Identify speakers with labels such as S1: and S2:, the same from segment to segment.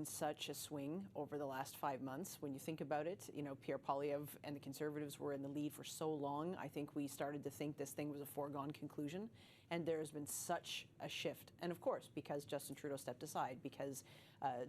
S1: been such a swing over the last 5 months. When you think about it, Pierre Poilievre and the Conservatives were in the lead for so long. I think we started to think this thing was a foregone conclusion. And there's been such a shift. And of course, because Justin Trudeau stepped aside, because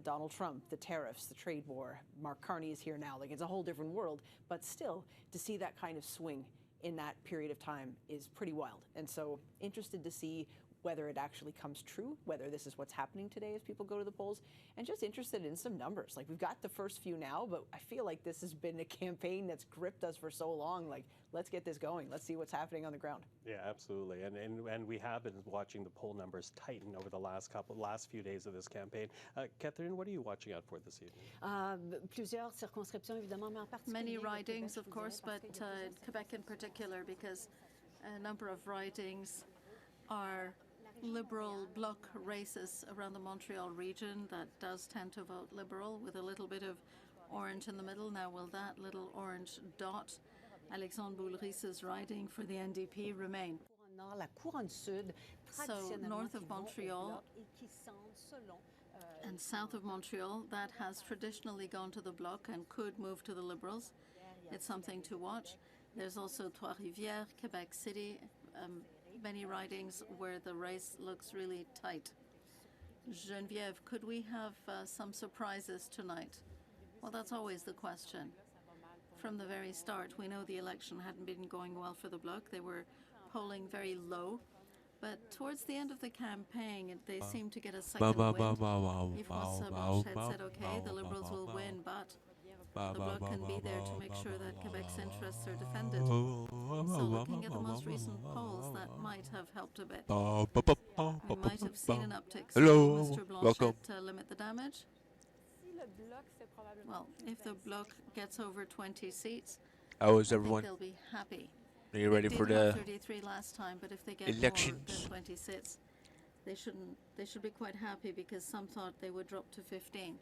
S1: Donald Trump, the tariffs, the trade war, Mark Carney is here now. Like, it's a whole different world. But still, to see that kind of swing in that period of time is pretty wild. And so interested to see whether it actually comes true, whether this is what's happening today as people go to the polls, and just interested in some numbers. Like, we've got the first few now, but I feel like this has been a campaign that's gripped us for so long. Like, let's get this going. Let's see what's happening on the ground.
S2: Yeah, absolutely. And we have been watching the poll numbers tighten over the last few days of this campaign. Catherine, what are you watching out for this evening?
S3: Many ridings, of course, but Quebec in particular, because a number of ridings are Liberal bloc races around the Montreal region that does tend to vote Liberal, with a little bit of orange in the middle. Now, will that little orange dot, Alexandre Boulrisse's riding for the NDP, remain? So north of Montreal and south of Montreal, that has traditionally gone to the Bloc and could move to the Liberals. It's something to watch. There's also Trois-Rivières, Quebec City, many ridings where the race looks really tight. Geneviève, could we have some surprises tonight? Well, that's always the question. From the very start, we know the election hadn't been going well for the Bloc. They were polling very low. But towards the end of the campaign, they seemed to get a second wind. Yves-François Blanchet said, okay, the Liberals will win, but the Bloc can be there to make sure that Quebec's interests are defended. So looking at the most recent polls, that might have helped a bit. We might have seen an uptick. So Mr. Blanchet, limit the damage? Well, if the Bloc gets over 20 seats,
S4: how is
S3: I
S4: everyone?
S3: think they'll be happy.
S4: Are you ready for the
S3: 33 last time, but if they get
S4: elections?
S3: more than 20 seats, they should be quite happy, because some thought they would drop to 15.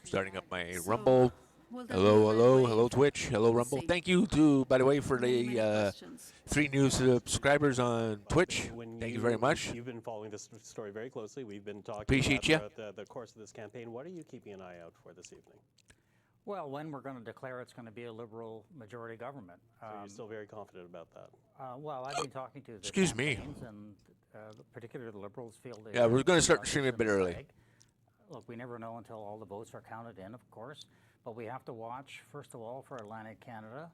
S4: Starting up my
S3: So
S4: Rumble.
S3: will there
S4: Hello,
S3: be a red
S4: hello,
S3: wave?
S4: hello Twitch, hello
S3: We'll
S4: Rumble.
S3: see.
S4: Thank you to, by the way, for
S3: Many
S4: the
S3: questions.
S4: 3 new subscribers on Twitch. Thank you very much.
S2: You've been following this story very closely. We've been talking
S4: Appreciate ya.
S2: throughout the course of this campaign. What are you keeping an eye out for this evening?
S5: Well, when we're going to declare it's going to be a Liberal majority government.
S2: So you're still very confident about that?
S5: Well, I've been talking to the
S4: Excuse me.
S5: campaigns, and particularly the Liberals feel they
S4: Yeah, we're going to start
S5: it's
S4: streaming a bit early.
S5: mistake. Look, we never know until all the votes are counted in, of course, but we have to watch, first of all, for Atlantic Canada,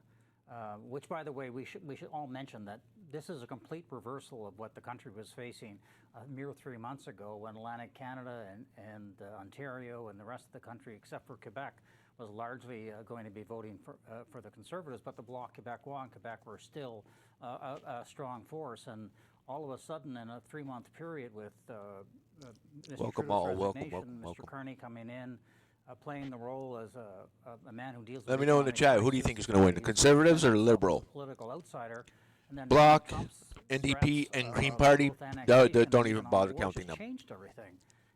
S5: which, by the way, we should all mention that this is a complete reversal of what the country was facing a mere 3 months ago, when Atlantic Canada and Ontario and the rest of the country, except for Quebec, was largely going to be voting for the Conservatives, but the Bloc Québécois and Quebec were still a strong force. And all of a sudden, in a 3-month period, with Mr.
S4: Welcome
S5: Trudeau's
S4: all, welcome,
S5: resignation,
S4: welcome.
S5: Mr. Carney coming in, playing the role as a man who deals with
S4: Let me know in the
S5: economic
S4: chat, who do you
S5: crisis,
S4: think is going to win, the Conservatives or the Liberal?
S5: Political outsider. And then
S4: Bloc,
S5: Trump's
S4: NDP,
S5: threats,
S4: and Green
S5: of
S4: Party,
S5: both
S4: don't
S5: annexation and
S4: even
S5: economic
S4: bother
S5: war
S4: counting
S5: just
S4: them.
S5: changed everything.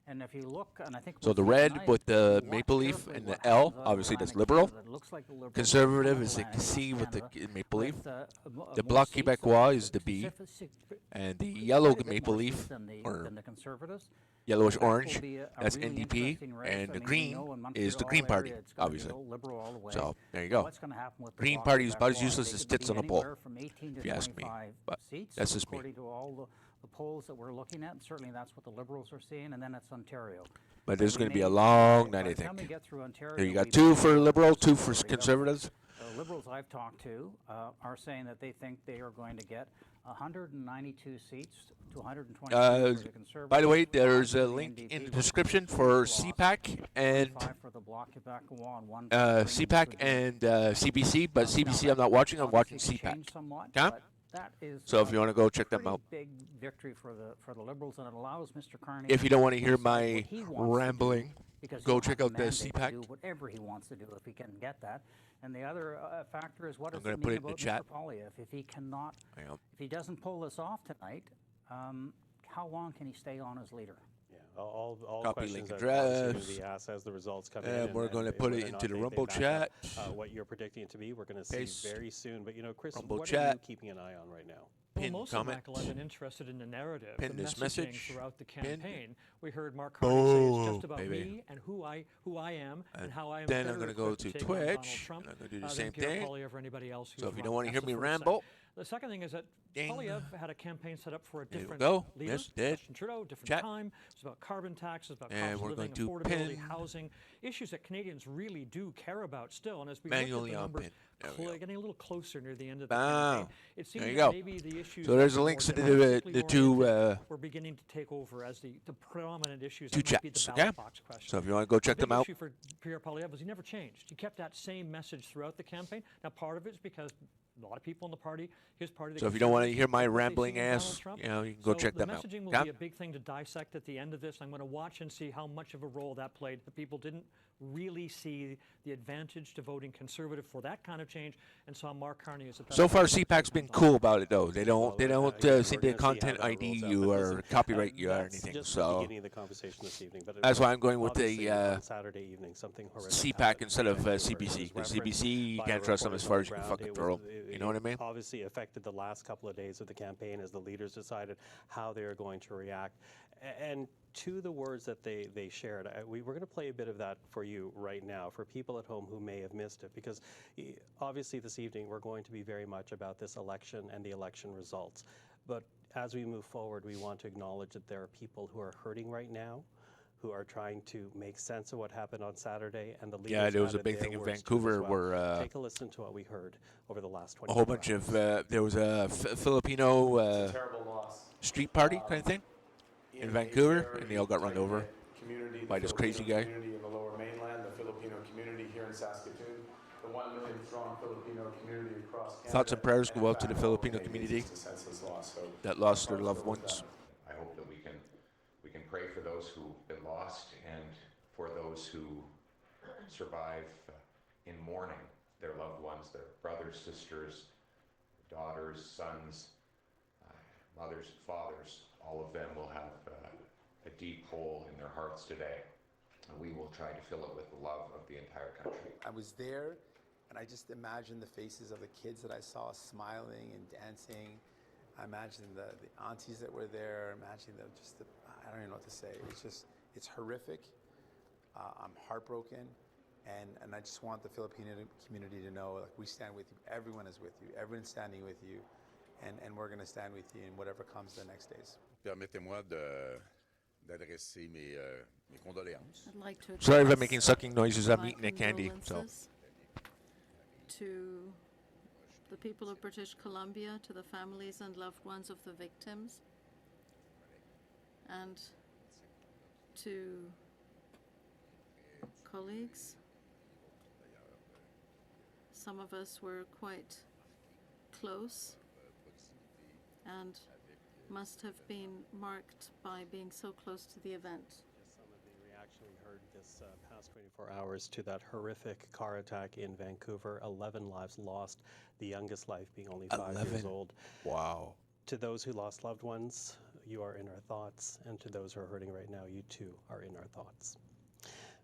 S5: And if you look, and I think
S4: So
S5: we'll
S4: the
S5: see
S4: red
S5: tonight,
S4: with the
S5: watch
S4: maple leaf
S5: carefully
S4: and the
S5: what
S4: L,
S5: happens out of
S4: obviously that's
S5: Atlantic
S4: Liberal.
S5: Canada. It looks like the Liberals
S4: Conservative
S5: will
S4: is the
S5: Atlantic
S4: C with the
S5: Canada
S4: maple leaf.
S5: with,
S4: The
S5: more
S4: Bloc
S5: seats,
S4: Québécois is the B,
S5: specific-
S4: and the
S5: quite
S4: yellow
S5: a bit
S4: maple
S5: more
S4: leaf,
S5: seats than
S4: or
S5: the Conservatives.
S4: yellowish
S5: Quebec will
S4: orange,
S5: be a
S4: that's
S5: really
S4: NDP,
S5: interesting race.
S4: and
S5: I
S4: the
S5: mean, we
S4: green
S5: know in
S4: is the
S5: Montreal
S4: Green Party,
S5: area it's gonna be
S4: obviously.
S5: Liberal all the way.
S4: So there you go.
S5: What's going to happen with the
S4: Green
S5: Bloc
S4: Party is about as
S5: Québécois?
S4: useless
S5: They
S4: as
S5: could
S4: tits
S5: be
S4: on a pole,
S5: anywhere from 18 to
S4: if you ask me.
S5: 25
S4: But
S5: seats,
S4: that's just me.
S5: according to all the polls that we're looking at. And certainly that's what the Liberals are seeing, and then it's Ontario.
S4: But
S5: So
S4: this is
S5: we
S4: going to be a
S5: may-
S4: long
S5: by
S4: night, I
S5: the time we
S4: think.
S5: get through Ontario,
S4: Here you got
S5: we
S4: 2
S5: may
S4: for
S5: have
S4: Liberal,
S5: a
S4: 2 for
S5: majority
S4: Conservatives.
S5: government. The Liberals I've talked to are saying that they think they are going to get 192 seats to 120 for the Conservatives.
S4: By the way,
S5: 5
S4: there's
S5: for
S4: a
S5: the
S4: link in
S5: NDP,
S4: the description
S5: two
S4: for
S5: lost,
S4: CPAC and
S5: 5 for the Bloc Québécois, and 1 for the Greens
S4: CPAC
S5: for the-
S4: and CBC, but
S5: Now,
S4: CBC
S5: that
S4: I'm not watching. I'm watching
S5: obviously could
S4: CPAC.
S5: change somewhat,
S4: Yeah?
S5: but that is
S4: So if you want to go check them
S5: pretty
S4: out.
S5: big victory for the Liberals, and it allows Mr. Carney.
S4: If you don't want to hear
S5: decide
S4: my
S5: what he wants to do,
S4: rambling,
S5: because
S4: go
S5: he'll
S4: check
S5: have
S4: out the
S5: mandate to
S4: CPAC.
S5: do whatever he wants to do if he can get that. And the other factor is, what
S4: I'm
S5: does
S4: gonna
S5: it
S4: put
S5: mean
S4: it in the
S5: about
S4: chat.
S5: Mr. Poilievre? If he cannot,
S4: I know.
S5: if he doesn't pull this off tonight, how long can he stay on as leader?
S2: Yeah, all
S4: Copy
S2: questions
S4: link
S2: are obviously going
S4: address.
S2: to be asked as the results come in.
S4: And we're going to put
S2: whether
S4: it
S2: or
S4: into
S2: not
S4: the
S2: they
S4: Rumble
S2: back
S4: chat.
S2: up, what you're predicting it to be, we're going to see
S4: Paste.
S2: very soon. But, Chris,
S4: Rumble
S2: what are
S4: chat.
S2: you keeping an eye on right now?
S4: Pin
S6: most
S4: comment.
S6: of Michael, I've been interested in the narrative,
S4: Pin
S6: the
S4: this
S6: messaging
S4: message.
S6: throughout the
S4: Pin.
S6: campaign. We heard Mark Carney say it's
S4: Boom,
S6: just about
S4: baby.
S6: me and who I am and how I am
S4: then I'm
S6: better
S4: gonna go
S6: equipped
S4: to
S6: take on Donald
S4: Twitch,
S6: Trump
S4: and I'm gonna do the
S6: than
S4: same
S6: Pierre
S4: thing.
S6: Poilievre or anybody else who's
S4: So if you
S6: run.
S4: don't want to
S6: That's
S4: hear me
S6: the first thing.
S4: ramble,
S6: The second thing is that
S4: ding.
S6: Poilievre had a campaign set up for a
S4: There we
S6: different
S4: go.
S6: leader,
S4: Yes, did.
S6: Justin Trudeau, different
S4: Chat.
S6: time. It was about carbon taxes, about
S4: And
S6: cost
S4: we're
S6: of living,
S4: going to
S6: affordability,
S4: pin.
S6: housing, issues that Canadians really do care about still. And as we
S4: Manually
S6: look at the
S4: on
S6: numbers
S4: pin. There we go.
S6: getting a little closer near the end of the
S4: Bam.
S6: campaign, it seems
S4: There you
S6: that
S4: go.
S6: maybe the issues
S4: So there's
S6: that
S4: the
S6: are
S4: links
S6: more
S4: to
S6: domestically
S4: the two
S6: oriented were beginning to take over as the predominant issues.
S4: two
S6: That might be the
S4: chats,
S6: ballot
S4: okay?
S6: box question.
S4: So if you want to go check
S6: The big
S4: them out,
S6: issue for Pierre Poilievre was he never changed. He kept that same message throughout the campaign. Now, part of it is because a lot of people in the party, his party.
S4: so if you don't want to hear my
S6: like what they
S4: rambling
S6: see in Donald
S4: ass,
S6: Trump.
S4: you know, you can go
S6: So
S4: check them out.
S6: The messaging will
S4: Yeah?
S6: be a big thing to dissect at the end of this. I'm going to watch and see how much of a role that played. The people didn't really see the advantage to voting Conservative for that kind of change, and saw Mark Carney as a
S4: So far, CPAC's been cool about it, though. They don't
S2: Again,
S4: seem
S2: we're
S4: to
S2: gonna see
S4: content
S2: how that
S4: ID
S2: rolls out,
S4: you
S2: but
S4: or
S2: listen,
S4: copyright you or
S2: that's
S4: anything.
S2: just the
S4: So
S2: beginning of the conversation this evening. But
S4: that's why I'm going with
S2: obviously,
S4: the
S2: on Saturday evening, something horrific
S4: CPAC
S2: happened
S4: instead
S2: in
S4: of
S2: Vancouver.
S4: CBC,
S2: It was
S4: because
S2: referenced
S4: CBC, you
S2: by
S4: can't
S2: a
S4: trust them
S2: reporter
S4: as far
S2: on
S4: as you
S2: the
S4: can
S2: ground.
S4: fucking
S2: It
S4: throw
S2: was-
S4: 'em. You know what I mean?
S2: Obviously affected the last couple of days of the campaign as the leaders decided how they are going to react. And to the words that they shared, we're going to play a bit of that for you right now, for people at home who may have missed it, because obviously this evening we're going to be very much about this election and the election results. But as we move forward, we want to acknowledge that there are people who are hurting right now, who are trying to make sense of what happened on Saturday, and the leaders
S4: Yeah, there was a
S2: added
S4: big
S2: their
S4: thing in
S2: words to it as
S4: Vancouver
S2: well.
S4: where
S2: Take a listen to what we heard over the last 24
S4: a whole bunch
S2: hours.
S4: of there was a Filipino
S7: Terrible loss.
S4: street party kind of thing in Vancouver, and they all got run over
S7: Community,
S4: by
S7: the
S4: this crazy
S7: Filipino
S4: guy.
S7: Community in the Lower Mainland, the Filipino community here in Saskatoon, the 1 million strong Filipino community across Canada.
S4: Thoughts and prayers
S7: in
S4: go out to the
S7: fact, all
S4: Filipino
S7: Canadians.
S4: community
S7: It's a senseless loss. So
S4: that lost their
S7: our
S4: loved
S7: hearts go
S4: ones.
S7: with that.
S8: I hope that we can pray for those who've been lost and for those who survive in mourning their loved ones, their brothers, sisters, daughters, sons, mothers, fathers. All of them will have a deep hole in their hearts today, and we will try to fill it with the love of the entire country.
S9: I was there, and I just imagined the faces of the kids that I saw smiling and dancing. I imagined the aunties that were there, imagining I don't even know what to say. It's horrific. I'm heartbroken, and I just want the Filipino community to know, like, we stand with you. Everyone is with you. Everyone's standing with you, and we're going to stand with you in whatever comes the next days.
S10: Permettez-moi d'adresser mes condoléances.
S3: I'd like to
S4: Sorry about
S3: express
S4: making sucking noises. I'm
S3: my
S4: eating a candy. So
S3: condolences to the people of British Columbia, to the families and loved ones of the victims, and to colleagues. Some of us were quite close and must have been marked by being so close to the event.
S2: Some of the reaction we heard this past 24 hours to that horrific car attack in Vancouver. 11 lives lost, the youngest life being only 5 years
S4: 11.
S2: old.
S4: wow.
S2: To those who lost loved ones, you are in our thoughts, and to those who are hurting right now, you too are in our thoughts.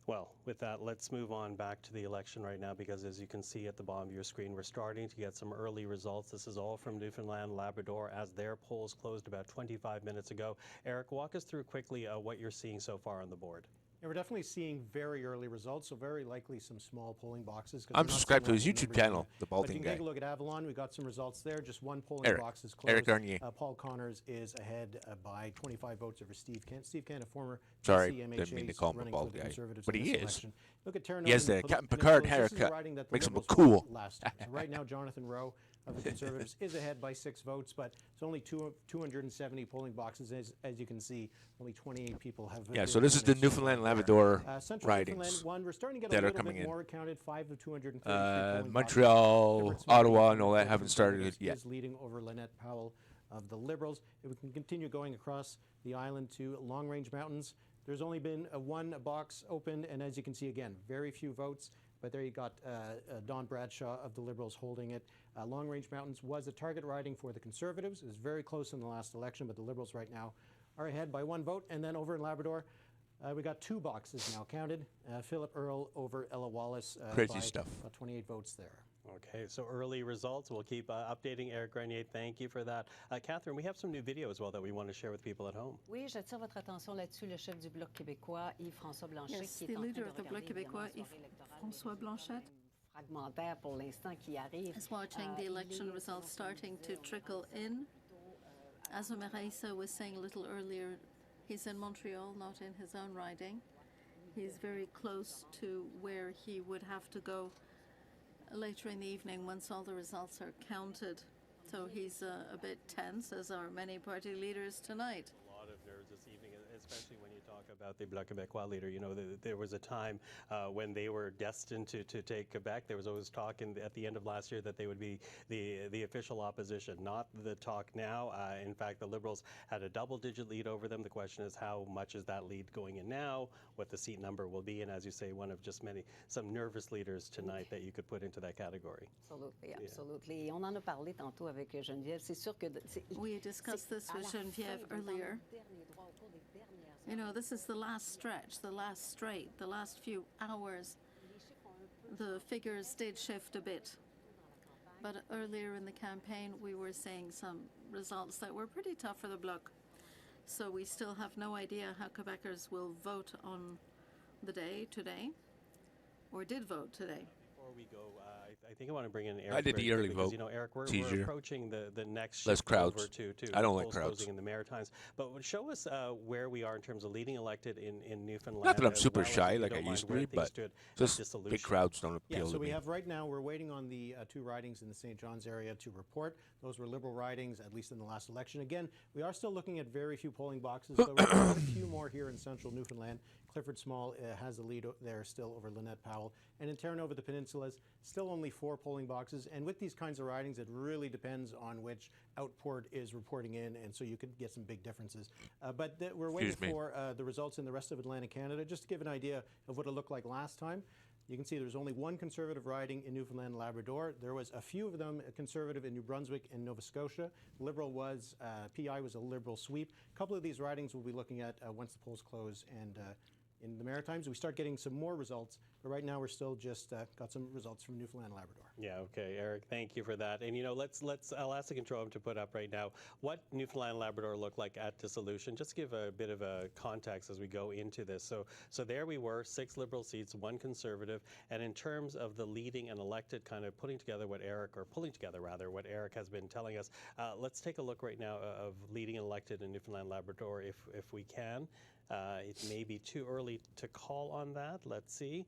S2: Well, with that, let's move on back to the election right now, because as you can see at the bottom of your screen, we're starting to get some early results. This is all from Newfoundland, Labrador, as their polls closed about 25 minutes ago. Eric, walk us through quickly what you're seeing so far on the board.
S11: And we're definitely seeing very early results, so very likely some small polling boxes. 'cause
S4: I'm
S11: we're not
S4: subscribed to
S11: seeing
S4: his
S11: all the
S4: YouTube
S11: numbers
S4: channel,
S11: yet.
S4: The
S11: But
S4: Balding
S11: you can
S4: Guy.
S11: take a look at Avalon. We got some results there. Just one polling
S4: Eric.
S11: box is closed.
S4: Eric Garnier.
S11: Paul Connors is ahead by 25 votes over Steve Kent. Steve Kent, a former
S4: Sorry,
S11: BC
S4: didn't mean to
S11: MHA's
S4: call him a
S11: running
S4: bald
S11: for the
S4: guy.
S11: Conservatives
S4: But
S11: in
S4: he
S11: this
S4: is.
S11: election. Look at Terre
S4: He has
S11: Neuve
S4: the
S11: and
S4: Captain
S11: Peninsula.
S4: Picard
S11: This is the
S4: haircut.
S11: riding that the
S4: Makes him look
S11: Liberals
S4: cool.
S11: won last year. So right now, Jonathan Rowe of the Conservatives is ahead by 6 votes, but it's only 270 polling boxes. As you can see, only 28 people have.
S4: Yeah, so this is the Newfoundland, Labrador
S11: Central
S4: ridings
S11: Newfoundland one. We're starting to get
S4: that
S11: a
S4: are
S11: little
S4: coming
S11: bit
S4: in.
S11: more counted. 5 of 233 polling
S4: Montreal,
S11: boxes.
S4: Ottawa, and
S11: Everett
S4: all that
S11: Smith
S4: haven't started
S11: is
S4: yet.
S11: leading over Lynette Powell of the Liberals. If we can continue going across the island to Long Range Mountains, there's only been one box opened, and as you can see, again, very few votes. But there you got Don Bradshaw of the Liberals holding it. Long Range Mountains was a target riding for the Conservatives. It was very close in the last election, but the Liberals right now are ahead by 1 vote. And then over in Labrador, we got 2 boxes now counted. Philip Earle over Ella Wallace
S4: Crazy
S11: by
S4: stuff.
S11: about 28 votes there.
S2: Okay, so early results. We'll keep updating. Eric Grenier, thank you for that. Catherine, we have some new video as well that we want to share with people at home.
S12: Oui, j'attire votre attention là-dessus, le chef du Bloc québécois, Yves-François Blanchet,
S3: Yes,
S12: qui est
S3: the
S12: en train
S3: leader
S12: de
S3: of the Bloc
S12: regarder
S3: québécois,
S12: évidemment soirée électorale
S3: Yves-François Blanchet,
S12: fragmentaire pour l'instant qui arrive.
S3: is watching the election results starting to trickle in. As Omerisa was saying a little earlier, he's in Montreal, not in his own riding. He's very close to where he would have to go later in the evening once all the results are counted. So he's a bit tense, as are many party leaders tonight.
S2: A lot of nerves this evening, especially when you talk about the Bloc Québécois leader. You know, there was a time when they were destined to take Quebec. There was always talk at the end of last year that they would be the official opposition, not the talk now. In fact, the Liberals had a double-digit lead over them. The question is, how much is that lead going in now, what the seat number will be, and as you say, one of just some nervous leaders tonight that you could put into that category.
S12: Absolutely, absolutely. Et on en a parlé tantôt avec Geneviève. C'est sûr que
S3: we discussed this with Geneviève earlier. You know, this is the last stretch, the last straight, the last few hours. The figures did shift a bit. But earlier in the campaign, we were seeing some results that were pretty tough for the Bloc. So we still have no idea how Quebecers will vote on the day today, or did vote today.
S2: Before we go, I think I want to bring in Eric.
S4: I did the early vote.
S2: You know, Eric, we're approaching the next
S4: less
S2: shift
S4: crowds.
S2: over to
S4: I don't like
S2: polls
S4: crowds.
S2: closing in the Maritimes. But show us where we are in terms of leading elected in Newfoundland.
S4: Not that I'm
S2: as
S4: super
S2: well as,
S4: shy
S2: if you
S4: like I
S2: don't mind,
S4: used to
S2: where
S4: be,
S2: things
S4: but
S2: stood at
S4: just
S2: dissolution.
S4: big crowds don't appeal
S11: so
S4: to
S11: we
S4: me.
S11: have right now, we're waiting on the two ridings in the St. John's area to report. Those were Liberal ridings, at least in the last election. Again, we are still looking at very few polling boxes, but we've got a few more here in central Newfoundland. Clifford Small has the lead there still over Lynette Powell. And in Terre-Neuve, the Peninsula's still only 4 polling boxes. And with these kinds of ridings, it really depends on which outport is reporting in, and so you could get some big differences. But we're waiting for the results in the rest of Atlantic Canada. Just to give an idea of what it looked like last time, you can see there's only one Conservative riding in Newfoundland and Labrador. There was a few of them Conservative in New Brunswick and Nova Scotia. Liberal was, PI was a Liberal sweep. A couple of these ridings we'll be looking at once the polls close, and in the Maritimes, we start getting some more results, but right now we're still just got some results from Newfoundland and Labrador.
S2: Yeah, okay, Eric, thank you for that. And you know, I'll ask the control room to put up right now what Newfoundland and Labrador looked like at dissolution. Just give a bit of a context as we go into this. So there we were, 6 Liberal seats, 1 Conservative, and in terms of the leading and elected, kind of pulling together what Eric has been telling us, let's take a look right now of leading and elected in Newfoundland and Labrador if we can. It may be too early to call on that. Let's see.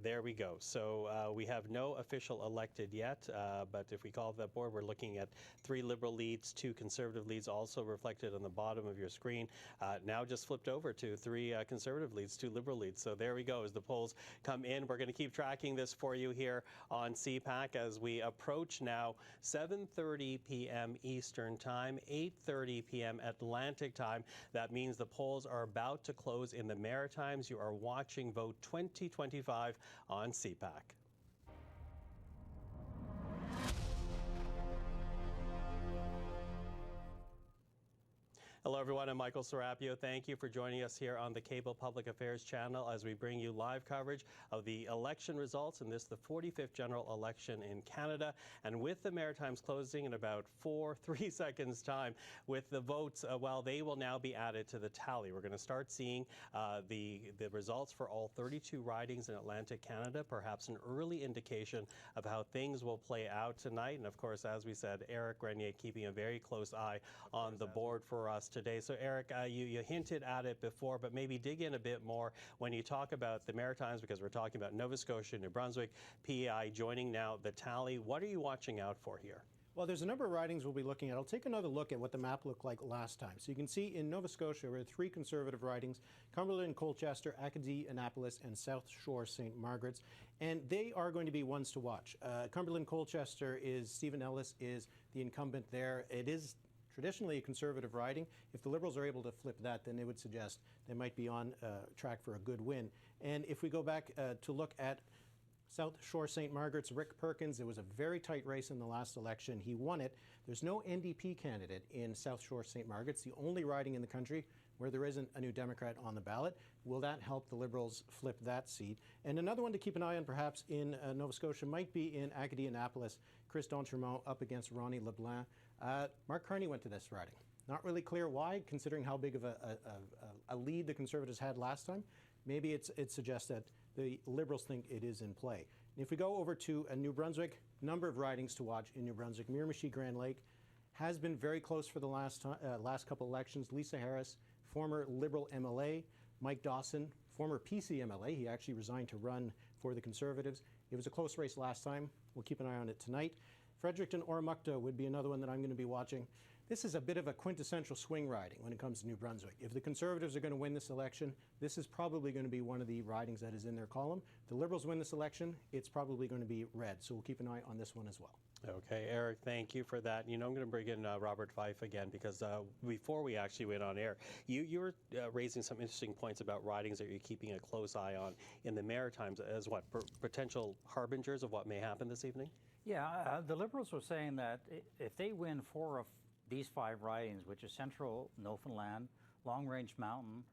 S2: There we go. So we have no official elected yet, but if we call that board, we're looking at 3 Liberal leads, 2 Conservative leads, also reflected on the bottom of your screen. Now just flipped over to 3 Conservative leads, 2 Liberal leads. So there we go. As the polls come in, we're going to keep tracking this for you here on CPAC as we approach now 7:30 p.m. Eastern Time, 8:30 p.m. Atlantic Time. That means the polls are about to close in the Maritimes. You are watching Vote 2025 on CPAC. Hello, everyone. I'm Michael Serapio. Thank you for joining us here on the Cable Public Affairs channel as we bring you live coverage of the election results in the 45th general election in Canada. And with the Maritimes closing in about 3 seconds time, with the votes, they will now be added to the tally. We're going to start seeing the results for all 32 ridings in Atlantic Canada, perhaps an early indication of how things will play out tonight. And of course, as we said, Eric Grenier keeping a very close eye on the board for us today. So Eric, you hinted at it before, but maybe dig in a bit more when you talk about the Maritimes, because we're talking about Nova Scotia, New Brunswick, PEI joining now the tally. What are you watching out for here?
S11: Well, there's a number of ridings we'll be looking at. I'll take another look at what the map looked like last time. So you can see in Nova Scotia, we had 3 Conservative ridings: Cumberland, Colchester, Acadie, Annapolis, and South Shore, St. Margaret's. And they are going to be ones to watch. Cumberland, Colchester is, Stephen Ellis is the incumbent there. It is traditionally a Conservative riding. If the Liberals are able to flip that, then they would suggest they might be on track for a good win. And if we go back to look at South Shore St. Margaret's, Rick Perkins, it was a very tight race in the last election. He won it. There's no NDP candidate in South Shore St. Margaret's, the only riding in the country where there isn't a New Democrat on the ballot. Will that help the Liberals flip that seat? And another one to keep an eye on perhaps in Nova Scotia might be in Acadie-Annapolis. Chris d'Entremont up against Ronnie LeBlanc. Mark Carney went to this riding. Not really clear why, considering how big of a lead the Conservatives had last time. Maybe it suggests that the Liberals think it is in play. And if we go over to New Brunswick, number of ridings to watch in New Brunswick. Miramichi-Grand Lake has been very close for the last couple elections. Lisa Harris, former Liberal MLA. Mike Dawson, former PC MLA. He actually resigned to run for the Conservatives. It was a close race last time. We'll keep an eye on it tonight. Fredericton-Oromocto would be another one that I'm going to be watching. This is a bit of a quintessential swing riding when it comes to New Brunswick. If the Conservatives are going to win this election, this is probably going to be one of the ridings that is in their column. If the Liberals win this election, it's probably going to be red. So we'll keep an eye on this one as well.
S2: Okay, Eric, thank you for that. You know, I'm going to bring in Robert Fife again because before we actually went on air, you were raising some interesting points about ridings that you're keeping a close eye on in the Maritimes as what, potential harbingers of what may happen this evening?
S5: Yeah, the Liberals were saying that if they win 4 of these 5 ridings, which is Central Newfoundland, Long Range Mountain,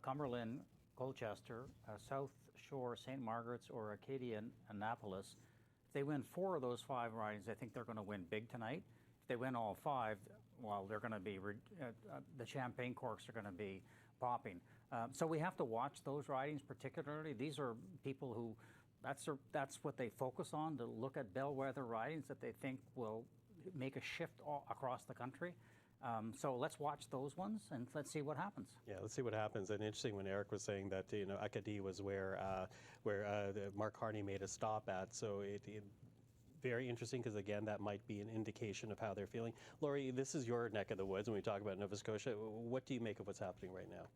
S5: Cumberland, Colchester, South Shore, St. Margaret's, or Acadie-Annapolis, if they win 4 of those 5 ridings, I think they're going to win big tonight. If they win all 5, well, they're going to be, the champagne corks are going to be popping. So we have to watch those ridings particularly. These are people who, that's what they focus on, to look at bellwether ridings that they think will make a shift across the country. So let's watch those ones and let's see what happens.
S2: Yeah, let's see what happens. And interesting when Eric was saying that, you know, Acadie was where Mark Carney made a stop at. So it very interesting because, again, that might be an indication of how they're feeling. Laurie, this is your neck of the woods when we talk about Nova Scotia. What do you make of what's happening right now?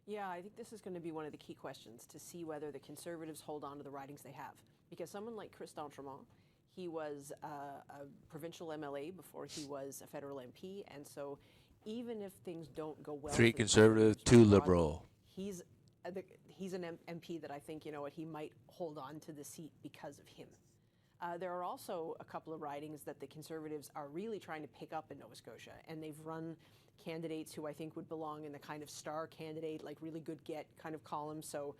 S1: Yeah, I think this is going to be one of the key questions to see whether the Conservatives hold on to the ridings they have. Because someone like Chris d'Entremont, he was a provincial MLA before he was a federal MP, and so even if things don't go well,
S4: 3 Conservative, 2 Liberal.
S1: He's an MP that I think, you know what, he might hold on to the seat because of him. There are also a couple of ridings that the Conservatives are really trying to pick up in Nova Scotia, and they've run candidates who I think would belong in the kind of star candidate, like really good get kind of column. So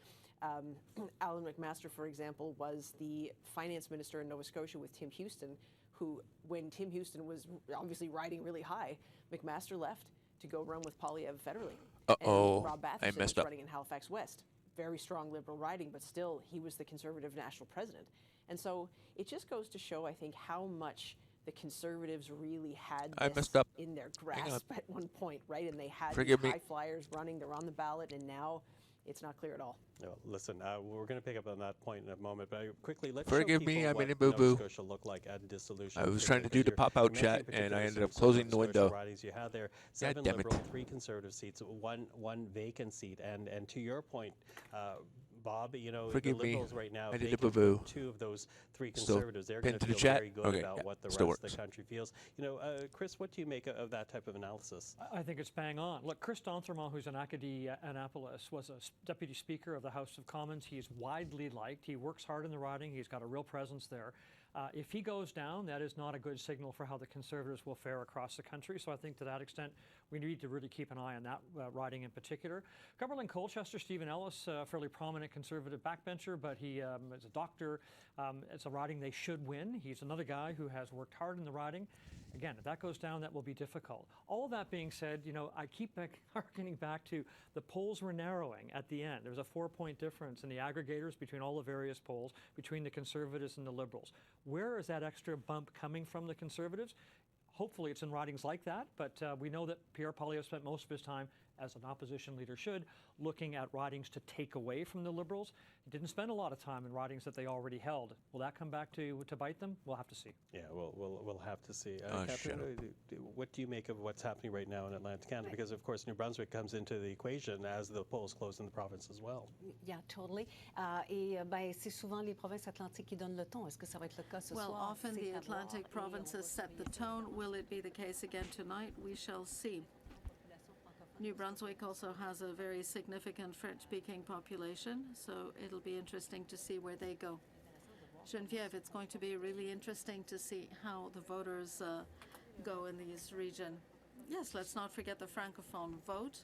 S1: Alan McMaster, for example, was the finance minister in Nova Scotia with Tim Houston, who, when Tim Houston was obviously riding really high, McMaster left to go run with Poilievre federally.
S4: Uh-oh,
S1: and Rob
S4: I
S1: Batherson
S4: messed
S1: was
S4: up.
S1: running in Halifax West. Very strong Liberal riding, but still he was the Conservative national president. And so it just goes to show, I think, how much the Conservatives really had this in their grasp at one point, right? And they had these high flyers running, they're on the ballot, and now it's not clear at all.
S2: No, listen, we're going to pick up on that point in a moment, but quickly, let's
S4: Forgive
S2: show
S4: me,
S2: people
S4: I'm
S2: what
S4: in a boo-boo.
S2: Nova Scotia looked like at dissolution.
S4: I was trying to do the pop-out chat, and I ended up closing the window.
S2: Ridings you had there, 7
S4: damn it.
S2: Liberal, 3 Conservative seats, one vacant seat, and to your point, Bob, you know,
S4: Forgive
S2: the
S4: me.
S2: Liberals right now,
S4: I
S2: if
S4: did
S2: they
S4: a
S2: can
S4: boo-boo.
S2: put 2 of those 3
S4: Still
S2: Conservatives, they're going
S4: pinned
S2: to
S4: to the
S2: feel
S4: chat?
S2: very good
S4: Okay,
S2: about
S4: yeah,
S2: what the
S4: still
S2: rest of
S4: works.
S2: the country feels. You know, Chris, what do you make of that type of analysis?
S6: I think it's bang on. Look, Chris d'Entremont, who's in Acadie-Annapolis, was a deputy speaker of the House of Commons. He's widely liked. He works hard in the riding. He's got a real presence there. If he goes down, that is not a good signal for how the Conservatives will fare across the country. So I think to that extent, we need to really keep an eye on that riding in particular. Cumberland Colchester, Stephen Ellis, a fairly prominent Conservative backbencher, but he is a doctor. It's a riding they should win. He's another guy who has worked hard in the riding. Again, if that goes down, that will be difficult. All of that being said, you know, I keep harkening back to the polls were narrowing at the end. There was a 4-point difference in the aggregators between all the various polls, between the Conservatives and the Liberals. Where is that extra bump coming from the Conservatives? Hopefully it's in ridings like that, but we know that Pierre Poilievre spent most of his time, as an opposition leader should, looking at ridings to take away from the Liberals. He didn't spend a lot of time in ridings that they already held. Will that come back to bite them? We'll have to see.
S2: Yeah, we'll have to see. Catherine, what do you make of what's happening right now in Atlantic Canada? Because, of course, New Brunswick comes into the equation as the polls close in the province as well.
S12: Yeah, totally. Et ben, c'est souvent les provinces atlantiques qui donnent le ton. Est-ce que ça va être le cas ce soir?
S3: Well, often the Atlantic provinces set the tone. Will it be the case again tonight? We shall see. New Brunswick also has a very significant French-speaking population, so it'll be interesting to see where they go. Geneviève, it's going to be really interesting to see how the voters go in this region. Yes, let's not forget the Francophone vote.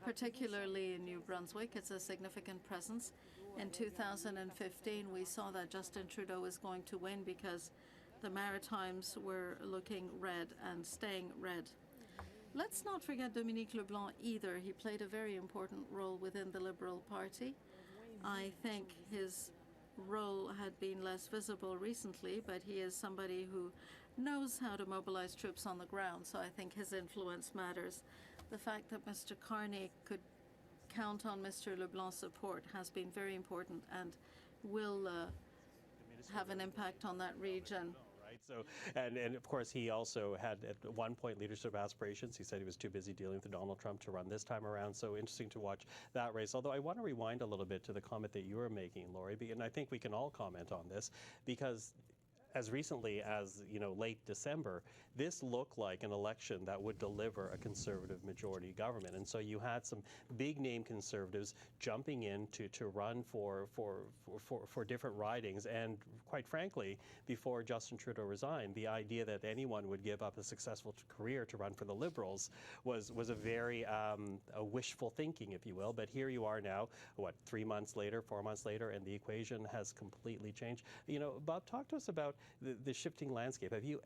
S3: particularly in New Brunswick. It's a significant presence. In 2015, we saw that Justin Trudeau was going to win because the Maritimes were looking red and staying red. Let's not forget Dominique LeBlanc either. He played a very important role within the Liberal Party. I think his role had been less visible recently, but he is somebody who knows how to mobilize troops on the ground, so I think his influence matters. The fact that Mr. Carney could count on Mr. LeBlanc's support has been very important and will have an impact on that region.
S2: Right. So, and of course, he also had at one point leadership aspirations. He said he was too busy dealing with Donald Trump to run this time around. So interesting to watch that race. Although I want to rewind a little bit to the comment that you were making, Lori, and I think we can all comment on this because as recently as late December, this looked like an election that would deliver a Conservative majority government, and so you had some big name Conservatives jumping in to run for different ridings. And quite frankly, before Justin Trudeau resigned, the idea that anyone would give up a successful career to run for the Liberals was a very a wishful thinking, if you will. But here you are now, what, 3 months later, 4 months later, and the equation has completely changed. Bob, talk to us about the shifting landscape. Have you,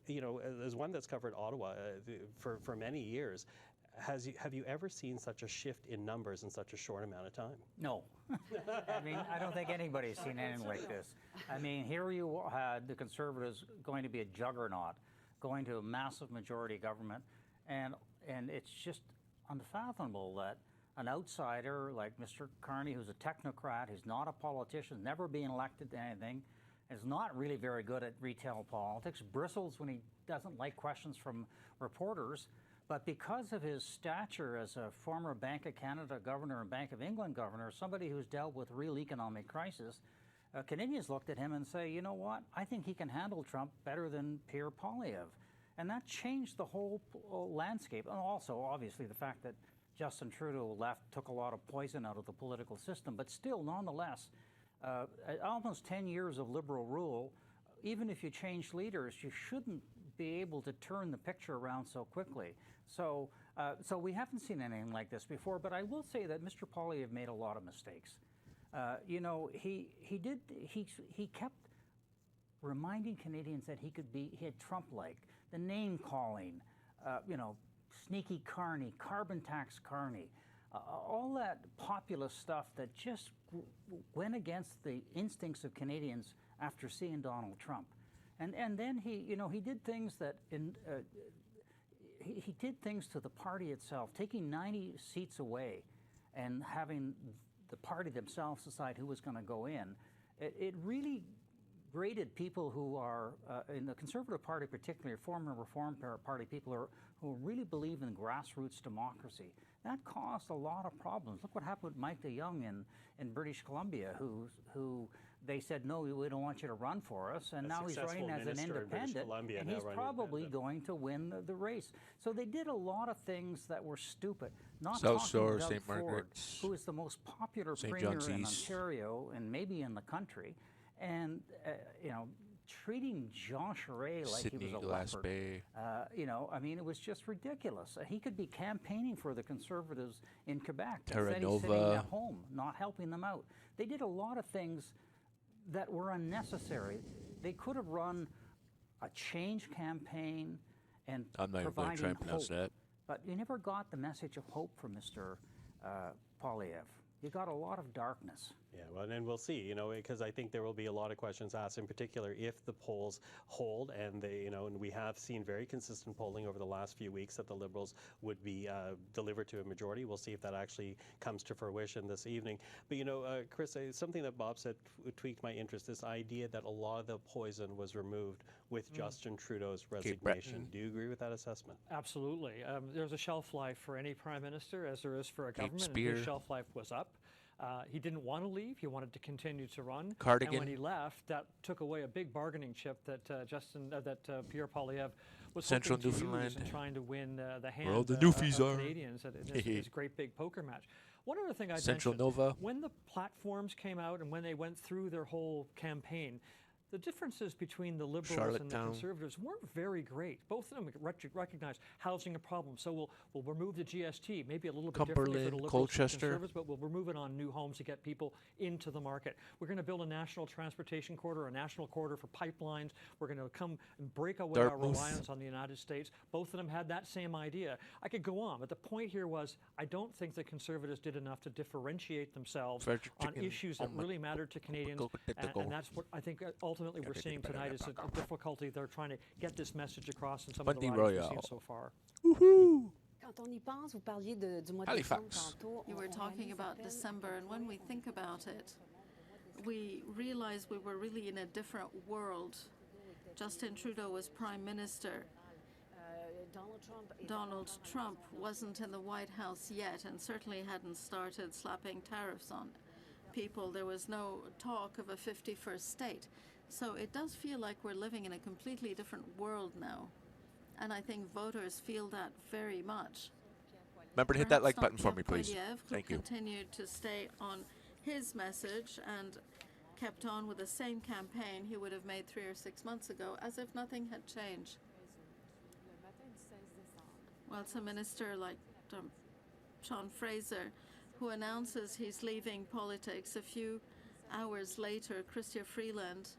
S2: as one that's covered Ottawa for many years, have you ever seen such a shift in numbers in such a short amount of time?
S5: No. I mean, I don't think anybody's seen anything like this. I mean, here you had the Conservatives going to be a juggernaut, going to a massive majority government, and it's just unfathomable that an outsider like Mr. Carney, who's a technocrat, who's not a politician, never been elected to anything, is not really very good at retail politics, bristles when he doesn't like questions from reporters, but because of his stature as a former Bank of Canada governor and Bank of England governor, somebody who's dealt with real economic crisis, Canadians looked at him and say, you know what, I think he can handle Trump better than Pierre Poilievre. And that changed the whole landscape. And also, obviously, the fact that Justin Trudeau left took a lot of poison out of the political system, but still, nonetheless, almost 10 years of Liberal rule, even if you change leaders, you shouldn't be able to turn the picture around so quickly. So we haven't seen anything like this before, but I will say that Mr. Poilievre made a lot of mistakes. He kept reminding Canadians that he had Trump-like, the name calling, sneaky Carney, carbon tax Carney, all that populist stuff that just went against the instincts of Canadians after seeing Donald Trump. And then he did things that he did things to the party itself, taking 90 seats away and having the party themselves decide who was going to go in. It really grated people who are, in the Conservative Party particularly, former Reform Party people who really believe in grassroots democracy. That caused a lot of problems. Look what happened with Mike DeYoung in British Columbia, who they said, no, we don't want you to run for us, and now he's running as an independent, and he's probably going to win the race. So they did a lot of things that were stupid. Not
S4: South Shore,
S5: Doug
S4: St.
S5: Ford,
S4: Margaret's,
S5: who is the most popular
S4: St.
S5: premier
S4: John's
S5: in
S4: East,
S5: Ontario and maybe in the country, and treating Jean Charest like
S4: Sydney,
S5: he was a
S4: Glass
S5: leopard.
S4: Bay.
S5: I mean, it was just ridiculous. He could be campaigning for the Conservatives in Quebec.
S4: Terra
S5: Instead, he's sitting
S4: Nova.
S5: at home, not helping them out. They did a lot of things that were unnecessary. They could have run a change campaign and
S4: I'm not even going to try and pronounce
S5: hope.
S4: that.
S5: But you never got the message of hope from Mr. Poilievre. You got a lot of darkness.
S2: Yeah, well, and we'll see, because I think there will be a lot of questions asked, in particular, if the polls hold, and and we have seen very consistent polling over the last few weeks that the Liberals would be delivered to a majority. We'll see if that actually comes to fruition this evening. But, Chris, something that Bob said tweaked my interest, this idea that a lot of the poison was removed with Justin Trudeau's resignation. Do you agree with that assessment?
S6: Absolutely. There's a shelf life for any prime minister, as there is for a government, and
S4: Spear.
S6: his shelf life was up. He didn't want to leave. He wanted to continue to run.
S4: Cardigan.
S6: And when he left, that took away a big bargaining chip that Pierre Poilievre was
S4: Central
S6: hoping to use
S4: Newfoundland.
S6: in trying to win the hand
S4: Where all the
S6: of
S4: Newfies are.
S6: Canadians in this great big poker match. One other thing I'd
S4: Central
S6: mention,
S4: Nova.
S6: when the platforms came out and when they went through their whole campaign, the differences between the Liberals and the
S4: Charlottetown.
S6: Conservatives weren't very great. Both of them recognize housing a problem. So we'll remove the GST, maybe a little bit differently for the
S4: Cumberland,
S6: Liberals and
S4: Colchester.
S6: Conservatives, but we'll remove it on new homes to get people into the market. We're going to build a national transportation corridor, a national corridor for pipelines. We're going to come and break away our
S4: Dartmouth.
S6: reliance on the United States. Both of them had that same idea. I could go on, but the point here was I don't think the Conservatives did enough to differentiate themselves on
S4: Chicken,
S6: issues that really mattered to Canadians, and that's what I think ultimately we're seeing tonight is a difficulty they're trying to get this message across in some of the
S4: Bundy
S6: ridings we've seen
S4: Royale.
S6: so far.
S12: Quand on y pense, vous parliez du mois de
S4: Halifax.
S12: décembre tantôt.
S3: You were talking about December, and when we think about it, we realize we were really in a different world. Justin Trudeau was Prime Minister. Donald Trump wasn't in the White House yet and certainly hadn't started slapping tariffs on people. There was no talk of a 51st state. So it does feel like we're living in a completely different world now. And I think voters feel that very much.
S4: Remember to hit that
S3: Perhaps
S4: like button for
S3: not
S4: me, please.
S3: Pierre Poilievre, who
S4: Thank you.
S3: continued to stay on his message and kept on with the same campaign he would have made 3 or 6 months ago, as if nothing had changed. Well, it's a minister like Sean Fraser who announces he's leaving politics. A few hours later, Chrystia Freeland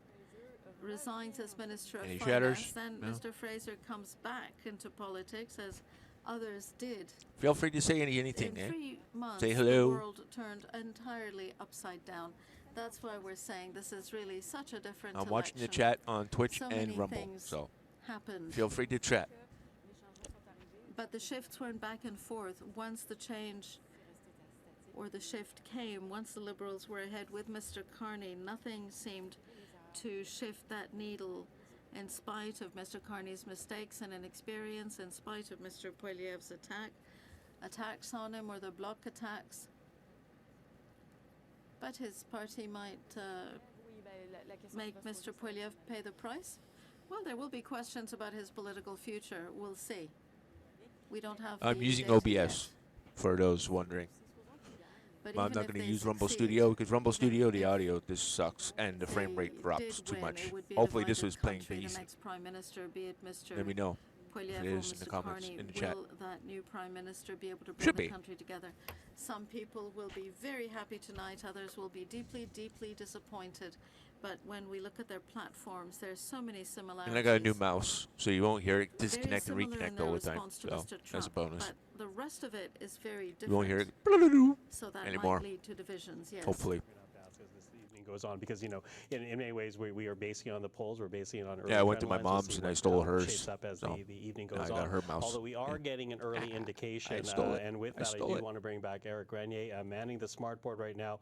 S3: resigns as Minister of
S4: Any
S3: Finance.
S4: shatters?
S3: Then
S4: No?
S3: Mr. Fraser comes back into politics, as others did.
S4: Feel free to say anything,
S3: In
S4: eh?
S3: 3 months,
S4: Say
S3: the
S4: hello.
S3: world turned entirely upside down. That's why we're saying this is really such a different
S4: I'm watching the
S3: election.
S4: chat on Twitch
S3: So
S4: and
S3: many
S4: Rumble,
S3: things
S4: so
S3: happened.
S4: feel free to chat.
S3: But the shifts went back and forth. Once the change or the shift came, once the Liberals were ahead with Mr. Carney, nothing seemed to shift that needle in spite of Mr. Carney's mistakes and inexperience, in spite of Mr. Poilievre's attacks on him, or the Bloc attacks. But his party might make Mr. Poilievre pay the price. Well, there will be questions about his political future. We'll see. We don't have
S4: I'm
S3: the
S4: using
S3: data
S4: OBS
S3: yet.
S4: for those wondering.
S3: But
S4: I'm
S3: even
S4: not
S3: if
S4: going to
S3: they
S4: use Rumble
S3: succeed,
S4: Studio because Rumble
S3: even
S4: Studio, the
S3: if
S4: audio just sucks and the frame rate
S3: they
S4: drops
S3: did
S4: too
S3: win,
S4: much.
S3: it would be a
S4: Hopefully this
S3: divided
S4: was playing
S3: country.
S4: peace.
S3: The next Prime Minister, be it Mr.
S4: Let me know
S3: Poilievre
S4: if it
S3: or
S4: is in the
S3: Mr.
S4: comments
S3: Carney,
S4: in the chat.
S3: will that new Prime Minister be able to bring
S4: Should
S3: the
S4: be.
S3: country together? Some people will be very happy tonight, others will be deeply, deeply disappointed. But when we look at their platforms, there's so many similarities.
S4: And I got a new mouse, so you won't hear it
S3: Very
S4: disconnect and
S3: similar in
S4: reconnect
S3: their
S4: all the time.
S3: response to
S4: So
S3: Mr.
S4: that's a
S3: Trump,
S4: bonus.
S3: But the rest of it is very different.
S4: You won't hear it
S3: So that
S4: anymore.
S3: might lead to divisions, yes.
S4: Hopefully.
S2: Goes on because in many ways we are basing it on the polls, we're basing it on early
S4: Yeah, I went to
S2: trend
S4: my
S2: lines. We'll
S4: mom's
S2: see
S4: and I
S2: what,
S4: stole hers,
S2: shapes up as
S4: so
S2: the evening
S4: now
S2: goes
S4: I got
S2: on.
S4: her mouse.
S2: Although we are
S4: Yeah.
S2: getting an early indication,
S4: I stole it.
S2: and with
S4: I
S2: that I
S4: stole
S2: do
S4: it.
S2: want to bring back Eric Grenier manning the smart board right now,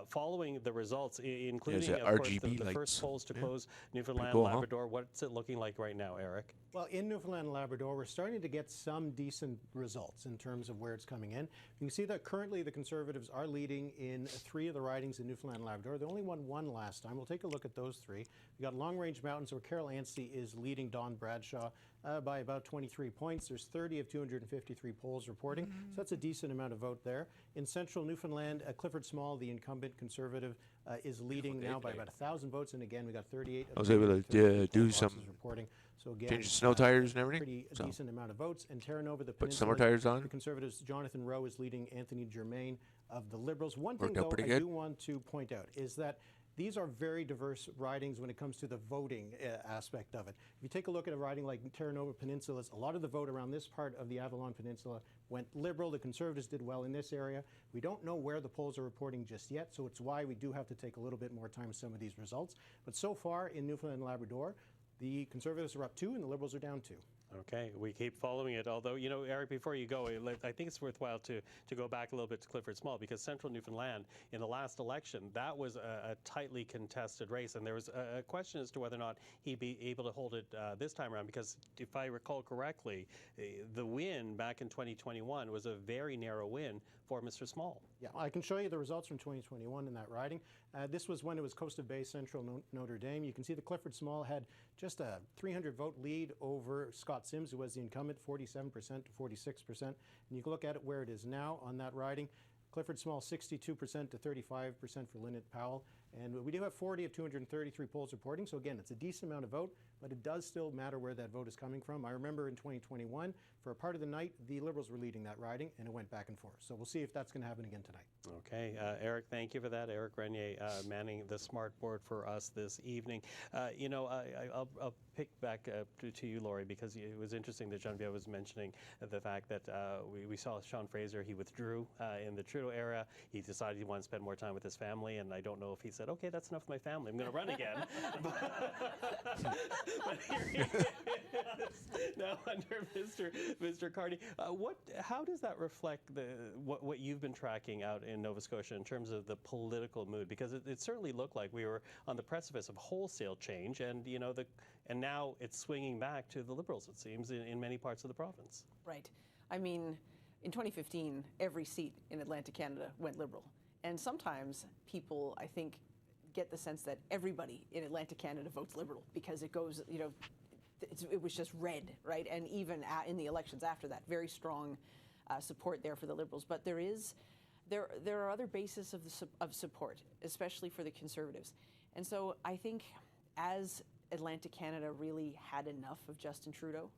S2: following the results, including
S4: that
S2: of course
S4: RGB
S2: the
S4: lights.
S2: first polls to
S4: Yeah.
S2: close Newfoundland,
S4: cool, huh?
S2: Labrador. What's it looking like right now, Eric?
S11: Well, in Newfoundland and Labrador, we're starting to get some decent results in terms of where it's coming in. You can see that currently the Conservatives are leading in 3 of the ridings in Newfoundland and Labrador. They only won 1 last time. We'll take a look at those 3. We got Long Range Mountains, where Carol Anstey is leading Don Bradshaw by about 23 points. There's 30 of 253 polls reporting, so that's a decent amount of vote there. In central Newfoundland, Clifford Small, the incumbent Conservative, is leading now by about 1,000 votes, and again, we got 38 of
S4: I was able to
S11: 253
S4: do
S11: poll
S4: some
S11: boxes reporting. So again,
S4: change the snow tires and everything.
S11: pretty
S4: So
S11: decent amount of votes. And Terra Nova, the
S4: put summer
S11: Peninsula,
S4: tires on.
S11: the Conservatives, Jonathan Rowe is leading Anthony Germain of the Liberals. One
S4: Worked
S11: thing,
S4: out
S11: though,
S4: pretty
S11: I
S4: good.
S11: do want to point out is that these are very diverse ridings when it comes to the voting aspect of it. If you take a look at a riding like Terra Nova Peninsula, a lot of the vote around this part of the Avalon Peninsula went Liberal. The Conservatives did well in this area. We don't know where the polls are reporting just yet, so it's why we do have to take a little bit more time with some of these results. But so far in Newfoundland and Labrador, the Conservatives are up 2 and the Liberals are down 2.
S2: Okay, we keep following it. Although, Eric, before you go, I think it's worthwhile to go back a little bit to Clifford Small, because Central Newfoundland, in the last election, that was a tightly contested race, and there was a question as to whether or not he'd be able to hold it this time around, because if I recall correctly, the win back in 2021 was a very narrow win for Mr. Small.
S11: Yeah, I can show you the results from 2021 in that riding. This was when it was Coast of Bay Central Notre Dame. You can see that Clifford Small had just a 300 vote lead over Scott Sims, who was the incumbent, 47% to 46%. And you can look at it where it is now on that riding. Clifford Small 62% to 35% for Lynette Powell. And we do have 40 of 233 polls reporting, so again, it's a decent amount of vote, but it does still matter where that vote is coming from. I remember in 2021, for a part of the night, the Liberals were leading that riding, and it went back and forth. So we'll see if that's going to happen again tonight.
S2: Okay, Eric, thank you for that. Eric Renier manning the smart board for us this evening. You know, I'll pick back to you, Laurie, because it was interesting that Genevieve was mentioning the fact that we saw Sean Fraser. He withdrew in the Trudeau era. He decided he wanted to spend more time with his family, and I don't know if he said, okay, that's enough of my family. I'm going to run again. But here he is now under Mr. Carney. How does that reflect what you've been tracking out in Nova Scotia in terms of the political mood? Because it certainly looked like we were on the precipice of wholesale change, and you know and now it's swinging back to the Liberals, it seems, in many parts of the province.
S1: Right. I mean, in 2015, every seat in Atlantic Canada went Liberal. And sometimes people, I think, get the sense that everybody in Atlantic Canada votes Liberal because it goes, you know, it was just red, right? And even in the elections after that, very strong support there for the Liberals. But there are other bases of support, especially for the Conservatives. And so I think as Atlantic Canada really had enough of Justin Trudeau,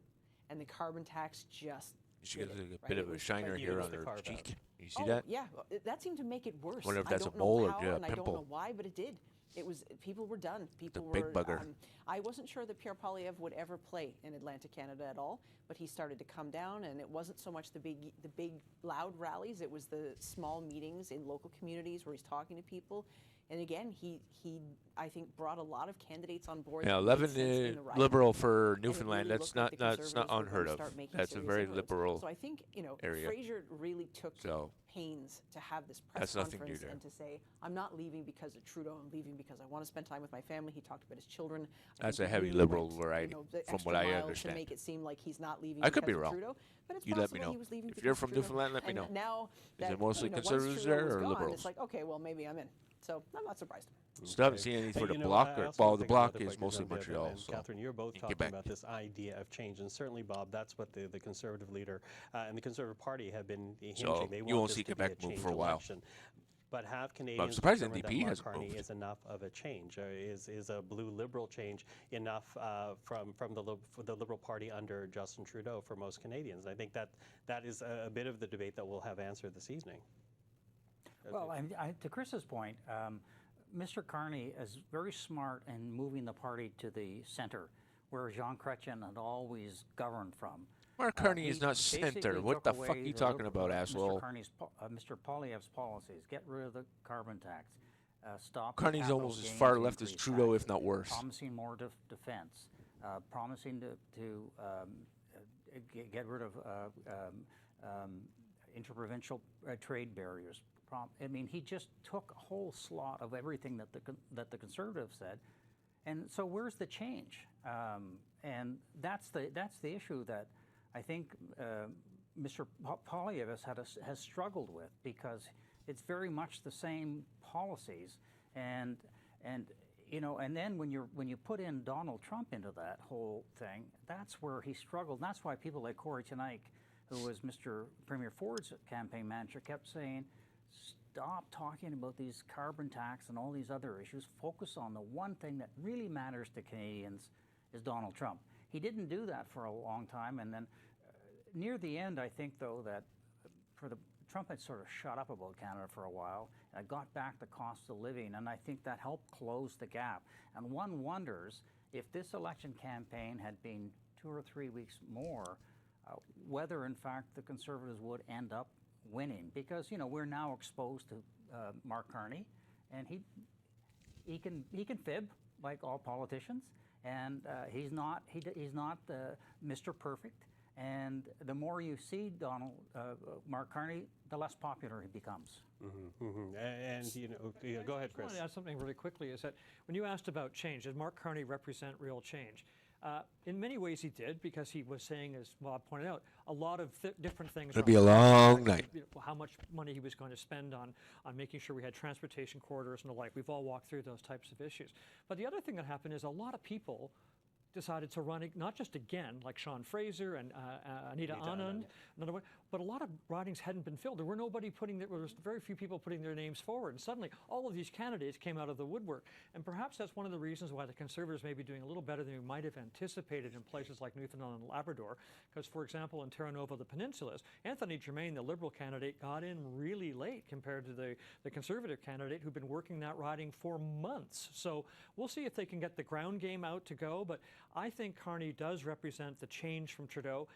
S1: and the carbon tax just
S4: She got a bit of a shiner here on her cheek. You see
S1: oh,
S4: that?
S1: Yeah, that seemed to make it worse.
S4: Wonder if
S1: I
S4: that's
S1: don't
S4: a mole
S1: know
S4: or
S1: how,
S4: a
S1: and I don't
S4: pimple.
S1: know why, but it did. It was, people were done. People were
S4: big bugger.
S1: I wasn't sure that Pierre Poilievre would ever play in Atlantic Canada at all, but he started to come down, and it wasn't so much the big loud rallies. It was the small meetings in local communities where he's talking to people. And again, he I think brought a lot of candidates on board.
S4: Yeah,
S1: that made
S4: 11
S1: sense in the riding.
S4: Liberal for
S1: And it
S4: Newfoundland.
S1: really
S4: That's
S1: looked like
S4: not
S1: the
S4: that's not
S1: Conservatives were
S4: unheard
S1: gonna
S4: of.
S1: start making
S4: That's a
S1: serious
S4: very
S1: inroads.
S4: liberal
S1: So I think, you know,
S4: area.
S1: Fraser really took
S4: So,
S1: pains to have this press
S4: that's nothing
S1: conference
S4: new there.
S1: and to say, I'm not leaving because of Trudeau, I'm leaving because I want to spend time with my family. He talked about his children. I
S4: That's
S1: think
S4: a
S1: he
S4: heavy
S1: really
S4: Liberal
S1: went,
S4: variety,
S1: you know, the
S4: from
S1: extra
S4: what I
S1: mile
S4: understand.
S1: to make it seem like he's not leaving
S4: I could
S1: because
S4: be
S1: of
S4: wrong.
S1: Trudeau. But it's
S4: You let me
S1: possible
S4: know.
S1: he was leaving
S4: If
S1: because
S4: you're
S1: of
S4: from
S1: Trudeau.
S4: Newfoundland, let me
S1: And
S4: know.
S1: now
S4: Is
S1: that,
S4: it mostly
S1: you know, once
S4: Conservatives
S1: Trudeau
S4: there
S1: was
S4: or
S1: gone,
S4: Liberals?
S1: It's like, okay, well, maybe I'm in. So I'm not surprised.
S4: Still haven't seen anything for the
S2: You know,
S4: bloc.
S2: I
S4: Or,
S2: also
S4: well,
S2: wanna
S4: the
S2: take
S4: bloc
S2: another
S4: is
S2: quick
S4: mostly
S2: Genevieve
S4: Montreal.
S2: and
S4: So
S2: Catherine, you're both
S4: in
S2: talking
S4: Quebec.
S2: about this idea of change, and certainly, Bob, that's what the Conservative leader and the Conservative Party have been hinging.
S4: So
S2: They
S4: you
S2: want
S4: won't
S2: this
S4: see
S2: to be
S4: Quebec
S2: a
S4: move
S2: change
S4: for a while.
S2: election. But have Canadians
S4: surprised
S2: determined
S4: NDP
S2: that Mark
S4: hasn't
S2: Carney
S4: moved.
S2: is enough of a change? Is a blue Liberal change enough from the Liberal Party under Justin Trudeau for most Canadians? And I think that is a bit of the debate that we'll have answered this evening.
S5: Well, to Chris's point, Mr. Carney is very smart in moving the party to the center, where Jean Chrétien had always governed from.
S4: Mark Carney
S5: He
S4: is not
S5: basically
S4: center. What
S5: took
S4: the fuck
S5: away
S4: are you talking about, asshole?
S5: Mr. Poilievre's policies. Get rid of the carbon tax. Stop. the
S4: Carney's
S5: capital
S4: almost as
S5: gains
S4: far left as
S5: increase
S4: Trudeau, if
S5: taxes,
S4: not worse.
S5: Promising more defense. Promising to get rid of interprovincial trade barriers. I mean, he just took a whole slot of everything that the Conservatives said, and so where's the change? And that's the issue that I think Mr. Poilievre has struggled with, because it's very much the same policies, and you know, and then when you put in Donald Trump into that whole thing, that's where he struggled. And that's why people like Corey Teneycke, who was Mr. Premier Ford's campaign manager, kept saying, stop talking about these carbon tax and all these other issues. Focus on the one thing that really matters to Canadians is Donald Trump. He didn't do that for a long time, and then near the end, I think, though, that Trump had sort of shut up about Canada for a while, and got back the cost of living, and I think that helped close the gap. And one wonders if this election campaign had been 2 or 3 weeks more, whether in fact the Conservatives would end up winning, because you know we're now exposed to Mark Carney, and he can fib like all politicians, and he's not Mr. Perfect. And the more you see Mark Carney, the less popular he becomes.
S2: And you know, go ahead,
S6: I
S2: Chris.
S6: want to add something really quickly. Is that when you asked about change, does Mark Carney represent real change? In many ways he did, because he was saying, as Bob pointed out, a lot of different things.
S4: It'll be a long night.
S6: How much money he was going to spend on making sure we had transportation corridors and the like. We've all walked through those types of issues. But the other thing that happened is a lot of people decided to run, not just again, like Sean Fraser and Anita Anand, another one, but but a lot of ridings hadn't been filled. There was very few people putting their names forward. And suddenly, all of these candidates came out of the woodwork. And perhaps that's one of the reasons why the Conservatives may be doing a little better than we might have anticipated in places like Newfoundland and Labrador. Because, for example, in Terra Nova, the Peninsulas, Anthony Germain, the Liberal candidate, got in really late compared to the Conservative candidate who'd been working that riding for months. So we'll see if they can get the ground game out to go. But I think Carney does represent the change from Trudeau.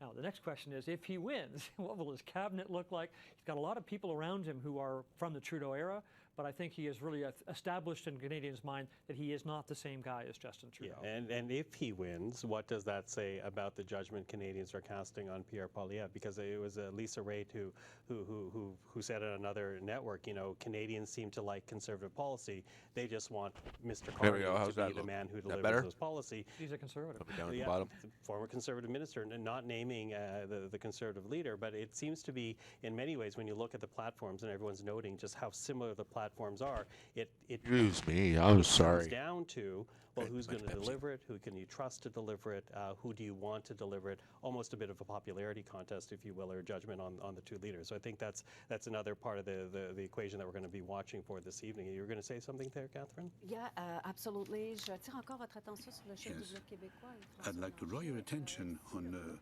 S6: Now, the next question is, if he wins, what will his cabinet look like? He's got a lot of people around him who are from the Trudeau era, but I think he has really established in Canadians' mind that he is not the same guy as Justin Trudeau.
S2: Yeah, and if he wins, what does that say about the judgment Canadians are casting on Pierre Poilievre? Because it was Lisa Raitt who said on another network, you know, Canadians seem to like conservative policy. They just want Mr. Carney to be the man who delivers those policy.
S6: He's a conservative.
S4: Down at the bottom.
S2: Former conservative minister, and not naming the conservative leader, but it seems to be, in many ways, when you look at the platforms, and everyone's noting just how similar the platforms are, it
S4: Excuse me, I'm sorry.
S2: comes down to, well, who's going to deliver it, who can you trust to deliver it, who do you want to deliver it, almost a bit of a popularity contest, if you will, or judgment on the two leaders. So I think that's another part of the equation that we're going to be watching for this evening. You were going to say something there, Catherine?
S12: Yeah, absolutely. Je attire encore votre attention sur le chef du Bloc québécois.
S13: I'd like to draw your attention on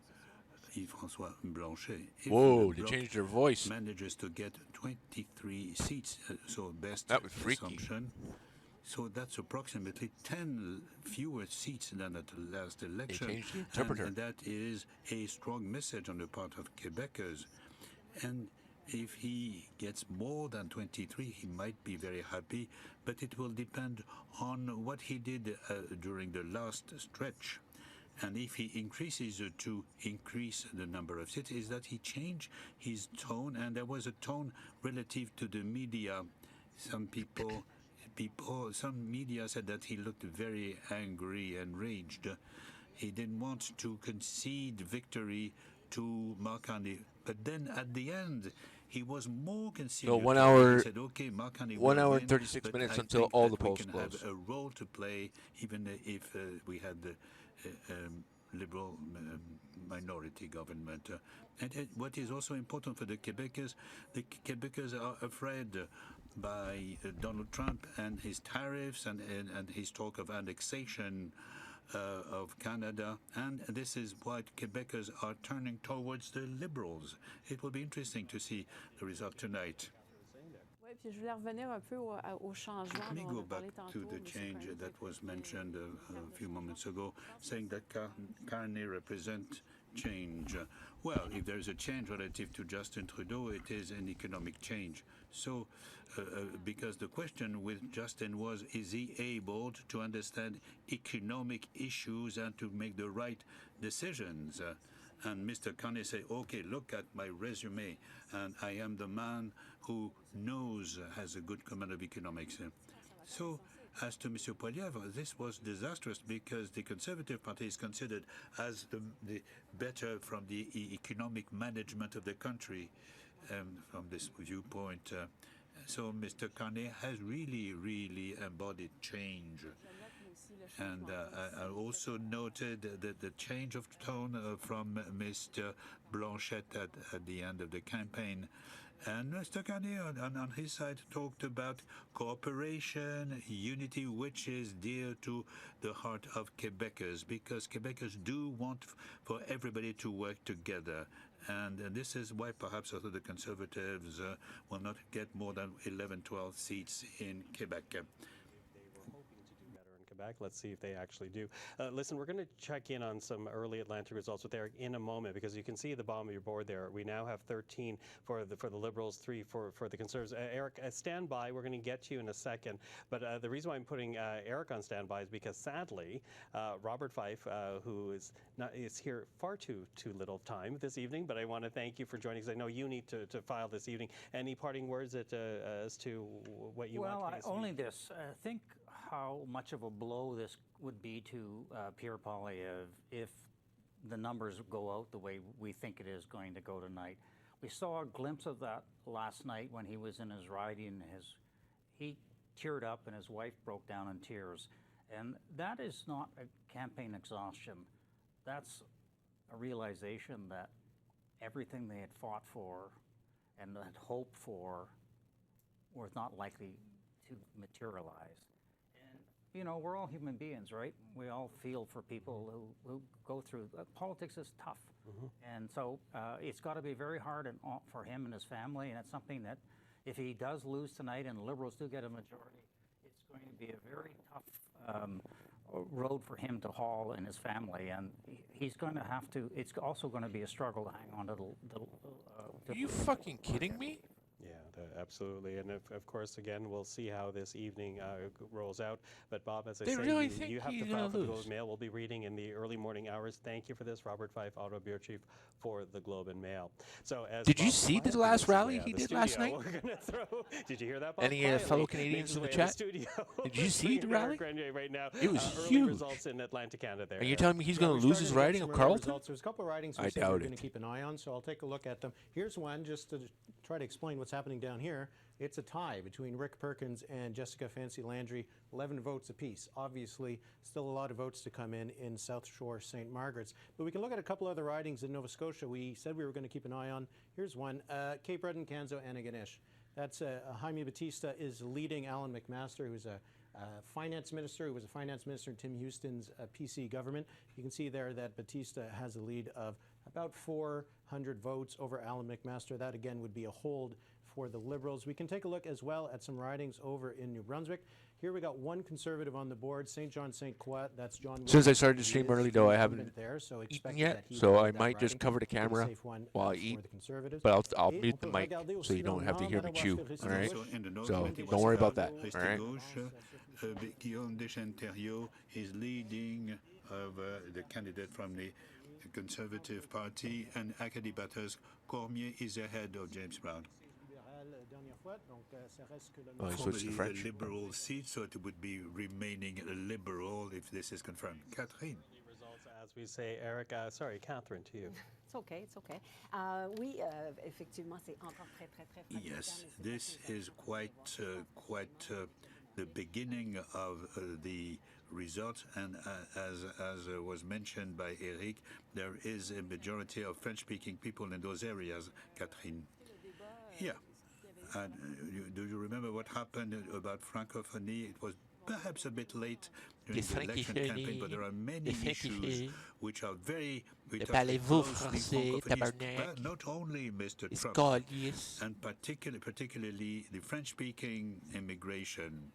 S13: Yves-François Blanchet. If
S4: Whoa,
S13: the
S4: they
S13: Bloc
S4: changed their voice.
S13: manages to get 23 seats, so best
S4: That was freaky.
S13: assumption. So that's approximately 10 fewer seats than at the last election.
S4: changed the interpreter.
S13: And that is a strong message on the part of Quebecers. And if he gets more than 23, he might be very happy, but it will depend on what he did during the last stretch. And if he increases to increase the number of seats, is that he changed his tone, and there was a tone relative to the media. Some media said that he looked very angry and raged. He didn't want to concede victory to Mark Carney. But then at the end, he was more conciliatory.
S4: So 1 hour,
S13: He said, okay, Mark Carney
S4: 1 hour
S13: will
S4: and 36
S13: win,
S4: minutes
S13: but I
S4: until
S13: think
S4: all
S13: that
S4: the
S13: we
S4: polls
S13: can
S4: close.
S13: have a role to play, even if we had the Liberal minority government. And what is also important for the Quebecers are afraid by Donald Trump and his tariffs and his talk of annexation of Canada, and this is why Quebecers are turning towards the Liberals. It will be interesting to see the result tonight.
S14: Puis je voulais revenir un peu au changement.
S13: Let me go back to the change that was mentioned a few moments ago, saying that Carney represents change. Well, if there is a change relative to Justin Trudeau, it is an economic change. So, because the question with Justin was, is he able to understand economic issues and to make the right decisions? And Mr. Carney said, okay, look at my resume, and I am the man who has a good command of economics. So, as to Mr. Poilievre, this was disastrous because the Conservative Party is considered as the better from the economic management of the country from this viewpoint. So Mr. Carney has really embodied change. And I also noted the change of tone from Mr. Blanchet at the end of the campaign. And Mr. Carney, on his side, talked about cooperation, unity, which is dear to the heart of Quebecers, because Quebecers do want for everybody to work together. And this is why perhaps also the Conservatives will not get more than 11, 12 seats in Quebec.
S2: Quebec. Let's see if they actually do. Listen, we're going to check in on some early Atlantic results with Eric in a moment, because you can see at the bottom of your board there, we now have 13 for the Liberals, 3 for the Conservatives. Eric, stand by. We're going to get to you in a second. But the reason why I'm putting Eric on standby is because, sadly, Robert Fife, who is here far too little time this evening, but I want to thank you for joining, because I know you need to file this evening. Any parting words as to what you want?
S5: Well, only this. Think how much of a blow this would be to Pierre Poilievre if the numbers go out the way we think it is going to go tonight. We saw a glimpse of that last night when he was in his riding. He teared up and his wife broke down in tears. And that is not a campaign exhaustion. That's a realization that everything they had fought for and had hoped for was not likely to materialize. And, you know, we're all human beings, right? We all feel for people who go through, politics is tough. And so it's got to be very hard for him and his family, and it's something that if he does lose tonight and the Liberals do get a majority, it's going to be a very tough road for him to haul and his family, and he's going to have to, it's also going to be a struggle to hang on to the
S4: Are you fucking kidding me?
S2: Yeah, absolutely. And of course, again, we'll see how this evening rolls out. But Bob, as I
S4: They
S2: say,
S4: really think
S2: you have
S4: he's
S2: to file
S4: gonna
S2: for the
S4: lose.
S2: Globe and Mail. We'll be reading in the early morning hours. Thank you for this, Robert Fife, Auto Bureau Chief for the Globe and Mail. So, as
S4: Did you
S2: Bob
S4: see the
S2: Meyer
S4: last
S2: makes his
S4: rally
S2: way out
S4: he
S2: of the
S4: did last
S2: studio,
S4: night?
S2: We're gonna throw. Did you hear that, Bob?
S4: Any
S2: Quietly
S4: fellow
S2: makes
S4: Canadians
S2: his
S4: in the
S2: way out of
S4: chat?
S2: studio.
S4: Did you see the rally?
S2: Right now,
S4: It was
S2: early
S4: huge.
S2: results in Atlantic Canada there.
S4: Are you telling me he's
S11: Yeah,
S4: going
S11: we're
S4: to lose
S11: starting
S4: his
S11: to get
S4: riding
S11: some
S4: of
S11: early
S4: Carleton?
S11: results. There's a couple of ridings
S4: I
S11: we said
S4: doubt
S11: we're going
S4: it.
S11: to keep an eye on, so I'll take a look at them. Here's one just to try to explain what's happening down here. It's a tie between Rick Perkins and Jessica Fancy Landry, 11 votes apiece. Obviously, still a lot of votes to come in South Shore, St. Margaret's. But we can look at a couple other ridings in Nova Scotia we said we were going to keep an eye on. Here's one, Cape Breton, Canso, Antigonish. That's Jaime Batista is leading Alan McMaster, who's a finance minister, who was a finance minister in Tim Houston's PC government. You can see there that Batista has a lead of about 400 votes over Alan McMaster. That again would be a hold for the Liberals. We can take a look as well at some ridings over in New Brunswick. Here we got one Conservative on the board, St. John St. Croix. That's John.
S4: Since I
S11: Williams.
S4: started to
S11: He
S4: stream
S11: is
S4: early,
S11: the
S4: though, I
S11: incumbent
S4: haven't
S11: there, so
S4: eaten
S11: expected
S4: yet,
S11: that he
S4: so
S11: would
S4: I
S11: lead that
S4: might just
S11: riding.
S4: cover the
S11: Pretty
S4: camera
S11: safe one,
S4: while I
S11: for
S4: eat.
S11: the Conservatives.
S4: But I'll
S11: Et
S4: mute
S11: on
S4: the
S11: peut
S4: mic
S11: regarder
S4: so
S11: aussi
S4: you don't
S11: dans
S4: have to
S11: le
S4: hear me
S11: nord,
S4: chew.
S11: Madawaska,
S4: All right?
S11: Risty
S13: So in the north,
S4: So
S13: Madawaska,
S4: don't worry about that.
S13: Risty
S4: All right?
S13: Gauche, Guillaume Deschenteriot is leading of the candidate from the Conservative Party, and Acadie Bathurst Cormier is ahead of James Brown.
S4: Oh, he switched to
S13: Formerly
S4: French.
S13: a Liberal seat, so it would be remaining a Liberal if this is confirmed. Catherine.
S2: Results, as we say, Eric. Sorry, Catherine, to you.
S12: It's okay, it's okay. Oui, effectivement, c'est encore très, très, très fragmenté,
S13: Yes,
S12: mais c'est
S13: this
S12: pas
S13: is quite the beginning of the results, and as was mentioned by Eric, there is a majority of French-speaking people in those areas. Catherine. Yeah. And do you remember what happened about Francophonie? It was perhaps a bit late during the election campaign, but there are many issues which are very
S4: Parlez-vous français,
S13: but not only Mr. Trump, and particularly the French-speaking immigration.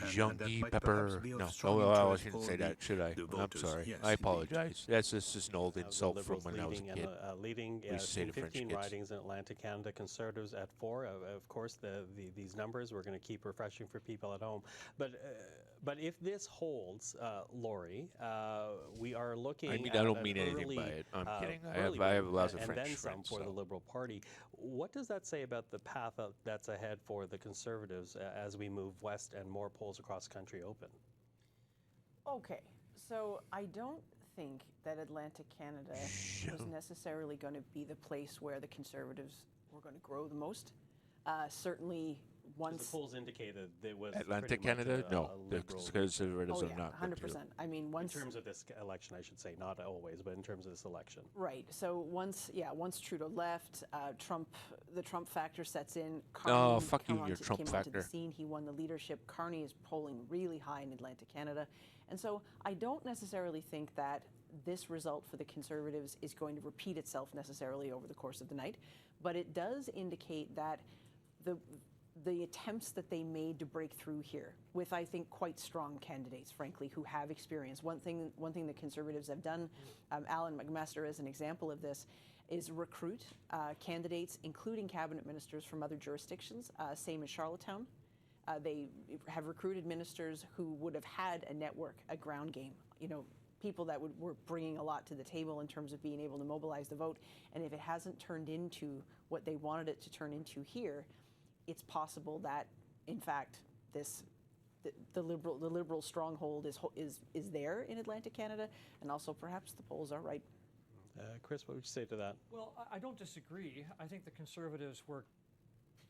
S4: Jean-Guy Pepper. No. Oh, well, I shouldn't say that, should I? I'm sorry.
S13: Yes,
S4: I apologize. That's just an old insult from
S2: Liberals
S4: when I was a
S2: leading
S4: kid.
S2: leading
S4: We used to say
S2: in
S4: to French
S2: 15
S4: kids.
S2: ridings in Atlantic Canada, Conservatives at 4. Of course, these numbers we're going to keep refreshing for people at home. But if this holds, Laurie, we are looking.
S4: I mean,
S2: at
S4: I don't
S2: an
S4: mean anything
S2: early,
S4: by it. I'm kidding.
S2: early
S4: I have
S2: win,
S4: lots of
S2: and
S4: French
S2: then some
S4: friends.
S2: for the
S4: So.
S2: Liberal Party. What does that say about the path that's ahead for the Conservatives as we move west and more polls across the country open?
S1: Okay, so I don't think that Atlantic Canada was necessarily going to be the place where the Conservatives were going to grow the most. Certainly, once
S2: the polls indicated there was
S4: Atlantic
S2: pretty much
S4: Canada?
S2: a
S4: No, the
S2: Liberal
S4: Conservatives
S1: oh
S4: are
S1: yeah,
S4: not. going to.
S1: 100%. I mean, once
S2: in terms of this election, I should say, not always, but in terms of this election.
S1: right. So once Trudeau left, the Trump factor sets in.
S4: Oh,
S1: Carney
S4: fuck you
S1: came
S4: and your
S1: onto-
S4: Trump
S1: came onto
S4: factor.
S1: the scene. He won the leadership. Carney is polling really high in Atlantic Canada, and so I don't necessarily think that this result for the Conservatives is going to repeat itself necessarily over the course of the night, but it does indicate that the attempts that they made to break through here with, I think, quite strong candidates, frankly, who have experience. One thing the Conservatives have done, Alan McMaster is an example of this, is recruit candidates, including cabinet ministers from other jurisdictions, same as Charlottetown. They have recruited ministers who would have had a network, a ground game, people that were bringing a lot to the table in terms of being able to mobilize the vote. And if it hasn't turned into what they wanted it to turn into here, it's possible that, in fact, the liberal stronghold is there in Atlantic Canada, and also perhaps the polls are right.
S2: Chris, what would you say to that?
S6: Well, I don't disagree. I think the Conservatives were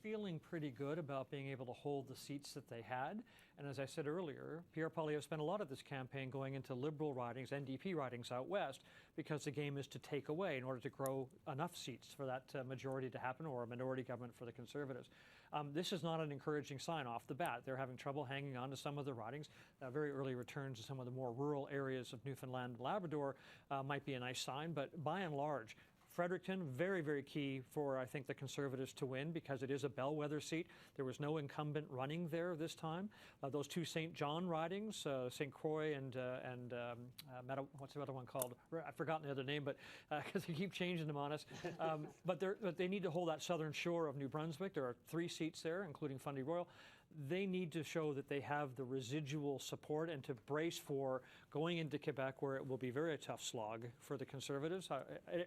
S6: feeling pretty good about being able to hold the seats that they had. And as I said earlier, Pierre Poilievre spent a lot of this campaign going into Liberal ridings, NDP ridings out west, because the game is to take away in order to grow enough seats for that majority to happen, or a minority government for the Conservatives. This is not an encouraging sign off the bat. They're having trouble hanging on to some of the ridings. Very early returns to some of the more rural areas of Newfoundland and Labrador might be a nice sign, but by and large, Fredericton, very, very key for, I think, the Conservatives to win because it is a bellwether seat. There was no incumbent running there this time. Those two St. John ridings, St. Croix and what's the other one called? I've forgotten the other name, but because they keep changing them on us. But they need to hold that southern shore of New Brunswick. There are 3 seats there, including Fundy Royal. They need to show that they have the residual support and to brace for going into Quebec, where it will be very tough slog for the Conservatives,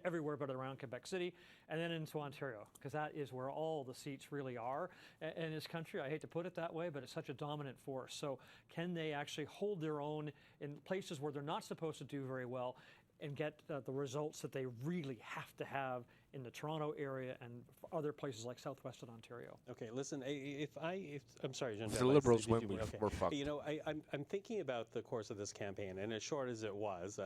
S6: everywhere but around Quebec City, and then into Ontario, because that is where all the seats really are in this country. I hate to put it that way, but it's such a dominant force. So can they actually hold their own in places where they're not supposed to do very well and get the results that they really have to have in the Toronto area and other places like southwestern Ontario?
S2: Okay, listen, I'm sorry, Jean.
S4: If the Liberals win, we're fucked.
S2: You know, I'm thinking about the course of this campaign, and as short as it was,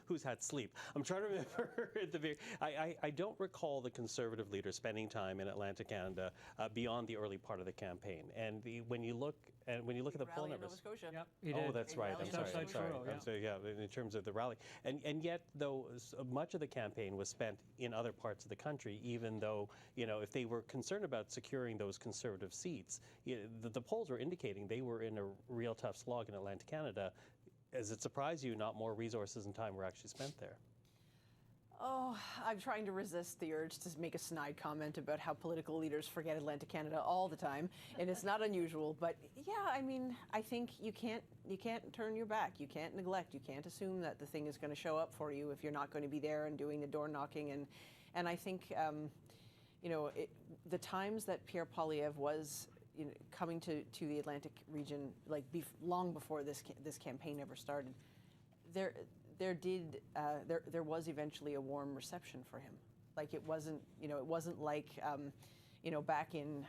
S2: who's had sleep? I'm trying to remember at the very. I don't recall the Conservative leader spending time in Atlantic Canada beyond the early part of the campaign. And when you look at the poll numbers,
S1: Nova Scotia.
S6: Yep, he did.
S2: Oh, that's right. I'm sorry.
S6: Toronto,
S2: In terms of the rally, and yet though much of the campaign was spent in other parts of the country, even though, you know, if they were concerned about securing those Conservative seats, the polls were indicating they were in a real tough slog in Atlantic Canada. Does it surprise you not more resources and time were actually spent there?
S1: Oh, I'm trying to resist the urge to make a snide comment about how political leaders forget Atlantic Canada all the time, and it's not unusual. But yeah, I mean, I think you can't turn your back. You can't neglect. You can't assume that the thing is going to show up for you if you're not going to be there and doing the door knocking. And I think, you know, the times that Pierre Poilievre was coming to the Atlantic region, like long before this campaign ever started, there was eventually a warm reception for him. Like it wasn't like back in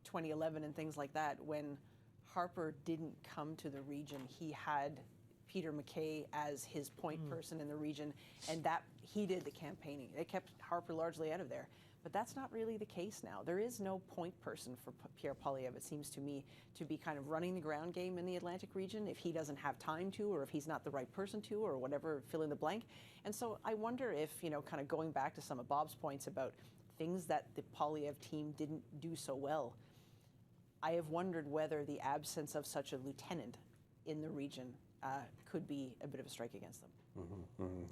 S1: 2011 and things like that when Harper didn't come to the region. He had Peter MacKay as his point person in the region, and that he did the campaigning. They kept Harper largely out of there. But that's not really the case now. There is no point person for Pierre Poilievre, it seems to me, to be kind of running the ground game in the Atlantic region if he doesn't have time to, or if he's not the right person to, or whatever, fill in the blank. And so I wonder if, kind of going back to some of Bob's points about things that the Poilievre team didn't do so well, I have wondered whether the absence of such a lieutenant in the region could be a bit of a strike against them.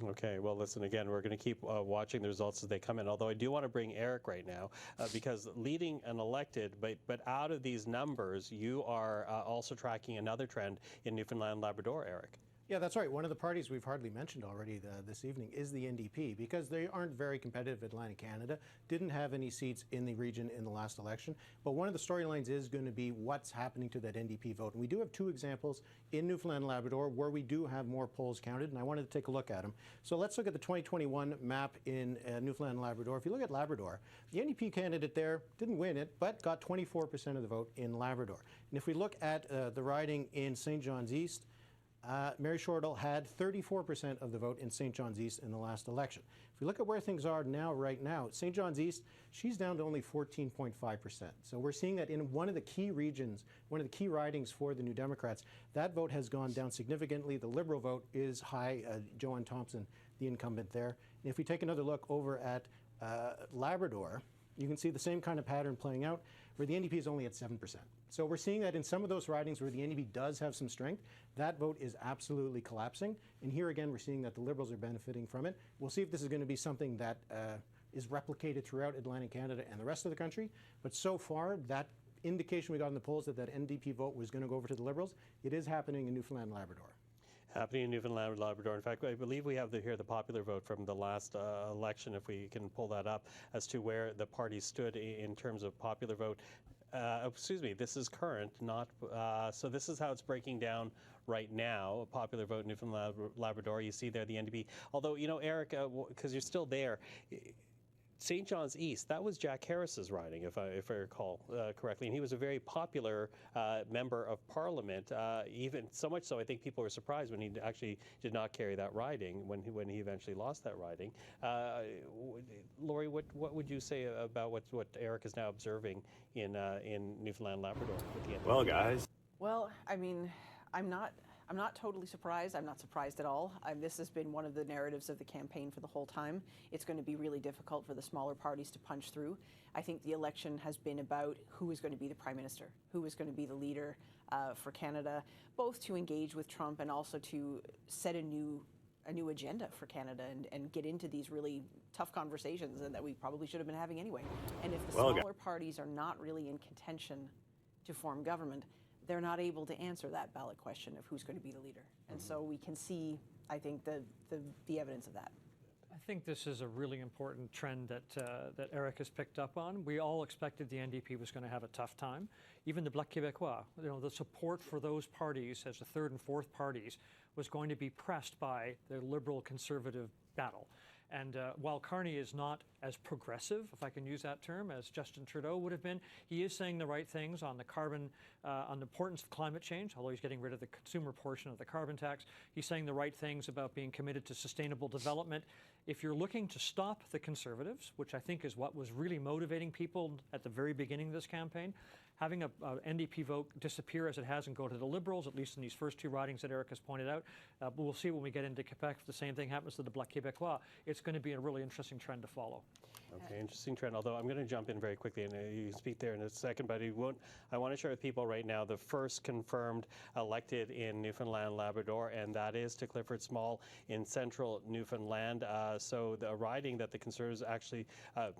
S2: Okay, well, listen, again, we're going to keep watching the results as they come in, although I do want to bring Eric right now, because leading an elected, but out of these numbers, you are also tracking another trend in Newfoundland and Labrador, Eric.
S11: Yeah, that's right. One of the parties we've hardly mentioned already this evening is the NDP, because they aren't very competitive. Atlantic Canada didn't have any seats in the region in the last election. But one of the storylines is going to be what's happening to that NDP vote. And we do have 2 examples in Newfoundland and Labrador where we do have more polls counted, and I wanted to take a look at them. So let's look at the 2021 map in Newfoundland and Labrador. If you look at Labrador, the NDP candidate there didn't win it, but got 24% of the vote in Labrador. And if we look at the riding in St. John's East, Mary Shortall had 34% of the vote in St. John's East in the last election. If we look at where things are right now, St. John's East, she's down to only 14.5%. So we're seeing that in one of the key regions, one of the key ridings for the New Democrats, that vote has gone down significantly. The Liberal vote is high. Joanne Thompson, the incumbent there. And if we take another look over at Labrador, you can see the same kind of pattern playing out, where the NDP is only at 7%. So we're seeing that in some of those ridings where the NDP does have some strength, that vote is absolutely collapsing. And here again, we're seeing that the Liberals are benefiting from it. We'll see if this is going to be something that is replicated throughout Atlantic Canada and the rest of the country. But so far, that indication we got in the polls that NDP vote was going to go over to the Liberals, it is happening in Newfoundland and Labrador.
S2: Happening in Newfoundland and Labrador. In fact, I believe we have here the popular vote from the last election, if we can pull that up, as to where the party stood in terms of popular vote. Excuse me, this is current, not, so this is how it's breaking down right now. A popular vote in Newfoundland Labrador, you see there the NDP. Although, Eric, because you're still there, St. John's East, that was Jack Harris's riding, if I recall correctly, and he was a very popular member of Parliament. Even so much so, I think people were surprised when he actually did not carry that riding when he eventually lost that riding. Laurie, what would you say about what Eric is now observing in Newfoundland, Labrador with the NDP?
S15: Well, guys.
S1: Well, I mean, I'm not totally surprised. I'm not surprised at all. This has been one of the narratives of the campaign for the whole time. It's going to be really difficult for the smaller parties to punch through. I think the election has been about who is going to be the Prime Minister, who is going to be the leader for Canada, both to engage with Trump and also to set a new agenda for Canada and get into these really tough conversations and that we probably should have been having anyway. And if the smaller parties are not really in contention to form government, they're not able to answer that ballot question of who's going to be the leader. And so we can see, I think, the evidence of that.
S6: I think this is a really important trend that Eric has picked up on. We all expected the NDP was going to have a tough time. Even the Bloc Québécois, the support for those parties as the third and fourth parties was going to be pressed by the Liberal-Conservative battle. And while Carney is not as progressive, if I can use that term, as Justin Trudeau would have been, he is saying the right things on the carbon, on the importance of climate change, although he's getting rid of the consumer portion of the carbon tax. He's saying the right things about being committed to sustainable development. If you're looking to stop the Conservatives, which I think is what was really motivating people at the very beginning of this campaign, having a NDP vote disappear as it has and go to the Liberals, at least in these first two ridings that Eric has pointed out. But we'll see when we get into Quebec if the same thing happens to the Bloc Québécois. It's going to be a really interesting trend to follow.
S2: Okay, interesting trend. Although I'm going to jump in very quickly, and you speak there in a second, but I want to share with people right now the first confirmed elected in Newfoundland, Labrador, and that is to Clifford Small in central Newfoundland. So the riding that the Conservatives actually,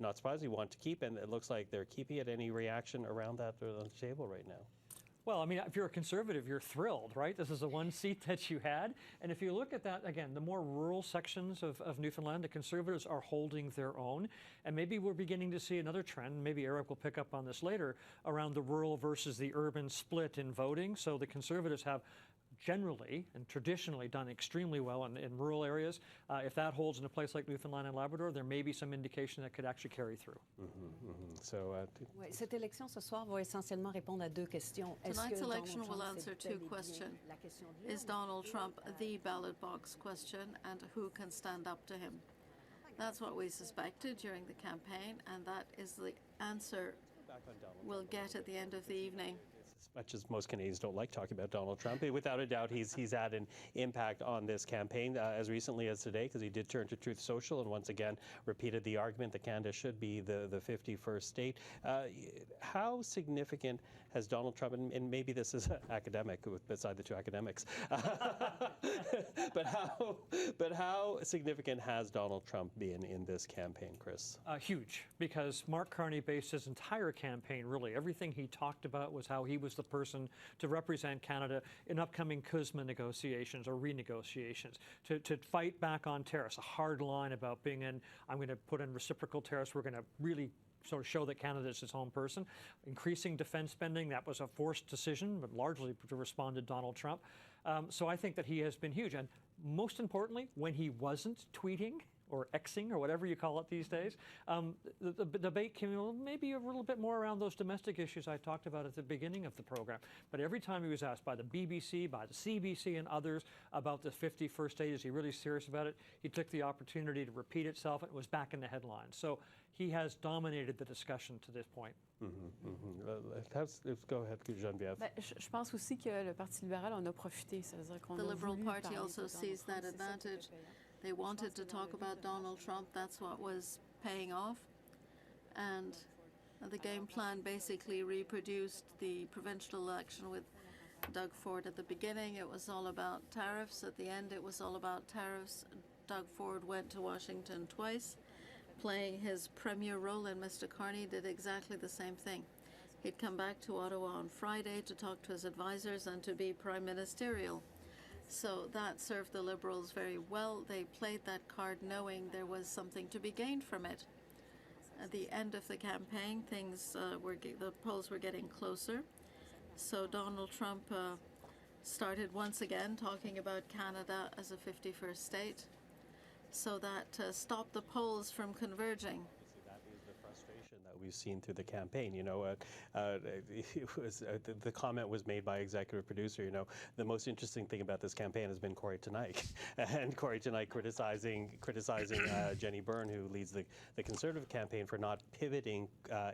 S2: not surprisingly, want to keep, and it looks like they're keeping it. Any reaction around that on the table right now?
S6: Well, I mean, if you're a Conservative, you're thrilled, right? This is the one seat that you had. And if you look at that, again, the more rural sections of Newfoundland, the Conservatives are holding their own. And maybe we're beginning to see another trend, maybe Eric will pick up on this later, around the rural versus the urban split in voting. So the Conservatives have generally and traditionally done extremely well in rural areas. If that holds in a place like Newfoundland and Labrador, there may be some indication that could actually carry through.
S12: So, cette élection ce soir va essentiellement répondre à deux questions.
S3: Tonight's election will answer two questions. Is Donald Trump the ballot box question, and who can stand up to him? That's what we suspected during the campaign, and that is the answer we'll get at the end of the evening.
S2: As much as most Canadians don't like talking about Donald Trump, without a doubt, he's had an impact on this campaign as recently as today, because he did turn to Truth Social and once again repeated the argument that Canada should be the 51st state. How significant has Donald Trump, and maybe this is academic beside the two academics, but how significant has Donald Trump been in this campaign, Chris?
S6: Huge, because Mark Carney based his entire campaign, really, everything he talked about was how he was the person to represent Canada in upcoming CUSMA negotiations or renegotiations, to fight back on tariffs, a hard line about being in, I'm going to put in reciprocal tariffs, we're going to really sort of show that Canada is its own person. Increasing defense spending, that was a forced decision, but largely to respond to Donald Trump. So I think that he has been huge. And most importantly, when he wasn't tweeting or Xing or whatever you call it these days, the debate came maybe a little bit more around those domestic issues I talked about at the beginning of the program. But every time he was asked by the BBC, by the CBC and others about the 51st state, is he really serious about it? He took the opportunity to repeat itself and it was back in the headlines. So he has dominated the discussion to this point.
S2: Go ahead, Geneviève.
S14: Je pense aussi que le Parti libéral en a profité. Ça veut dire qu'on
S3: The
S14: a
S3: Liberal
S14: voulu
S3: Party
S14: parler
S3: also
S14: de
S3: sees
S14: Donald
S3: that
S14: Trump. C'est ça qui
S3: advantage.
S14: était payant.
S3: They wanted to talk about Donald Trump. That's what was paying off. And the game plan basically reproduced the provincial election with Doug Ford at the beginning. It was all about tariffs. At the end, it was all about tariffs. Doug Ford went to Washington twice, playing his premier role, and Mr. Carney did exactly the same thing. He'd come back to Ottawa on Friday to talk to his advisors and to be prime ministerial. So that served the Liberals very well. They played that card knowing there was something to be gained from it. At the end of the campaign, the polls were getting closer. So Donald Trump started once again talking about Canada as a 51st state. So that stopped the polls from converging.
S2: we've seen through the campaign. You know, it was, the comment was made by executive producer. You know, the most interesting thing about this campaign has been Corey Teneycke, and Corey Teneycke criticizing Jenny Byrne, who leads the Conservative campaign, for not pivoting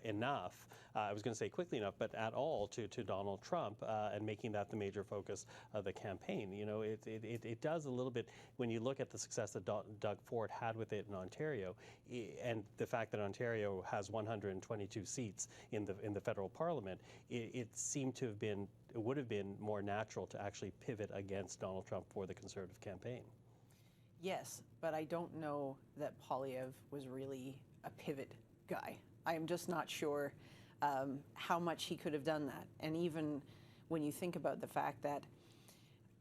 S2: enough. I was going to say quickly enough, but at all to Donald Trump and making that the major focus of the campaign. You know, it does a little bit when you look at the success that Doug Ford had with it in Ontario, and the fact that Ontario has 122 seats in the federal parliament. It seemed to have been, it would have been more natural to actually pivot against Donald Trump for the Conservative campaign.
S1: Yes, but I don't know that Poilievre was really a pivot guy. I am just not sure how much he could have done that. And even when you think about the fact that,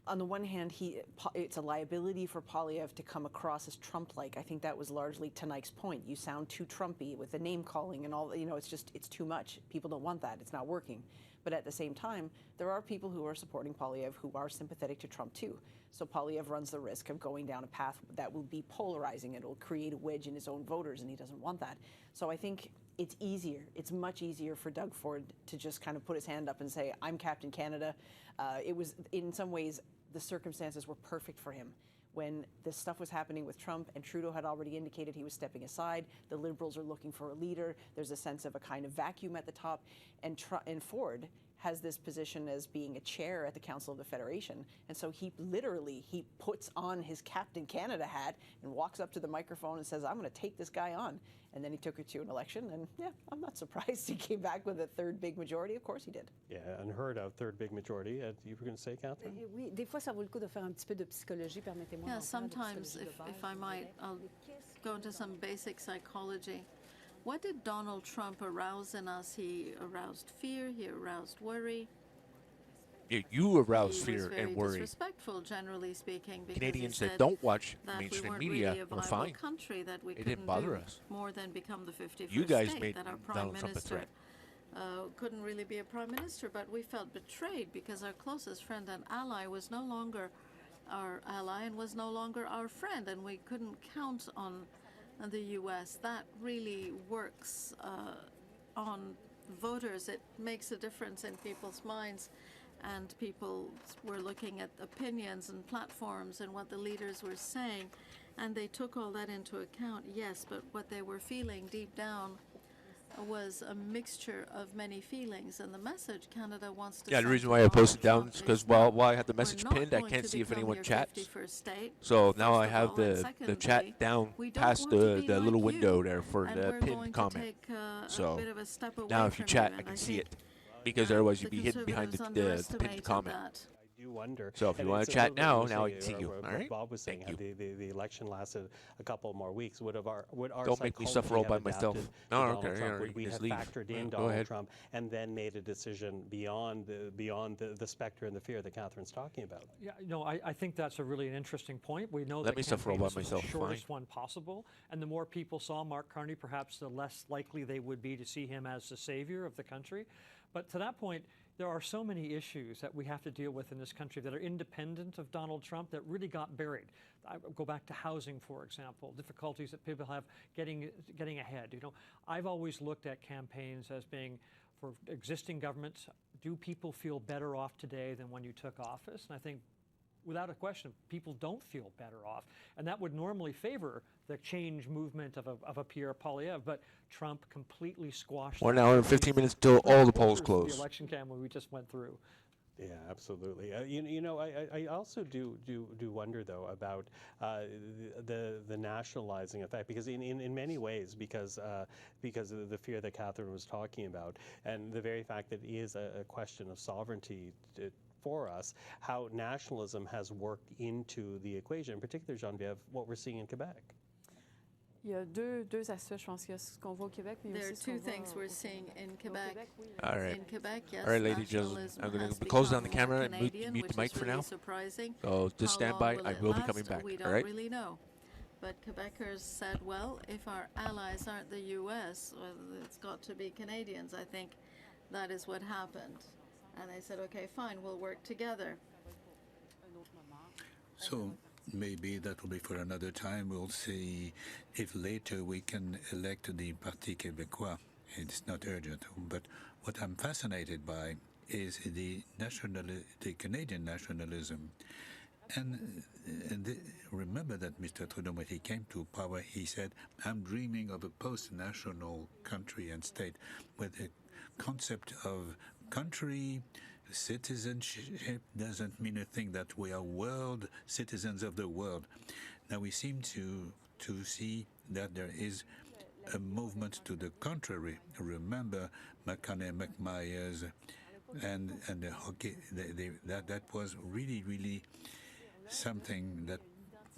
S1: on the one hand, it's a liability for Poilievre to come across as Trump-like. I think that was largely Teneycke's point. You sound too Trumpy with the name calling and all. You know, it's too much. People don't want that. It's not working. But at the same time, there are people who are supporting Poilievre who are sympathetic to Trump too. So Poilievre runs the risk of going down a path that will be polarizing. It will create a wedge in his own voters, and he doesn't want that. So I think it's easier. It's much easier for Doug Ford to just kind of put his hand up and say, "I'm Captain Canada." It was, in some ways, the circumstances were perfect for him. When this stuff was happening with Trump and Trudeau had already indicated he was stepping aside, the Liberals are looking for a leader. There's a sense of a kind of vacuum at the top, and Ford has this position as being a chair at the Council of the Federation. And so he puts on his Captain Canada hat and walks up to the microphone and says, "I'm going to take this guy on." And then he took it to an election, and yeah, I'm not surprised he came back with a third big majority. Of course he did.
S2: Yeah, unheard of third big majority. You were going to say, Catherine?
S12: Oui, des fois ça vaut le coup de faire un petit peu de psychologie, permettez-moi.
S3: Yeah, sometimes, if I might, I'll go into some basic psychology. What did Donald Trump arouse in us? He aroused fear, he aroused worry.
S4: Yeah, you arouse fear and
S3: He was very
S4: worry.
S3: disrespectful, generally speaking, because
S4: Canadians
S3: he
S4: that
S3: said
S4: don't watch
S3: that
S4: mainstream
S3: we weren't
S4: media
S3: really a
S4: are
S3: viable
S4: fine.
S3: country, that we
S4: It didn't
S3: couldn't
S4: bother
S3: do
S4: us.
S3: more than become the 51st
S4: You guys
S3: state,
S4: made
S3: that our prime
S4: Donald Trump a
S3: minister
S4: threat.
S3: couldn't really be a prime minister, but we felt betrayed because our closest friend and ally was no longer our ally and was no longer our friend, and we couldn't count on the U.S. That really works on voters. It makes a difference in people's minds, and people were looking at opinions and platforms and what the leaders were saying, and they took all that into account, yes, but what they were feeling deep down was a mixture of many feelings, and the message Canada wants to
S4: Yeah, the
S3: send
S4: reason
S3: to
S4: why I
S3: Donald
S4: posted down
S3: Trump
S4: is because
S3: is
S4: while
S3: no,
S4: I had the
S3: we're
S4: message
S3: not
S4: pinned, I
S3: going
S4: can't
S3: to
S4: see if
S3: become
S4: anyone
S3: your
S4: chats.
S3: 51st state,
S4: So now
S3: first
S4: I
S3: of
S4: have
S3: all, and
S4: the
S3: secondly,
S4: chat down
S3: we don't
S4: past
S3: want to be
S4: the
S3: like
S4: little
S3: you,
S4: window there for
S3: and
S4: the
S3: we're
S4: pinned
S3: going
S4: comment.
S3: to take a
S4: So
S3: bit of a step away
S4: now if you
S3: from
S4: chat,
S3: you,
S4: I
S3: and
S4: can
S3: I
S4: see
S3: think
S4: it. Because otherwise you'd
S3: the
S4: be hidden behind the
S3: Conservatives
S4: pinned
S3: underestimated
S4: comment.
S3: that.
S2: I do wonder.
S4: So if you
S2: and
S4: want
S2: it's
S4: to
S2: a
S4: chat
S2: little bit
S4: now,
S2: interesting,
S4: now I can see you.
S2: what
S4: All right?
S2: Bob was saying,
S4: Thank you.
S2: the election lasted a couple more weeks. Would our
S4: Don't make me
S2: psychology
S4: suffer all
S2: have
S4: by myself.
S2: adapted to
S4: No,
S2: Donald
S4: okay,
S2: Trump?
S4: yeah,
S2: Would
S4: you
S2: we
S4: can
S2: have
S4: just leave.
S2: factored in
S4: Go
S2: Donald
S4: ahead.
S2: Trump and then made a decision beyond the specter and the fear that Catherine's talking about?
S6: Yeah, no, I think that's a really an interesting point. We know
S4: Let
S6: that
S4: me suffer all
S6: campaign
S4: by
S6: was the
S4: myself,
S6: shortest
S4: fine.
S6: one possible, and the more people saw Mark Carney, perhaps the less likely they would be to see him as the savior of the country. But to that point, there are so many issues that we have to deal with in this country that are independent of Donald Trump that really got buried. I go back to housing, for example, difficulties that people have getting ahead. You know, I've always looked at campaigns as being, for existing governments, do people feel better off today than when you took office? And I think, without a question, people don't feel better off. And that would normally favor the change movement of a Pierre Poilievre, but Trump completely squashed
S4: 1
S6: that.
S4: hour and 15 minutes till all the polls
S6: The
S4: close.
S6: election campaign we just went through.
S2: Yeah, absolutely. You know, I also do wonder though about the nationalizing effect, because in many ways, because of the fear that Catherine was talking about, and the very fact that it is a question of sovereignty for us, how nationalism has worked into the equation, in particular, Geneviève, what we're seeing in Quebec.
S14: Il y a deux aspects, je pense. Il y a ce qu'on voit au Québec, mais
S3: There are
S14: aussi ce
S3: two
S14: qu'on voit
S3: things we're seeing in Quebec.
S4: All right.
S3: In Quebec, yes,
S4: All right, ladies and gentlemen,
S3: nationalism
S4: I'm going
S3: has
S4: to close down
S3: become
S4: the camera
S3: more
S4: and
S3: Canadian,
S4: mute
S3: which
S4: the mic
S3: is
S4: for
S3: really
S4: now.
S3: surprising.
S4: So just
S3: How
S4: stand
S3: long
S4: by.
S3: will
S4: I
S3: it
S4: will be
S3: last?
S4: coming back.
S3: We
S4: All
S3: don't
S4: right?
S3: really know. But Quebecers said, well, if our allies aren't the U.S., well, it's got to be Canadians. I think that is what happened. And they said, okay, fine, we'll work together.
S13: So maybe that will be for another time. We'll see if later we can elect the Parti Québécois it's not urgent. But what I'm fascinated by is the Canadian nationalism. And remember that Mr. Trudeau, when he came to power, he said, I'm dreaming of a post-national country and state where the concept of country, citizenship doesn't mean a thing, that we are world citizens of the world. Now we seem to see that there is a movement to the contrary. Remember McConnell, McMyers, and the hockey, that was really something that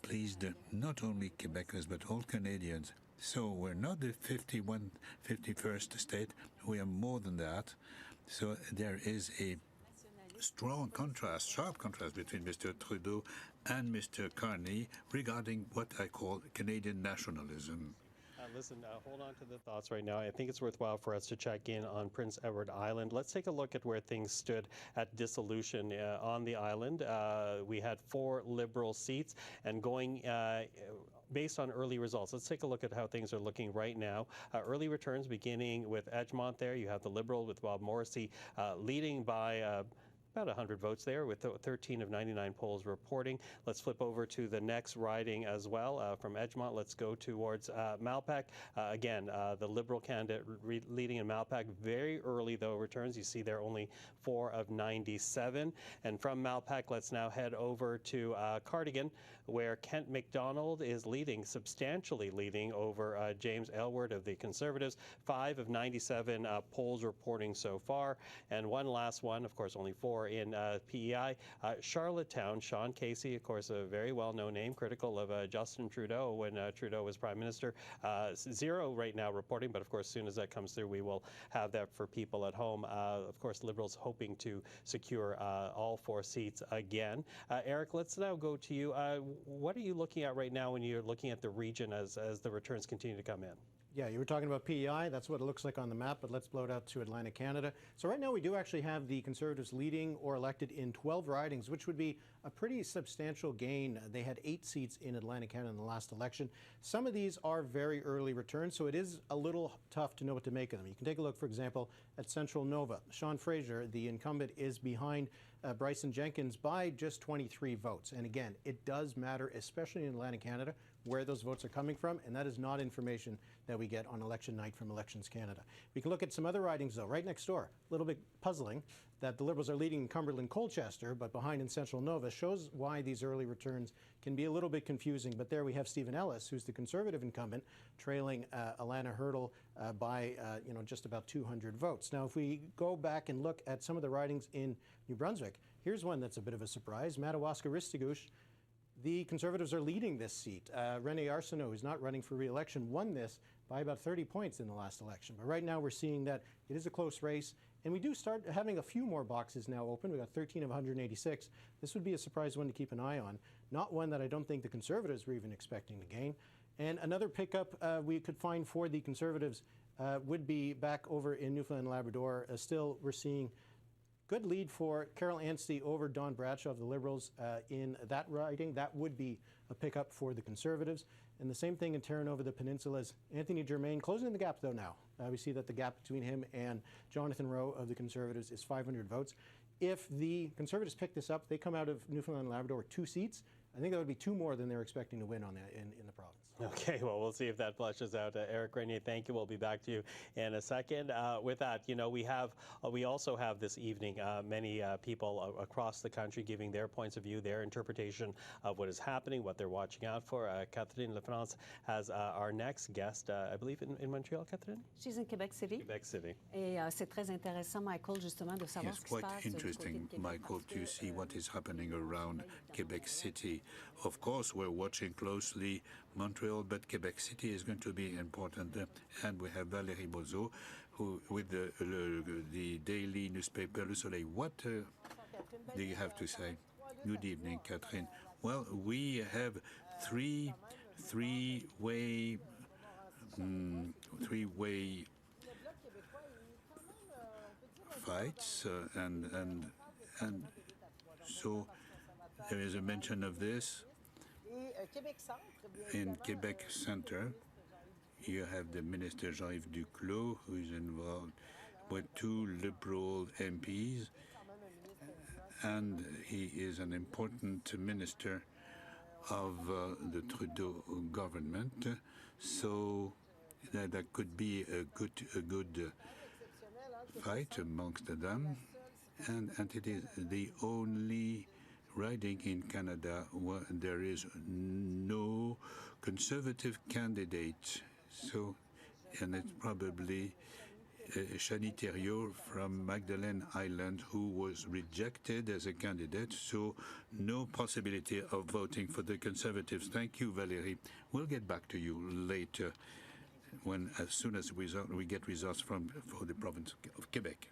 S13: pleased not only Quebecers but all Canadians. So we're not the 51st state, we are more than that. So there is a strong contrast, sharp contrast between Mr. Trudeau and Mr. Carney regarding what I call Canadian nationalism.
S2: Listen, hold on to the thoughts right now. I think it's worthwhile for us to check in on Prince Edward Island. Let's take a look at where things stood at dissolution on the island. We had 4 Liberal seats, and going based on early results, let's take a look at how things are looking right now. Early returns beginning with Edgemont there. You have the Liberal with Bob Morrissey leading by about 100 votes there, with 13 of 99 polls reporting. Let's flip over to the next riding as well. From Edgemont, let's go towards Malpeque. Again, the Liberal candidate leading in Malpeque. Very early, though, returns. You see there only 4 of 97. And from Malpeque, let's now head over to Cardigan, where Kent McDonald is leading, substantially leading over James Aylward of the Conservatives. 5 of 97 polls reporting so far. And one last one, of course, only 4 in PEI. Charlottetown, Sean Casey, of course, a very well-known name, critical of Justin Trudeau when Trudeau was Prime Minister. 0 right now reporting, but of course, as soon as that comes through, we will have that for people at home. Of course, Liberals hoping to secure all 4 seats again. Eric, let's now go to you. What are you looking at right now when you're looking at the region as the returns continue to come in?
S11: Yeah, you were talking about PEI. That's what it looks like on the map, but let's blow it out to Atlantic Canada. So right now we do actually have the Conservatives leading or elected in 12 ridings, which would be a pretty substantial gain. They had 8 seats in Atlantic Canada in the last election. Some of these are very early returns, so it is a little tough to know what to make of them. You can take a look, for example, at Central Nova. Sean Fraser, the incumbent, is behind Bryson Jenkins by just 23 votes. And again, it does matter, especially in Atlantic Canada, where those votes are coming from, and that is not information that we get on election night from Elections Canada. We can look at some other ridings, though, right next door. A little bit puzzling that the Liberals are leading in Cumberland-Colchester, but behind in Central Nova, shows why these early returns can be a little bit confusing. But there we have Stephen Ellis, who's the Conservative incumbent, trailing Alana Hurdle by just about 200 votes. Now, if we go back and look at some of the ridings in New Brunswick, here's one that's a bit of a surprise. Madawaska-Ristigouche. The Conservatives are leading this seat. René Arsenault, who's not running for re-election, won this by about 30 points in the last election. But right now we're seeing that it is a close race, and we do start having a few more boxes now open. We've got 13 of 186. This would be a surprise one to keep an eye on. Not one that I don't think the Conservatives were even expecting to gain. And another pickup we could find for the Conservatives would be back over in Newfoundland and Labrador. Still, we're seeing good lead for Carol Anstey over Don Bradshaw of the Liberals in that riding. That would be a pickup for the Conservatives. And the same thing in Terranova, the Peninsulas. Anthony Germain closing the gap, though, now. We see that the gap between him and Jonathan Rowe of the Conservatives is 500 votes. If the Conservatives pick this up, they come out of Newfoundland and Labrador with 2 seats. I think that would be 2 more than they're expecting to win on in the province.
S2: Okay, well, we'll see if that flushes out. Eric Renier, thank you. We'll be back to you in a second. With that, we also have this evening many people across the country giving their points of view, their interpretation of what is happening, what they're watching out for. Catherine Lafrance has our next guest, I believe, in Montreal, Catherine?
S12: She's in Quebec City.
S2: Quebec City.
S12: Et c'est très intéressant, Michael, justement, de savoir
S13: Yes,
S12: ce qui se
S13: quite
S12: passe.
S13: interesting, Michael, to see what is happening around Quebec City. Of course, we're watching closely Montreal, but Quebec City is going to be important. And we have Valérie Bozo, who, with the daily newspaper Le Soleil. What do you have to say? Good evening, Catherine. Well, we have three-way fights, and so there is a mention of this in Quebec Centre. you have the Minister Jean-Yves Duclos, who is involved with 2 Liberal MPs, and he is an important minister of the Trudeau government. So that could be a good fight amongst them, and it is the only riding in Canada where there is no Conservative candidate. So, and it's probably Chanie Thériault from Magdalen Island, who was rejected as a candidate, so no possibility of voting for the Conservatives. Thank you, Valérie. We'll get back to you later, as soon as we get results for the province of Quebec.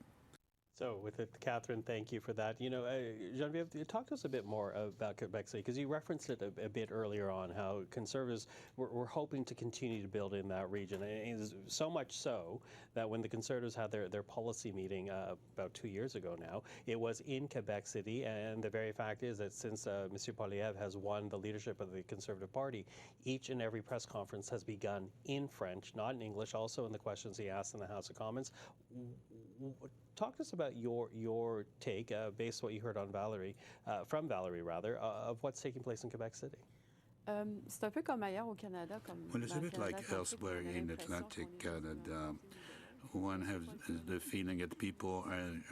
S2: So with it, Catherine, thank you for that. You know, Geneviève, talk to us a bit more about Quebec City, because you referenced it a bit earlier on, how Conservatives were hoping to continue to build in that region. And so much so that when the Conservatives had their policy meeting about 2 years ago now, it was in Quebec City. And the very fact is that since M. Poilievre has won the leadership of the Conservative Party, each and every press conference has begun in French, not in English, also in the questions he asked in the House of Commons. Talk to us about your take, based on what you heard on from Valérie, of what's taking place in Quebec City.
S14: C'est un peu comme ailleurs au Canada.
S13: Well, it's a bit like elsewhere in Atlantic Canada. One has the feeling that people are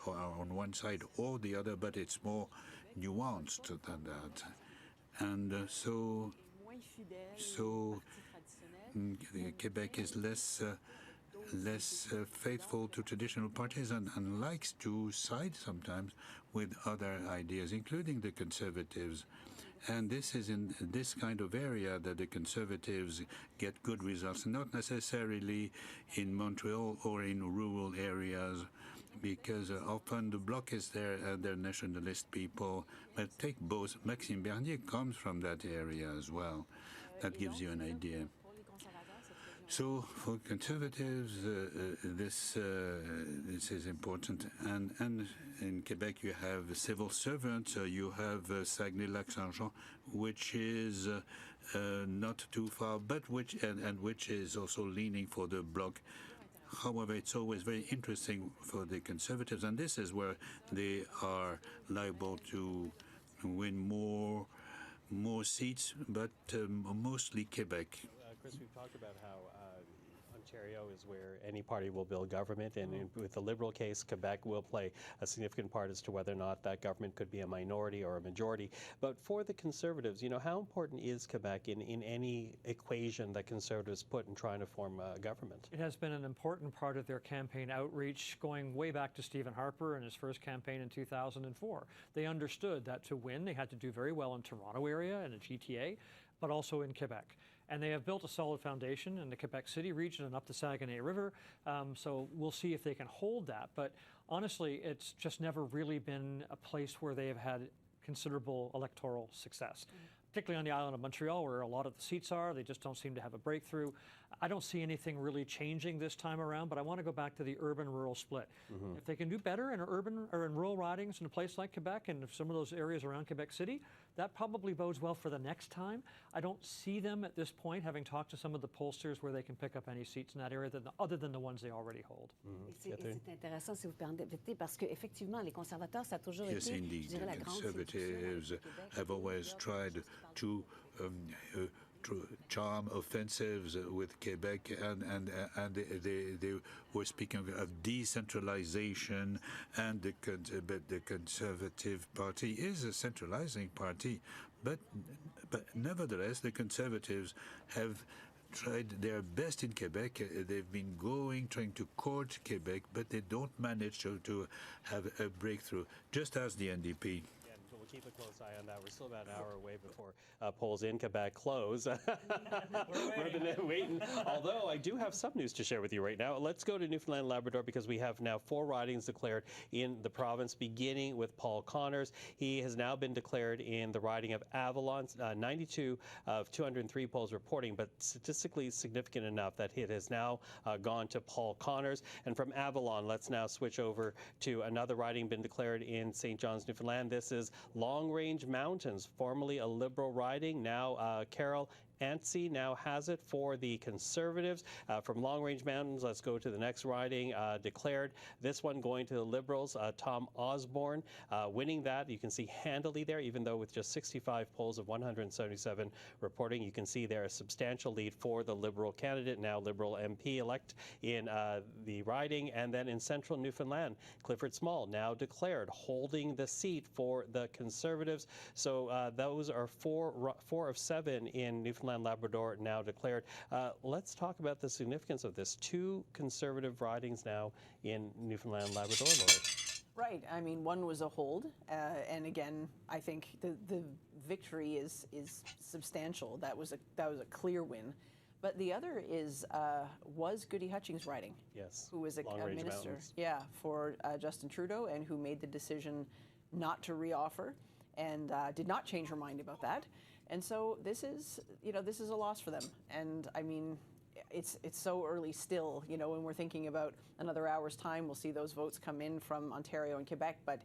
S13: on one side or the other, but it's more nuanced than that. And so Quebec is less faithful to traditional parties and likes to side sometimes with other ideas, including the Conservatives. And this is in this kind of area that the Conservatives get good results, not necessarily in Montreal or in rural areas, because often the Bloc is there and they're nationalist people. But take both. Maxime Bernier comes from that area as well. That gives you an idea. So for Conservatives, this is important. And in Quebec, you have civil servants. You have Saguenay-Lac-Saint-Jean, which is not too far, but which is also leaning for the Bloc. However, it's always very interesting for the Conservatives, and this is where they are liable to win more seats, but mostly Quebec.
S2: Chris, we've talked about how Ontario is where any party will build government, and with the Liberal case, Quebec will play a significant part as to whether or not that government could be a minority or a majority. But for the Conservatives, you know, how important is Quebec in any equation that Conservatives put in trying to form a government?
S6: It has been an important part of their campaign outreach going way back to Stephen Harper and his first campaign in 2004. They understood that to win, they had to do very well in Toronto area and the GTA, but also in Quebec. And they have built a solid foundation in the Quebec City region and up the Saguenay River. So we'll see if they can hold that. But honestly, it's just never really been a place where they have had considerable electoral success. Particularly on the island of Montreal, where a lot of the seats are, they just don't seem to have a breakthrough. I don't see anything really changing this time around, but I want to go back to the urban-rural split. If they can do better in urban or in rural ridings in a place like Quebec and some of those areas around Quebec City, that probably bodes well for the next time. I don't see them at this point, having talked to some of the pollsters, where they can pick up any seats in that area other than the ones they already hold.
S12: C'est intéressant, si vous permettez, parce qu'effectivement, les conservateurs, ça a toujours été,
S13: yes, indeed.
S12: Je dirais, la
S13: The
S12: grande
S13: Conservatives have always tried to charm offensives with Quebec, and they were speaking of decentralization, and the Conservative Party is a centralizing party, but nevertheless the Conservatives have tried their best in Quebec. They've been trying to court Quebec, but they don't manage to have a breakthrough, just as the NDP.
S2: We'll keep a close eye on that. We're still about an hour away before polls in Quebec close. We're waiting. Although I do have some news to share with you right now. Let's go to Newfoundland and Labrador, because we have now 4 ridings declared in the province, beginning with Paul Connors. He has now been declared in the riding of Avalon, 92 of 203 polls reporting, but statistically significant enough that it has now gone to Paul Connors. And from Avalon, let's now switch over to another riding been declared in St. John's, Newfoundland. This is Long Range Mountains, formerly a Liberal riding, now Carroll Anstey now has it for the Conservatives. From Long Range Mountains, let's go to the next riding, declared. This one going to the Liberals, Tom Osborne winning that. You can see handily there, even though with just 65 polls of 177 reporting, you can see there a substantial lead for the Liberal candidate, now Liberal MP-elect in the riding. And then in central Newfoundland, Clifford Small now declared, holding the seat for the Conservatives. So those are four of 7 in Newfoundland Labrador now declared. Let's talk about the significance of this. 2 Conservative ridings now in Newfoundland Labrador, Lori.
S1: Right. I mean, one was a hold, and again, I think the victory is substantial. That was a clear win. But the other was Goody Hutchings riding.
S2: Yes.
S1: Who was a minister,
S2: Mountains.
S1: yeah, for Justin Trudeau, and who made the decision not to reoffer, and did not change her mind about that. And so this is a loss for them. And I mean, it's so early still. When we're thinking about another hour's time, we'll see those votes come in from Ontario and Quebec. But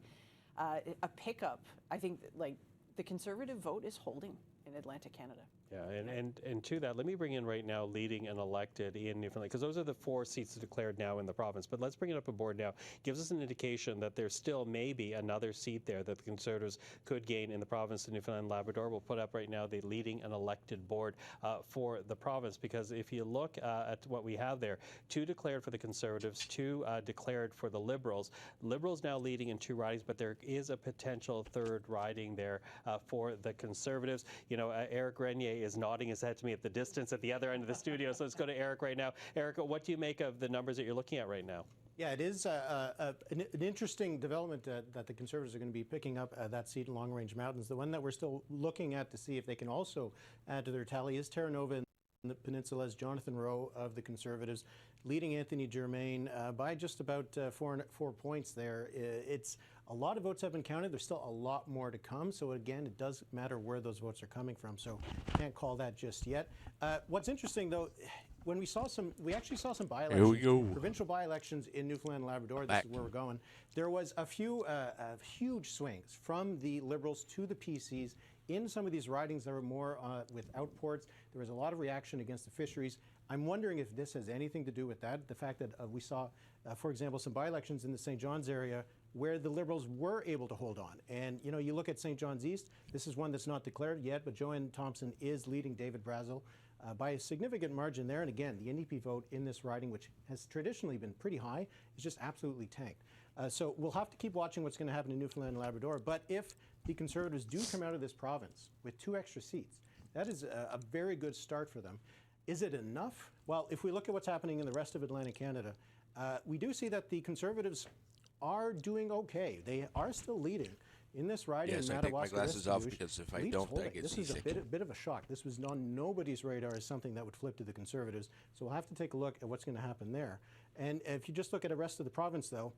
S1: a pickup, I think, like the Conservative vote is holding in Atlantic Canada.
S2: Yeah, and to that, let me bring in right now leading and elected in Newfoundland, because those are the 4 seats declared now in the province. But let's bring it up aboard now. Gives us an indication that there's still maybe another seat there that the Conservatives could gain in the province of Newfoundland and Labrador. We'll put up right now the leading and elected board for the province, because if you look at what we have there, 2 declared for the Conservatives, 2 declared for the Liberals. Liberals now leading in 2 ridings, but there is a potential 3rd riding there for the Conservatives. Eric Grenier is nodding his head to me at the distance at the other end of the studio. So let's go to Eric right now. Eric, what do you make of the numbers that you're looking at right now?
S11: Yeah, it is an interesting development that the Conservatives are going to be picking up that seat in Long Range Mountains. The one that we're still looking at to see if they can also add to their tally is Terra Nova in the Peninsula's Jonathan Rowe of the Conservatives, leading Anthony Germain by just about 4 points there. It's a lot of votes have been counted. There's still a lot more to come. So again, it does matter where those votes are coming from. So can't call that just yet. What's interesting though, when we actually saw some by-elections, provincial by-elections in Newfoundland and Labrador. This is where we're going. There was a few huge swings from the Liberals to the PCs in some of these ridings that were more with outports. There was a lot of reaction against the fisheries. I'm wondering if this has anything to do with that. The fact that we saw, for example, some by-elections in the St. John's area where the Liberals were able to hold on. And, you look at St. John's East, this is one that's not declared yet, but Joanne Thompson is leading David Brazel by a significant margin there. And again, the NDP vote in this riding, which has traditionally been pretty high, is just absolutely tanked. So we'll have to keep watching what's going to happen in Newfoundland and Labrador. But if the Conservatives do come out of this province with 2 extra seats, that is a very good start for them. Is it enough? Well, if we look at what's happening in the rest of Atlantic Canada, we do see that the Conservatives are doing okay. They are still leading in this riding.
S4: Yes, I take my glasses off because if I don't, I get seasick.
S11: This is a bit of a shock. This was on nobody's radar as something that would flip to the Conservatives. So we'll have to take a look at what's going to happen there. And if you just look at the rest of the province, though,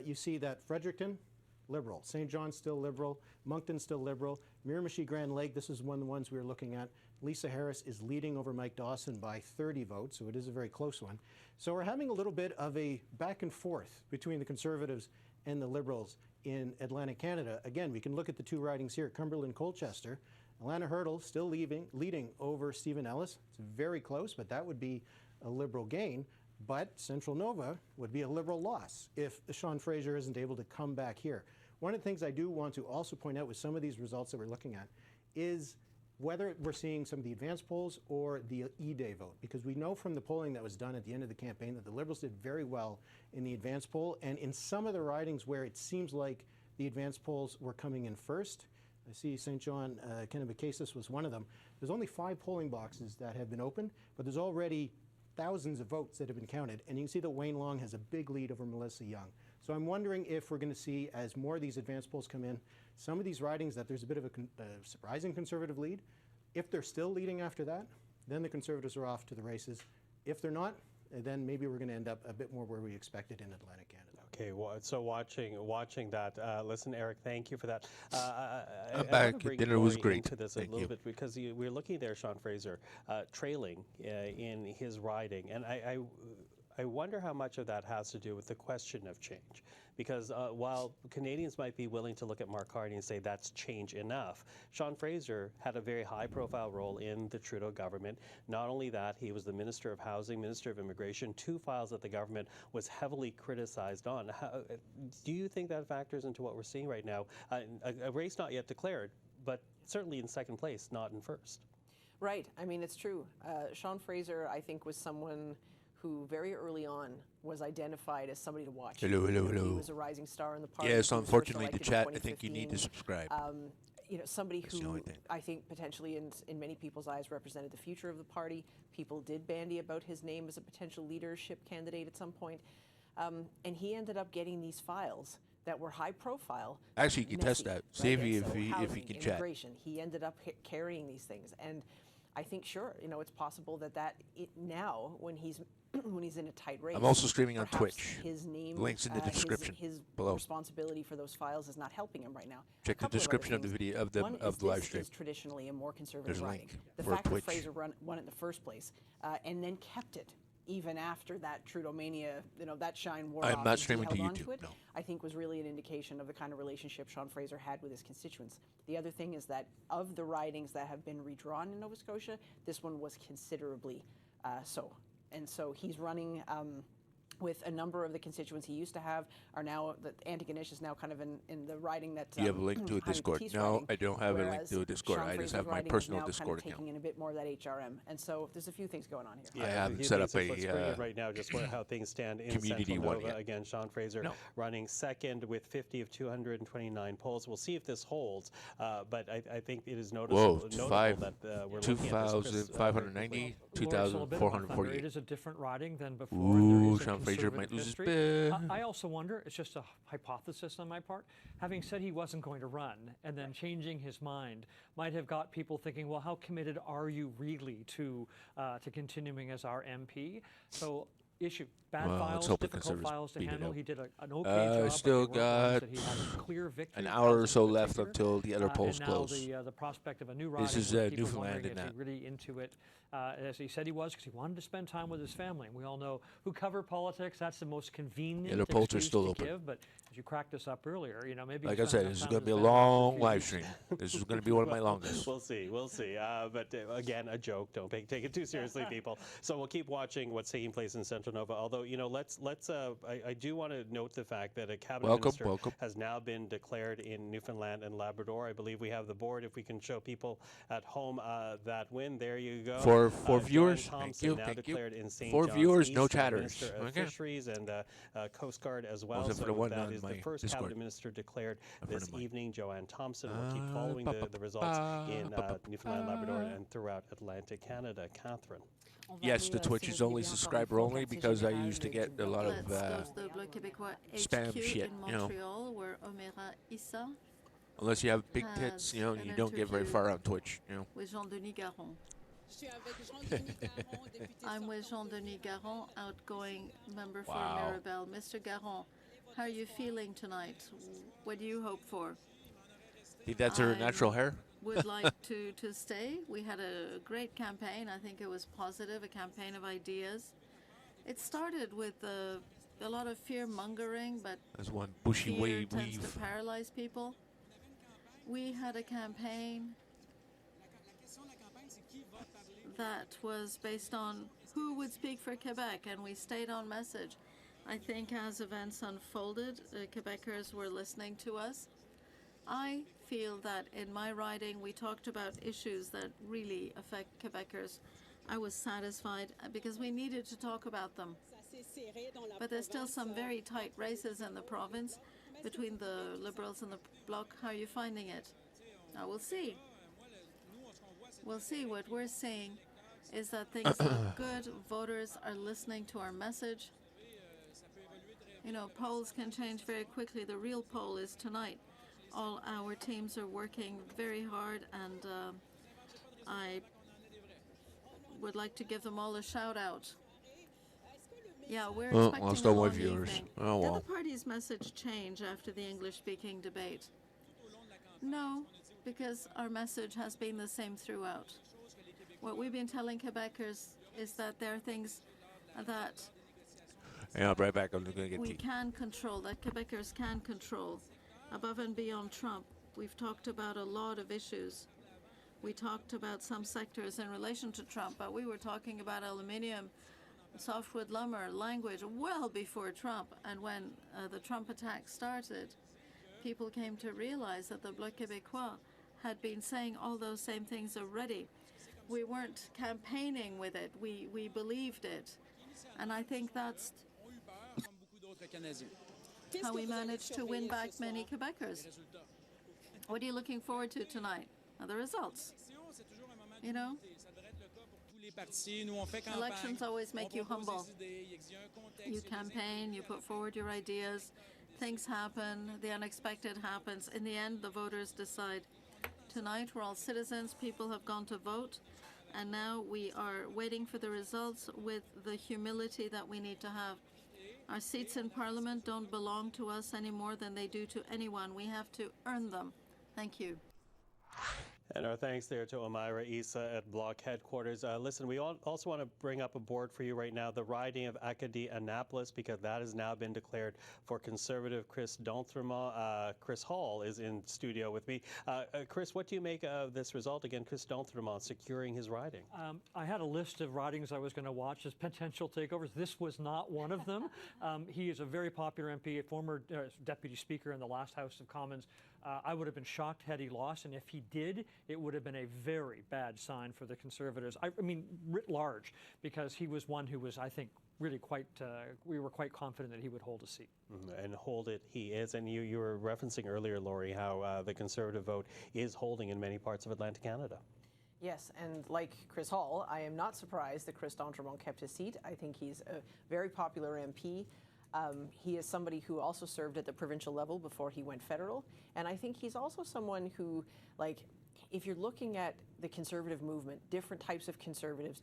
S11: you see that Fredericton, Liberal. St. John's still Liberal. Moncton still Liberal. Miramichi Grand Lake, this is one of the ones we were looking at. Lisa Harris is leading over Mike Dawson by 30 votes, so it is a very close one. So we're having a little bit of a back and forth between the Conservatives and the Liberals in Atlantic Canada. Again, we can look at the 2 ridings here, Cumberland, Colchester. Alana Hurdle still leading over Stephen Ellis. It's very close, but that would be a Liberal gain. But Central Nova would be a Liberal loss if Sean Fraser isn't able to come back here. One of the things I do want to also point out with some of these results that we're looking at is whether we're seeing some of the advanced polls or the E-Day vote, because we know from the polling that was done at the end of the campaign that the Liberals did very well in the advanced poll, and in some of the ridings where it seems like the advanced polls were coming in first. I see St. John, Kennebecasis was one of them. There's only 5 polling boxes that have been opened, but there's already thousands of votes that have been counted, and you can see that Wayne Long has a big lead over Melissa Young. So I'm wondering if we're going to see, as more of these advanced polls come in, some of these ridings that there's a bit of a surprising Conservative lead. If they're still leading after that, then the Conservatives are off to the races. If they're not, then maybe we're going to end up a bit more where we expected in Atlantic Canada.
S2: Okay, well, so watching that. Listen, Eric, thank you for that.
S4: I'm back. Dinner was great.
S2: Into this a little bit because we're looking there, Sean Fraser, trailing in his riding, and I wonder how much of that has to do with the question of change. Because while Canadians might be willing to look at Mark Carney and say that's change enough, Sean Fraser had a very high-profile role in the Trudeau government. Not only that, he was the Minister of Housing, Minister of Immigration, two files that the government was heavily criticized on. Do you think that factors into what we're seeing right now? A race not yet declared, but certainly in second place, not in first.
S1: Right. I mean, it's true. Sean Fraser, I think, was someone who very early on was identified as somebody to watch.
S4: Hello.
S1: He was a rising star in the party.
S4: Yes,
S1: He was
S4: unfortunately,
S1: first
S4: the chat,
S1: elected in
S4: I think you need to subscribe.
S1: Somebody
S4: That's the
S1: who
S4: only thing.
S1: I think potentially in many people's eyes represented the future of the party. People did bandy about his name as a potential leadership candidate at some point. And he ended up getting these files that were high profile.
S4: Actually, you can test
S1: messy,
S4: that. See if
S1: right?
S4: he-
S1: And
S4: if
S1: so
S4: he- if he
S1: housing,
S4: can chat.
S1: immigration, he ended up carrying these things. And I think, sure, it's possible that now, when he's when he's in a tight race.
S4: I'm also streaming on
S1: perhaps
S4: Twitch.
S1: His name,
S4: Links in the description
S1: his
S4: below.
S1: responsibility for those files is not helping him right now.
S4: Check the description of the video of the
S1: One
S4: of
S1: is
S4: the live
S1: this
S4: stream.
S1: is traditionally a more conservative
S4: There's a
S1: riding.
S4: link
S1: The
S4: for
S1: fact
S4: Twitch.
S1: that Fraser won it in the first place, and then kept it even after that Trudeau mania, that shine wore
S4: I'm
S1: off.
S4: not
S1: and he
S4: streaming to
S1: held on
S4: YouTube,
S1: it,
S4: no.
S1: I think was really an indication of the kind of relationship Sean Fraser had with his constituents. The other thing is that of the ridings that have been redrawn in Nova Scotia, this one was considerably so. And so he's running with a number of the constituents he used to have are now, that Antigonish is now kind of in the riding that.
S4: Do you have a link to a
S1: Jaime
S4: Discord?
S1: Peace
S4: No,
S1: riding,
S4: I don't have a link
S1: whereas
S4: to a Discord.
S1: Sean
S4: I just
S1: Fraser's
S4: have my
S1: riding is
S4: personal
S1: now
S4: Discord
S1: kind of
S4: account.
S1: taking in a bit more of that HRM, and so there's a few things going on here.
S4: I haven't set up
S2: Let's bring
S4: a
S2: it right now, just how things stand in
S4: community
S2: Central
S4: one
S2: Nova.
S4: yet.
S2: Again, Sean Fraser running second with 50 of 229 polls. We'll see if this holds, but I think it is notable that we're looking at this.
S4: 2,590,
S6: Laura, so a bit of a thunder.
S4: 2,448.
S6: It is a different riding than before.
S4: Ooh,
S6: and there is a
S4: Sean Fraser
S6: conservative
S4: might lose his
S6: history.
S4: bid.
S6: I also wonder, it's just a hypothesis on my part, having said he wasn't going to run and then changing his mind might have got people thinking, well, how committed are you really to continuing as our MP? So issue. Bad
S4: Well, let's
S6: files,
S4: hope the
S6: difficult
S4: Conservatives
S6: files to
S4: beat it
S6: handle.
S4: out.
S6: He did an okay job.
S4: Still
S6: but they weren't ones
S4: got
S6: that he had a clear victory
S4: an hour or
S6: as
S4: so
S6: in
S4: left
S6: particular.
S4: until the other polls
S6: and now
S4: close.
S6: the prospect of a new riding.
S4: This is
S6: with people
S4: Newfoundland
S6: wondering
S4: and
S6: is he
S4: that.
S6: really into it, as he said he was, because he wanted to spend time with his family. And we all know who cover politics. That's the most convenient
S4: Yeah, the polls are
S6: excuse
S4: still
S6: to
S4: open.
S6: give. But as you cracked this up earlier, maybe
S4: Like
S6: he
S4: I
S6: spends
S4: said,
S6: enough
S4: this is
S6: time
S4: going to
S6: with
S4: be a
S6: his family
S4: long
S6: for a few
S4: live
S6: weeks.
S4: stream. This is going to be one of my longest.
S2: We'll see. But again, a joke. Don't take it too seriously, people. So we'll keep watching what's taking place in Central Nova. Although, let's. I do want to note the fact that a cabinet minister has now been declared in Newfoundland and Labrador. I believe we have the board. If we can show people at home that win, there you go.
S4: For viewers,
S2: Joanne
S4: thank
S2: Thompson
S4: you,
S2: now
S4: thank you.
S2: declared in St.
S4: For
S2: John's
S4: viewers,
S2: East,
S4: no chatters.
S2: Minister of
S4: Okay.
S2: Fisheries and Coast Guard as well.
S4: Wasn't for the
S2: So
S4: one
S2: that
S4: on
S2: is the
S4: my
S2: first
S4: Discord.
S2: cabinet minister declared
S4: A friend
S2: this
S4: of mine.
S2: evening. Joanne Thompson will keep following the results in Newfoundland, Labrador, and throughout Atlantic Canada. Catherine.
S4: Yes, the Twitch is only subscriber only because I used to get a lot of
S3: Let's go to the Bloc Québécois
S4: spam
S3: HQ
S4: shit,
S3: in Montreal, where Omera Issa
S4: unless you have big
S3: has
S4: tits, you
S3: an
S4: don't get very
S3: interview
S4: far on Twitch,
S3: with Jean-Denis Garon. I'm with Jean-Denis Garon, outgoing member for
S4: Wow.
S3: Mirabel. Mr. Garon, how are you feeling tonight? What do you hope for?
S4: Think that's her natural hair?
S3: Would like to stay. We had a great campaign. I think it was positive, a campaign of ideas. It started with a lot of fear-mongering, but
S4: That's one bushy
S3: fear tends
S4: weave.
S3: to paralyze people. We had a campaign that was based on who would speak for Quebec, and we stayed on message. I think as events unfolded, Quebecers were listening to us. I feel that in my riding, we talked about issues that really affect Quebecers. I was satisfied because we needed to talk about them. But there's still some very tight races in the province between the Liberals and the Bloc. How are you finding it? Now we'll see. We'll see. What we're seeing is that things look good. Voters are listening to our message. Polls can change very quickly. The real poll is tonight. All our teams are working very hard, and I would like to give them all a shout out. Yeah, we're expecting
S4: lost
S3: a
S4: all my
S3: long
S4: viewers.
S3: evening.
S4: Oh,
S3: Did
S4: well.
S3: the party's message change after the English-speaking debate? No, because our message has been the same throughout. What we've been telling Quebecers is that there are things that
S4: Yeah, I'll be right back. I'm going to get
S3: we
S4: tea.
S3: can control, that Quebecers can control above and beyond Trump. We've talked about a lot of issues. We talked about some sectors in relation to Trump, but we were talking about aluminium, softwood lumber, language well before Trump. And when the Trump attack started, people came to realize that the Bloc Québécois had been saying all those same things already. We weren't campaigning with it. We believed it. And I think that's how we managed to win back many Quebecers. What are you looking forward to tonight? Are the results? You know? Elections always make you humble. You campaign, you put forward your ideas, things happen, the unexpected happens. In the end, the voters decide. Tonight, we're all citizens, people have gone to vote, and now we are waiting for the results with the humility that we need to have. Our seats in Parliament don't belong to us any more than they do to anyone. We have to earn them. Thank you.
S2: And our thanks there to Omaira Issa at Bloc headquarters. Listen, we also want to bring up a board for you right now, the riding of Acadie-Annapolis, because that has now been declared for Conservative Chris D'Entremont. Chris Hall is in studio with me. Chris, what do you make of this result? Again, Chris D'Entremont securing his riding.
S6: I had a list of ridings I was going to watch as potential takeovers. This was not one of them. He is a very popular MP, a former deputy speaker in the last House of Commons. I would have been shocked had he lost, and if he did, it would have been a very bad sign for the Conservatives. I mean, writ large, because he was one who was, I think, really quite, we were quite confident that he would hold a seat.
S2: And hold it, he is. And you were referencing earlier, Laurie, how the Conservative vote is holding in many parts of Atlantic Canada.
S1: Yes, and like Chris Hall, I am not surprised that Chris D'Entremont kept his seat. I think he's a very popular MP. He is somebody who also served at the provincial level before he went federal. And I think he's also someone who, like, if you're looking at the Conservative movement, different types of Conservatives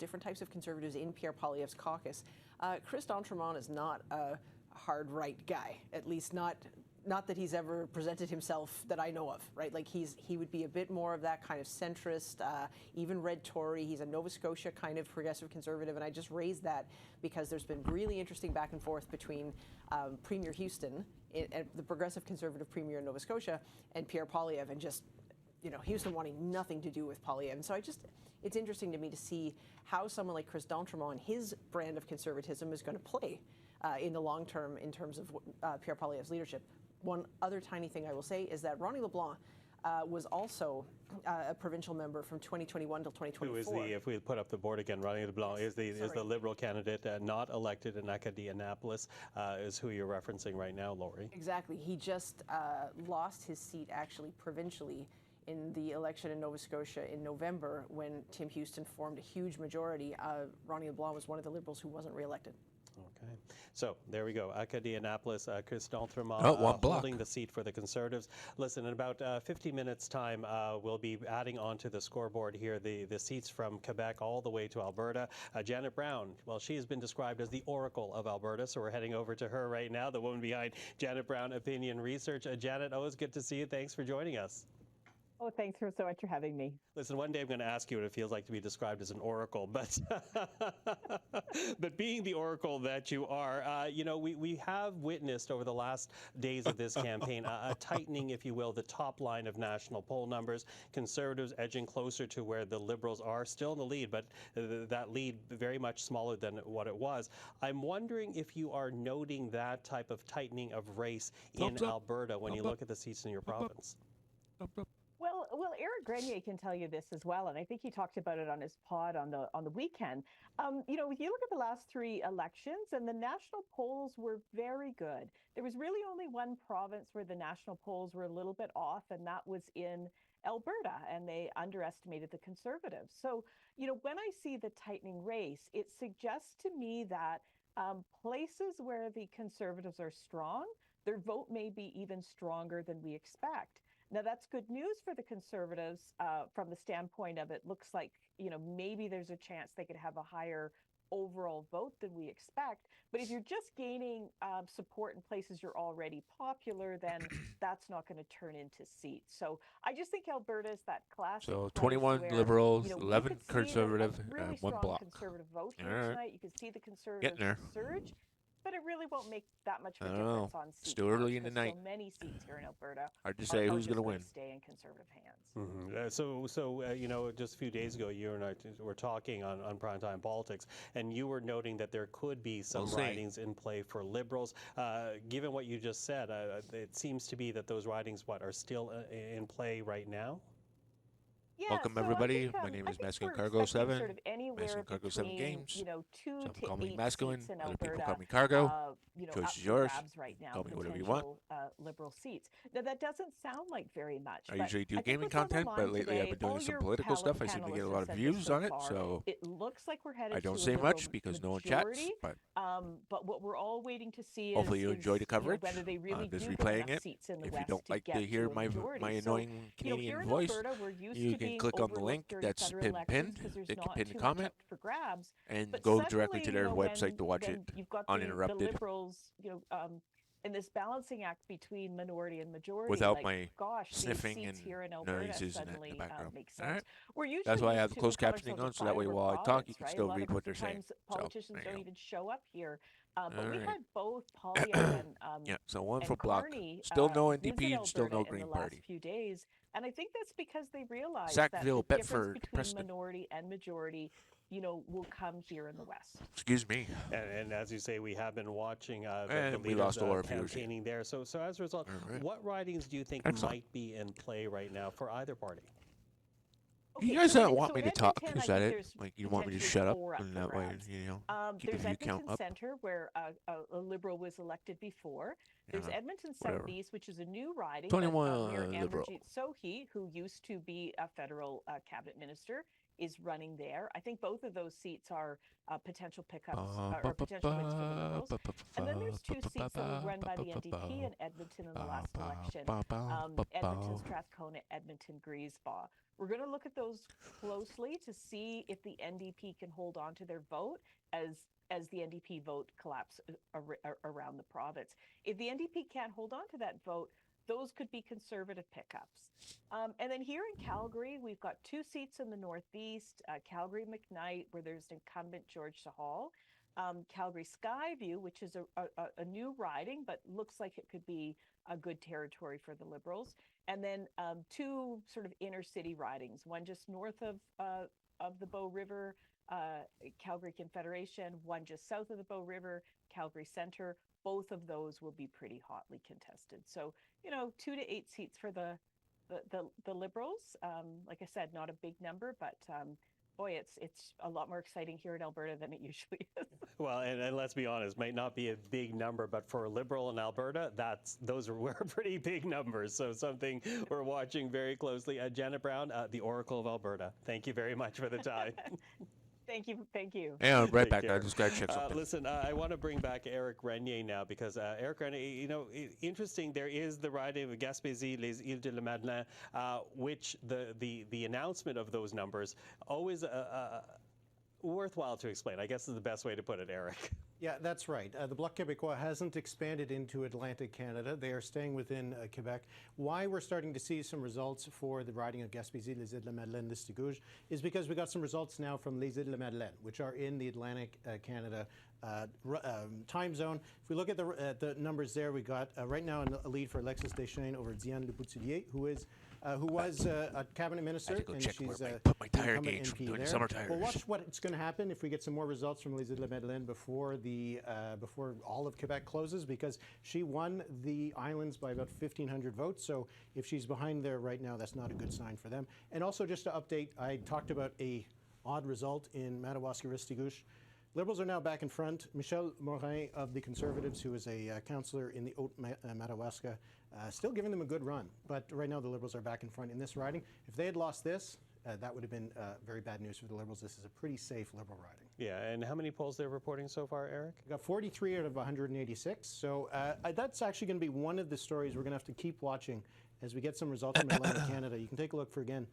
S1: in Pierre Poilievre's caucus, Chris D'Entremont is not a hard right guy, at least not that he's ever presented himself that I know of, right? Like he would be a bit more of that kind of centrist, even red Tory. He's a Nova Scotia kind of progressive Conservative, and I just raised that because there's been really interesting back and forth between Premier Houston, the progressive Conservative Premier in Nova Scotia, and Pierre Poilievre, and just, you know, Houston wanting nothing to do with Poilievre. And so it's interesting to me to see how someone like Chris D'Entremont and his brand of conservatism is going to play in the long term in terms of Pierre Poilievre's leadership. One other tiny thing I will say is that Ronnie LeBlanc was also a provincial member from 2021 till 2024.
S2: Who is if we put up the board again, Ronnie LeBlanc is the Liberal candidate not elected in Acadie-Annapolis, is who you're referencing right now, Laurie.
S1: Exactly. He just lost his seat actually provincially in the election in Nova Scotia in November when Tim Houston formed a huge majority. Ronnie LeBlanc was one of the Liberals who wasn't reelected.
S2: Okay, so there we go.
S4: Chris
S2: Acadie-Annapolis, D'Entremont holding the seat for the Conservatives. Listen, in about 50 minutes' time, we'll be adding onto the scoreboard here the seats from Quebec all the way to Alberta. Janet Brown, well, she has been described as the Oracle of Alberta, so we're heading over to her right now, the woman behind Janet Brown Opinion Research. Janet, always good to see you. Thanks for joining us.
S15: Oh, thanks so much for having me.
S2: Listen, one day I'm going to ask you what it feels like to be described as an oracle, but but being the oracle that you are, you know, we have witnessed over the last days of this campaign a tightening, if you will, the top line of national poll numbers. Conservatives edging closer to where the Liberals are, still in the lead, but that lead very much smaller than what it was. I'm wondering if you are noting that type of tightening of race in Alberta when you look at the seats in your province.
S15: Well, Eric Grenier can tell you this as well, and I think he talked about it on his pod on the weekend. You know, if you look at the last three elections, and the national polls were very good. There was really only one province where the national polls were a little bit off, and that was in Alberta, and they underestimated the Conservatives. So, you know, when I see the tightening race, it suggests to me that places where the Conservatives are strong, their vote may be even stronger than we expect. Now, that's good news for the Conservatives from the standpoint of it looks like, you know, maybe there's a chance they could have a higher overall vote than we expect. But if you're just gaining support in places you're already popular, then that's not going to turn into seats. So I just think Alberta is that classic.
S4: So 21 Liberals, 11 Conservative,
S15: really
S4: one
S15: strong
S4: Bloc.
S15: Conservative vote here
S4: All right.
S15: tonight. You can see the Conservatives surge. but it really won't make that much of a
S4: I don't know.
S15: difference on seat
S4: Still early in
S15: counts,
S4: the
S15: 'cause
S4: night.
S15: So many seats here in Alberta
S4: Hard to
S15: are
S4: say who's
S15: just
S4: going to win.
S15: stay in Conservative hands.
S2: You know, just a few days ago, you and I were talking on Primetime Politics, and you were noting that there could be some
S4: We'll see.
S2: ridings in play for Liberals. Given what you just said, it seems to be that those ridings, are still in play right now?
S15: Yeah,
S4: Welcome
S15: so I
S4: everybody.
S15: think,
S4: My
S15: I
S4: name is
S15: think
S4: Masculine
S15: we're
S4: Cargo
S15: expecting
S4: 7.
S15: sort of anywhere
S4: Masculine Cargo 7
S15: between,
S4: Games.
S15: you know, 2
S4: Some
S15: to
S4: call me
S15: 8
S4: Masculine.
S15: seats in
S4: Other
S15: Alberta.
S4: people call me Cargo.
S15: You know,
S4: Choice
S15: up
S4: is
S15: for
S4: yours.
S15: grabs right now.
S4: Call me whatever you want.
S15: Liberal seats. Now that doesn't sound like very much.
S4: I
S15: but
S4: usually do
S15: I think
S4: gaming
S15: what's on the
S4: content, but
S15: line
S4: lately I've
S15: today,
S4: been doing
S15: all
S4: some
S15: your
S4: political stuff. I seem to
S15: panelists
S4: get a
S15: have
S4: lot of
S15: said this
S4: views
S15: so
S4: on it,
S15: far.
S4: so
S15: It looks like we're headed
S4: I don't
S15: to a
S4: say
S15: Liberal
S4: much because no one
S15: majority.
S4: chats,
S15: But what we're all waiting to see
S4: hopefully
S15: is,
S4: you enjoy the coverage.
S15: whether they really
S4: Just
S15: do get
S4: replaying
S15: enough
S4: it.
S15: seats in the
S4: If you
S15: West
S4: don't like
S15: get
S4: to hear
S15: a
S4: my
S15: majority.
S4: annoying
S15: So, here
S4: Canadian
S15: in
S4: voice,
S15: Alberta, we're used
S4: you
S15: to
S4: can
S15: being
S4: click on the
S15: overlooked
S4: link
S15: during
S4: that's
S15: federal
S4: been
S15: elections
S4: pinned.
S15: 'cause there's
S4: They can
S15: not
S4: pin
S15: too
S4: a
S15: much
S4: comment
S15: up for grabs.
S4: and
S15: But
S4: go
S15: suddenly,
S4: directly to their website to watch it
S15: when you've got
S4: uninterrupted.
S15: the Liberals, in this balancing act between minority and majority,
S4: without
S15: like,
S4: my
S15: gosh, these
S4: sniffing
S15: seats
S4: and
S15: here in Alberta
S4: noises in
S15: suddenly
S4: the background.
S15: make
S4: All
S15: sense.
S4: right.
S15: We're usually
S4: That's why I
S15: used
S4: have
S15: to
S4: closed
S15: we call
S4: captioning
S15: ourselves a
S4: on, so that way
S15: flyover
S4: while I talk,
S15: province,
S4: you can
S15: right?
S4: still
S15: A lot
S4: read
S15: of
S4: what they're saying.
S15: times politicians
S4: there you
S15: don't
S4: go.
S15: even show up here. But
S4: All
S15: we've
S4: right.
S15: had both Polya and
S4: Yeah, so one
S15: and
S4: for block.
S15: Carney
S4: Still no
S15: visit
S4: NDP and still
S15: Alberta
S4: no
S15: in the
S4: Green
S15: last
S4: Party.
S15: few days, and I think that's because they realize
S4: Sackville,
S15: that the difference
S4: Bedford,
S15: between
S4: Preston.
S15: minority and majority, will come here in the West.
S4: Excuse me.
S2: And as you say, we have been watching the
S4: And we
S2: leaders
S4: lost all our viewers here.
S2: campaigning there. So as a result,
S4: All right.
S2: what ridings do you think
S4: Excellent.
S2: might be in play right now for either party?
S4: You
S15: Okay,
S4: guys
S15: so
S4: don't want
S15: so
S4: me
S15: in
S4: to talk?
S15: Edmonton, I
S4: Is that
S15: think
S4: it?
S15: there's
S4: Like you want me to
S15: potentially
S4: shut up,
S15: 4 up
S4: and
S15: for
S4: that way,
S15: grabs.
S4: keep
S15: There's
S4: the view count
S15: Edmonton
S4: up.
S15: Centre, where a Liberal was elected before. There's
S4: Yeah,
S15: Edmonton
S4: whatever.
S15: Southeast, which is a new riding.
S4: 21
S15: where
S4: Liberal.
S15: Amarjeet Sohi, who used to be a federal cabinet minister, is running there. I think both of those seats are potential pickups or potential wins for the Liberals. And then there's 2 seats that were run by the NDP in Edmonton in the last election. Edmonton Strathcona, Edmonton Griesbach. We're going to look at those closely to see if the NDP can hold on to their vote as the NDP vote collapse around the province. If the NDP can't hold on to that vote, those could be Conservative pickups. And then here in Calgary, we've got 2 seats in the Northeast, Calgary McKnight, where there's incumbent George Sahal, Calgary Skyview, which is a new riding, but looks like it could be a good territory for the Liberals. And then 2 sort of inner city ridings, one just north of the Bow River, Calgary Confederation, one just south of the Bow River, Calgary Centre. Both of those will be pretty hotly contested. So, 2 to 8 seats for the Liberals. Like I said, not a big number, but boy, it's a lot more exciting here in Alberta than it usually is.
S2: Well, and let's be honest, might not be a big number, but for a Liberal in Alberta, those were pretty big numbers. So something we're watching very closely. Janet Brown, the Oracle of Alberta. Thank you very much for the time.
S15: Thank you.
S4: Yeah, I'm right
S2: Take
S4: back.
S2: care.
S4: I just got to check something.
S2: Listen, I want to bring back Eric Renier now because Eric Renier, interesting. There is the riding of Gaspésie, les Îles de la Madeleine, which the announcement of those numbers always worthwhile to explain. I guess is the best way to put it, Eric.
S11: Yeah, that's right. The Bloc Québécois hasn't expanded into Atlantic Canada. They are staying within Quebec. Why we're starting to see some results for the riding of Gaspésie, les Îles de la Madeleine, Listigouge, is because we got some results now from les Îles de la Madeleine, which are in the Atlantic Canada time zone. If we look at the numbers there, we got right now a lead for Alexis Deschênes over Diane Leboutillier, who was a cabinet minister, and
S4: check
S11: she's
S4: where I put my tire
S11: incumbent
S4: gauge from
S11: MP
S4: doing
S11: there.
S4: summer tires.
S11: Well, watch what's going to happen if we get some more results from les Îles de la Madeleine before all of Quebec closes, because she won the islands by about 1,500 votes. So if she's behind there right now, that's not a good sign for them. And also, just to update, I talked about a odd result in Madawaska-Restigouche. Liberals are now back in front. Michel Morin of the Conservatives, who is a councillor in the Haute-Madawaska, still giving them a good run. But right now the Liberals are back in front in this riding. If they had lost this, that would have been very bad news for the Liberals. This is a pretty safe Liberal riding.
S2: Yeah, and how many polls they're reporting so far, Eric?
S11: We got 43 out of 186. So that's actually going to be one of the stories we're going to have to keep watching as we get some results from Atlantic Canada. You can take a look for, again,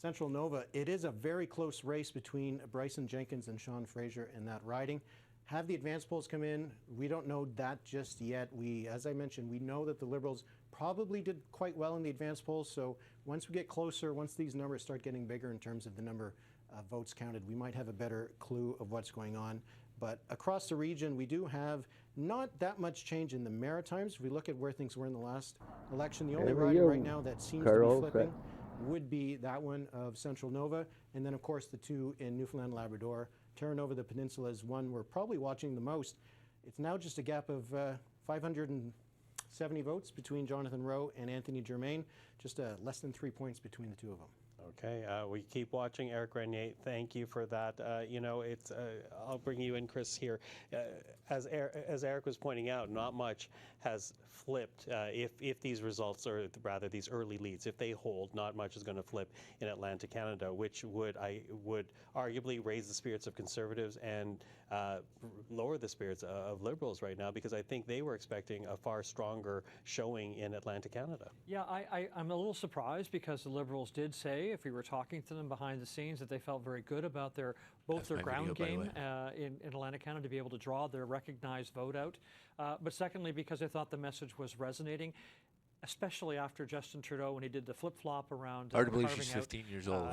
S11: Central Nova. It is a very close race between Bryson Jenkins and Sean Fraser in that riding. Have the advance polls come in? We don't know that just yet. As I mentioned, we know that the Liberals probably did quite well in the advanced polls. So once we get closer, once these numbers start getting bigger in terms of the number of votes counted, we might have a better clue of what's going on. But across the region, we do have not that much change in the Maritimes. If we look at where things were in the last election, the only riding right now that seems to be flipping would be that one of Central Nova, and then of course the two in Newfoundland and Labrador. Terra Nova, the peninsula, is one we're probably watching the most. It's now just a gap of 570 votes between Jonathan Rowe and Anthony Germain, just less than 3 points between the two of them.
S2: Okay, we keep watching. Eric Grenier, thank you for that. You know, it's I'll bring you in, Chris, here. As Eric was pointing out, not much has flipped. If these results, or rather these early leads, if they hold, not much is going to flip in Atlantic Canada, which would arguably raise the spirits of Conservatives and lower the spirits of Liberals right now, because I think they were expecting a far stronger showing in Atlantic Canada.
S6: Yeah, I'm a little surprised, because the Liberals did say, if we were talking to them behind the scenes, that they felt very good about both their ground game in Atlantic Canada to be able to draw their recognized vote out. But secondly, because they thought the message was resonating, especially after Justin Trudeau, when he did the flip-flop around
S4: hard to believe she's 15 years old,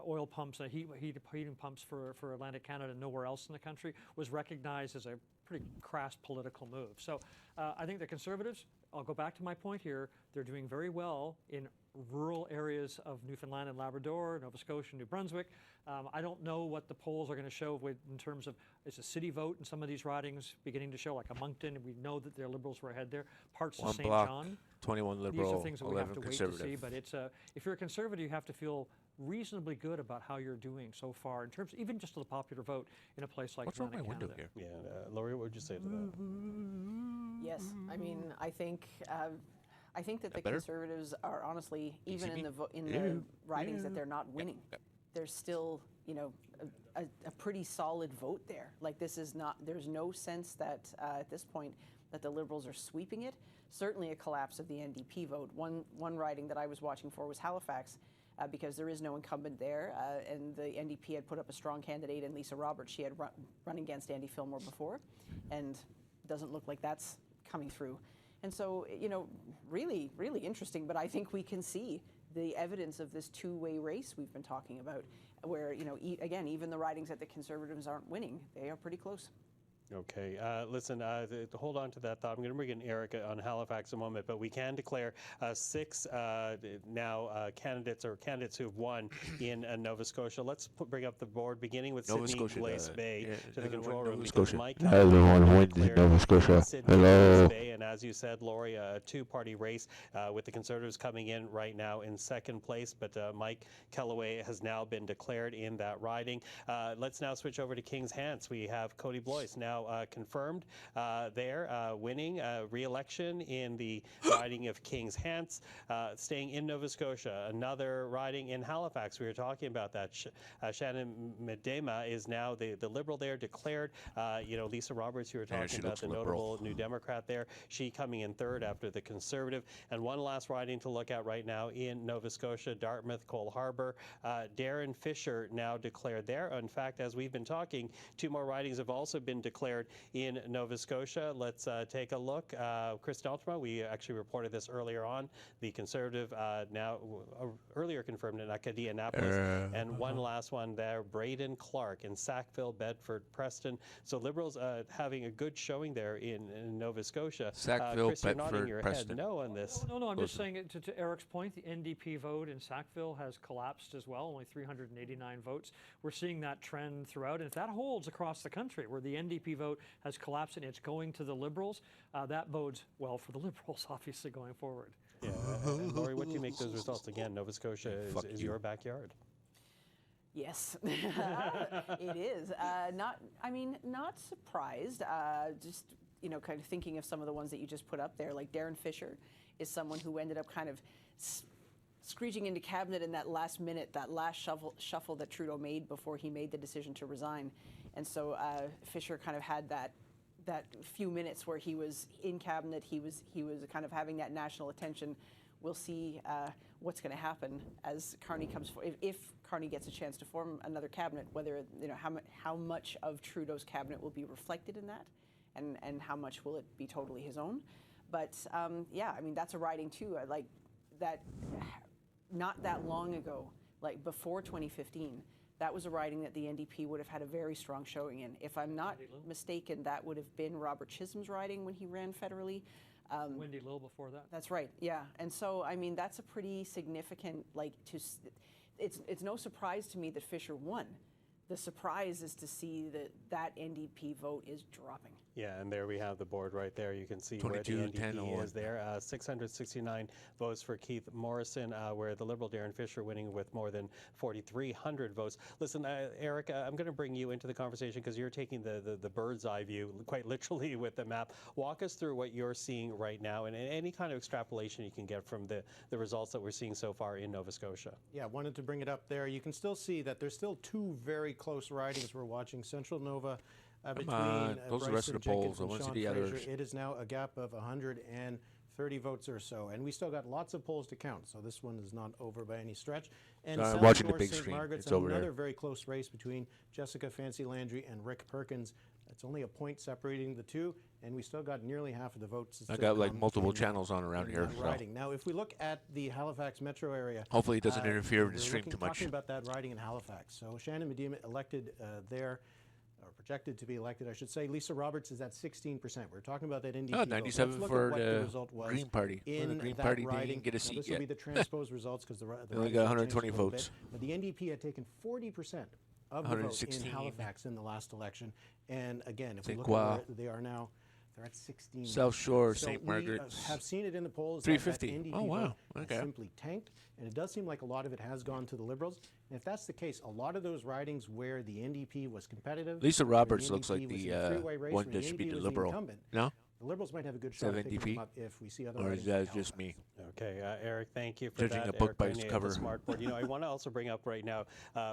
S6: oil pumps, heating pumps for Atlantic Canada and nowhere else in the country, was recognized as a pretty crass political move. So I think the Conservatives, I'll go back to my point here, they're doing very well in rural areas of Newfoundland and Labrador, Nova Scotia, New Brunswick. I don't know what the polls are going to show in terms of, is a city vote in some of these ridings beginning to show, like a Moncton, and we know that their Liberals were ahead there. Parts of St. John.
S4: 21 Liberal,
S6: these are things that we have to wait to see, but it's if you're a Conservative, you have to feel reasonably good about how you're doing so far in terms, even just of the popular vote in a place like Atlantic Canada.
S4: What's wrong with my window here?
S2: Yeah, Laurie, what would you say to that?
S1: Yes, I mean, I think that the Conservatives are honestly, even in the ridings that they're not winning, there's still, you know, a pretty solid vote there. Like, this is not, there's no sense that at this point that the Liberals are sweeping it. Certainly a collapse of the NDP vote. One riding that I was watching for was Halifax, because there is no incumbent there, and the NDP had put up a strong candidate in Lisa Roberts. She had run against Andy Fillmore before, and doesn't look like that's coming through. And so, you know, really, really interesting, but I think we can see the evidence of this two-way race we've been talking about, where, you know, again, even the ridings that the Conservatives aren't winning, they are pretty close.
S2: Okay, listen, hold on to that thought. I'm going to bring in Eric on Halifax in a moment, but we can declare 6 now candidates who have won in Nova Scotia. Let's bring up the board, beginning with
S4: Nova
S2: Sydney
S4: Scotia,
S2: Glace Bay to the control room.
S4: Nova Scotia.
S2: Mike
S4: Everyone wins in Nova Scotia. Hello.
S2: Bay, and as you said, Laurie, a two-party race with the Conservatives coming in right now in second place, but Mike Kellaway has now been declared in that riding. Let's now switch over to Kings Hants. We have Cody Blois now confirmed there, winning re-election in the riding of Kings Hants, staying in Nova Scotia. Another riding in Halifax, we were talking about that. Shannon Medema is now the Liberal there, declared. You know, Lisa Roberts, you were talking about, the notable New Democrat there. She coming in third after the Conservative. And one last riding to look at right now in Nova Scotia, Dartmouth, Cole Harbour. Darren Fisher now declared there. In fact, as we've been talking, 2 more ridings have also been declared in Nova Scotia. Let's take a look. Chris D'Entremont, we actually reported this earlier on. The Conservative now earlier confirmed in Acadie, Annapolis. And one last one there, Braden Clark in Sackville, Bedford, Preston. So Liberals having a good showing there in Nova Scotia.
S4: Sackville,
S2: Chris, you're
S4: Bedford,
S2: nodding your
S4: Preston.
S2: head no on this.
S6: No, I'm just saying, to Eric's point, the NDP vote in Sackville has collapsed as well, only 389 votes. We're seeing that trend throughout, and if that holds across the country, where the NDP vote has collapsed and it's going to the Liberals, that bodes well for the Liberals, obviously, going forward.
S2: Yeah, Laurie, what do you make those results? Again, Nova Scotia is your backyard.
S1: Yes, it is. Not surprised. Just, you know, kind of thinking of some of the ones that you just put up there, like Darren Fisher is someone who ended up kind of screeching into cabinet in that last minute, that last shuffle that Trudeau made before he made the decision to resign. And so Fisher kind of had that few minutes where he was in cabinet, he was kind of having that national attention. We'll see what's going to happen as Carney comes if Carney gets a chance to form another cabinet, whether, you know, how much of Trudeau's cabinet will be reflected in that, and how much will it be totally his own. But yeah, I mean, that's a riding too. I like that. Not that long ago, like before 2015, that was a riding that the NDP would have had a very strong showing in. If I'm not mistaken, that would have been Robert Chisholm's riding when he ran federally.
S6: Wendy Lowe before that.
S1: That's right, yeah. And so, I mean, that's a pretty significant, it's no surprise to me that Fisher won. The surprise is to see that NDP vote is dropping.
S2: Yeah, and there we have the board right there. You can see where the NDP is there. 669 votes for Keith Morrison, where the Liberal Darren Fisher winning with more than 4,300 votes. Listen, Eric, I'm going to bring you into the conversation because you're taking the bird's eye view, quite literally, with the map. Walk us through what you're seeing right now and any kind of extrapolation you can get from the results that we're seeing so far in Nova Scotia.
S11: Yeah, wanted to bring it up there. You can still see that there's still two very close ridings we're watching. Central Nova between Bryson Jenkins and Sean Fraser. It is now a gap of 130 votes or so, and we still got lots of polls to count, so this one is not over by any stretch. And
S4: watching the big
S11: St.
S4: screen,
S11: Margaret's,
S4: it's over
S11: another
S4: there.
S11: very close race between Jessica Fancy Landry and Rick Perkins. It's only a point separating the two, and we still got nearly half of the votes.
S4: I got like multiple channels on around here.
S11: Riding. Now, if we look at the Halifax metro area,
S4: hopefully it doesn't interfere with the stream too much.
S11: Talking about that riding in Halifax, so Shannon Medina elected there. Or projected to be elected, I should say. Lisa Roberts is at 16%. We're talking about that NDP.
S4: Oh, 97 for
S11: the result was
S4: Green Party.
S11: In
S4: the Green
S11: that
S4: Party
S11: riding.
S4: didn't get a
S11: Now,
S4: seat
S11: this
S4: yet.
S11: will be the transposed results because the
S4: only got 120 votes.
S11: But the NDP had taken 40% of the vote in Halifax in the last election. And again, if we look at where they are now, they're at 16.
S4: South Shore,
S11: so
S4: St. Margaret's.
S11: We have seen it in the polls.
S4: 350.
S11: That NDP
S4: oh, wow.
S11: vote has simply tanked. And it does seem like a lot of it has gone to the Liberals. And if that's the case, a lot of those ridings where the NDP was competitive.
S4: Lisa Roberts looks like the one that should be the Liberal. No?
S11: The Liberals might have a good shot at picking them up if we see other
S4: or is that just me?
S2: Okay, Eric, thank you for
S4: Judging
S2: that.
S4: a book
S2: Eric
S4: by its
S2: Grenier,
S4: cover.
S2: the Smart Board. You know, I want to also bring up right now,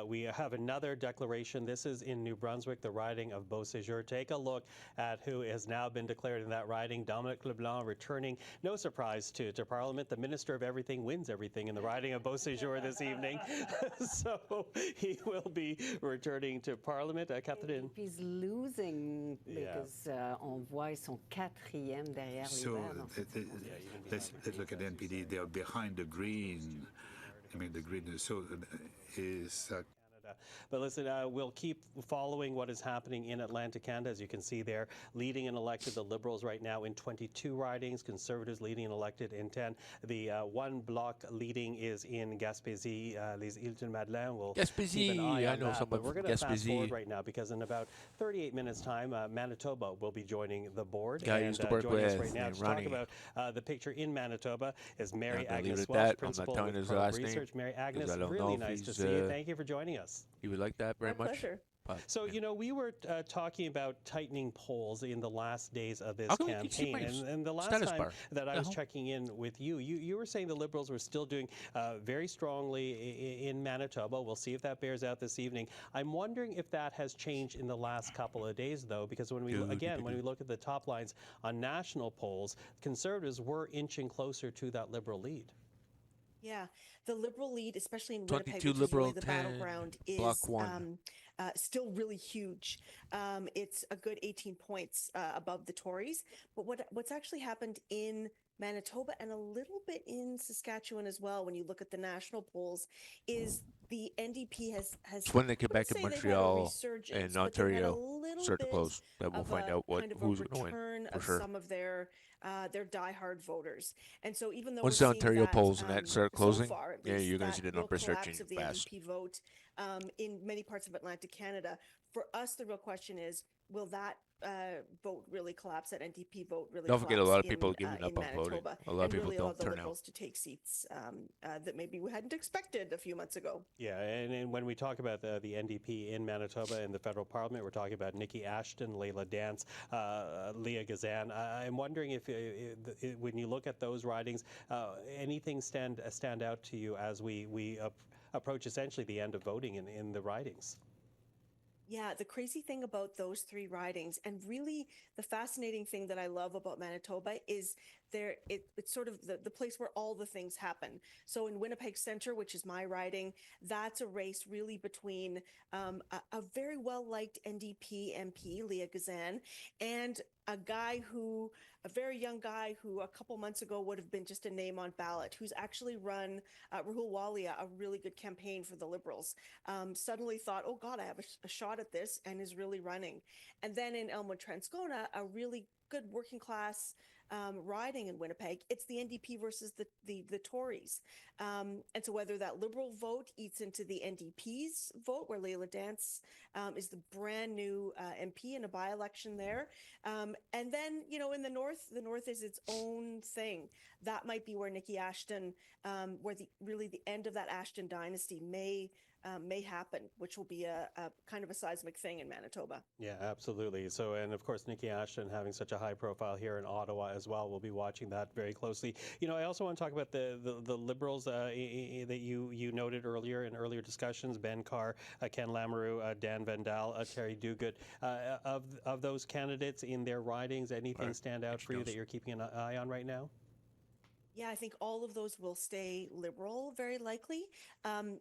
S2: we have another declaration. This is in New Brunswick, the riding of Beauséjour. Take a look at who has now been declared in that riding. Dominic LeBlanc returning, no surprise to Parliament. The Minister of Everything wins everything in the riding of Beauséjour this evening. So he will be returning to Parliament. Catherine.
S12: He's losing because on voit son quatrième derrière.
S13: So let's look at the NPD. They are behind the Green. I mean, the Green is so is.
S2: But listen, we'll keep following what is happening in Atlantic Canada. As you can see there, leading and elected the Liberals right now in 22 ridings, Conservatives leading and elected in 10. The one bloc leading is in Gaspésie, Les Îles-de-Madeleine. We'll keep an eye on that. But we're going to fast forward right now because in about 38 minutes' time, Manitoba will be joining the board.
S4: And joining
S2: us right now to talk about the picture in Manitoba is Mary Agnes
S4: Welsh,
S2: Welch, Principal of Crop Research. Mary Agnes, really nice to see you. Thank you for joining us.
S4: You would like that very much?
S15: Pleasure.
S2: So, you know, we were talking about tightening polls in the last days of this campaign. And the last time that I was checking in with you were saying the Liberals were still doing very strongly in Manitoba. We'll see if that bears out this evening. I'm wondering if that has changed in the last couple of days, though, because when we look at the top lines on national polls, Conservatives were inching closer to that Liberal lead.
S16: Yeah, the Liberal lead, especially in Winnipeg, which is
S4: Liberal,
S16: really the battleground, is still really huge. It's a good 18 points above the Tories. But what's actually happened in Manitoba and a little bit in Saskatchewan as well, when you look at the national polls, is the NDP has
S4: it's when they get back to Montreal and Ontario start to close that we'll find out who's going to win for sure.
S16: Some of their diehard voters, and so even though
S4: once the Ontario polls and that start closing, so far, you're going to see the numbers start changing fast.
S16: The NDP vote in many parts of Atlantic Canada. For us, the real question is, will that vote really collapse? That NDP vote really?
S4: Don't forget, a lot of people giving up on voting. A lot of people don't turn out
S16: to take seats that maybe we hadn't expected a few months ago.
S2: Yeah, and when we talk about the NDP in Manitoba in the federal parliament, we're talking about Nikki Ashton, Leila Dance, Leah Gazan. I'm wondering if when you look at those ridings, anything stand out to you as we approach essentially the end of voting in the ridings?
S16: Yeah, the crazy thing about those three ridings, and really the fascinating thing that I love about Manitoba, is it's sort of the place where all the things happen. So in Winnipeg Centre, which is my riding, that's a race really between a very well-liked NDP MP, Leah Gazan, and a very young guy who a couple months ago would have been just a name on ballot, who's actually run, Rahul Walia, a really good campaign for the Liberals. Suddenly thought, oh God, I have a shot at this, and is really running. And then in Elmwood-Transcona, a really good working class riding in Winnipeg, it's the NDP versus the Tories. And so whether that Liberal vote eats into the NDP's vote, where Leila Dance is the brand new MP in a by-election there. And then, in the North is its own thing. That might be where Nikki Ashton, where the end of that Ashton dynasty may happen, which will be a kind of a seismic thing in Manitoba.
S2: Yeah, absolutely. So, and of course, Nikki Ashton having such a high profile here in Ottawa as well. We'll be watching that very closely. I also want to talk about the Liberals that you noted earlier in earlier discussions: Ben Carr, Ken Lamoureux, Dan Vandal, Terry Duguid. Of those candidates in their ridings, anything stand out for you that you're keeping an eye on right now?
S16: Yeah, I think all of those will stay Liberal, very likely.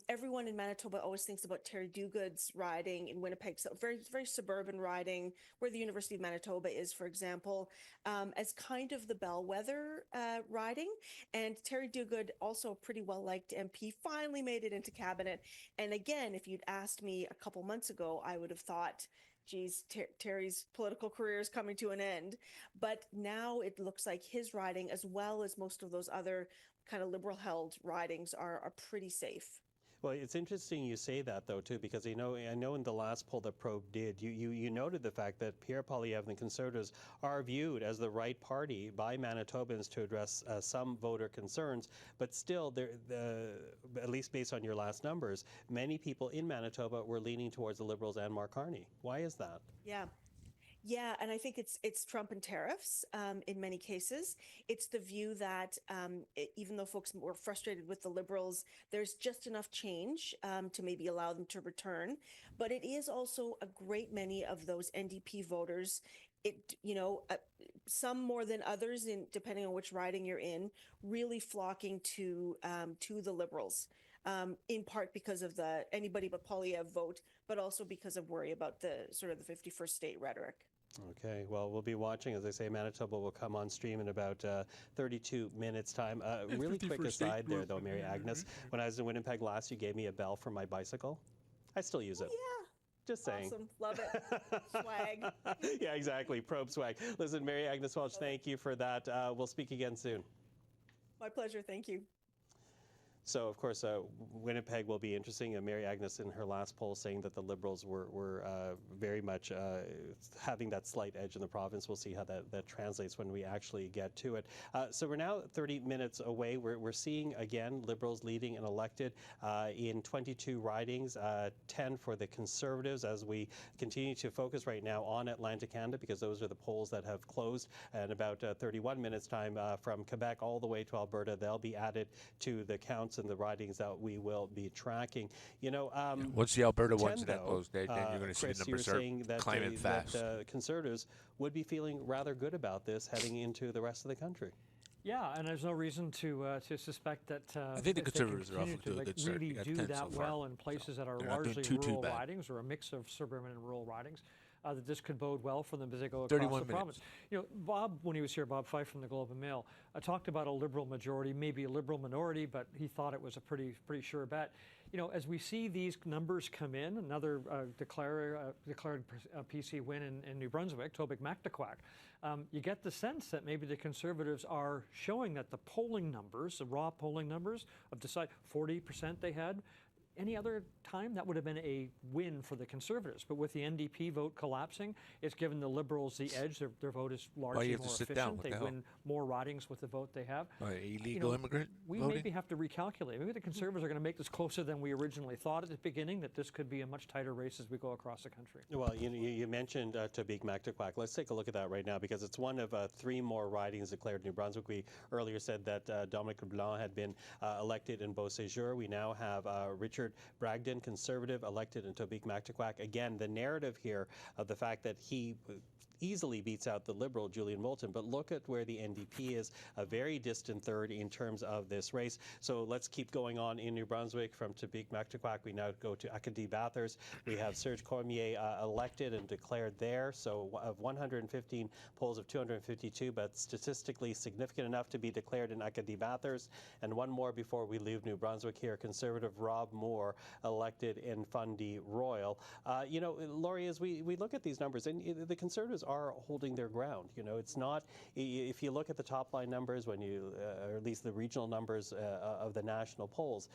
S16: Everyone in Manitoba always thinks about Terry Duguid's riding in Winnipeg, so very, very suburban riding, where the University of Manitoba is, for example, as kind of the bellwether riding. And Terry Duguid, also a pretty well-liked MP, finally made it into cabinet. And again, if you'd asked me a couple months ago, I would have thought, geez, Terry's political career is coming to an end. But now it looks like his riding, as well as most of those other kind of Liberal-held ridings, are pretty safe.
S2: Well, it's interesting you say that, though, too, because I know in the last poll that Probe did, you noted the fact that Pierre Poilievre and the Conservatives are viewed as the right party by Manitobans to address some voter concerns, but still, at least based on your last numbers, many people in Manitoba were leaning towards the Liberals and Mark Carney. Why is that?
S16: Yeah, and I think it's Trump and tariffs in many cases. It's the view that even though folks were frustrated with the Liberals, there's just enough change to maybe allow them to return. But it is also a great many of those NDP voters, some more than others, depending on which riding you're in, really flocking to the Liberals. In part because of the anybody but Poilievre vote, but also because of worry about the sort of the 51st state rhetoric.
S2: Okay, well, we'll be watching. As I say, Manitoba will come on stream in about 32 minutes' time. Really quick aside there, though, Mary Agnes. When I was in Winnipeg last, you gave me a bell for my bicycle. I still use it.
S16: Yeah.
S2: Just saying.
S16: Awesome. Love it. Swag.
S2: Yeah, exactly. Probe swag. Listen, Mary Agnes Welch, thank you for that. We'll speak again soon.
S16: My pleasure. Thank you.
S2: So, of course, Winnipeg will be interesting. Mary Agnes in her last poll saying that the Liberals were very much having that slight edge in the province. We'll see how that translates when we actually get to it. So we're now 30 minutes away. We're seeing, again, Liberals leading and elected in 22 ridings, 10 for the Conservatives, as we continue to focus right now on Atlantic Canada, because those are the polls that have closed. And about 31 minutes time from Quebec all the way to Alberta, they'll be added to the counts and the ridings that we will be tracking.
S4: Once the Alberta ones that close, then you're going to see the numbers start climbing fast.
S2: That Conservatives would be feeling rather good about this heading into the rest of the country.
S6: Yeah, and there's no reason to suspect that
S4: I think the Conservatives are off to a good start.
S6: Really do that well in places that are largely rural ridings or a mix of suburban and rural ridings. That this could bode well for them as they go across the province. Bob, when he was here, Bob Fife from the Globe and Mail, talked about a Liberal majority, maybe a Liberal minority, but he thought it was a pretty sure bet. As we see these numbers come in, another declared PC win in New Brunswick, Tobic Mactaquac, you get the sense that maybe the Conservatives are showing that the polling numbers, the raw polling numbers of 40% they had. Any other time, that would have been a win for the Conservatives. But with the NDP vote collapsing, it's given the Liberals the edge. Their vote is largely more efficient. They win more ridings with the vote they have.
S4: Illegal immigrant
S6: We
S4: voting?
S6: maybe have to recalculate. Maybe the Conservatives are going to make this closer than we originally thought at the beginning, that this could be a much tighter race as we go across the country.
S2: Well, you mentioned Tobic Mactaquac. Let's take a look at that right now, because it's one of 3 more ridings declared in New Brunswick. We earlier said that Dominic LeBlanc had been elected in Beauséjour. We now have Richard Richard Bragdon, Conservative, elected in Tobique-Mactaquac. Again, the narrative here of the fact that he easily beats out the Liberal, Julian Moulton, but look at where the NDP is, a very distant third in terms of this race. So let's keep going on in New Brunswick. From Tobique-Mactaquac, we now go to Acadie-Bathurst. We have Serge Cormier elected and declared there. So of 115 polls of 252, but statistically significant enough to be declared in Acadie-Bathurst. And one more before we leave New Brunswick here, Conservative Rob Moore elected in Fundy Royal. You know, Laurie, as we look at these numbers, and the Conservatives are holding their ground. You know, it's not, if you look at the top line numbers, when you, or at least the regional numbers of the national polls,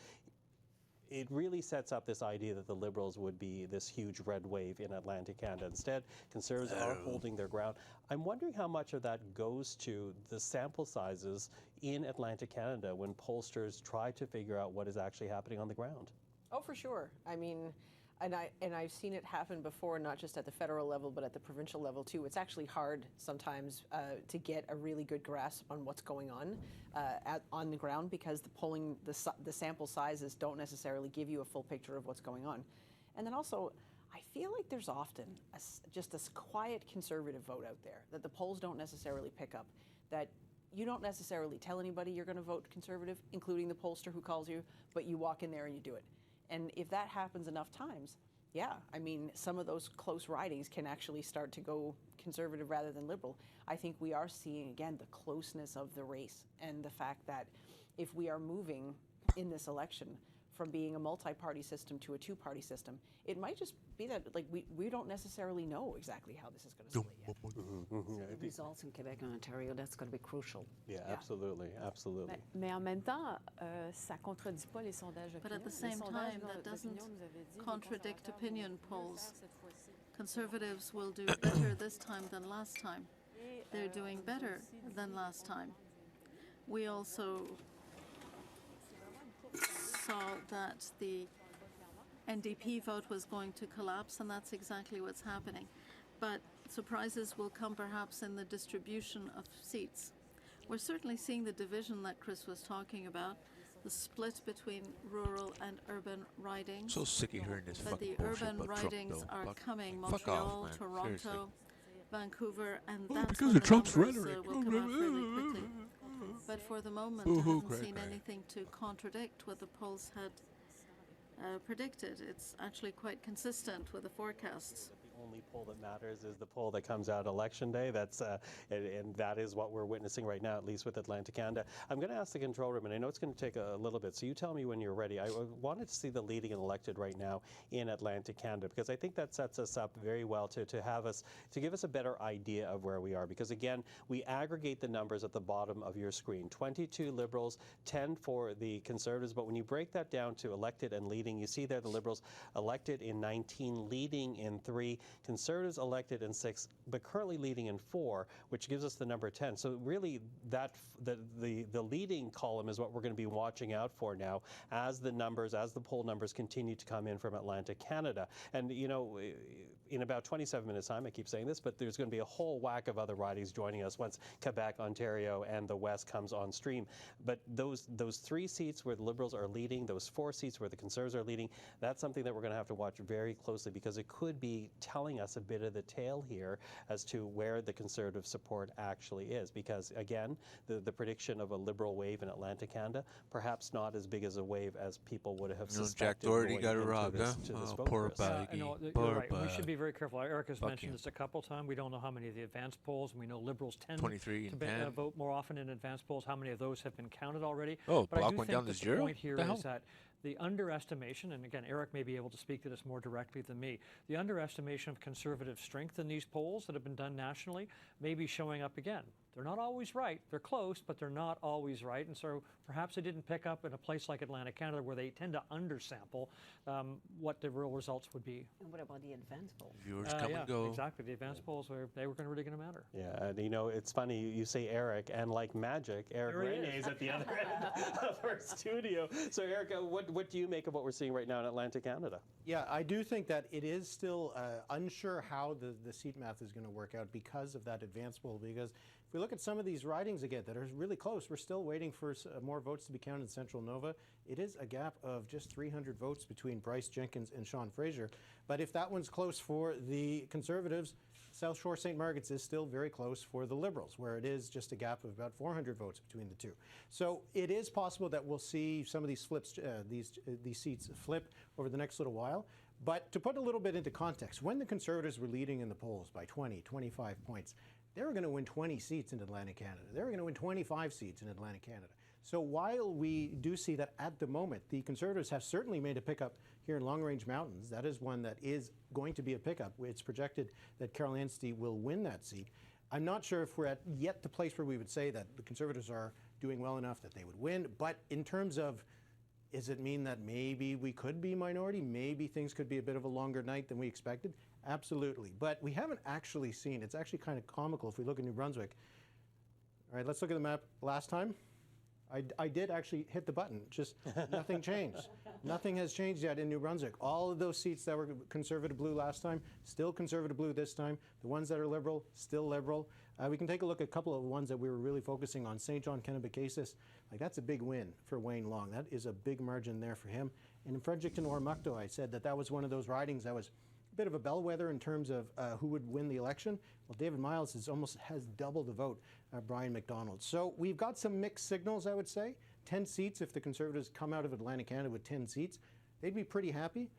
S2: it really sets up this idea that the Liberals would be this huge red wave in Atlantic Canada. Instead, Conservatives are holding their ground. I'm wondering how much of that goes to the sample sizes in Atlantic Canada when pollsters try to figure out what is actually happening on the ground.
S1: Oh, for sure. I mean, and I've seen it happen before, not just at the federal level, but at the provincial level too. It's actually hard sometimes to get a really good grasp on what's going on on the ground, because the polling, the sample sizes don't necessarily give you a full picture of what's going on. And then also, I feel like there's often just this quiet Conservative vote out there that the polls don't necessarily pick up, that you don't necessarily tell anybody you're going to vote Conservative, including the pollster who calls you, but you walk in there and you do it. And if that happens enough times, yeah, I mean, some of those close ridings can actually start to go Conservative rather than Liberal. I think we are seeing, again, the closeness of the race and the fact that if we are moving in this election from being a multi-party system to a two-party system, it might just be that, like, we don't necessarily know exactly how this is going to split yet.
S12: The results in Quebec and Ontario, that's going to be crucial.
S2: Yeah, absolutely, absolutely.
S14: Mais en même temps, ça contredit pas les sondages
S3: But at the same time, that doesn't contradict opinion polls. Conservatives will do better this time than last time. They're doing better than last time. We also saw that the NDP vote was going to collapse, and that's exactly what's happening. But surprises will come perhaps in the distribution of seats. We're certainly seeing the division that Chris was talking about, the split between rural and urban ridings.
S4: So sick of hearing this
S3: but
S4: fucking
S3: the
S4: bullshit
S3: urban
S4: about Trump,
S3: ridings
S4: though.
S3: are
S4: Fuck-
S3: coming.
S4: fuck
S3: Montreal,
S4: off, man.
S3: Toronto,
S4: Seriously.
S3: Vancouver, and
S4: Oh,
S3: that's
S4: because
S3: when
S4: of
S3: the
S4: Trump's
S3: numbers,
S4: rhetoric.
S3: will come out fairly quickly. But for the moment, I
S4: Boo-hoo,
S3: haven't seen
S4: cray-cray.
S3: anything to contradict what the polls had predicted. It's actually quite consistent with the forecasts.
S2: The only poll that matters is the poll that comes out election day. That's and that is what we're witnessing right now, at least with Atlantic Canada. I'm going to ask the control room, and I know it's going to take a little bit, so you tell me when you're ready. I wanted to see the leading and elected right now in Atlantic Canada, because I think that sets us up very well to give us a better idea of where we are. Because again, we aggregate the numbers at the bottom of your screen: 22 Liberals, 10 for the Conservatives. But when you break that down to elected and leading, you see there the Liberals elected in 19, leading in 3. Conservatives elected in 6, but currently leading in 4, which gives us the number 10. So really, the leading column is what we're going to be watching out for now as the poll numbers continue to come in from Atlantic Canada. And you know, in about 27 minutes time, I keep saying this, but there's going to be a whole whack of other ridings joining us once Quebec, Ontario, and the West comes on stream. But those 3 seats where the Liberals are leading, those 4 seats where the Conservatives are leading, that's something that we're going to have to watch very closely, because it could be telling us a bit of the tale here as to where the Conservative support actually is. Because again, the prediction of a Liberal wave in Atlantic Canada, perhaps not as big as a wave as people would have suspected.
S4: Jack Doherty
S2: going
S4: got
S2: into
S4: robbed,
S2: this-
S4: huh?
S2: to this
S4: Oh,
S2: vote,
S4: poor
S2: Chris.
S4: Baggy.
S6: No, you're
S4: Poor
S6: right. We should
S4: Bag.
S6: be very careful. Eric has
S4: Fuck
S6: mentioned
S4: him.
S6: this a couple of times. We don't know how many of the advanced polls, and we know Liberals tend
S4: 23
S6: to
S4: and 10.
S6: vote more often in advanced polls. How many of those have been counted already?
S4: Oh,
S6: but I
S4: Block
S6: do
S4: went
S6: think
S4: down to
S6: that
S4: 0?
S6: The point here
S4: The hell?
S6: is that the underestimation, and again, Eric may be able to speak to this more directly than me, the underestimation of Conservative strength in these polls that have been done nationally may be showing up again. They're not always right. They're close, but they're not always right. And so perhaps they didn't pick up in a place like Atlantic Canada, where they tend to undersample what the real results would be.
S12: And what about the advanced polls?
S4: Viewers come
S6: yeah,
S4: and go.
S6: exactly. The advanced polls, they were really going to matter.
S2: Yeah, and you know, it's funny, you say Eric, and like magic, Eric
S6: There he
S2: Rene is at the other end of our studio. So Eric, what do you make of what we're seeing right now in Atlantic Canada?
S11: Yeah, I do think that it is still unsure how the seat math is going to work out because of that advance poll. Because if we look at some of these ridings again that are really close, we're still waiting for more votes to be counted in Central Nova it is a gap of just 300 votes between Bryce Jenkins and Sean Fraser. But if that one's close for the Conservatives, South Shore St. Margaret's is still very close for the Liberals, where it is just a gap of about 400 votes between the two. So it is possible that we'll see some of these flips, these seats flip over the next little while. But to put a little bit into context, when the Conservatives were leading in the polls by 20, 25 points, they were going to win 20 seats in Atlantic Canada. They were going to win 25 seats in Atlantic Canada. So while we do see that at the moment, the Conservatives have certainly made a pickup here in Long Range Mountains. That is one that is going to be a pickup. It's projected that Carol Anstey will win that seat. I'm not sure if we're at yet the place where we would say that the Conservatives are doing well enough that they would win. But in terms of, does it mean that maybe we could be minority? Maybe things could be a bit of a longer night than we expected? Absolutely. But we haven't actually seen, it's actually kind of comical if we look at New Brunswick. All right, let's look at the map last time. I did actually hit the button, just nothing changed. Nothing has changed yet in New Brunswick. All of those seats that were Conservative blue last time, still Conservative blue this time. The ones that are Liberal, still Liberal. We can take a look at a couple of ones that we were really focusing on. St. John Kennebecasis, like that's a big win for Wayne Long. That is a big margin there for him. And in Fredericton Oromocto, I said that that was one of those ridings that was a bit of a bellwether in terms of who would win the election. Well, David Miles has double the vote, Brian McDonald. So we've got some mixed signals, I would say. 10 seats, if the Conservatives come out of Atlantic Canada with 10 seats, they'd be pretty happy.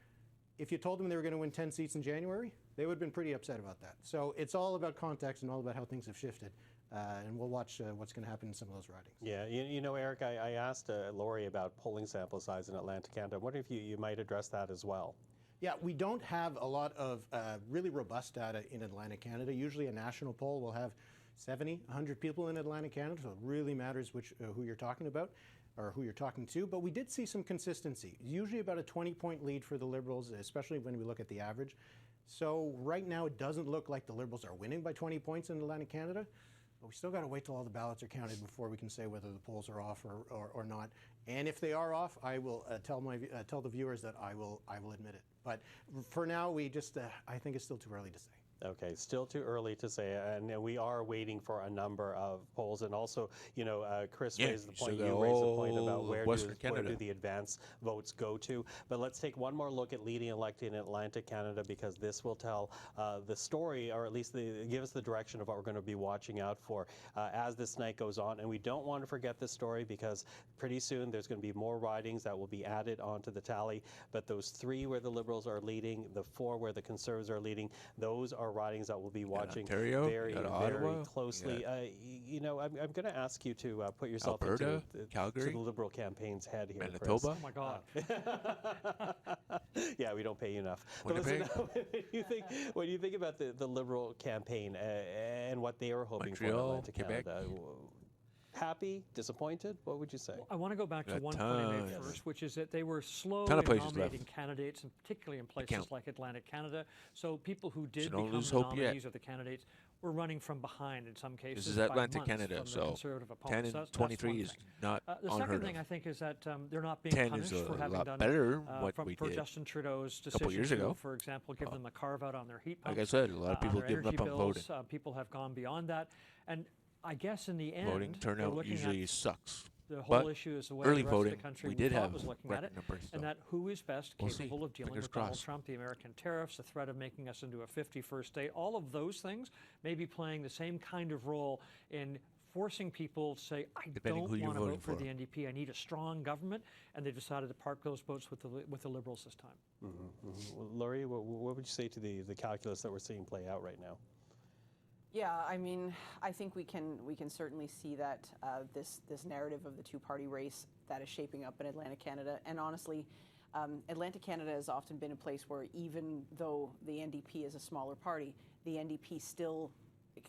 S11: If you told them they were going to win 10 seats in January, they would have been pretty upset about that. So it's all about context and all about how things have shifted. And we'll watch what's going to happen in some of those ridings.
S2: Yeah, you know, Eric, I asked Laurie about polling sample size in Atlantic Canada. I wonder if you might address that as well.
S11: Yeah, we don't have a lot of really robust data in Atlantic Canada. Usually a national poll will have 70, 100 people in Atlantic Canada, so it really matters who you're talking about or who you're talking to. But we did see some consistency, usually about a 20-point lead for the Liberals, especially when we look at the average. So right now it doesn't look like the Liberals are winning by 20 points in Atlantic Canada. But we still got to wait till all the ballots are counted before we can say whether the polls are off or not. And if they are off, I will tell the viewers that I will admit it. But for now, I think it's still too early to say.
S2: Okay, still too early to say, and we are waiting for a number of polls. And also, you know, Chris raised the point, you raised the point about where do the advance votes go to. But let's take one more look at leading elected in Atlantic Canada, because this will tell the story, or at least give us the direction of what we're going to be watching out for as this night goes on. And we don't want to forget this story, because pretty soon there's going to be more ridings that will be added onto the tally. But those 3 where the Liberals are leading, the 4 where the Conservatives are leading, those are ridings that we'll be watching
S4: Ontario,
S2: very closely. You know, I'm going to ask you to put yourself
S4: Alberta,
S2: into
S4: Calgary,
S2: the Liberal campaign's head here,
S4: Manitoba.
S2: Chris.
S6: Oh my God.
S2: Yeah, we don't pay you enough.
S4: Winnipeg.
S2: But listen, when you think about the Liberal campaign and what they were hoping for in
S4: Montreal,
S2: Atlantic
S4: Quebec.
S2: Canada, happy, disappointed? What would you say?
S6: I want to go back to one point I made first, which is that they were slow in nominating candidates, and particularly in places like Atlantic Canada. So people who did become the nominees or the candidates were running from behind in some cases.
S4: This is Atlantic Canada, so 10 and 23 is not
S6: the second thing I think is that they're not being
S4: 10
S6: punished
S4: is
S6: for having
S4: lot
S6: done
S4: better what we
S6: for
S4: did
S6: Justin Trudeau's
S4: a couple
S6: decision
S4: years ago.
S6: to, for example, give them a carve out on their heat pumps.
S4: Like I said, a lot of people
S6: on
S4: giving up on voting.
S6: People have gone beyond that, and I guess in the end,
S4: voting turnout usually sucks.
S6: The whole issue is the way
S4: early
S6: the rest
S4: voting,
S6: of the country
S4: we did have
S6: was looking at it,
S4: numbers,
S6: and that who is best capable of dealing with Donald Trump, the American tariffs, the threat of making us into a 51st state, all of those things may be playing the same kind of role in forcing people to say, I don't want to vote for the NDP, I need a strong government, and they decided to park those votes with the Liberals this time.
S2: Well, Laurie, what would you say to the calculus that we're seeing play out right now?
S1: Yeah, I mean, I think we can certainly see that this narrative of the two-party race that is shaping up in Atlantic Canada, and honestly, Atlantic Canada has often been a place where even though the NDP is a smaller party, the NDP still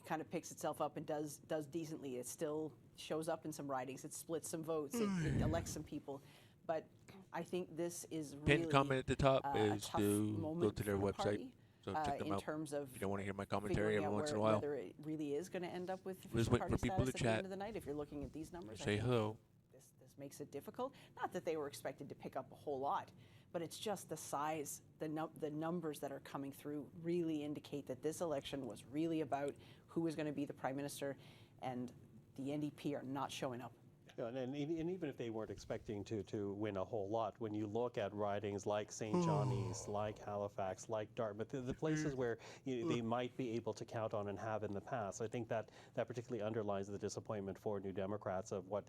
S1: kind of picks itself up and does decently. It still shows up in some ridings. It splits some votes. It elects some people, but I think this is really
S4: Pinned comment at the top is
S1: tough
S4: to go
S1: moment
S4: to their
S1: for the
S4: website.
S1: party.
S4: So check them
S1: in
S4: out.
S1: terms of
S4: you don't want to hear my commentary
S1: figuring
S4: every
S1: out
S4: once in a while.
S1: whether it really is going to end up with
S4: Just
S1: official
S4: waiting
S1: party
S4: for people
S1: status
S4: to
S1: at the
S4: chat.
S1: end of the night. If you're looking at these numbers,
S4: Say hello.
S1: This makes it difficult. Not that they were expected to pick up a whole lot, but it's just the size, the numbers that are coming through really indicate that this election was really about who was going to be the prime minister, and the NDP are not showing up.
S2: and even if they weren't expecting to win a whole lot, when you look at ridings like St. John East, like Halifax, like Dartmouth, the places where they might be able to count on and have in the past, I think that particularly underlines the disappointment for New Democrats of what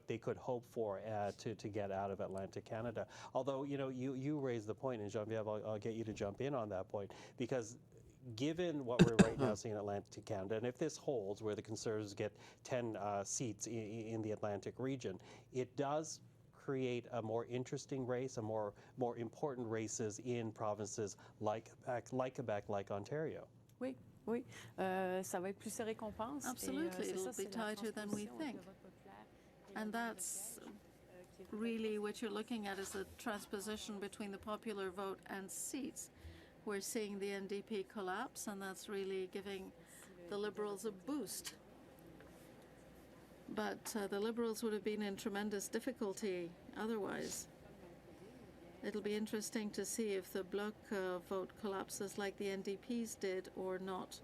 S2: they could hope for to get out of Atlantic Canada. Although, you raised the point, and Geneviève, I'll get you to jump in on that point, because given what we're right now seeing in Atlantic Canada, and if this holds, where the Conservatives get 10 seats in the Atlantic region, it does create a more interesting race, a more important races in provinces like Quebec, like Ontario.
S14: Oui, oui. Ça va être plus serré qu'on pense.
S3: Absolutely, it'll be tighter than we think. And that's really what you're looking at, is the transposition between the popular vote and seats. We're seeing the NDP collapse, and that's really giving the Liberals a boost. But the Liberals would have been in tremendous difficulty otherwise. It'll be interesting to see if the Bloc vote collapses like the NDP's did or not.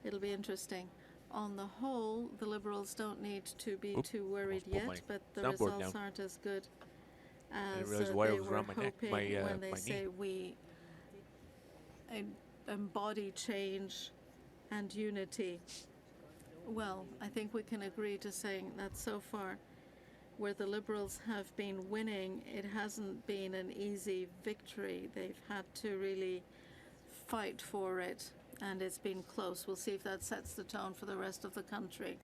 S3: It'll be interesting. On the whole, the Liberals don't need to be too worried yet, but the results aren't as good as they were hoping when they say we embody change and unity. Well, I think we can agree to saying that so far, where the Liberals have been winning, it hasn't been an easy victory. They've had to really fight for it, and it's been close. We'll see if that sets the tone for the rest of the country.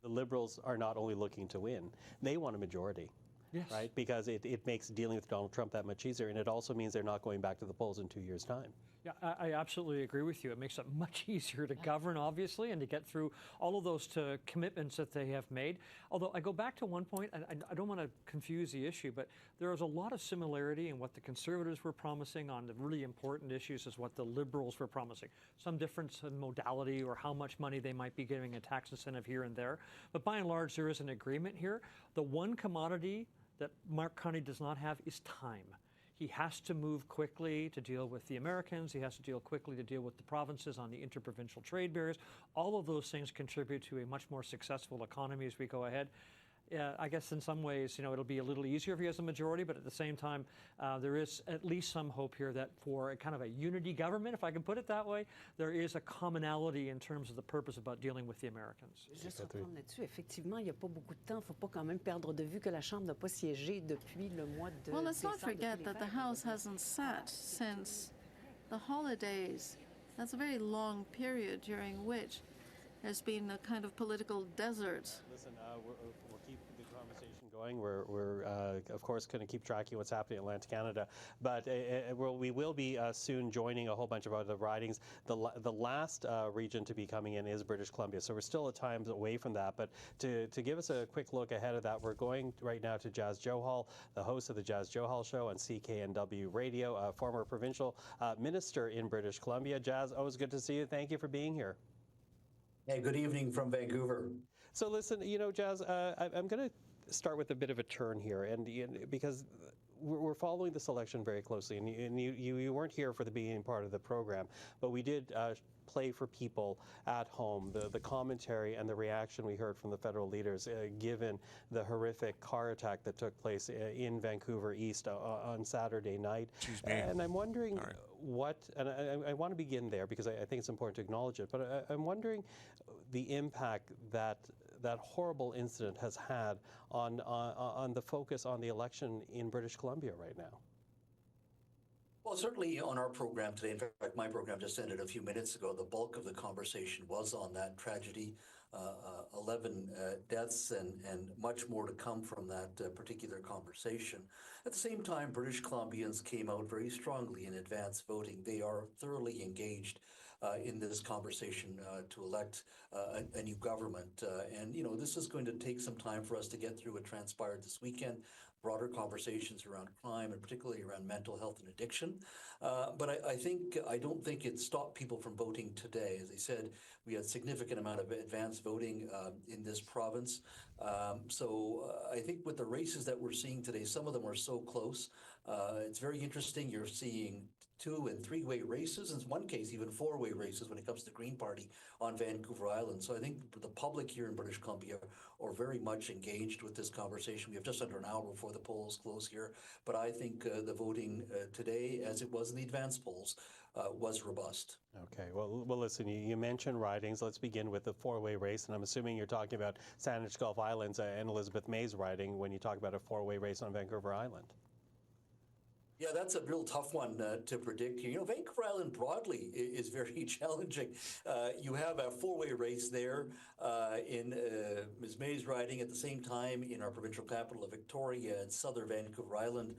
S2: The Liberals are not only looking to win, they want a majority. Yes. Right? Because it makes dealing with Donald Trump that much easier, and it also means they're not going back to the polls in 2 years' time.
S6: Yeah, I absolutely agree with you. It makes it much easier to govern, obviously, and to get through all of those commitments that they have made. Although I go back to one point, I don't want to confuse the issue, but there is a lot of similarity in what the Conservatives were promising on the really important issues as what the Liberals were promising. Some difference in modality or how much money they might be giving a tax incentive here and there. But by and large, there is an agreement here. The one commodity that Mark Carney does not have is time. He has to move quickly to deal with the Americans. He has to deal quickly to deal with the provinces on the interprovincial trade barriers. All of those things contribute to a much more successful economy as we go ahead. I guess in some ways, it'll be a little easier if he has a majority, but at the same time, there is at least some hope here that for a kind of a unity government, if I can put it that way, there is a commonality in terms of the purpose about dealing with the Americans.
S12: Juste reprendre là-dessus, effectivement, il n'y a pas beaucoup de temps. Il ne faut pas quand même perdre de vue que la Chambre n'a pas siégé depuis le mois de
S3: Well, let's not
S12: décembre,
S3: forget that the House hasn't sat since the holidays. That's a very long period during which there's been a kind of political desert.
S2: Listen, we'll keep the conversation going. We're of course, going to keep tracking what's happening in Atlantic Canada. But we will be soon joining a whole bunch of other ridings. The last region to be coming in is British Columbia. So we're still at times away from that. But to give us a quick look ahead of that, we're going right now to Jas Johal, the host of the Jas Johal Show on CKNW Radio, a former provincial minister in British Columbia. Jas, always good to see you. Thank you for being here.
S17: Hey, good evening from Vancouver.
S2: So listen, Jas, I'm going to start with a bit of a turn here, and because we're following this election very closely, and you weren't here for the beginning part of the program, but we did play for people at home the commentary and the reaction we heard from the federal leaders given the horrific car attack that took place in Vancouver East on Saturday night. And I'm wondering and I want to begin there because I think it's important to acknowledge it, but I'm wondering the impact that horrible incident has had on the focus on the election in British Columbia right now.
S17: Well, certainly on our program today, in fact, my program just ended a few minutes ago, the bulk of the conversation was on that tragedy, 11 deaths and much more to come from that particular conversation. At the same time, British Columbians came out very strongly in advance voting. They are thoroughly engaged in this conversation to elect a new government. And, this is going to take some time for us to get through what transpired this weekend, broader conversations around crime and particularly around mental health and addiction. But I don't think it stopped people from voting today. As I said, we had a significant amount of advance voting in this province. So I think with the races that we're seeing today, some of them are so close. It's very interesting. You're seeing 2- and 3-way races, in one case even 4-way races when it comes to the Green Party on Vancouver Island. So I think the public here in British Columbia are very much engaged with this conversation. We have just under an hour before the polls close here, but I think the voting today, as it was in the advance polls, was robust.
S2: Okay, well, listen, you mentioned ridings. Let's begin with the 4-way race, and I'm assuming you're talking about Saanich Gulf Islands and Elizabeth May's riding when you talk about a 4-way race on Vancouver Island.
S17: Yeah, that's a real tough one to predict here. You know, Vancouver Island broadly is very challenging. You have a 4-way race there in Ms. May's riding. At the same time, in our provincial capital of Victoria and southern Vancouver Island,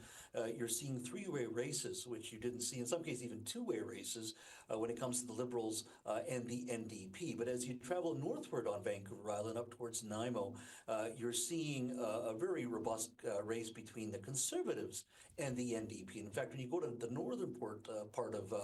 S17: you're seeing 3-way races, which you didn't see, in some cases even 2-way races when it comes to the Liberals and the NDP. But as you travel northward on Vancouver Island up towards Nanaimo, you're seeing a very robust race between the Conservatives and the NDP. In fact, when you go to the northern part of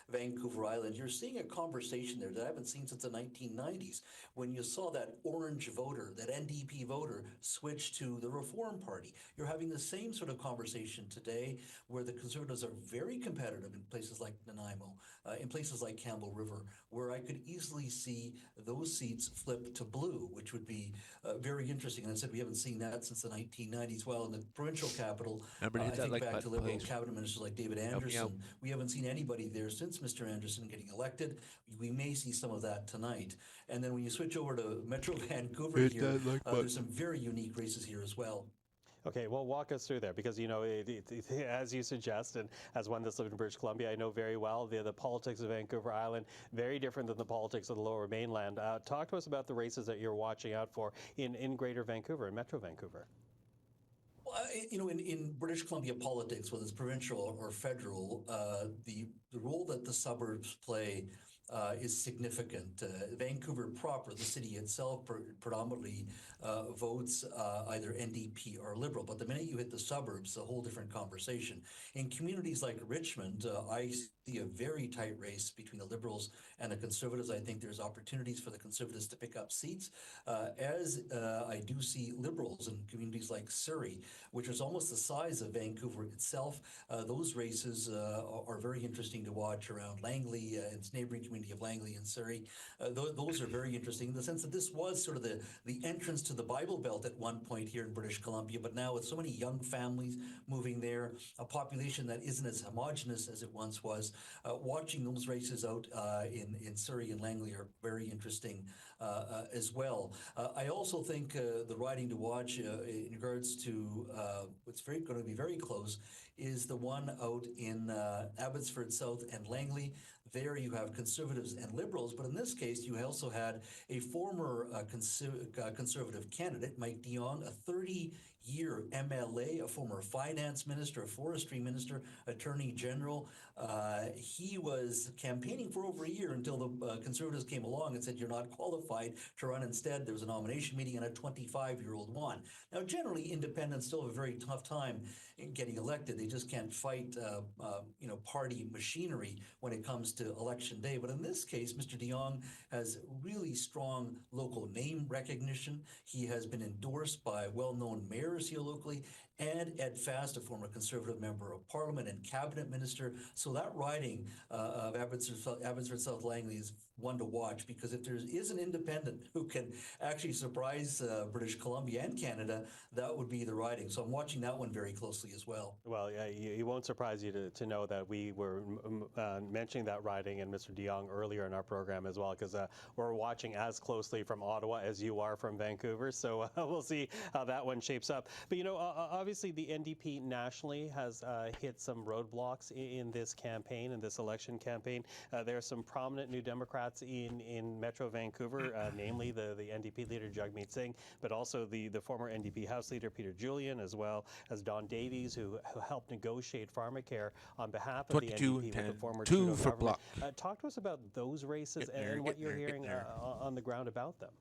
S17: Vancouver Island, you're seeing a conversation there that I haven't seen since the 1990s, when you saw that orange voter, that NDP voter, switch to the Reform Party. You're having the same sort of conversation today, where the Conservatives are very competitive in places like Nanaimo, in places like Campbell River, where I could easily see those seats flip to blue, which would be very interesting. And I said we haven't seen that since the 1990s. Well, in the provincial capital, I think back to Liberal cabinet ministers like David Anderson, we haven't seen anybody there since Mr. Anderson getting elected. We may see some of that tonight. And then when you switch over to Metro Vancouver here, there's some very unique races here as well.
S2: Okay, well, walk us through there, because, you know, as you suggest, and as one that's lived in British Columbia, I know very well the politics of Vancouver Island, very different than the politics of the Lower Mainland. Talk to us about the races that you're watching out for in Greater Vancouver, in Metro Vancouver.
S17: Well, you know, in British Columbia politics, whether it's provincial or federal, the role that the suburbs play is significant. Vancouver proper, the city itself, predominantly votes either NDP or Liberal. But the minute you hit the suburbs, a whole different conversation. In communities like Richmond, I see a very tight race between the Liberals and the Conservatives. I think there's opportunities for the Conservatives to pick up seats, as I do see Liberals in communities like Surrey, which is almost the size of Vancouver itself. Those races are very interesting to watch around Langley and its neighboring community of Langley and Surrey. Those are very interesting in the sense that this was sort of the entrance to the Bible Belt at one point here in British Columbia, but now with so many young families moving there, a population that isn't as homogenous as it once was, watching those races out in Surrey and Langley are very interesting as well. I also think the riding to watch in regards to what's going to be very close is the one out in Abbotsford South and Langley. There you have Conservatives and Liberals, but in this case you also had a former Conservative candidate, Mike de Jong, a 30-year MLA, a former finance minister, a forestry minister, attorney general. He was campaigning for over a year until the Conservatives came along and said, you're not qualified to run. Instead, there was a nomination meeting and a 25-year-old won. Now, generally, independents still have a very tough time in getting elected. They just can't fight, party machinery when it comes to election day. But in this case, Mr. de Jong has really strong local name recognition. He has been endorsed by well-known mayors here locally, and Ed Fast, a former Conservative member of Parliament and cabinet minister. So that riding of Abbotsford South Langley is one to watch, because if there is an independent who can actually surprise British Columbia and Canada, that would be the riding. So I'm watching that one very closely as well.
S2: Well, yeah, it won't surprise you to know that we were mentioning that riding and Mr. de Jong earlier in our program as well, because we're watching as closely from Ottawa as you are from Vancouver. So we'll see how that one shapes up. But, you know, obviously the NDP nationally has hit some roadblocks in this campaign, in this election campaign. There are some prominent New Democrats in Metro Vancouver, namely the NDP leader Jagmeet Singh, but also the former NDP House leader Peter Julian, as well as Don Davies, who helped negotiate pharmacare on behalf of the NDP with the former Trudeau government. Talk to us about those races and what you're hearing on the ground about them.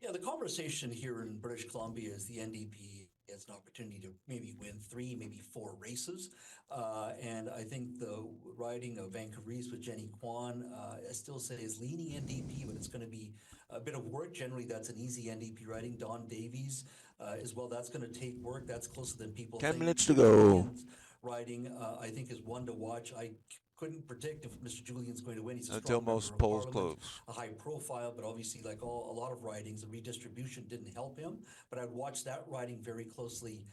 S17: Yeah, the conversation here in British Columbia is the NDP has an opportunity to maybe win 3, maybe 4 races. And I think the riding of Vancouver East with Jenny Kwan, I still say is leaning NDP, but it's going to be a bit of work. Generally, that's an easy NDP riding. Don Davies as well, that's going to take work. That's closer than people
S4: 10
S17: think.
S4: minutes to go.
S17: riding, I think, is one to watch. I couldn't predict if Mr. Julian's going to win. He's a
S4: Until
S17: strong member
S4: most
S17: of
S4: polls
S17: Parliament,
S4: close.
S17: a high profile, but obviously, like a lot of ridings, the redistribution didn't help him. But I'd watch that riding very closely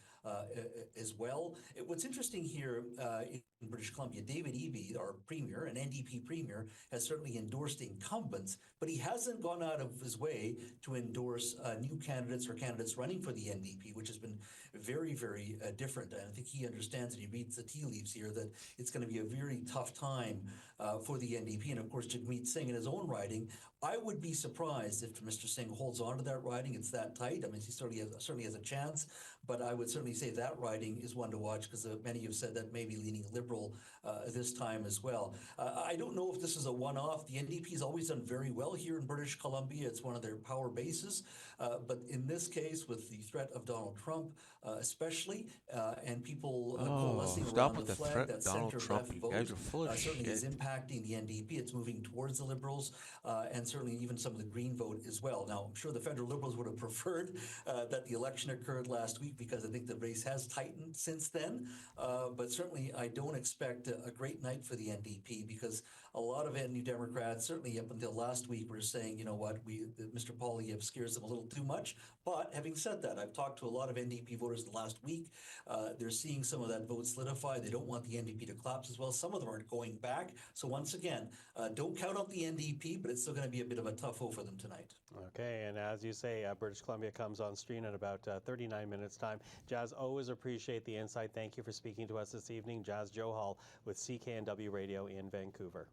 S17: as well. What's interesting here in British Columbia, David Eby, our premier, an NDP premier, has certainly endorsed incumbents, but he hasn't gone out of his way to endorse new candidates or candidates running for the NDP, which has been very, very different. And I think he understands and he reads the tea leaves here that it's going to be a very tough time for the NDP. And of course, Jagmeet Singh in his own riding, I would be surprised if Mr. Singh holds on to that riding. It's that tight. I mean, he certainly has a chance, but I would certainly say that riding is one to watch because many have said that may be leaning Liberal this time as well. I don't know if this is a one-off. The NDP has always done very well here in British Columbia. It's one of their power bases. But in this case, with the threat of Donald Trump, especially, and people coalescing around the flag, that center-left vote certainly is impacting the NDP. It's moving towards the Liberals, and certainly even some of the Green vote as well. Now, I'm sure the federal Liberals would have preferred that the election occurred last week because I think the race has tightened since then. But certainly, I don't expect a great night for the NDP because a lot of New Democrats, certainly up until last week, were saying, you know what, Mr. Poilievre scares them a little too much. But having said that, I've talked to a lot of NDP voters the last week. They're seeing some of that vote solidify. They don't want the NDP to collapse as well. Some of them aren't going back. So once again, don't count out the NDP, but it's still going to be a bit of a tough O for them tonight.
S2: Okay, and as you say, British Columbia comes on stream in about 39 minutes' time. Jazz, always appreciate the insight. Thank you for speaking to us this evening. Jazz Johal with CKNW Radio in Vancouver.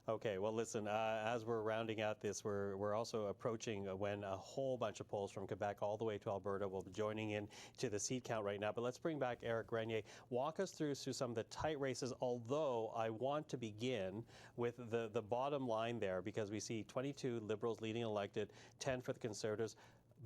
S2: Okay, well, listen, as we're rounding out this, we're also approaching when a whole bunch of polls from Quebec all the way to Alberta will be joining in to the seat count right now. But let's bring back Eric Grenier. Walk us through some of the tight races, although I want to begin with the bottom line there because we see 22 Liberals leading elected, 10 for the Conservatives,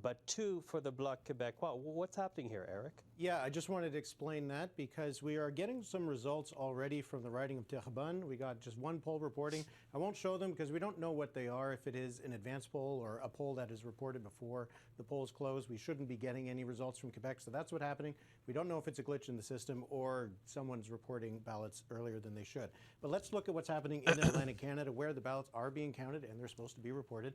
S2: but 2 for the Bloc Québécois. What's happening here, Eric?
S11: Yeah, I just wanted to explain that because we are getting some results already from the riding of Terrebonne. We got just one poll reporting. I won't show them because we don't know what they are, if it is an advance poll or a poll that is reported before the polls close. We shouldn't be getting any results from Quebec, so that's what's happening. We don't know if it's a glitch in the system or someone's reporting ballots earlier than they should. But let's look at what's happening in Atlantic Canada where the ballots are being counted and they're supposed to be reported.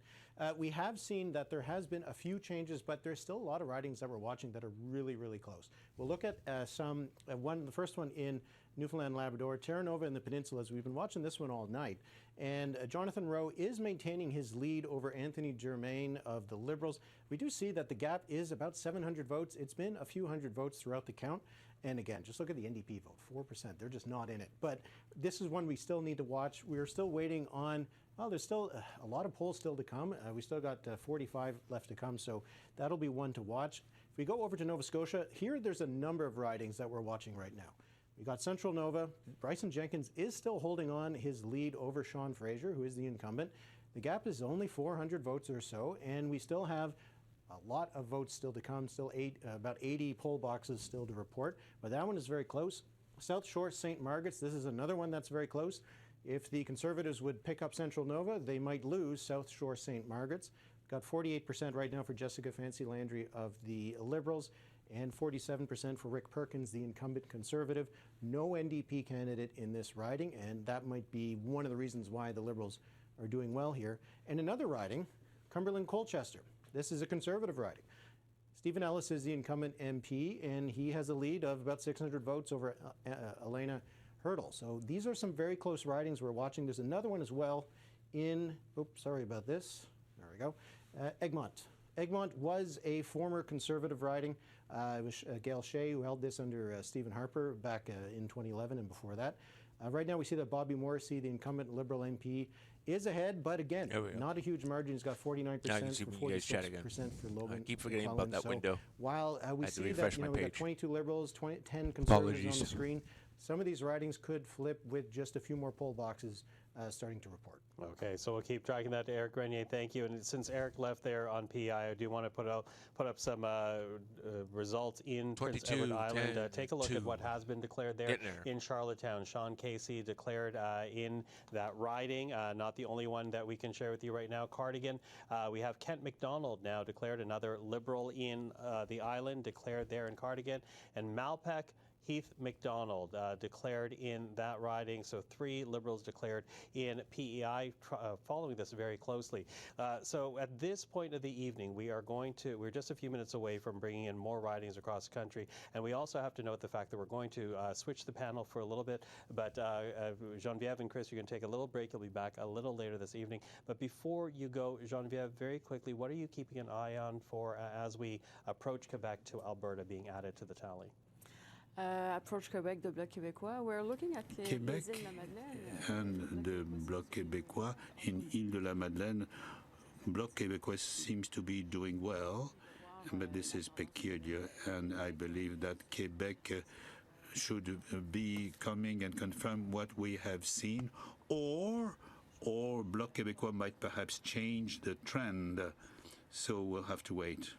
S11: We have seen that there has been a few changes, but there's still a lot of ridings that we're watching that are really, really close. We'll look at the first one in Newfoundland, Labrador, Terra Nova and the Peninsulas. We've been watching this one all night. And Jonathan Rowe is maintaining his lead over Anthony Germain of the Liberals. We do see that the gap is about 700 votes. It's been a few hundred votes throughout the count. And again, just look at the NDP vote, 4%. They're just not in it. But this is one we still need to watch. We're still waiting on, well, there's still a lot of polls still to come. We still got 45 left to come, so that'll be one to watch. If we go over to Nova Scotia, here there's a number of ridings that we're watching right now. We got Central Nova. Bryson Jenkins is still holding on his lead over Sean Fraser, who is the incumbent. The gap is only 400 votes or so, and we still have a lot of votes still to come, still about 80 poll boxes still to report, but that one is very close. South Shore St. Margaret's, this is another one that's very close. If the Conservatives would pick up Central Nova, they might lose South Shore St. Margaret's. Got 48% right now for Jessica Fancy Landry of the Liberals and 47% for Rick Perkins, the incumbent Conservative. No NDP candidate in this riding, and that might be one of the reasons why the Liberals are doing well here. And another riding, Cumberland-Colchester. This is a Conservative riding. Stephen Ellis is the incumbent MP, and he has a lead of about 600 votes over Elena Hurdle. So these are some very close ridings we're watching. There's another one as well in, oops, sorry about this. There we go. Egmont. Egmont was a former Conservative riding. It was Gail Shea who held this under Stephen Harper back in 2011 and before that. Right now we see that Bobby Morrissey, the incumbent Liberal MP, is ahead, but again, not a huge margin. He's got 49% for 46% for Logan.
S4: I keep forgetting about that window.
S11: While we see that we got 22 Liberals, 10 Conservatives on the screen, some of these ridings could flip with just a few more poll boxes starting to report.
S2: Okay, so we'll keep tracking that to Eric Grenier. Thank you. And since Eric left there on PI, I do want to put up some results in Prince Edward Island. Take a look at what has been declared there in Charlottetown. Sean Casey declared in that riding, not the only one that we can share with you right now. Cardigan, we have Kent McDonald now declared, another Liberal in the island, declared there in Cardigan. And Malpeque, Heath McDonald declared in that riding. So 3 Liberals declared in PEI, following this very closely. So at this point of the evening, we're just a few minutes away from bringing in more ridings across the country. And we also have to note the fact that we're going to switch the panel for a little bit. But Geneviève and Chris, you're going to take a little break. You'll be back a little later this evening. But before you go, Geneviève, very quickly, what are you keeping an eye on for as we approach Quebec to Alberta being added to the tally?
S14: Approach Quebec, the Bloc québécois. We're looking at
S13: Quebec
S14: les Îles-de-la-Madeleine.
S13: And the Bloc québécois in Île-de-la-Madeleine. Bloc québécois seems to be doing well, but this is peculiar, and I believe that Quebec should be coming and confirm what we have seen, or Bloc québécois might perhaps change the trend, so we'll have to wait.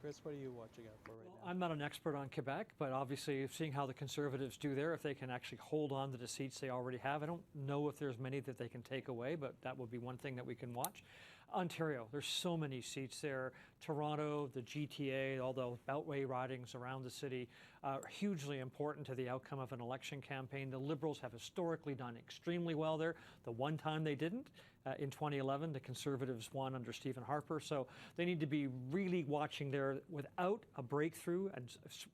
S2: Chris, what are you watching out for right now?
S6: I'm not an expert on Quebec, but obviously seeing how the Conservatives do there, if they can actually hold on to the seats they already have. I don't know if there's many that they can take away, but that would be one thing that we can watch. Ontario, there's so many seats there. Toronto, the GTA, all the beltway ridings around the city, hugely important to the outcome of an election campaign. The Liberals have historically done extremely well there. The one time they didn't, in 2011, the Conservatives won under Stephen Harper. So they need to be really watching there. Without a breakthrough and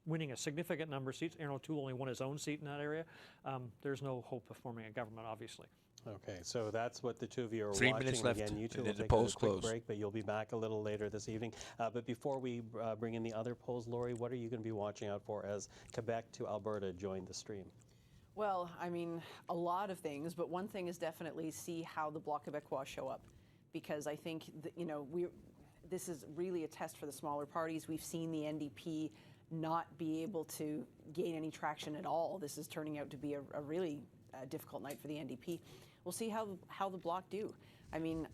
S6: winning a significant number of seats, Aaron O'Toole only won his own seat in that area, there's no hope of forming a government, obviously.
S2: Okay, so that's what the two of you are
S4: 3
S2: watching.
S4: minutes left,
S2: Again, you two
S4: and
S2: will
S4: then the
S2: take
S4: polls
S2: a quick
S4: close.
S2: break, but you'll be back a little later this evening. But before we bring in the other polls, Laurie, what are you going to be watching out for as Quebec to Alberta join the stream?
S1: Well, I mean, a lot of things, but one thing is definitely see how the Bloc Québécois show up, because I think that, this is really a test for the smaller parties. We've seen the NDP not be able to gain any traction at all. This is turning out to be a really difficult night for the NDP. We'll see how the Bloc do. I mean,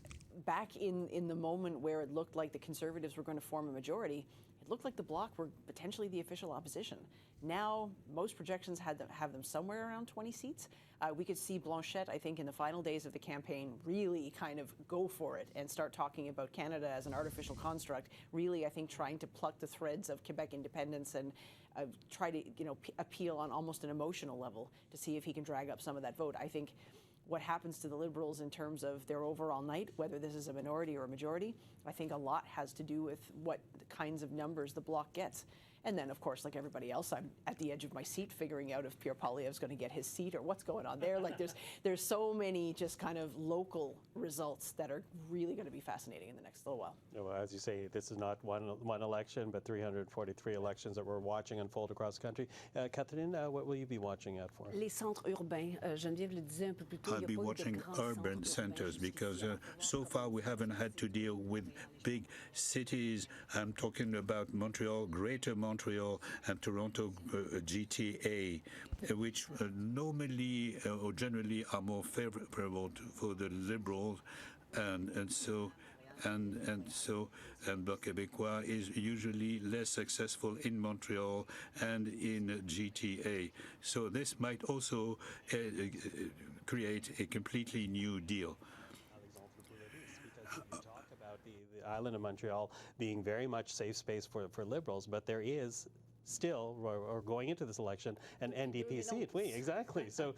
S1: back in the moment where it looked like the Conservatives were going to form a majority, it looked like the Bloc were potentially the official opposition. Now, most projections have them somewhere around 20 seats. We could see Blanchette, I think, in the final days of the campaign, really kind of go for it and start talking about Canada as an artificial construct, really, I think, trying to pluck the threads of Quebec independence and try to, appeal on almost an emotional level to see if he can drag up some of that vote. I think what happens to the Liberals in terms of their overall night, whether this is a minority or a majority, I think a lot has to do with what kinds of numbers the Bloc gets. And then, of course, like everybody else, I'm at the edge of my seat figuring out if Pierre Poilievre is going to get his seat or what's going on there. Like there's so many just kind of local results that are really going to be fascinating in the next little while.
S2: Well, as you say, this is not one election, but 343 elections that we're watching unfold across the country. Catherine, what will you be watching out for?
S12: Les centres urbains. Geneviève le disait un peu plus tôt.
S13: I'll be watching urban centers because so far we haven't had to deal with big cities. I'm talking about Montreal, Greater Montreal, and Toronto GTA, which normally or generally are more favorable for the Liberals, and so Bloc Québécois is usually less successful in Montreal and in GTA. So this might also create a completely new deal.
S2: The island of Montreal being very much safe space for Liberals, but there is still, or going into this election, an NDP seat. Oui, exactly. So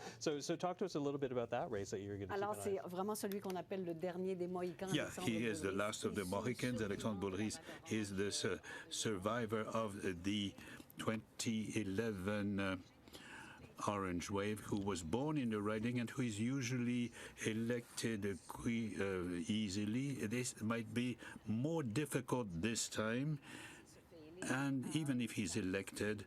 S2: talk to us a little bit about that race that you're going to
S12: Alors, c'est vraiment celui qu'on appelle le dernier des Mohicans.
S13: Yeah, he is the last of the Mohicans. Alexandre Boulris is the survivor of the 2011 Orange Wave, who was born in the riding and who is usually elected easily. This might be more difficult this time. And even if he's elected,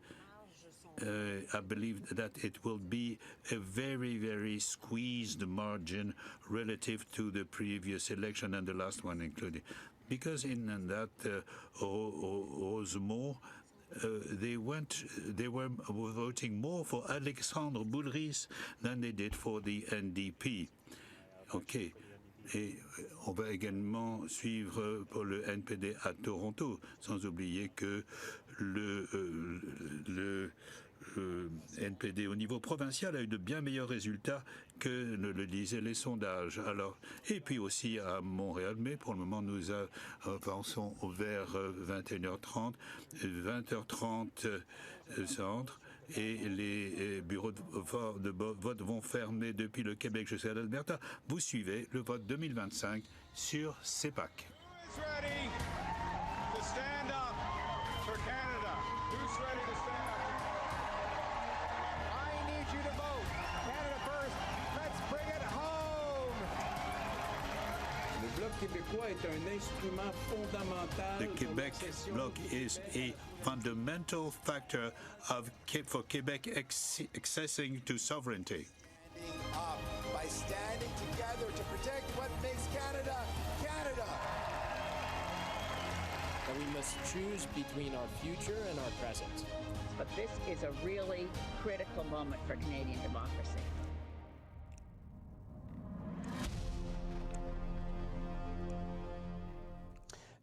S13: I believe that it will be a very, very squeezed margin relative to the previous election and the last one included. Because in that Osmo, they were voting more for Alexandre Boulris than they did for the NDP. OK. Et on va également suivre pour le NPD à Toronto, sans oublier que le NPD au niveau provincial a eu de bien meilleurs résultats que ne le disaient les sondages. Alors, et puis aussi à Montréal, mais pour le moment nous avançons vers 21h30, 20h30 centre. Et les bureaux de vote vont fermer depuis le Québec jusqu'à l'Alberta. Vous suivez le vote 2025 sur CEPAC. The Quebec Bloc is a fundamental factor for Quebec accessing to sovereignty.
S18: By standing together to protect what makes Canada, Canada.
S19: That we must choose between our future and our present.
S20: But this is a really critical moment for Canadian democracy.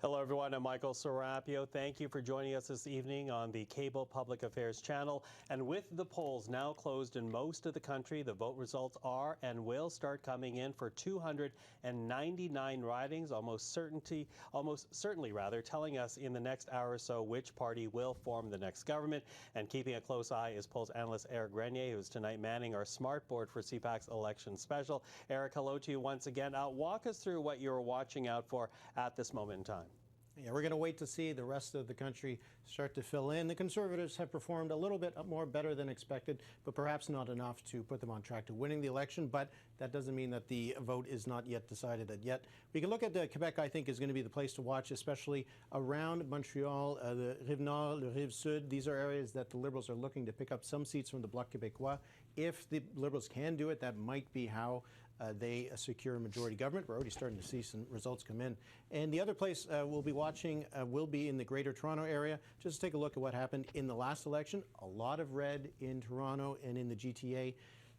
S2: Hello, everyone. I'm Michael Serapio. Thank you for joining us this evening on the Cable Public Affairs channel. And with the polls now closed in most of the country, the vote results are and will start coming in for 299 ridings, almost certainly, telling us in the next hour or so which party will form the next government. And keeping a close eye is polls analyst Eric Grenier, who's tonight manning our smart board for CPAC's election special. Eric, hello to you once again. Walk us through what you're watching out for at this moment in time.
S11: Yeah, we're going to wait to see the rest of the country start to fill in. The Conservatives have performed a little bit more better than expected, but perhaps not enough to put them on track to winning the election. But that doesn't mean that the vote is not yet decided yet. We can look at Quebec, I think, is going to be the place to watch, especially around Montreal, the Rive Nord, the Rive Sud. These are areas that the Liberals are looking to pick up some seats from the Bloc Québécois. If the Liberals can do it, that might be how they secure a majority government. We're already starting to see some results come in. And the other place we'll be watching will be in the Greater Toronto area. Just take a look at what happened in the last election. A lot of red in Toronto and in the GTA.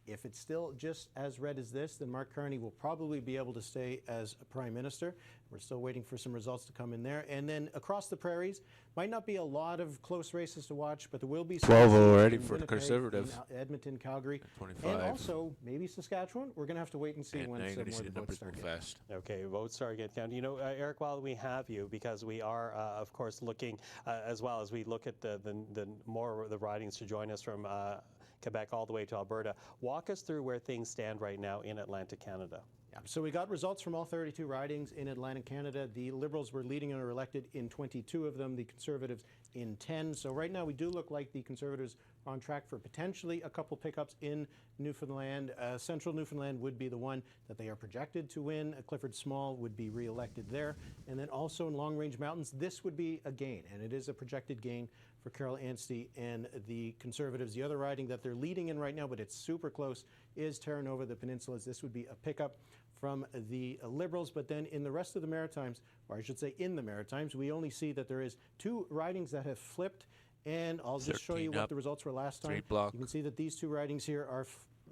S11: If it's still just as red as this, then Mark Carney will probably be able to stay as a prime minister. We're still waiting for some results to come in there. And then across the prairies, might not be a lot of close races to watch, but there will be
S4: 12 already for the
S11: Winnipeg,
S4: Conservative.
S11: Edmonton, Calgary,
S4: 25.
S11: and also maybe Saskatchewan. We're going to have to wait and see when some more votes start getting.
S4: Fast.
S2: Okay, votes start getting counted. You know, Eric, while we have you, because we are, of course, looking as well as we look at the more of the ridings to join us from Quebec all the way to Alberta. Walk us through where things stand right now in Atlantic Canada.
S11: Yeah, so we got results from all 32 ridings in Atlantic Canada. The Liberals were leading and are elected in 22 of them, the Conservatives in 10. So right now we do look like the Conservatives are on track for potentially a couple pickups in Newfoundland. Central Newfoundland would be the one that they are projected to win. Clifford Small would be re-elected there. And then also in Long Range Mountains, this would be a gain, and it is a projected gain for Carol Anstey and the Conservatives. The other riding that they're leading in right now, but it's super close, is Terra Nova, the Peninsulas. This would be a pickup from the Liberals. But then in the rest of the Maritimes, or I should say in the Maritimes, we only see that there is 2 ridings that have flipped. And I'll just show you what the results were last time. You can see that these 2 ridings here are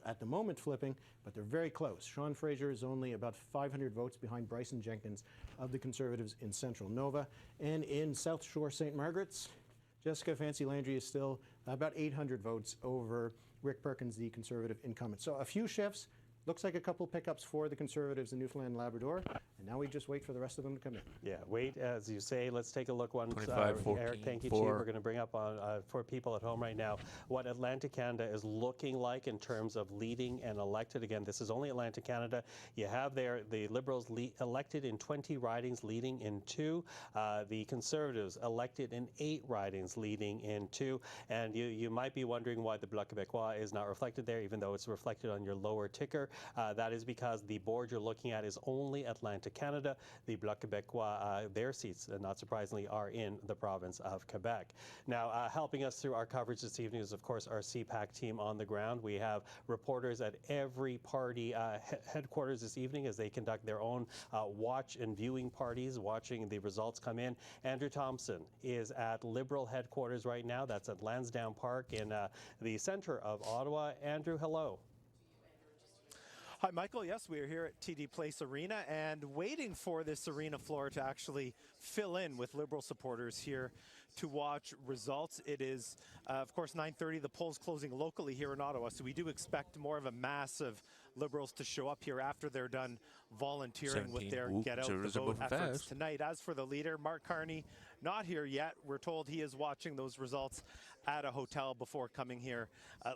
S11: at the moment flipping, but they're very close. Sean Fraser is only about 500 votes behind Bryson Jenkins of the Conservatives in Central Nova. And in South Shore St. Margaret's, Jessica Fancy Landry is still about 800 votes over Rick Perkins, the Conservative incumbent. So a few shifts. Looks like a couple pickups for the Conservatives in Newfoundland and Labrador, and now we just wait for the rest of them to come in.
S2: Yeah, wait, as you say. Let's take a look once.
S4: 25, 14,
S2: Eric, thank you,
S4: 4.
S2: Chief. We're going to bring up on for people at home right now what Atlantic Canada is looking like in terms of leading and elected. Again, this is only Atlantic Canada. You have there the Liberals elected in 20 ridings, leading in 2. The Conservatives elected in 8 ridings, leading in 2. And you might be wondering why the Bloc Québécois is not reflected there, even though it's reflected on your lower ticker. That is because the board you're looking at is only Atlantic Canada. The Bloc Québécois, their seats, not surprisingly, are in the province of Quebec. Now, helping us through our coverage this evening is, of course, our CPAC team on the ground. We have reporters at every party headquarters this evening as they conduct their own watch and viewing parties, watching the results come in. Andrew Thompson is at Liberal headquarters right now. That's at Lansdowne Park in the center of Ottawa. Andrew, hello.
S21: Hi, Michael. Yes, we are here at TD Place Arena and waiting for this arena floor to actually fill in with Liberal supporters here to watch results. It is, of course, 9:30. The polls closing locally here in Ottawa, so we do expect more of a mass of Liberals to show up here after they're done volunteering with their Get Out the Vote efforts tonight. As for the leader, Mark Carney, not here yet. We're told he is watching those results at a hotel before coming here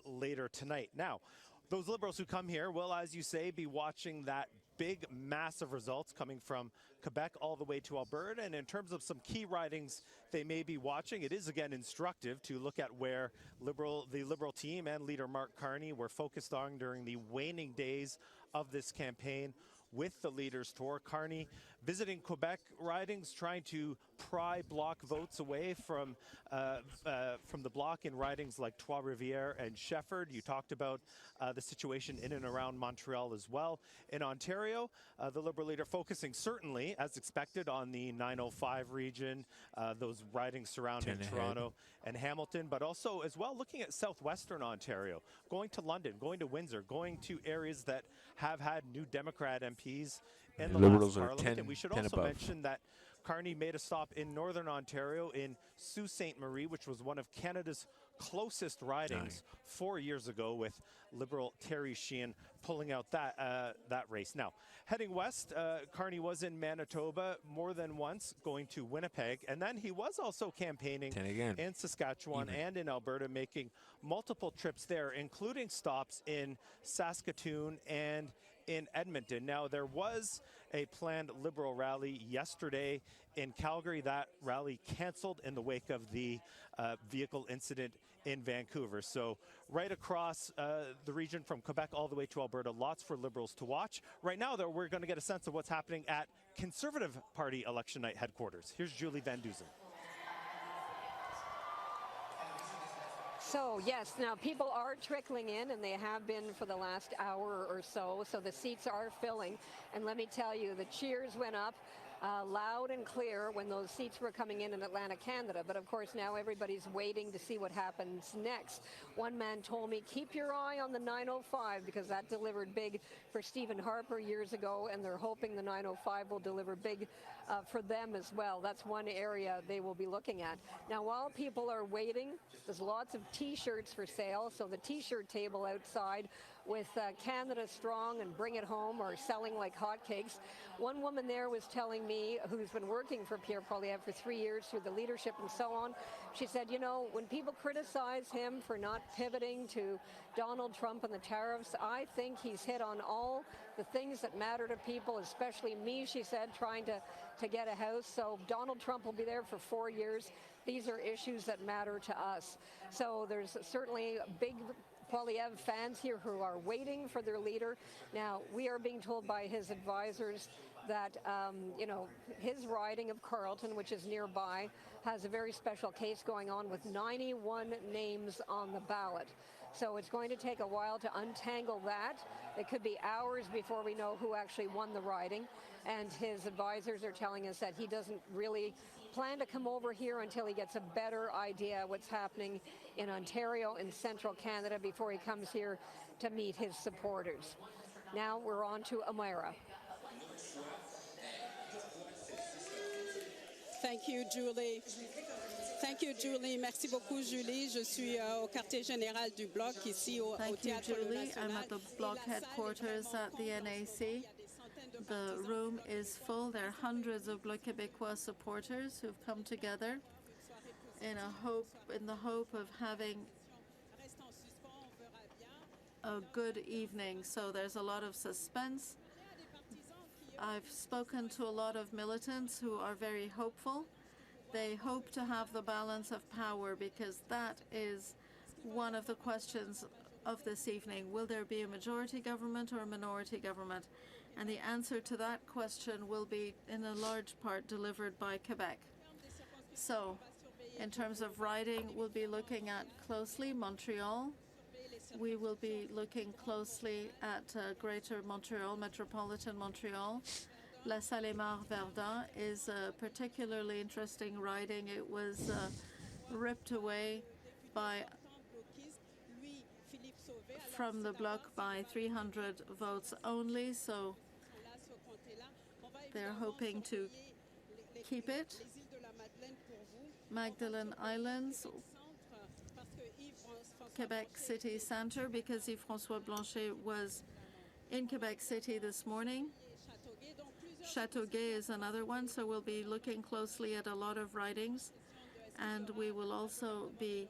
S21: later tonight. Now, those Liberals who come here will, as you say, be watching that big, massive results coming from Quebec all the way to Alberta. And in terms of some key ridings they may be watching, it is again instructive to look at where the Liberal team and leader Mark Carney were focused on during the waning days of this campaign with the Leaders Tour. Carney visiting Quebec ridings, trying to pry Bloc votes away from the Bloc in ridings like Trois-Rivières and Shefford. You talked about the situation in and around Montreal as well. In Ontario, the Liberal leader focusing certainly, as expected, on the 905 region, those ridings surrounding Toronto and Hamilton, but also as well looking at southwestern Ontario, going to London, going to Windsor, going to areas that have had new Democrat MPs in the
S4: Liberals
S21: last
S4: are
S21: Parliament.
S4: 10,
S21: And we should
S4: 10
S21: also
S4: above.
S21: mention that Carney made a stop in Northern Ontario in Sault Ste. Marie, which was one of Canada's closest ridings 4 years ago, with Liberal Terry Sheehan pulling out that race. Now, heading west, Carney was in Manitoba more than once, going to Winnipeg, and then he was also campaigning in Saskatchewan and in Alberta, making multiple trips there, including stops in Saskatoon and in Edmonton. Now, there was a planned Liberal rally yesterday in Calgary. That rally canceled in the wake of the vehicle incident in Vancouver. So right across the region from Quebec all the way to Alberta, lots for Liberals to watch. Right now, though, we're going to get a sense of what's happening at Conservative Party election night headquarters. Here's Julie Van Dusen.
S22: So, yes, now people are trickling in, and they have been for the last hour or so. So the seats are filling. And let me tell you, the cheers went up loud and clear when those seats were coming in Atlantic Canada. But of course, now everybody's waiting to see what happens next. One man told me, keep your eye on the 905, because that delivered big for Stephen Harper years ago, and they're hoping the 905 will deliver big for them as well. That's one area they will be looking at. Now, while people are waiting, there's lots of T-shirts for sale. So the T-shirt table outside with Canada Strong and Bring It Home are selling like hotcakes. One woman there was telling me, who's been working for Pierre Poilievre for 3 years through the leadership and so on, she said, you know, when people criticize him for not pivoting to Donald Trump and the tariffs, I think he's hit on all the things that matter to people, especially me, she said, trying to get a house. So Donald Trump will be there for 4 years. These are issues that matter to us. So there's certainly big Poilievre fans here who are waiting for their leader. Now, we are being told by his advisors that, you know, his riding of Carleton, which is nearby, has a very special case going on with 91 names on the ballot. So it's going to take a while to untangle that. It could be hours before we know who actually won the riding. And his advisors are telling us that he doesn't really plan to come over here until he gets a better idea what's happening in Ontario and central Canada before he comes here to meet his supporters. Now we're on to Amira.
S23: Thank you, Julie. Thank you, Julie. Merci beaucoup, Julie. Je suis au quartier général du Bloc ici au Théâtre
S3: Julie. I'm
S23: National.
S3: at the Bloc headquarters at the NAC. The room is full. There are hundreds of Bloc Québécois supporters who've come together in the hope of having a good evening. So there's a lot of suspense. I've spoken to a lot of militants who are very hopeful. They hope to have the balance of power, because that is one of the questions of this evening. Will there be a majority government or a minority government? And the answer to that question will be, in a large part, delivered by Quebec. So, in terms of riding, we'll be looking at closely Montreal. We will be looking closely at Greater Montreal, Metropolitan Montreal. La Salle-et-Marne-Verdun is a particularly interesting riding. It was ripped away from the bloc by 300 votes only, so they're hoping to keep it. Magdalen Islands, Quebec City Centre, because Yves-François Blanchet was in Quebec City this morning. Châteauguay is another one, so we'll be looking closely at a lot of ridings, and we will also be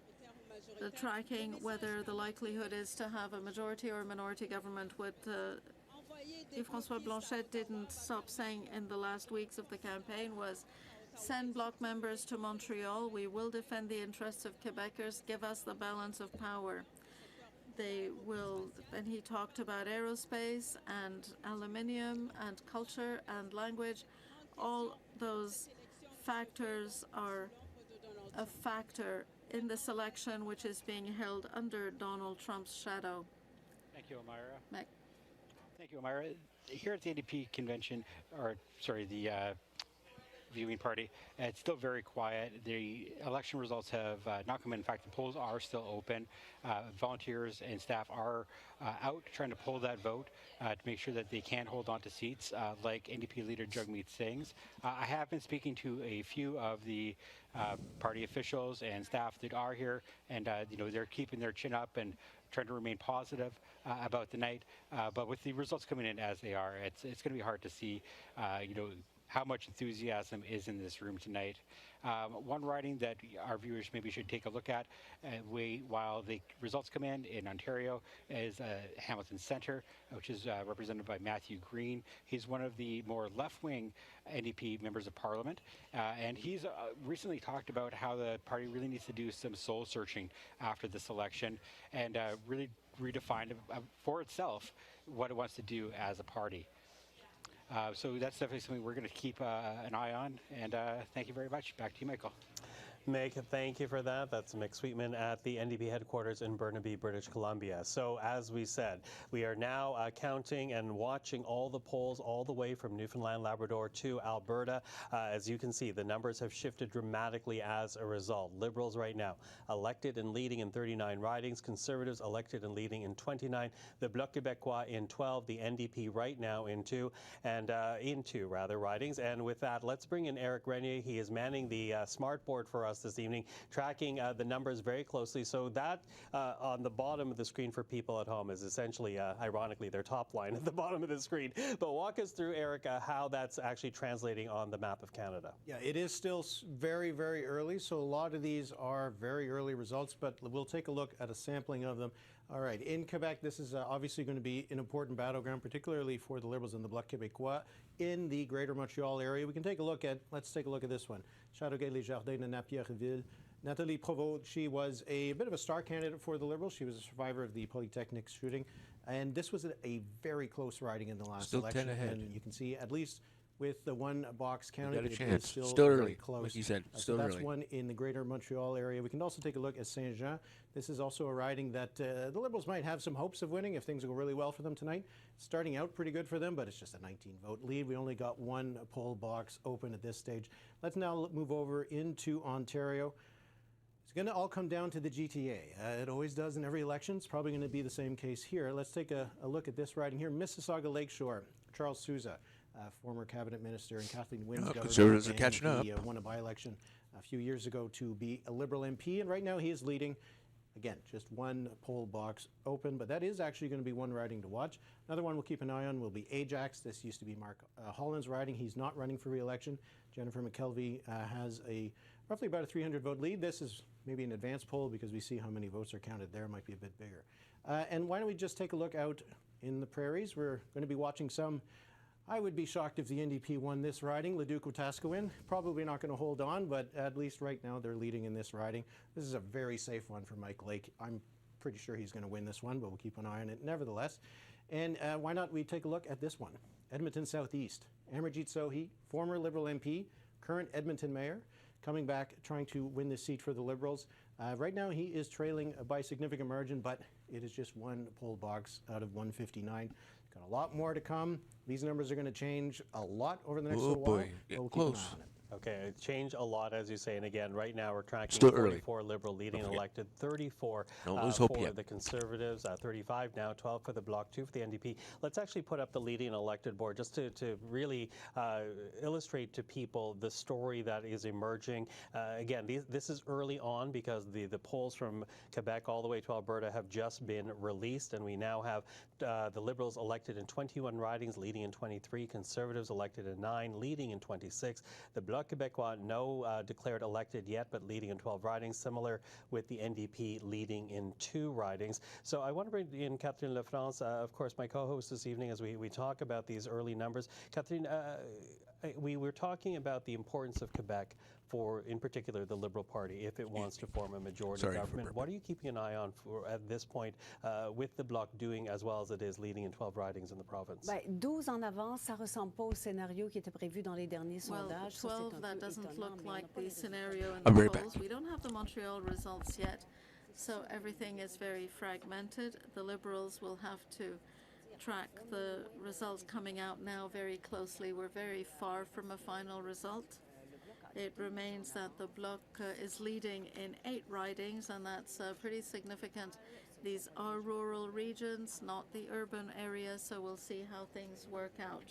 S3: tracking whether the likelihood is to have a majority or a minority government. What Yves-François Blanchet didn't stop saying in the last weeks of the campaign was, send bloc members to Montreal. We will defend the interests of Quebecers. Give us the balance of power. They will, and he talked about aerospace and aluminium and culture and language. All those factors are a factor in this election, which is being held under Donald Trump's shadow.
S7: Thank you, Omira. Thank you, Omira. Here at the NDP convention, or sorry, the viewing party, it's still very quiet. The election results have not come in. In fact, the polls are still open. Volunteers and staff are out trying to pull that vote to make sure that they can hold on to seats, like NDP leader Jagmeet Singh's. I have been speaking to a few of the party officials and staff that are here, and they're keeping their chin up and trying to remain positive about the night. But with the results coming in as they are, it's going to be hard to see, how much enthusiasm is in this room tonight. One riding that our viewers maybe should take a look at while the results come in Ontario is Hamilton Centre, which is represented by Matthew Green. He's one of the more left-wing NDP members of Parliament, and he's recently talked about how the party really needs to do some soul-searching after this election and really redefine for itself what it wants to do as a party. So that's definitely something we're going to keep an eye on. And thank you very much. Back to you, Michael.
S2: Meg, thank you for that. That's Mick Sweetman at the NDP headquarters in Burnaby, British Columbia. So as we said, we are now counting and watching all the polls all the way from Newfoundland, Labrador to Alberta. As you can see, the numbers have shifted dramatically as a result. Liberals right now elected and leading in 39 ridings, Conservatives elected and leading in 29, the Bloc Québécois in 12, the NDP right now in two ridings. And with that, let's bring in Eric Grenier. He is manning the smart board for us this evening, tracking the numbers very closely. So that on the bottom of the screen for people at home is essentially, ironically, their top line at the bottom of the screen. But walk us through, Eric, how that's actually translating on the map of Canada.
S11: Yeah, it is still very, very early. So a lot of these are very early results, but we'll take a look at a sampling of them. All right, in Quebec, this is obviously going to be an important battleground, particularly for the Liberals in the Bloc Québécois in the Greater Montreal area. We can take a look at, let's take a look at this one. Châteauguay-les-Jardins and Napierville. Nathalie Provost, she was a bit of a star candidate for the Liberals. She was a survivor of the Polytechnic shooting. And this was a very close riding in the last election.
S4: Still 10 ahead.
S11: And you can see, at least with the one box counted,
S4: got a
S11: it
S4: chance.
S11: is still
S4: early,
S11: very close.
S4: like you said,
S11: So that's one in the Greater Montreal area. We can also take a look at Saint-Jean. This is also a riding that the Liberals might have some hopes of winning if things go really well for them tonight. Starting out pretty good for them, but it's just a 19-vote lead. We only got one poll box open at this stage. Let's now move over into Ontario. It's going to all come down to the GTA. It always does in every election. It's probably going to be the same case here. Let's take a look at this riding here. Mississauga Lakeshore, Charles Sousa, former cabinet minister, and Kathleen Wynne's governor.
S4: Conservatives are catching up.
S11: He won a by-election a few years ago to be a Liberal MP, and right now he is leading. Again, just one poll box open, but that is actually going to be one riding to watch. Another one we'll keep an eye on will be Ajax. This used to be Mark Holland's riding. He's not running for re-election. Jennifer McKelvey has roughly about a 300-vote lead. This is maybe an advanced poll because we see how many votes are counted there. It might be a bit bigger. And why don't we just take a look out in the prairies? We're going to be watching some. I would be shocked if the NDP won this riding. Leduc-Wetaskiwin, probably not going to hold on, but at least right now they're leading in this riding. This is a very safe one for Mike Lake. I'm pretty sure he's going to win this one, but we'll keep an eye on it nevertheless. And why not we take a look at this one? Edmonton Southeast. Amarjeet Sohi, former Liberal MP, current Edmonton mayor, coming back trying to win this seat for the Liberals. Right now he is trailing by a significant margin, but it is just one poll box out of 159. Got a lot more to come. These numbers are going to change a lot over the next little while. We'll keep an eye on it.
S2: Okay, change a lot, as you say, and again, right now we're tracking
S4: Still
S2: 44 Liberal leading elected, 34 for the Conservatives, 35 now, 12 for the Bloc, 2 for the NDP. Let's actually put up the leading elected board just to really illustrate to people the story that is emerging. Again, this is early on because the polls from Quebec all the way to Alberta have just been released, and we now have the Liberals elected in 21 ridings, leading in 23, Conservatives elected in 9, leading in 26, the Bloc Québécois, no declared elected yet, but leading in 12 ridings, similar with the NDP leading in 2 ridings. So I want to bring in Catherine Lafrance, of course, my co-host this evening, as we talk about these early numbers. Catherine, we were talking about the importance of Quebec for, in particular, the Liberal Party, if it wants to form a majority government. What are you keeping an eye on for, at this point with the Bloc doing as well as it is, leading in 12 ridings in the province?
S12: Bien, 12 en avance, ça ressemble pas au scénario qui était prévu dans les derniers sondages.
S3: Well, 12, that doesn't look like the scenario in the polls. We don't have the Montreal results yet, so everything is very fragmented. The Liberals will have to track the results coming out now very closely. We're very far from a final result. It remains that the Bloc is leading in 8 ridings, and that's pretty significant. These are rural regions, not the urban areas, so we'll see how things work out.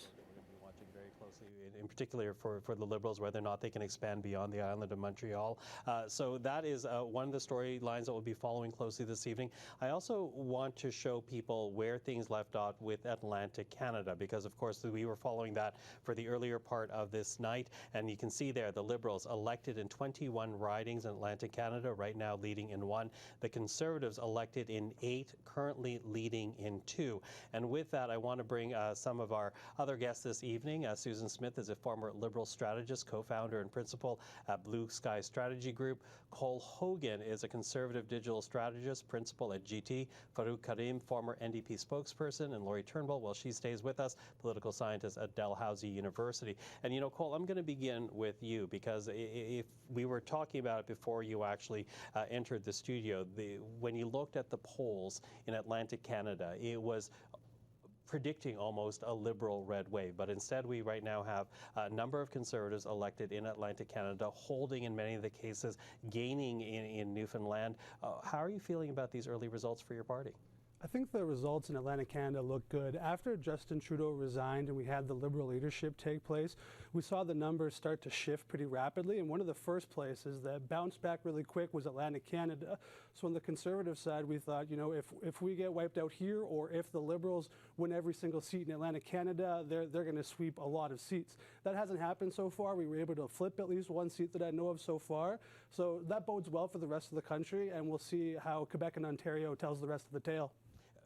S2: Watching very closely, in particular for the Liberals, whether or not they can expand beyond the island of Montreal. So that is one of the storylines that we'll be following closely this evening. I also want to show people where things left off with Atlantic Canada, because of course we were following that for the earlier part of this night, and you can see there the Liberals elected in 21 ridings in Atlantic Canada, right now leading in 1. The Conservatives elected in 8, currently leading in 2. And with that, I want to bring some of our other guests this evening. Susan Smith is a former Liberal strategist, co-founder and principal at Blue Sky Strategy Group. Cole Hogan is a Conservative digital strategist, principal at GT. Farouk Karim, former NDP spokesperson, and Laurie Turnbull, well, she stays with us, political scientist at Dalhousie University. And you know, Cole, I'm going to begin with you, because if we were talking about it before you actually entered the studio, when you looked at the polls in Atlantic Canada, it was predicting almost a Liberal red wave, but instead we right now have a number of Conservatives elected in Atlantic Canada, holding in many of the cases, gaining in Newfoundland. How are you feeling about these early results for your party?
S8: I think the results in Atlantic Canada look good. After Justin Trudeau resigned and we had the Liberal leadership take place, we saw the numbers start to shift pretty rapidly, and one of the first places that bounced back really quick was Atlantic Canada. So on the Conservative side, we thought, you know, if we get wiped out here, or if the Liberals win every single seat in Atlantic Canada, they're going to sweep a lot of seats. That hasn't happened so far. We were able to flip at least 1 seat that I know of so far. So that bodes well for the rest of the country, and we'll see how Quebec and Ontario tells the rest of the tale.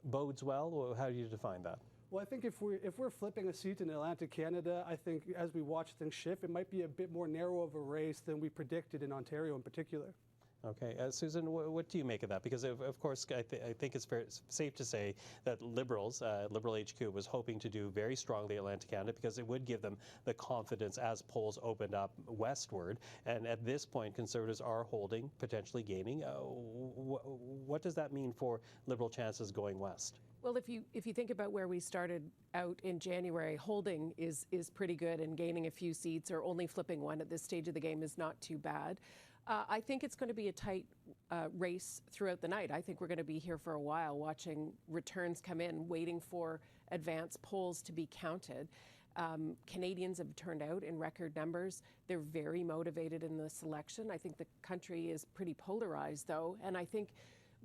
S2: Bodes well? How do you define that?
S8: Well, I think if we're flipping a seat in Atlantic Canada, I think as we watch things shift, it might be a bit more narrow of a race than we predicted in Ontario in particular.
S2: Okay, Susan, what do you make of that? Because of course, I think it's safe to say that Liberals, Liberal HQ, was hoping to do very strongly Atlantic Canada because it would give them the confidence as polls opened up westward. And at this point, Conservatives are holding, potentially gaining. What does that mean for Liberal chances going west?
S9: Well, if you think about where we started out in January, holding is pretty good, and gaining a few seats or only flipping 1 at this stage of the game is not too bad. I think it's going to be a tight race throughout the night. I think we're going to be here for a while watching returns come in, waiting for advance polls to be counted. Canadians have turned out in record numbers. They're very motivated in this election. I think the country is pretty polarized, though, and I think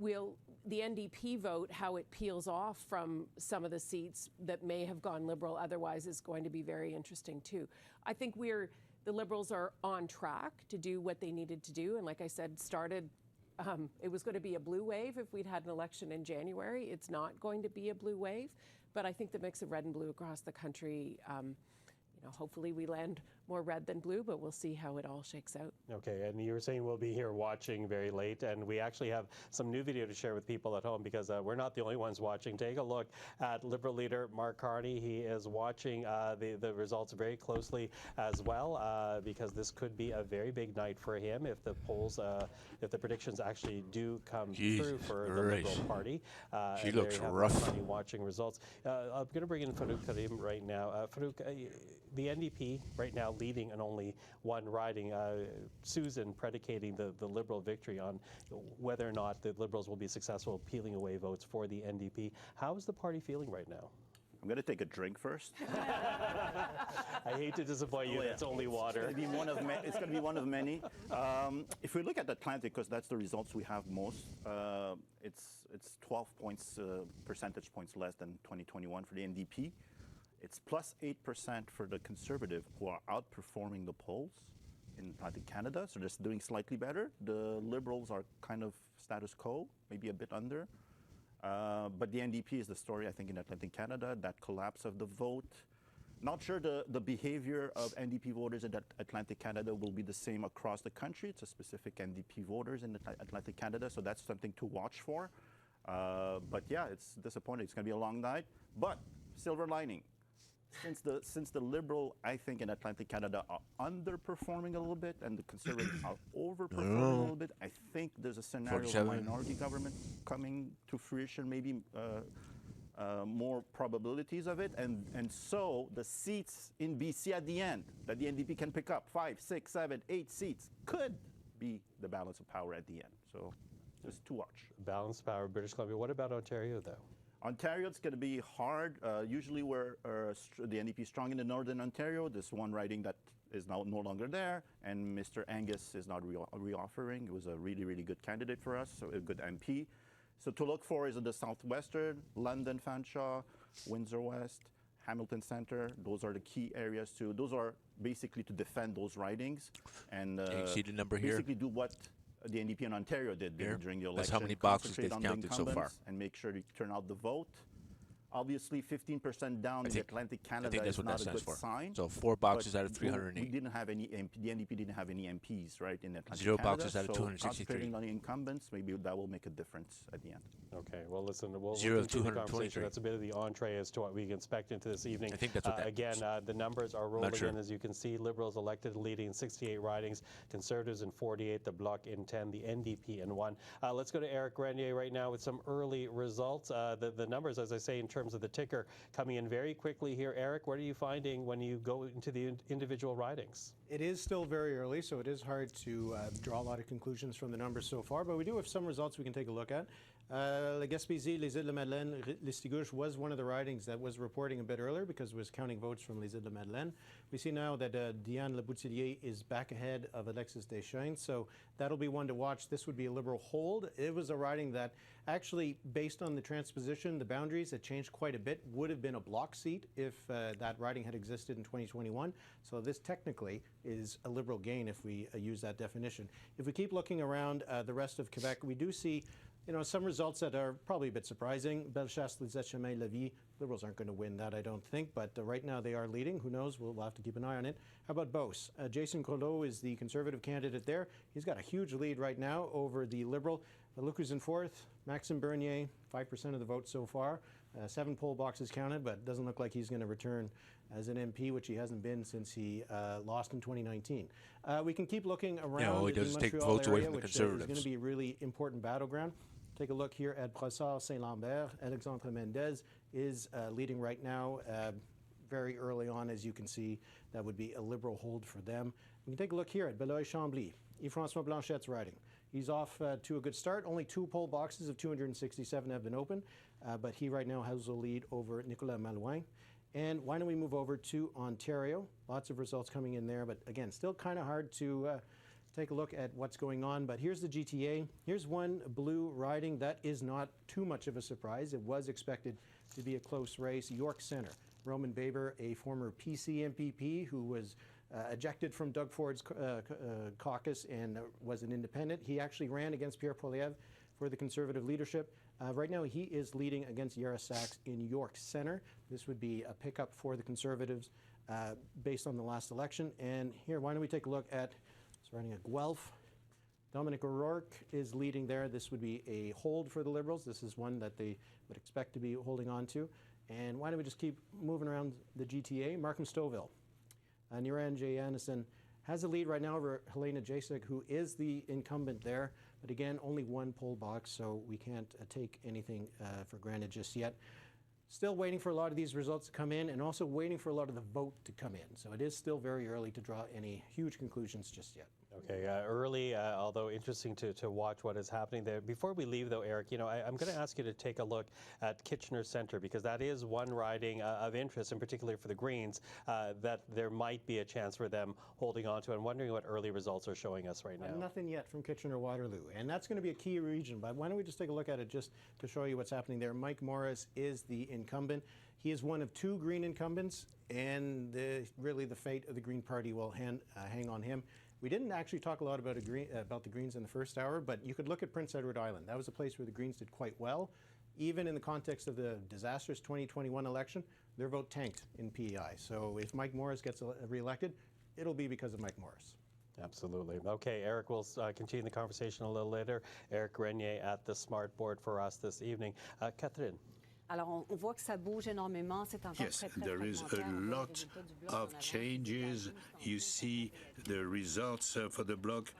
S9: the NDP vote, how it peels off from some of the seats that may have gone Liberal otherwise, is going to be very interesting, too. I think the Liberals are on track to do what they needed to do, and like I said, it was going to be a blue wave if we'd had an election in January. It's not going to be a blue wave, but I think the mix of red and blue across the country, hopefully we land more red than blue, but we'll see how it all shakes out.
S2: Okay, and you were saying we'll be here watching very late, and we actually have some new video to share with people at home because we're not the only ones watching. Take a look at Liberal leader Mark Carney. He is watching the results very closely as well because this could be a very big night for him if the polls, if the predictions actually do come through for the Liberal Party.
S4: She looks rough.
S2: Watching results. I'm going to bring in Farouk Karim right now. Farouk, the NDP right now leading in only one riding. Susan predicating the Liberal victory on whether or not the Liberals will be successful peeling away votes for the NDP. How is the party feeling right now?
S5: I'm going to take a drink first.
S2: I hate to disappoint you, it's only water.
S5: It's going to be one of many. If we look at Atlantic, because that's the results we have most, it's 12 points, percentage points less than 2021 for the NDP. It's plus 8% for the Conservative, who are outperforming the polls in Atlantic Canada, so they're doing slightly better. The Liberals are kind of status quo, maybe a bit under. But the NDP is the story, I think, in Atlantic Canada, that collapse of the vote. Not sure the behavior of NDP voters in Atlantic Canada will be the same across the country. It's a specific NDP voters in Atlantic Canada, so that's something to watch for. But yeah, it's disappointing. It's going to be a long night. But silver lining. Since the Liberal, I think, in Atlantic Canada are underperforming a little bit and the Conservatives are overperforming a little bit, I think there's a scenario of minority government coming to fruition, maybe more probabilities of it. And so the seats in BC at the end that the NDP can pick up, 5, 6, 7, 8 seats, could be the balance of power at the end. So just to watch.
S2: Balance of power, British Columbia. What about Ontario, though?
S5: Ontario, it's going to be hard. Usually we're the NDP is strong in the Northern Ontario. There's one riding that is now no longer there, and Mr. Angus is not reoffering. It was a really, really good candidate for us, so a good MP. So to look for is in the Southwestern, London, Fanshawe, Windsor West, Hamilton Centre. Those are the key areas those are basically to defend those ridings. And
S4: you see the number here?
S5: Basically do what the NDP in Ontario did during the election.
S4: That's how many boxes they've counted so far.
S5: And make sure to turn out the vote. Obviously, 15% down in Atlantic Canada is not a good sign.
S4: So 4 boxes out of 380.
S5: We didn't have any the NDP didn't have any MPs, right, in Atlantic
S4: 0
S5: Canada.
S4: boxes out of 263.
S5: Concentrating on the incumbents, maybe that will make a difference at the end.
S2: Okay, well, listen, we'll
S4: 0 of
S2: continue the conversation.
S4: 223.
S2: That's a bit of the entree as to what we can expect into this evening.
S4: I think that's what that
S2: again, the numbers are rolling
S4: sure.
S2: in, as you can see. Liberals elected leading in 68 ridings, Conservatives in 48, the Bloc in 10, the NDP in 1. Let's go to Eric Grenier right now with some early results. The numbers, as I say, in terms of the ticker, coming in very quickly here. Eric, what are you finding when you go into the individual ridings?
S11: It is still very early, so it is hard to draw a lot of conclusions from the numbers so far, but we do have some results we can take a look at. La Gaspésie, Les Îles-de-la-Madeleine, Listigouche was one of the ridings that was reporting a bit earlier because it was counting votes from Les Îles-de-la-Madeleine. We see now that Diane Leboutillier is back ahead of Alexis Deschênes, so that'll be one to watch. This would be a Liberal hold. It was a riding that actually, based on the transposition, the boundaries, it changed quite a bit, would have been a Bloc seat if that riding had existed in 2021. So this technically is a Liberal gain if we use that definition. If we keep looking around the rest of Quebec, we do see some results that are probably a bit surprising. Bellechasse, Lisette-Chemin, Lévis. Liberals aren't going to win that, I don't think, but right now they are leading. Who knows? We'll have to keep an eye on it. How about Beauce? Jason Collot is the Conservative candidate there. He's got a huge lead right now over the Liberal. Luc is in fourth. Maxime Bernier, 5% of the vote so far. 7 poll boxes counted, but it doesn't look like he's going to return as an MP, which he hasn't been since he lost in 2019. We can keep looking around
S4: he does
S11: the
S4: take
S11: Montreal
S4: votes
S11: area,
S4: away from the
S11: which
S4: Conservatives.
S11: is going to be a really important battleground. Take a look here at Brossard, Saint-Lambert. Alexandre Mendez is leading right now. Very early on, as you can see, that would be a Liberal hold for them. We can take a look here at Beloeil-Chambly. Yves-François Blanchette's riding. He's off to a good start. Only 2 poll boxes of 267 have been open, but he right now has a lead over Nicolas Malouin. And why don't we move over to Ontario? Lots of results coming in there, but again, still kind of hard to take a look at what's going on. But here's the GTA. Here's one blue riding that is not too much of a surprise. It was expected to be a close race. York Centre. Roman Baber, a former PC MPP who was ejected from Doug Ford's caucus and was an independent. He actually ran against Pierre Poilievre for the Conservative leadership. Right now, he is leading against Yara Sachs in York Centre. This would be a pickup for the Conservatives based on the last election. And here, why don't we take a look at surrounding a Guelph. Dominic O'Rourke is leading there. This would be a hold for the Liberals. This is one that they would expect to be holding on to. And why don't we just keep moving around the GTA? Markham Stouffville. Niran J. Anderson has the lead right now over Helena Jasek, who is the incumbent there. But again, only one poll box, so we can't take anything for granted just yet. Still waiting for a lot of these results to come in and also waiting for a lot of the vote to come in. So it is still very early to draw any huge conclusions just yet.
S2: Okay, early, although interesting to watch what is happening there. Before we leave, though, Eric, I'm going to ask you to take a look at Kitchener Centre, because that is one riding of interest, and particularly for the Greens, that there might be a chance for them holding on to. I'm wondering what early results are showing us right now.
S11: Nothing yet from Kitchener-Waterloo, and that's going to be a key region. But why don't we just take a look at it just to show you what's happening there. Mike Morris is the incumbent. He is one of two Green incumbents, and really the fate of the Green Party will hang on him. We didn't actually talk a lot about the Greens in the first hour, but you could look at Prince Edward Island. That was a place where the Greens did quite well. Even in the context of the disastrous 2021 election, their vote tanked in PEI. So if Mike Morris gets re-elected, it'll be because of Mike Morris.
S2: Absolutely. Okay, Eric, we'll continue the conversation a little later. Eric Renier at the Smart Board for us this evening. Catherine.
S12: Alors, on voit que ça bouge énormément. C'est encore
S13: Yes, there is a lot of changes. You see the results for the bloc.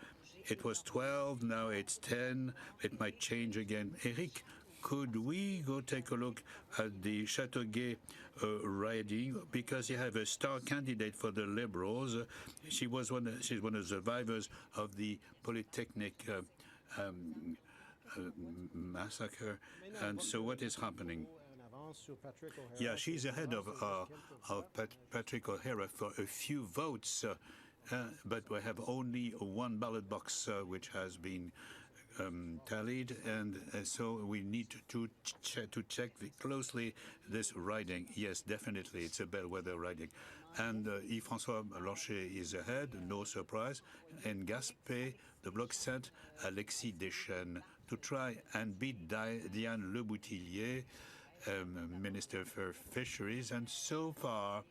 S13: It was 12, now it's 10. It might change again. Eric, could we go take a look at the Châteauguay riding, because you have a star candidate for the Liberals. She's one of the survivors of the Polytechnic massacre. And so what is happening? Yeah, she's ahead of Patrick O'Hara for a few votes, but we have only one ballot box which has been tallied, and so we need to check closely this riding. Yes, definitely, it's a bellwether riding. And Yves-François Blanchet is ahead, no surprise. And Gaspé, the bloc sent Alexis Deschênes to try and beat Diane Leboutillier, Minister for Fisheries, and so far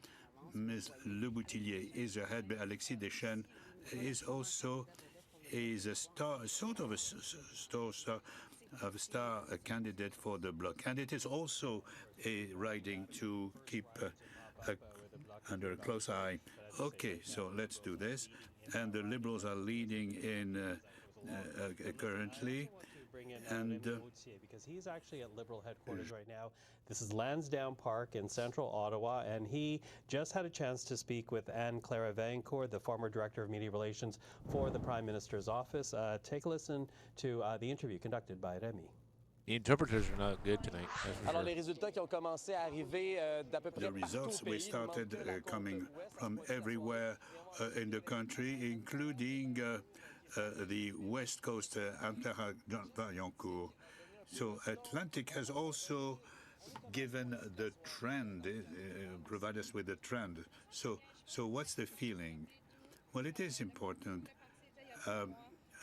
S13: Ms. Leboutillier is ahead, but Alexis Deschênes is also a star, sort of a star candidate for the bloc, and it is also a riding to keep under a close eye. Okay, so let's do this, and the Liberals are leading in currently. And
S2: because he's actually at Liberal headquarters right now. This is Lansdowne Park in central Ottawa, and he just had a chance to speak with Anne-Claire Vaillancourt, the former Director of Media Relations for the Prime Minister's office. Take a listen to the interview conducted by Remy.
S4: The interpreters are not good tonight.
S10: Alors, les résultats qui ont commencé à arriver d'à peu près
S13: the results we started coming from everywhere in the country, including the West Coast, Anne-Claire Vaillancourt. So Atlantic has also given the trend, provided us with the trend. So what's the feeling? Well, it is important.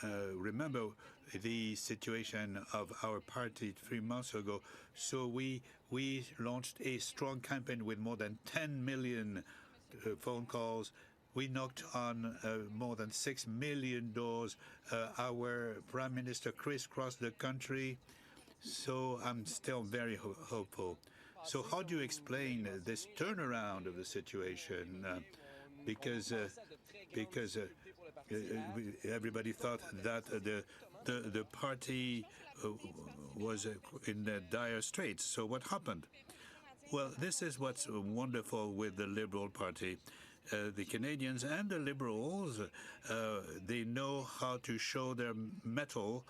S13: Remember the situation of our party 3 months ago. So we launched a strong campaign with more than 10 million phone calls. We knocked on more than 6 million doors. Our Prime Minister crisscrossed the country. So I'm still very hopeful. So how do you explain this turnaround of the situation? Because everybody thought that the party was in dire straits. So what happened? Well, this is what's wonderful with the Liberal Party. The Canadians and the Liberals, they know how to show their mettle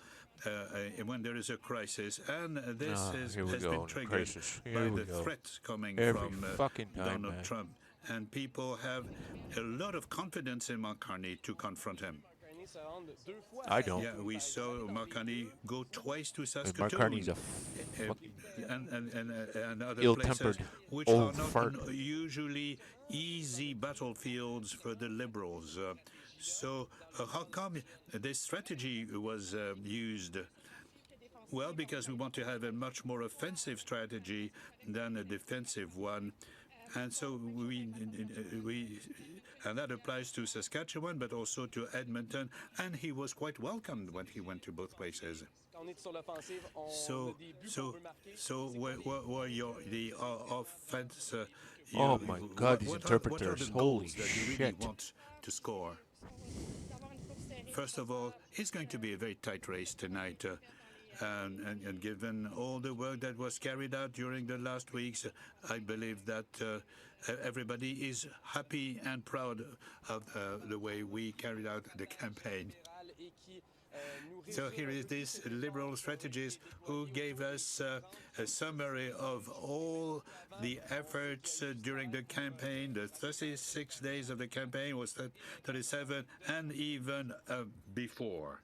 S13: when there is a crisis, and this has been triggered by the threats coming from Donald Trump. And people have a lot of confidence in Mark Carney to confront him.
S4: I don't.
S13: Yeah, we saw Mark Carney go twice to Saskatoon.
S4: Mark Carney's a
S13: and other
S4: ill-tempered
S13: places, which
S4: old
S13: are not
S4: fart.
S13: usually easy battlefields for the Liberals. So how come this strategy was used? Well, because we want to have a much more offensive strategy than a defensive one. And so and that applies to Saskatchewan, but also to Edmonton. And he was quite welcomed when he went to both places. So were the offense?
S4: Oh my God, these interpreters!
S13: What are the
S4: Holy
S13: goals that you really want to score? First of all, it's going to be a very tight race tonight. And given all the work that was carried out during the last weeks, I believe that everybody is happy and proud of the way we carried out the campaign. So here is this Liberal strategist who gave us a summary of all the efforts during the campaign. The 36 days of the campaign was 37, and even before.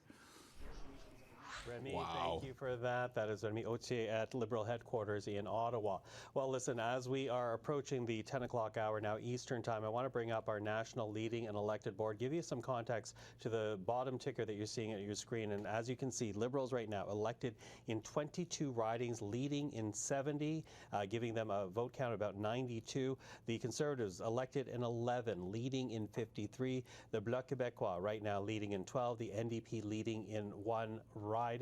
S2: Remy, thank you for that. That is Remy Autier at Liberal headquarters in Ottawa. Well, listen, as we are approaching the 10 o'clock hour now Eastern time, I want to bring up our national leading and elected board, give you some context to the bottom ticker that you're seeing at your screen. And as you can see, Liberals right now elected in 22 ridings, leading in 70, giving them a vote count of about 92. The Conservatives elected in 11, leading in 53. The Bloc Québécois right now leading in 12. The NDP leading in 1 riding.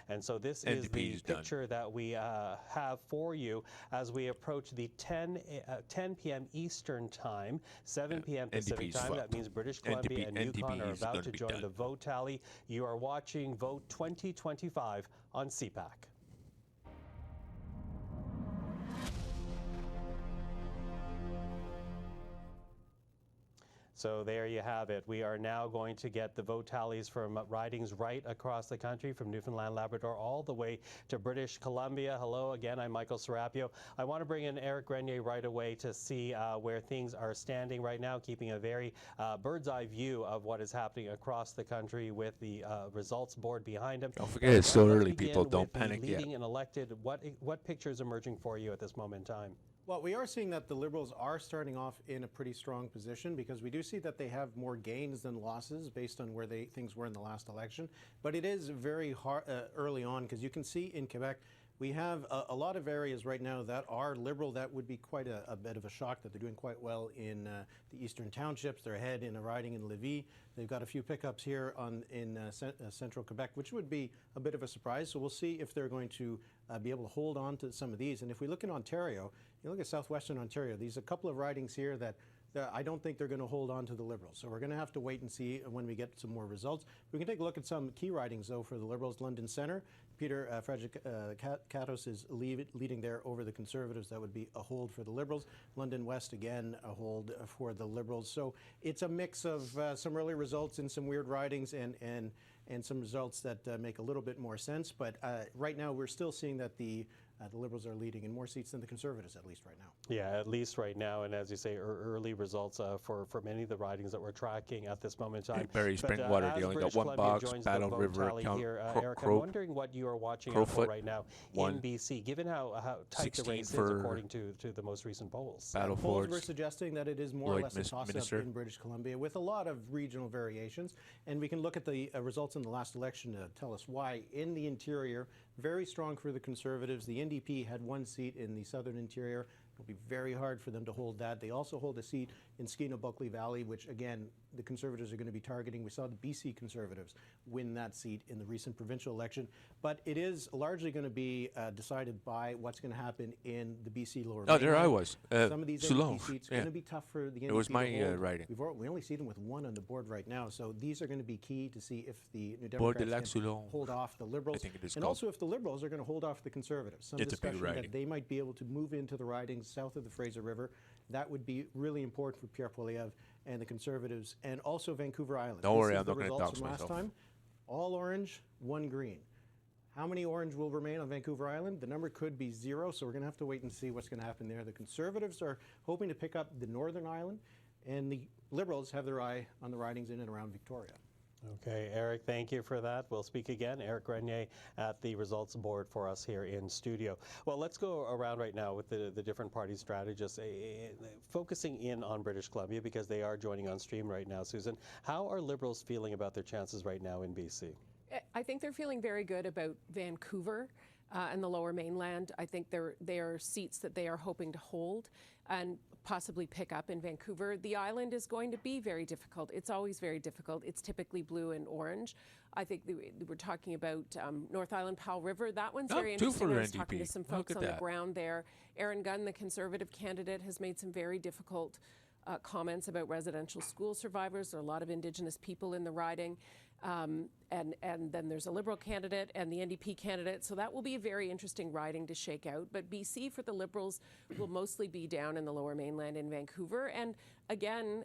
S2: And so this is the picture that we have for you as we approach the 10 p.m. Eastern time, 7 p.m. Pacific time. That means British Columbia and Yukon are about to join the vote tally. You are watching Vote 2025 on CPAC. So there you have it. We are now going to get the vote tallies from ridings right across the country, from Newfoundland, Labrador, all the way to British Columbia. Hello again, I'm Michael Serapio. I want to bring in Eric Grenier right away to see where things are standing right now, keeping a very bird's eye view of what is happening across the country with the results board behind him.
S4: Don't forget, it's still early, people. Don't panic yet.
S2: Leading and elected, what picture is emerging for you at this moment in time?
S11: Well, we are seeing that the Liberals are starting off in a pretty strong position, because we do see that they have more gains than losses based on where things were in the last election. But it is very hard early on, because you can see in Quebec, we have a lot of areas right now that are Liberal. That would be quite a bit of a shock that they're doing quite well in the eastern townships. They're ahead in a riding in Lévis. They've got a few pickups here in central Quebec, which would be a bit of a surprise. So we'll see if they're going to be able to hold on to some of these. And if we look in Ontario, you look at southwestern Ontario, there's a couple of ridings here that I don't think they're going to hold on to the Liberals. So we're going to have to wait and see when we get some more results. We can take a look at some key ridings, though, for the Liberals. London Centre, Peter Frederick-Katos is leading there over the Conservatives. That would be a hold for the Liberals. London West, again, a hold for the Liberals. So it's a mix of some early results in some weird ridings and some results that make a little bit more sense. But right now, we're still seeing that the Liberals are leading in more seats than the Conservatives, at least right now.
S2: Yeah, at least right now. And as you say, early results for many of the ridings that we're tracking at this moment in time.
S4: Barrie Springwater, they only got 1 box. Battle River,
S2: Eric, I'm wondering what you are watching out for right now in BC, given how tight the race is according to the most recent polls.
S11: Polls were suggesting that it is more or less a toss-up in British Columbia, with a lot of regional variations. And we can look at the results in the last election to tell us why. In the interior, very strong for the Conservatives. The NDP had 1 seat in the southern interior. It'll be very hard for them to hold that. They also hold a seat in Skeena-Bulkley Valley, which, again, the Conservatives are going to be targeting. We saw the BC Conservatives win that seat in the recent provincial election. But it is largely going to be decided by what's going to happen in the BC Lower Mainland.
S4: There I was.
S11: Some of these NDP seats are going to be tough for the NDP
S4: It was my
S11: to hold.
S4: riding.
S11: We only see them with 1 on the board right now. So these are going to be key to see if the New Democrats can hold off the Liberals.
S4: I think it is
S11: and
S4: called.
S11: Also if the Liberals are going to hold off the Conservatives. Some discussion that they might be able to move into the ridings south of the Fraser River. That would be really important for Pierre Poilievre and the Conservatives, and also Vancouver Island.
S4: Don't worry, I'm not going to dox myself.
S11: Last time, all orange, 1 green. How many orange will remain on Vancouver Island? The number could be 0, so we're going to have to wait and see what's going to happen there. The Conservatives are hoping to pick up the Northern Island, and the Liberals have their eye on the ridings in and around Victoria.
S2: Okay, Eric, thank you for that. We'll speak again. Eric Grenier at the results board for us here in studio. Well, let's go around right now with the different party strategists, focusing in on British Columbia because they are joining on stream right now. Susan, how are Liberals feeling about their chances right now in BC?
S9: I think they're feeling very good about Vancouver and the Lower Mainland. I think they are seats that they are hoping to hold and possibly pick up in Vancouver. The island is going to be very difficult. It's always very difficult. It's typically blue and orange. I think we're talking about North Island, Powell River. That one's very interesting. I was talking to some folks on the ground there. Aaron Gunn, the Conservative candidate, has made some very difficult comments about residential school survivors. There are a lot of Indigenous people in the riding. And then there's a Liberal candidate and the NDP candidate. So that will be a very interesting riding to shake out. But BC for the Liberals will mostly be down in the Lower Mainland in Vancouver. And again,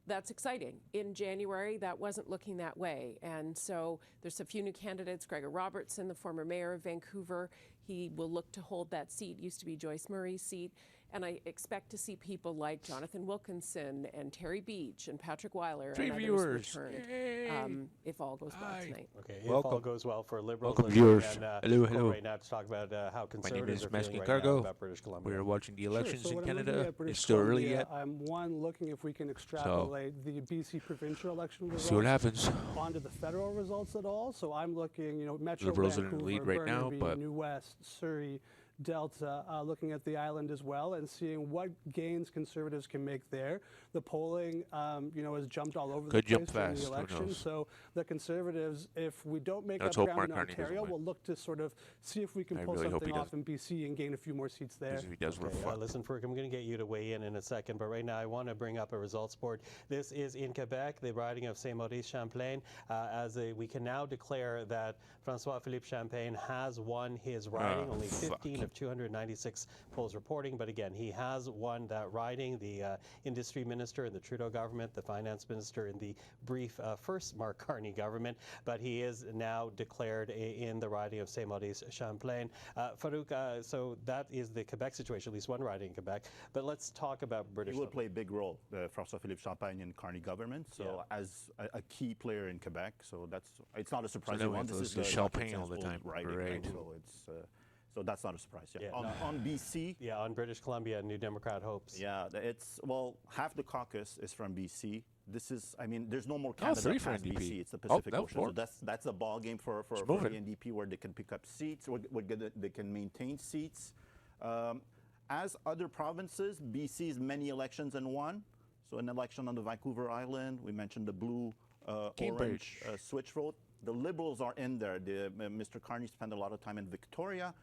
S9: that's exciting. In January, that wasn't looking that way. And so there's a few new candidates. Gregor Robertson, the former mayor of Vancouver, he will look to hold that seat. Used to be Joyce Murray's seat. And I expect to see people like Jonathan Wilkinson and Terry Beach and Patrick Weiler and others return if all goes well tonight.
S2: Okay, if all goes well for Liberals.
S4: Welcome, viewers.
S2: Hello. Right now to talk about how Conservatives
S4: My name is
S2: are feeling
S4: Maskin
S2: right now
S4: Cargo.
S2: about British Columbia.
S4: We're watching the elections
S8: So
S4: in
S8: when I'm looking
S4: Canada.
S8: at British
S4: It's still early
S8: Columbia,
S4: yet.
S8: I'm looking if we can extrapolate the BC provincial election results
S4: See what happens.
S8: onto the federal results at all. So I'm looking, Metro
S4: Liberals are in
S8: Vancouver,
S4: the lead right now,
S8: Burnaby,
S4: but
S8: New West, Surrey, Delta, looking at the island as well and seeing what gains Conservatives can make there. The polling, has jumped all over
S4: Could
S8: the
S4: jump
S8: place during
S4: fast,
S8: the
S4: who
S8: election.
S4: knows?
S8: So the Conservatives, if we don't make
S4: Let's
S8: up
S4: hope
S8: ground
S4: Mark
S8: in
S4: Carney doesn't
S8: Ontario,
S4: win.
S8: we'll look to sort of see if we can
S4: I
S8: pull
S4: really hope he
S8: something off in BC and gain a few more seats there.
S4: If he does, we're fucked.
S2: Listen, Ferg, I'm going to get you to weigh in a second, but right now I want to bring up a results board. This is in Quebec, the riding of Saint-Maurice-Champlain, we can now declare that François-Philippe Champagne has won his riding. Only 15 of 296 polls reporting, but again, he has won that riding. The industry minister in the Trudeau government, the finance minister in the brief first Mark Carney government, but he is now declared in the riding of Saint-Maurice-Champlain. Farouk, so that is the Quebec situation, at least one riding in Quebec, but let's talk about British.
S5: He will play a big role, François-Philippe Champagne in Carney government, so as a key player in Quebec, so it's not a surprise.
S4: So this is the Champagne all the time,
S5: riding,
S4: right?
S5: So that's not a surprise. On BC.
S2: Yeah, on British Columbia, New Democrat hopes.
S5: Yeah, half the caucus is from BC. There's no more Canada
S4: three for
S5: past
S4: NDP.
S5: BC. It's the Pacific Ocean.
S4: Four.
S5: So that's a ball game for the NDP where they can pick up seats, they can maintain seats. As other provinces, BC's many elections in one. So an election on the Vancouver Island. We mentioned the blue, orange switch vote. The Liberals are in there. Mr. Carney spent a lot of time in Victoria.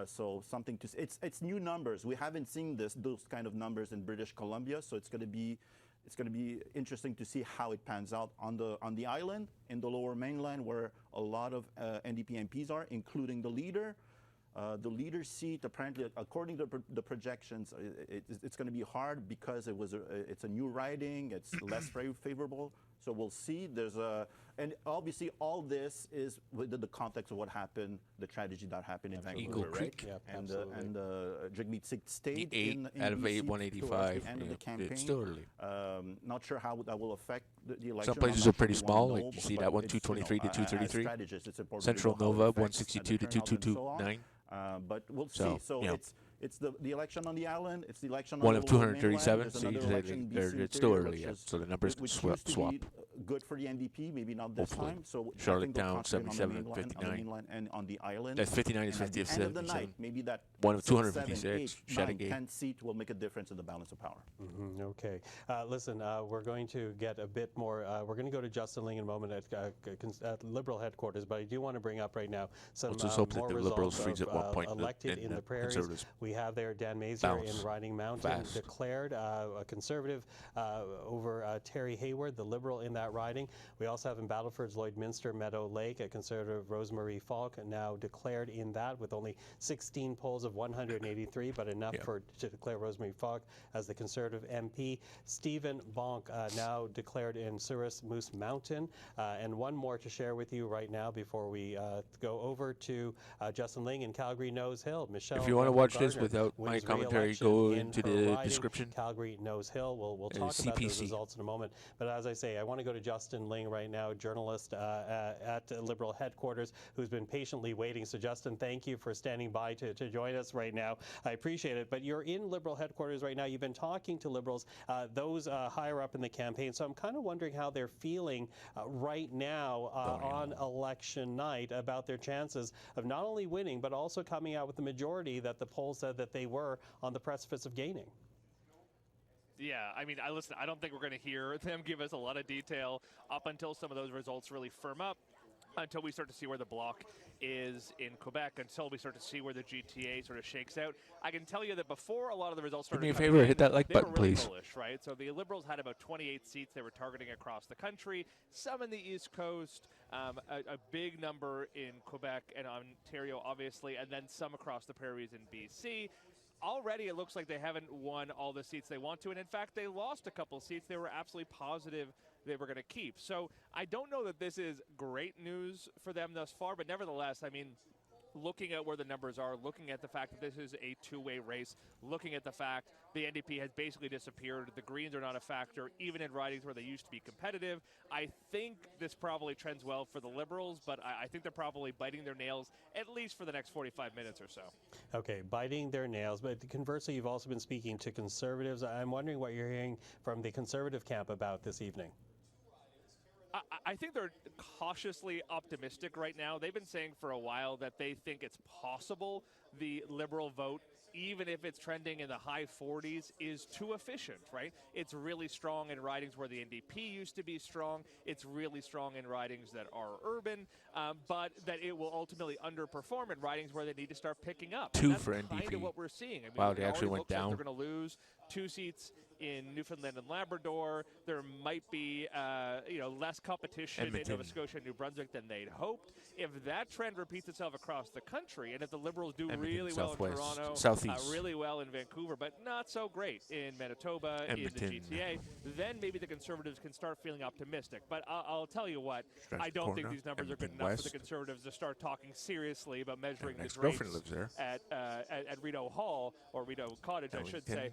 S5: So something to it's new numbers. We haven't seen those kind of numbers in British Columbia, so it's going to be interesting to see how it pans out on the island, in the Lower Mainland, where a lot of NDP MPs are, including the leader. The leader's seat, apparently, according to the projections, it's going to be hard because it's a new riding. It's less favorable. So we'll see. And obviously all this is within the context of what happened, the tragedy that happened in Vancouver, right?
S2: Yeah,
S5: and Jagmeet Singh stayed in
S4: out of
S5: BC
S4: 185.
S5: towards the end of the campaign.
S4: It's still early.
S5: Not sure how that will affect the election.
S4: Some places are pretty small, like you see that one 223 to 233. Central Nova 162 to 229.
S5: But we'll see. So it's the election on the island. It's the election on
S4: one
S5: the
S4: of
S5: Lower
S4: 237.
S5: Mainland.
S4: So
S5: There's another election in BC
S4: it's still
S5: Interior,
S4: early yet. So the numbers can
S5: which
S4: swap.
S5: used to be good for the NDP, maybe not this
S4: Hopefully.
S5: time. So
S4: Charlottetown 77
S5: and
S4: 59.
S5: And on the island.
S4: That's 59 is 50 of
S5: 77. Maybe that
S4: one of
S5: 6,
S4: 256.
S5: 7, 8, 9, 10 seat will make a difference in the balance of power.
S2: Okay. Listen, we're going to get a bit more. We're going to go to Justin Ling in a moment at Liberal headquarters, but I do want to bring up right now some
S4: Let's just hope
S2: more
S4: that the
S2: results
S4: Liberals freeze
S2: of
S4: at one point
S2: elected in the prairies.
S4: Conservatives
S2: We have there Dan Mazier in Riding Mountain
S4: fast.
S2: declared a Conservative over Terry Hayward, the Liberal in that riding. We also have in Battleford's Lloydminster Meadow Lake a Conservative Rosemary Falk now declared in that with only 16 polls of 183, but enough to declare Rosemary Falk as the Conservative MP. Stephen Bonk now declared in Souris Moose Mountain. And one more to share with you right now before we go over to Justin Ling in Calgary Nose Hill. Michelle,
S4: if you want to watch this
S2: Gardner
S4: without my
S2: wins
S4: commentary,
S2: re-election
S4: go
S2: in
S4: into
S2: her
S4: the
S2: riding,
S4: description.
S2: Calgary Nose Hill. We'll talk about those
S4: CPC.
S2: results in a moment. But as I say, I want to go to go to Justin Ling right now, journalist at Liberal headquarters, who's been patiently waiting. So Justin, thank you for standing by to join us right now. I appreciate it. But you're in Liberal headquarters right now. You've been talking to Liberals, those higher up in the campaign. So I'm kind of wondering how they're feeling right now on election night about their chances of not only winning, but also coming out with the majority that the polls said that they were on the precipice of gaining.
S15: Yeah, I mean, listen, I don't think we're going to hear them give us a lot of detail up until some of those results really firm up, until we start to see where the bloc is in Quebec, until we start to see where the GTA sort of shakes out. I can tell you that before a lot of the results started
S4: Do me a
S15: coming
S4: favor,
S15: in,
S4: hit that like
S15: they
S4: button,
S15: were really
S4: please.
S15: bullish, right? So the Liberals had about 28 seats they were targeting across the country, some in the East Coast, a big number in Quebec and Ontario, obviously, and then some across the prairies in BC. Already, it looks like they haven't won all the seats they want to, and in fact, they lost a couple of seats they were absolutely positive they were going to keep. So I don't know that this is great news for them thus far, but nevertheless, I mean, looking at where the numbers are, looking at the fact that this is a two-way race, looking at the fact the NDP has basically disappeared, the Greens are not a factor, even in ridings where they used to be competitive, I think this probably trends well for the Liberals, but I think they're probably biting their nails at least for the next 45 minutes or so.
S2: Okay, biting their nails, but conversely, you've also been speaking to Conservatives. I'm wondering what you're hearing from the Conservative camp about this evening.
S15: I think they're cautiously optimistic right now. They've been saying for a while that they think it's possible the Liberal vote, even if it's trending in the high 40s, is too efficient, right? It's really strong in ridings where the NDP used to be strong. It's really strong in ridings that are urban, but that it will ultimately underperform in ridings where they need to start picking up.
S4: Two
S15: and that's
S4: for
S15: kind
S4: NDP.
S15: of what we're seeing. I mean,
S4: Wow,
S15: it
S4: they actually
S15: already
S4: went
S15: looks like
S4: down.
S15: they're going to lose 2 seats in Newfoundland and Labrador. There might be, less competition in Nova Scotia and New Brunswick than they'd hoped. If that trend repeats itself across the country, and if the Liberals do really well in
S4: Southwest,
S15: Toronto,
S4: Southeast.
S15: really well in Vancouver, but not so great in Manitoba, in the GTA, then maybe the Conservatives can start feeling optimistic. But I'll tell you what, I don't think these numbers are good enough for the Conservatives to start talking seriously about measuring the grades
S4: lives there.
S15: at Rideau Hall, or Rideau Cottage, I should say.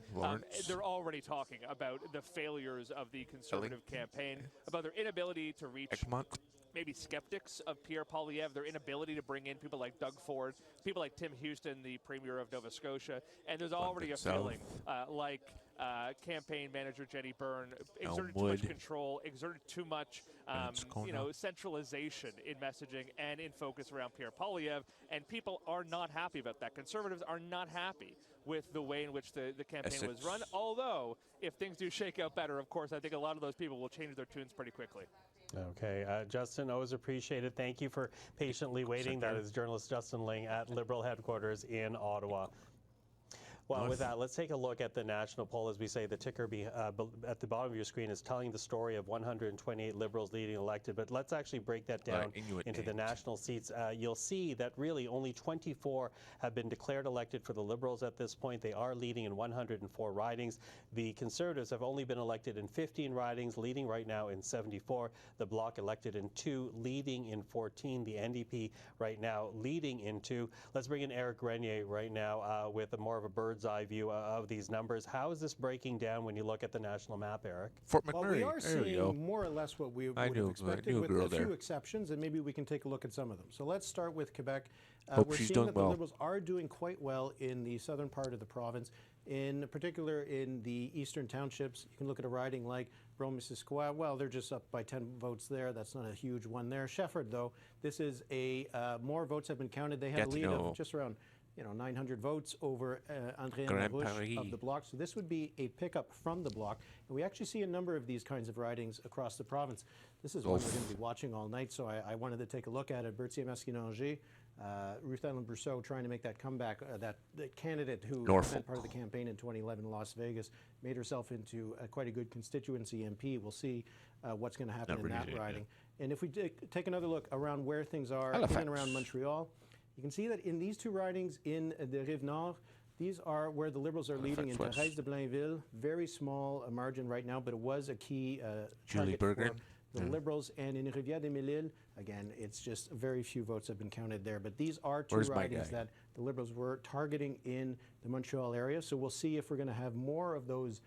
S15: They're already talking about the failures of the Conservative campaign, about their inability to reach maybe skeptics of Pierre Poilievre, their inability to bring in people like Doug Ford, people like Tim Houston, the Premier of Nova Scotia, and there's already a feeling like campaign manager Jenny Byrne exerted too much control, exerted too much centralization in messaging and in focus around Pierre Poilievre, and people are not happy about that. Conservatives are not happy with the way in which the campaign was run, although if things do shake out better, of course, I think a lot of those people will change their tunes pretty quickly.
S2: Okay, Justin, always appreciated. Thank you for patiently waiting. That is journalist Justin Ling at Liberal headquarters in Ottawa. Well, with that, let's take a look at the national poll. As we say, the ticker at the bottom of your screen is telling the story of 128 Liberals leading elected. But let's actually break that down into the national seats. You'll see that really only 24 have been declared elected for the Liberals at this point. They are leading in 104 ridings. The Conservatives have only been elected in 15 ridings, leading right now in 74. The Bloc elected in 2, leading in 14. The NDP right now leading in 2. Let's bring in Eric Grenier right now with more of a bird's eye view of these numbers. How is this breaking down when you look at the national map, Eric?
S11: Fort McMurray. Well, we are seeing more or less what we would have expected, with a few exceptions, and maybe we can take a look at some of them. So let's start with Quebec. We're seeing that the Liberals are doing quite well in the southern part of the province, in particular in the eastern townships. You can look at a riding like Rome-Missisquoi. Well, they're just up by 10 votes there. That's not a huge one there. Shefford, though, this is more votes have been counted. They had a lead of just around 900 votes over André Larouche of the Bloc. So this would be a pickup from the Bloc. And we actually see a number of these kinds of ridings across the province. This is one we're going to be watching all night, so I wanted to take a look at it. Berthier-Masquinongé, Ruth-Ellen Brousseau trying to make that comeback. That candidate who spent part of the campaign in 2011 in Las Vegas made herself into quite a good constituency MP. We'll see what's going to happen in that riding. And if we take another look around where things are in and around Montreal, you can see that in these two ridings in the Rive-Nord, these are where the Liberals are leading in Thérèse de Blainville. Very small margin right now, but it was a key target for the Liberals. And in Rivière-des-Mille-Îles, again, it's just very few votes have been counted there. But these are two ridings that the Liberals were targeting in the Montreal area. So we'll see if we're going to have more of those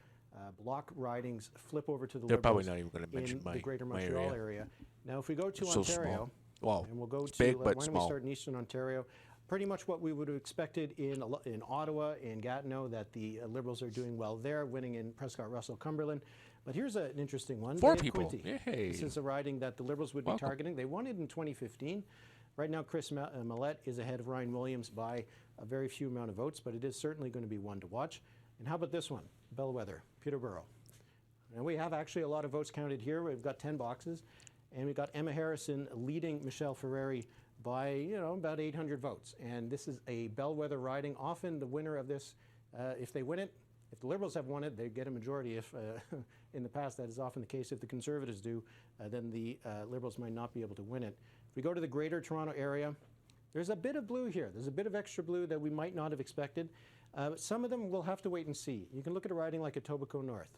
S11: bloc ridings flip over to the
S4: They're
S11: Liberals
S4: probably not even going to mention
S11: in the greater
S4: my
S11: Montreal
S4: area.
S11: area. Now, if we go to
S4: It's so
S11: Ontario,
S4: small. Well,
S11: and we'll go
S4: it's
S11: to,
S4: big,
S11: why
S4: but
S11: don't we
S4: small.
S11: start in Eastern Ontario? Pretty much what we would have expected in Ottawa, in Gatineau, that the Liberals are doing well there, winning in Prescott, Russell, Cumberland. But here's an interesting one.
S4: 4
S11: Bay of
S4: people.
S11: Quinte.
S4: Yay.
S11: This is a riding that the Liberals would be targeting. They won it in 2015. Right now, Chris Mallette is ahead of Ryan Williams by a very few amount of votes, but it is certainly going to be one to watch. And how about this one? Bellwether, Peterborough. And we have actually a lot of votes counted here. We've got 10 boxes. And we've got Emma Harrison leading Michelle Ferreri by, about 800 votes. And this is a bellwether riding. Often the winner of this, if they win it, if the Liberals have won it, they get a majority. If in the past, that is often the case. If the Conservatives do, then the Liberals might not be able to win it. If we go to the Greater Toronto Area, there's a bit of blue here. There's a bit of extra blue that we might not have expected. Some of them we'll have to wait and see. You can look at a riding like Etobicoke North.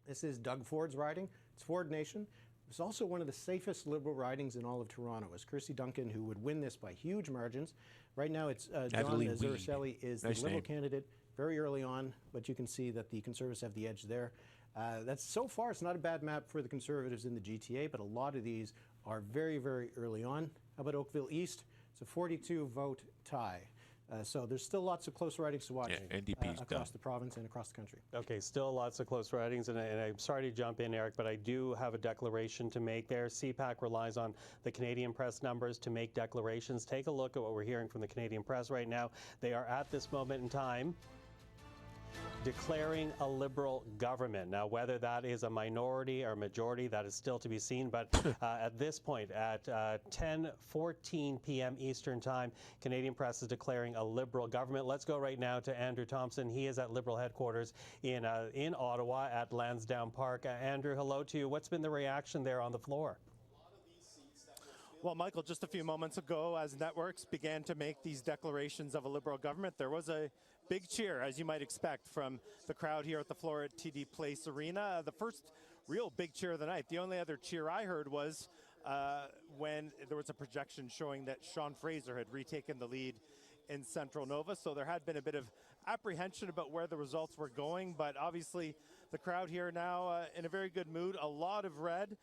S11: This is Doug Ford's riding. It's Ford Nation. It's also one of the safest Liberal ridings in all of Toronto. It's Kirsty Duncan who would win this by huge margins. Right now it's John Zariselli is the Liberal candidate very early on, but you can see that the Conservatives have the edge there. That's so far, it's not a bad map for the Conservatives in the GTA, but a lot of these are very, very early on. How about Oakville East? It's a 42-vote tie. So there's still lots of close ridings to watch across the province and across the country.
S2: Okay, still lots of close ridings, and I'm sorry to jump in, Eric, but I do have a declaration to make there. CPAC relies on the Canadian Press numbers to make declarations. Take a look at what we're hearing from the Canadian Press right now. They are at this moment in time declaring a Liberal government. Now, whether that is a minority or majority, that is still to be seen. But at this point, at 10:14 p.m. Eastern Time, Canadian Press is declaring a Liberal government. Let's go right now to Andrew Thompson. He is at Liberal headquarters in Ottawa at Lansdowne Park. Andrew, hello to you. What's been the reaction there on the floor?
S21: Well, Michael, just a few moments ago, as networks began to make these declarations of a Liberal government, there was a big cheer, as you might expect, from the crowd here at the floor at TD Place Arena. The first real big cheer of the night. The only other cheer I heard was when there was a projection showing that Sean Fraser had retaken the lead in Central Nova. So there had been a bit of apprehension about where the results were going, but obviously the crowd here now in a very good mood, a lot of red,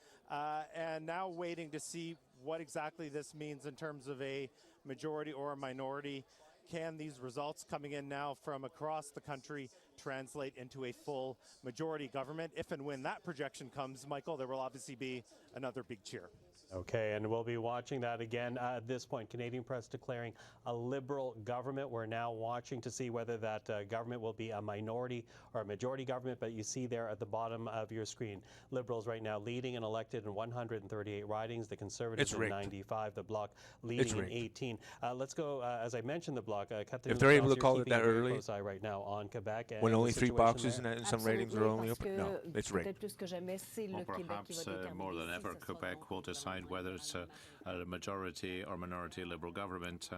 S21: and now waiting to see what exactly this means in terms of a majority or a minority. Can these results coming in now from across the country translate into a full majority government? If and when that projection comes, Michael, there will obviously be another big cheer.
S2: Okay, and we'll be watching that again at this point. Canadian Press declaring a Liberal government. We're now watching to see whether that government will be a minority or a majority government, but you see there at the bottom of your screen, Liberals right now leading and elected in 138 ridings, the Conservatives in 95, the Bloc leading in 18. Let's go, as I mentioned, the Bloc.
S4: If they're able to call it that early,
S2: close eye right now on Quebec.
S4: When only 3 boxes and some ratings are only open, no, it's rigged.
S13: Well, perhaps more than ever, Quebec will decide whether it's a majority or minority Liberal government.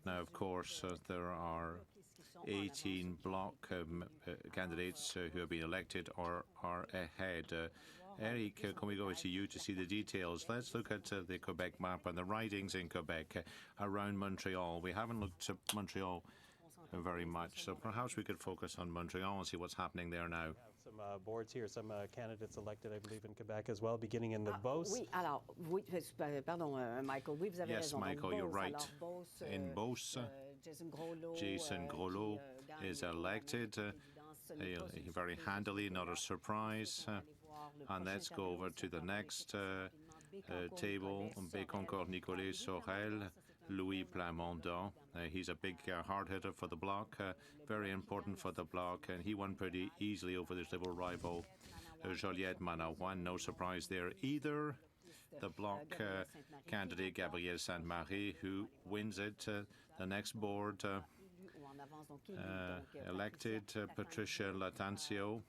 S13: Now, of course, there are 18 Bloc candidates who have been elected or are ahead. Eric, can we go to you to see the details? Let's look at the Quebec map and the ridings in Quebec around Montreal. We haven't looked at Montreal very much, so perhaps we could focus on Montreal and see what's happening there now.
S2: Some boards here, some candidates elected, I believe, in Quebec as well, beginning in the Beauce.
S12: Oui, alors, oui, pardon, Michael, oui, vous avez
S13: yes,
S12: raison.
S13: Michael,
S12: Donc,
S13: you're
S12: Beauce,
S13: right.
S12: alors, Beauce,
S13: in Beauce, Jason Groslo is elected very handily, not a surprise. And let's go over to the next table. Bécancour Nicolas Sorel, Louis Plamondon. He's a big hard hitter for the Bloc, very important for the Bloc, and he won pretty easily over his Liberal rival, Joliette Manawan. No surprise there either. The Bloc candidate, Gabriel Sainte-Marie, who wins it. The next board, elected Patricia Latancio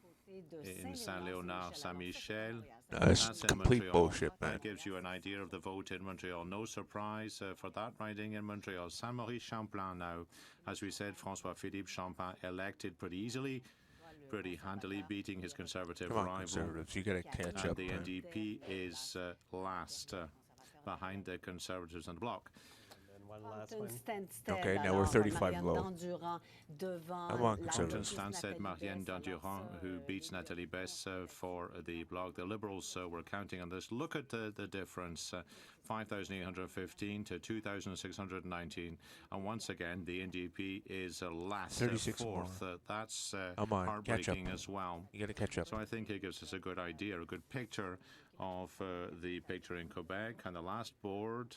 S13: in Saint-Léonard, Saint-Michel.
S4: That's complete bullshit, man.
S13: That gives you an idea of the vote in Montreal. No surprise for that riding in Montreal. Saint-Maurice Champlain now, as we said, François-Philippe Champagne elected pretty easily, pretty handily, beating his Conservative rival.
S4: Conservatives, you got to catch up.
S13: The NDP is last behind the Conservatives and the Bloc.
S2: one last one.
S4: Okay, now we're 35 low.
S13: I'm on Conservative. Stansted, Marianne Dandurand, who beats Nathalie Bess for the Bloc. The Liberals were counting on this. Look at the difference, 5,815 to 2,619. And once again, the NDP is last,
S4: 36
S13: fourth. That's
S4: Come on,
S13: heartbreaking as well.
S4: You got to catch up.
S13: So I think it gives us a good idea, a good picture of the picture in Quebec. And the last board,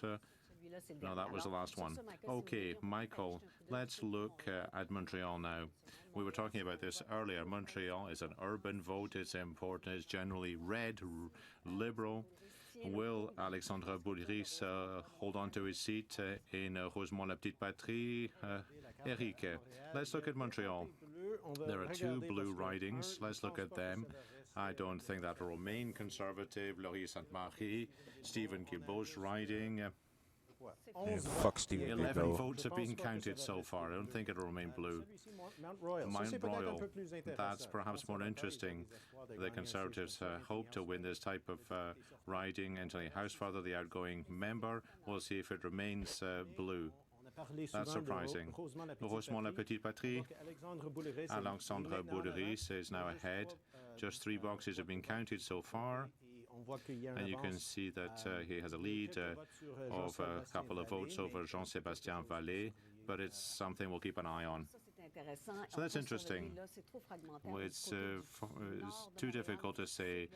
S13: no, that was the last one. Okay, Michael, let's look at Montreal now. We were talking about this earlier. Montreal is an urban vote. It's important. It's generally red, liberal. Will Alexandre Boulris hold on to his seat in Rosemont-la-Petite-Patrie? Eric, let's look at Montreal. There are two blue ridings. Let's look at them. I don't think that will remain conservative. Laurier Sainte-Marie, Stephen Guilbeault's riding.
S4: Fuck Stephen
S13: 11
S4: Guilbeault.
S13: votes have been counted so far. I don't think it'll remain blue. Mount Royal, that's perhaps more interesting. The Conservatives hope to win this type of riding. Anthony Housefather, the outgoing member, we'll see if it remains blue. That's surprising. Rosemont-la-Petite-Patrie, Alexandre Boulris is now ahead. Just 3 boxes have been counted so far. And you can see that he has a lead of a couple of votes over Jean-Sébastien Vallée, but it's something we'll keep an eye on. So that's interesting. It's too difficult to say,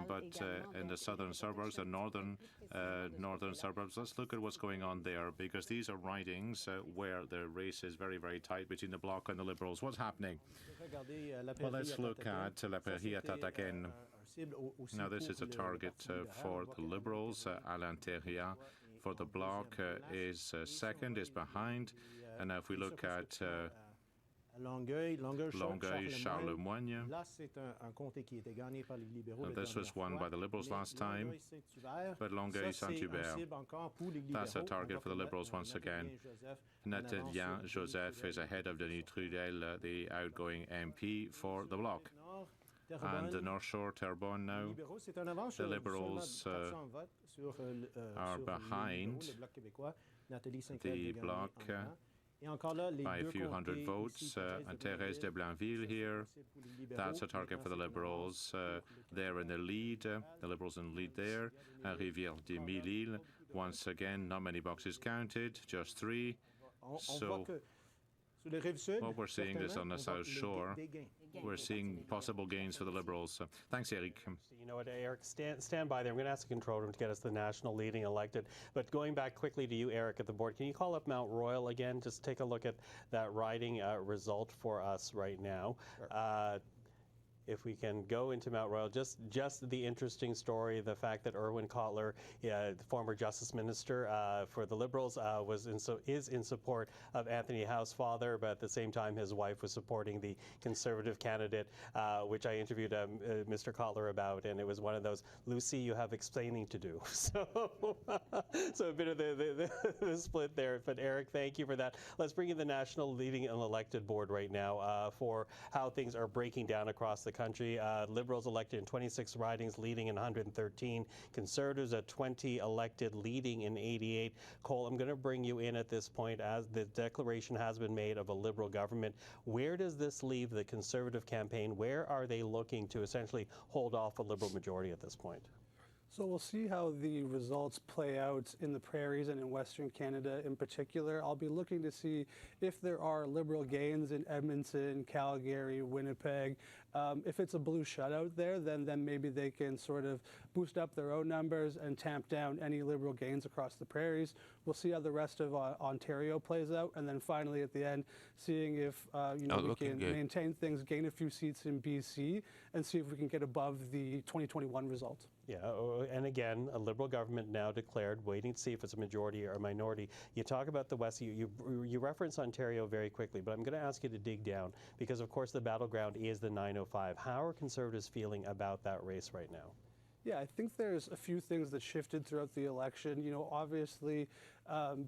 S13: but in the southern suburbs, the northern suburbs, let's look at what's going on there, because these are ridings where the race is very, very tight between the Bloc and the Liberals. What's happening? Well, let's look at La Prairie à Tataguine. Now, this is a target for the Liberals. Alain Thériat for the Bloc is second, is behind. And now if we look at Longueuil, Charlemagne. This was won by the Liberals last time, but Longueuil, Saint-Hubert. That's a target for the Liberals once again. Nathalien Joseph is ahead of Denis Trudel, the outgoing MP for the Bloc. And the North Shore, Terrebonne now, the Liberals are behind the Bloc by a few hundred votes. And Thérèse de Blainville here, that's a target for the Liberals. They're in the lead, the Liberals in the lead there. Rivière-des-Mille-Îles, once again, not many boxes counted, just 3. So what we're seeing is on the South Shore, we're seeing possible gains for the Liberals. Thanks, Eric.
S2: You know what, Eric, stand by there. I'm going to ask the control room to get us the national leading elected. But going back quickly to you, Eric, at the board, can you call up Mount Royal again? Just take a look at that riding result for us right now. Sure. If we can go into Mount Royal, just the interesting story, the fact that Irwin Cotler, the former Justice Minister for the Liberals, is in support of Anthony Housefather, but at the same time his wife was supporting the Conservative candidate, which I interviewed Mr. Cotler about, and it was one of those, Lucy, you have explaining to do. So a bit of the split there. But Eric, thank you for that. Let's bring in the national leading and elected board right now for how things are breaking down across the country. Liberals elected in 26 ridings, leading in 113. Conservatives at 20 elected, leading in 88. Cole, I'm going to bring you in at this point as the declaration has been made of a Liberal government. Where does this leave the Conservative campaign? Where are they looking to essentially hold off a Liberal majority at this point?
S8: So we'll see how the results play out in the prairies and in Western Canada in particular. I'll be looking to see if there are Liberal gains in Edmonton, Calgary, Winnipeg. If it's a blue shutout there, then maybe they can sort of boost up their own numbers and tamp down any Liberal gains across the prairies. We'll see how the rest of Ontario plays out, and then finally at the end, seeing if we can maintain things, gain a few seats in BC, and see if we can get above the 2021 result.
S2: Yeah, and again, a Liberal government now declared, waiting to see if it's a majority or a minority. You talk about the West, you reference Ontario very quickly, but I'm going to ask you to dig down, because of course the battleground is the 905. How are Conservatives feeling about that race right now?
S8: Yeah, I think there's a few things that shifted throughout the election. Obviously,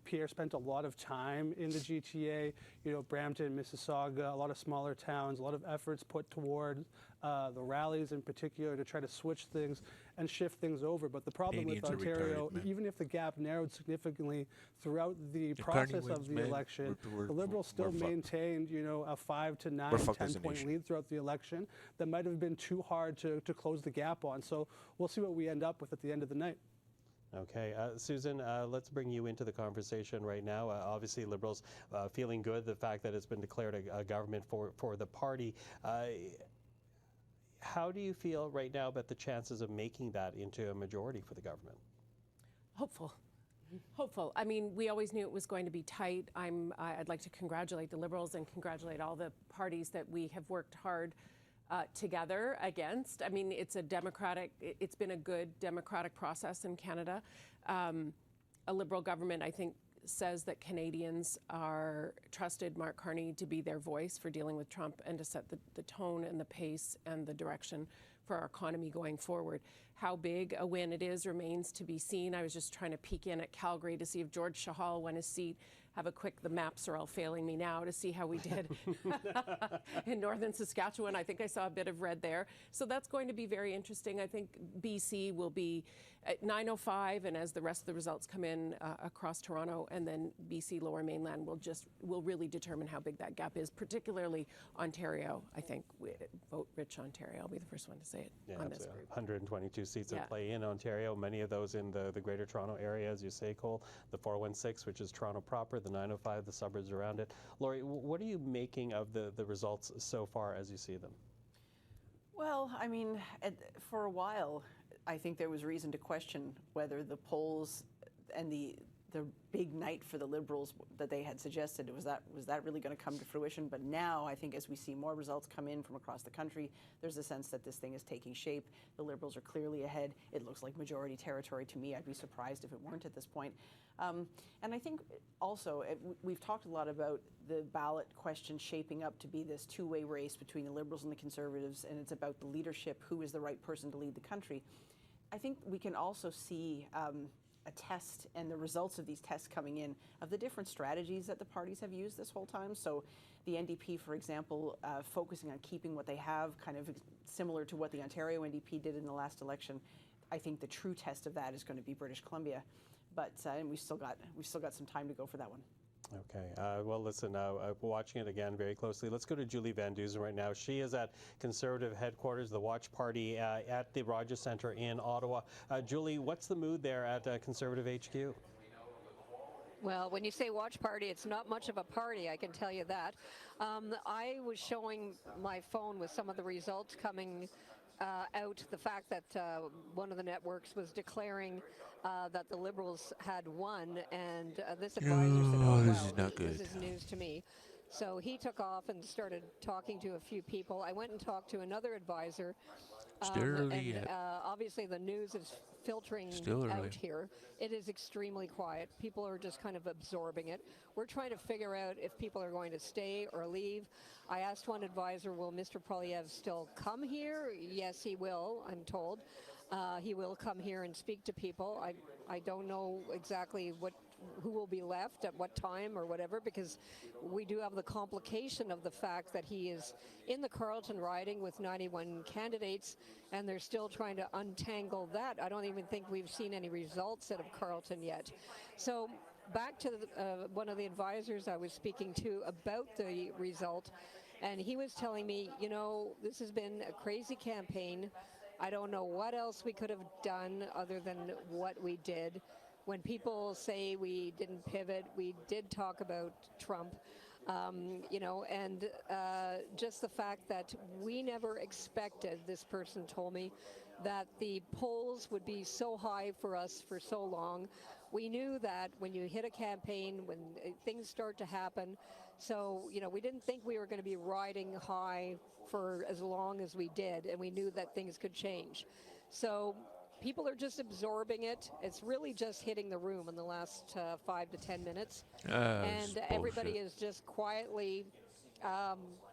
S8: Pierre spent a lot of time in the GTA, Brampton, Mississauga, a lot of smaller towns, a lot of efforts put toward the rallies in particular to try to switch things and shift things over. But the problem with Ontario, even if the gap narrowed significantly throughout the process of the election, the Liberals still maintained, a 5 to 9, 10-point lead throughout the election that might have been too hard to close the gap on. So we'll see what we end up with at the end of the night.
S2: Okay, Susan, let's bring you into the conversation right now. Obviously, Liberals feeling good, the fact that it's been declared a government for the party. How do you feel right now about the chances of making that into a majority for the government?
S9: Hopeful. Hopeful. I mean, we always knew it was going to be tight. I'd like to congratulate the Liberals and congratulate all the parties that we have worked hard together against. I mean, it's been a good democratic process in Canada. A Liberal government, I think, says that Canadians trusted Mark Carney to be their voice for dealing with Trump and to set the tone and the pace and the direction for our economy going forward. How big a win it is remains to be seen. I was just trying to peek in at Calgary to see if George Chahal won his seat. The maps are all failing me now to see how we did in northern Saskatchewan. I think I saw a bit of red there. So that's going to be very interesting. I think BC will be at 9:05, and as the rest of the results come in across Toronto, and then BC Lower Mainland will really determine how big that gap is, particularly Ontario. I think vote rich Ontario. I'll be the first one to say it on this group.
S2: 122 seats in play in Ontario, many of those in the Greater Toronto area, as you say, Cole. The 416, which is Toronto proper, the 905, the suburbs around it. Laurie, what are you making of the results so far as you see them?
S1: Well, I mean, for a while, I think there was reason to question whether the polls and the big night for the Liberals that they had suggested, was that really going to come to fruition? But now, I think as we see more results come in from across the country, there's a sense that this thing is taking shape. The Liberals are clearly ahead. It looks like majority territory to me. I'd be surprised if it weren't at this point. And I think also, we've talked a lot about the ballot question shaping up to be this two-way race between the Liberals and the Conservatives, and it's about the leadership, who is the right person to lead the country. I think we can also see a test and the results of these tests coming in of the different strategies that the parties have used this whole time. So the NDP, for example, focusing on keeping what they have, kind of similar to what the Ontario NDP did in the last election. I think the true test of that is going to be British Columbia, but and we've still got some time to go for that one.
S2: Okay. Well, listen, watching it again very closely. Let's go to Julie Van Dusen right now. She is at Conservative headquarters, the Watch Party at the Rogers Centre in Ottawa. Julie, what's the mood there at Conservative HQ?
S22: Well, when you say Watch Party, it's not much of a party, I can tell you that. I was showing my phone with some of the results coming out, the fact that one of the networks was declaring that the Liberals had won, and this advisor said, oh,
S4: this is not good.
S22: This is news to me. So he took off and started talking to a few people. I went and talked to another advisor. Obviously the news is filtering out here. It is extremely quiet. People are just kind of absorbing it. We're trying to figure out if people are going to stay or leave. I asked one advisor, will Mr. Poilievre still come here? Yes, he will, I'm told. He will come here and speak to people. I don't know exactly who will be left at what time or whatever, because we do have the complication of the fact that he is in the Carleton riding with 91 candidates, and they're still trying to untangle that. I don't even think we've seen any results out of Carleton yet. So back to one of the advisors I was speaking to about the result, and he was telling me, this has been a crazy campaign. I don't know what else we could have done other than what we did. When people say we didn't pivot, we did talk about Trump, and just the fact that we never expected, this person told me, that the polls would be so high for us for so long. We knew that when you hit a campaign, when things start to happen, so, we didn't think we were going to be riding high for as long as we did, and we knew that things could change. So people are just absorbing it. It's really just hitting the room in the last 5 to 10 minutes. And everybody is just quietly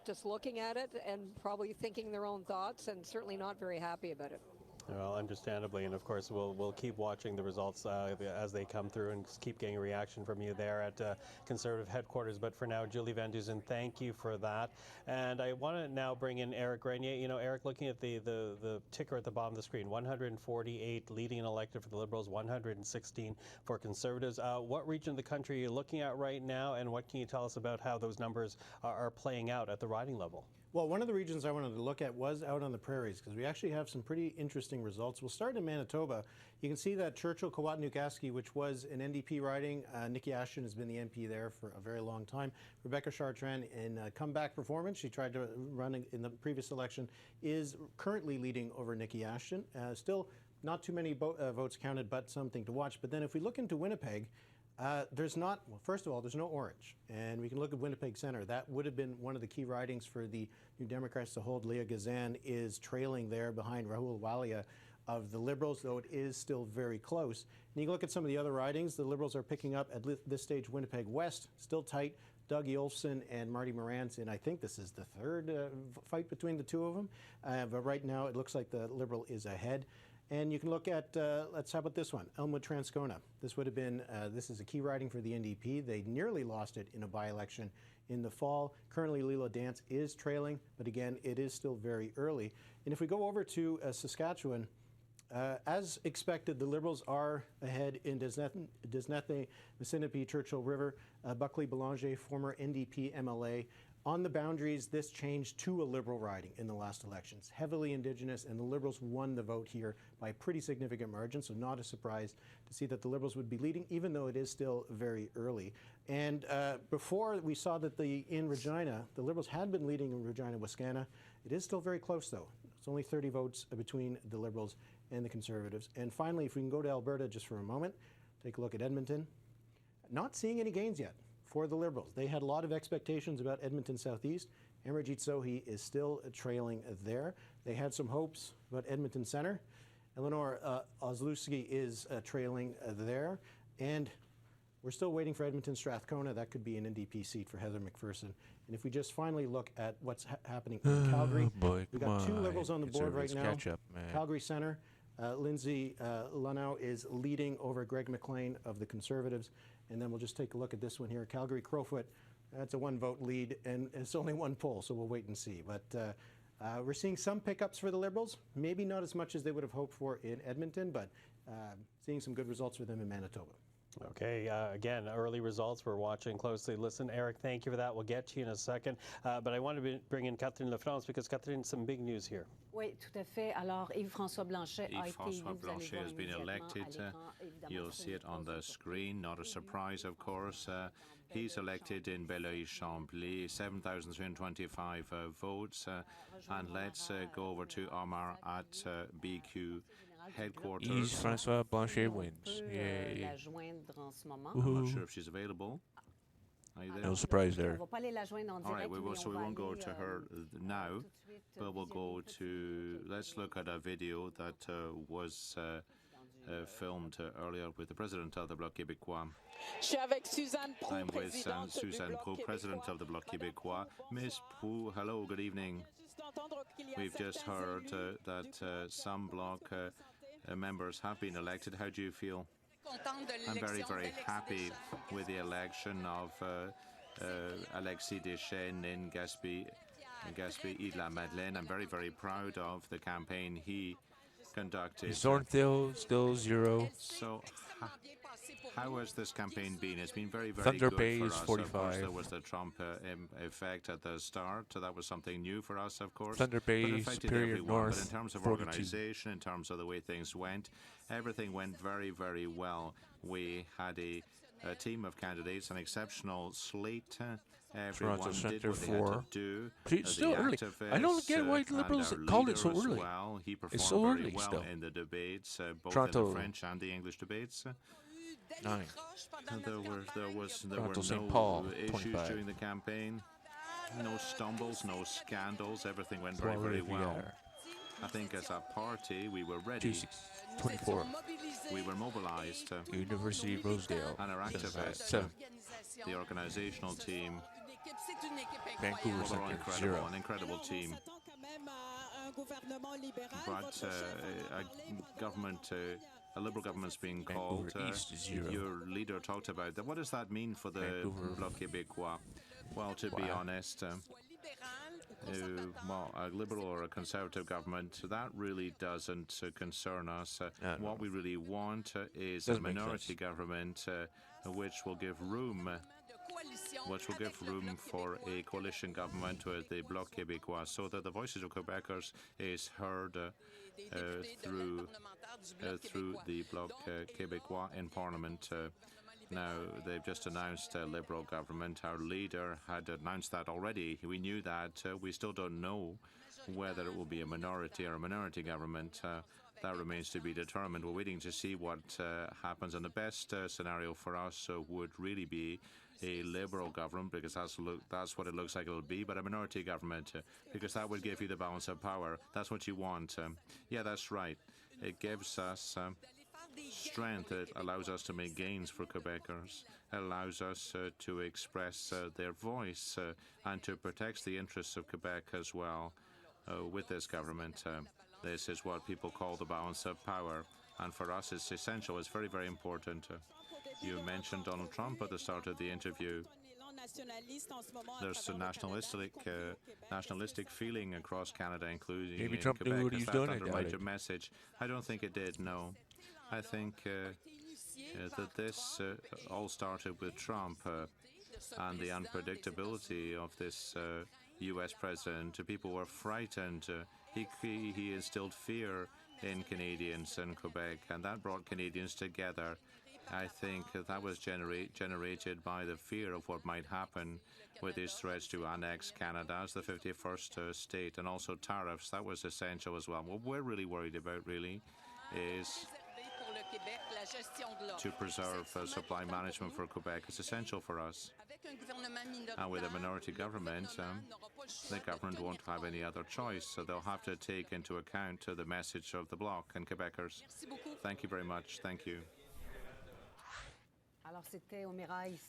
S22: just looking at it and probably thinking their own thoughts and certainly not very happy about it.
S2: Well, understandably, and of course we'll keep watching the results as they come through and keep getting a reaction from you there at Conservative headquarters. But for now, Julie Van Dusen, thank you for that. And I want to now bring in Eric Grenier. You know, Eric, looking at the ticker at the bottom of the screen, 148 leading and elected for the Liberals, 116 for Conservatives. What region of the country are you looking at right now, and what can you tell us about how those numbers are playing out at the riding level?
S11: Well, one of the regions I wanted to look at was out on the prairies, because we actually have some pretty interesting results. We'll start in Manitoba. You can see that Churchill, Kawatanukaski, which was an NDP riding, Nikki Ashton has been the MP there for a very long time. Rebecca Chartrand, in a comeback performance, she tried to run in the previous election, is currently leading over Nikki Ashton. Still not too many votes counted, but something to watch. But then if we look into Winnipeg, there's not, well, first of all, there's no orange. And we can look at Winnipeg Centre. That would have been one of the key ridings for the New Democrats to hold. Leah Gazan is trailing there behind Rahul Walia of the Liberals, though it is still very close. And you can look at some of the other ridings. The Liberals are picking up at this stage Winnipeg West, still tight. Doug Olfson and Marty Morantz, and I think this is the third fight between the two of them. But right now it looks like the Liberal is ahead. And you can look at, how about this one, Elmwood Transcona. This would have been, this is a key riding for the NDP. They nearly lost it in a by-election in the fall. Currently, Leela Dance is trailing, but again, it is still very early. And if we go over to Saskatchewan, as expected, the Liberals are ahead in Desnethé, Mississippi, Churchill River. Buckley Boulanger, former NDP MLA. On the boundaries, this changed to a Liberal riding in the last elections. Heavily Indigenous, and the Liberals won the vote here by a pretty significant margin, so not a surprise to see that the Liberals would be leading, even though it is still very early. And before we saw that in Regina, the Liberals had been leading in Regina-Wascana. It is still very close, though. It's only 30 votes between the Liberals and the Conservatives. And finally, if we can go to Alberta just for a moment, take a look at Edmonton. Not seeing any gains yet for the Liberals. They had a lot of expectations about Edmonton Southeast. Amarjeet Sohi is still trailing there. They had some hopes about Edmonton Centre. Eleanor Ozlowski is trailing there. And we're still waiting for Edmonton Strathcona. That could be an NDP seat for Heather McPherson. And if we just finally look at what's happening in Calgary, we've got two Liberals on the board right now. Calgary Centre, Lindsay Lunau is leading over Greg McLean of the Conservatives. And then we'll just take a look at this one here. Calgary Crowfoot, that's a one-vote lead, and it's only one poll, so we'll wait and see. But we're seeing some pickups for the Liberals, maybe not as much as they would have hoped for in Edmonton, but seeing some good results for them in Manitoba.
S2: Okay, again, early results. We're watching closely. Listen, Eric, thank you for that. We'll get to you in a second. But I want to bring in Catherine Lafrance because, Catherine, some big news here.
S12: Oui, tout à fait. Alors, Yves-François Blanchet
S14: has been elected. You'll see it on the screen. Not a surprise, of course. He's elected in Belleuil-Chambly, 7,325 votes. And let's go over to Omar at BQ headquarters.
S4: Yves-François Blanchet wins. Yay.
S14: I'm not sure if she's available. Are you there?
S4: No surprise there.
S14: All right, so we won't go to her now, but we'll go to, let's look at a video that was filmed earlier with the president of the Bloc Québécois. I'm with Suzanne Proulx, president of the Bloc Québécois. Ms. Proulx, hello, good evening. We've just heard that some Bloc members have been elected. How do you feel? I'm very, very happy with the election of Alexis Deschênes in Gaspé, Île-la-Madeleine. I'm very, very proud of the campaign he conducted.
S4: Thornhill still 0.
S14: So, how has this campaign been? It's been very, very
S4: Thunder
S14: good
S4: Bay
S14: for
S4: is
S14: us.
S4: 45.
S14: Of course, there was the Trump effect at the start, so that was something new for us, of course.
S4: Thunder Bay, Superior
S14: everyone.
S4: North,
S14: But in terms of
S4: 42.
S14: organization, in terms of the way things went, everything went very, very well. We had a team of candidates, an exceptional slate. Everyone
S4: Toronto
S14: did
S4: Centre
S14: what they had
S4: 4.
S14: to do.
S4: It's still early. I don't get why the Liberals called it so early.
S14: Well. He performed
S4: it's so
S14: very
S4: early
S14: well
S4: still.
S14: in the debates, both
S4: Toronto.
S14: in the French and the English debates.
S4: 9.
S14: There were
S4: Toronto St.
S14: no
S4: Paul,
S14: issues
S4: 25.
S14: during the campaign. No stumbles, no scandals. Everything went very, very well. I think as a party, we were ready.
S4: 24.
S14: We were mobilized.
S4: University of Rosedale.
S14: And our activists.
S4: 7.
S14: The organizational team.
S4: Vancouver Centre,
S14: incredible,
S4: 0.
S14: an incredible team.
S23: But
S14: a Liberal government's being called. Your leader talked about that. What does that mean for the Bloc Québécois? Well, to be honest, well, a Liberal or a Conservative government, that really doesn't concern us. What we really want is a minority government which will give room for a coalition government with the Bloc Québécois, so that the voices of Quebecers is heard through the Bloc Québécois in Parliament. Now, they've just announced a Liberal government. Our leader had announced that already. We knew that. We still don't know whether it will be a minority or a minority government. That remains to be determined. We're waiting to see what happens. And the best scenario for us would really be a Liberal government, because that's what it looks like it'll be, but a minority government, because that would give you the balance of power. That's what you want. Yeah, that's right. It gives us strength. It allows us to make gains for Quebecers. It allows us to express their voice and to protect the interests of Quebec as well with this government. This is what people call the balance of power. And for us, it's essential. It's very, very important. You mentioned Donald Trump at the start of the interview. There's a nationalistic feeling across Canada, including
S4: maybe
S14: in
S4: Trump
S14: Quebec.
S4: knew what he was doing.
S14: Undermined your message. I don't think it did. No, I think that this all started with Trump and the unpredictability of this U.S. president. People were frightened. He instilled fear in Canadians and Quebec, and that brought Canadians together. I think that was generated by the fear of what might happen with his threats to annex Canada as the 51st state, and also tariffs. That was essential as well. What we're really worried about, really, is to preserve supply management for Quebec. It's essential for us. And with a minority government, the government won't have any other choice, so they'll have to take into account the message of the Bloc and Quebecers. Thank you very much. Thank you.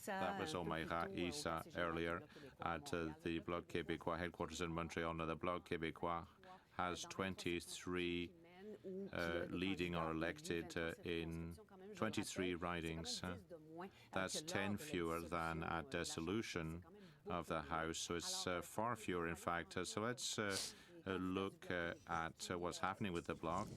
S14: That was Omaira Issa earlier at the Bloc Québécois headquarters in Montreal. Now, the Bloc Québécois has 23 leading or elected in 23 ridings. That's 10 fewer than at dissolution of the House, so it's far fewer, in fact. So let's look at what's happening with the Bloc.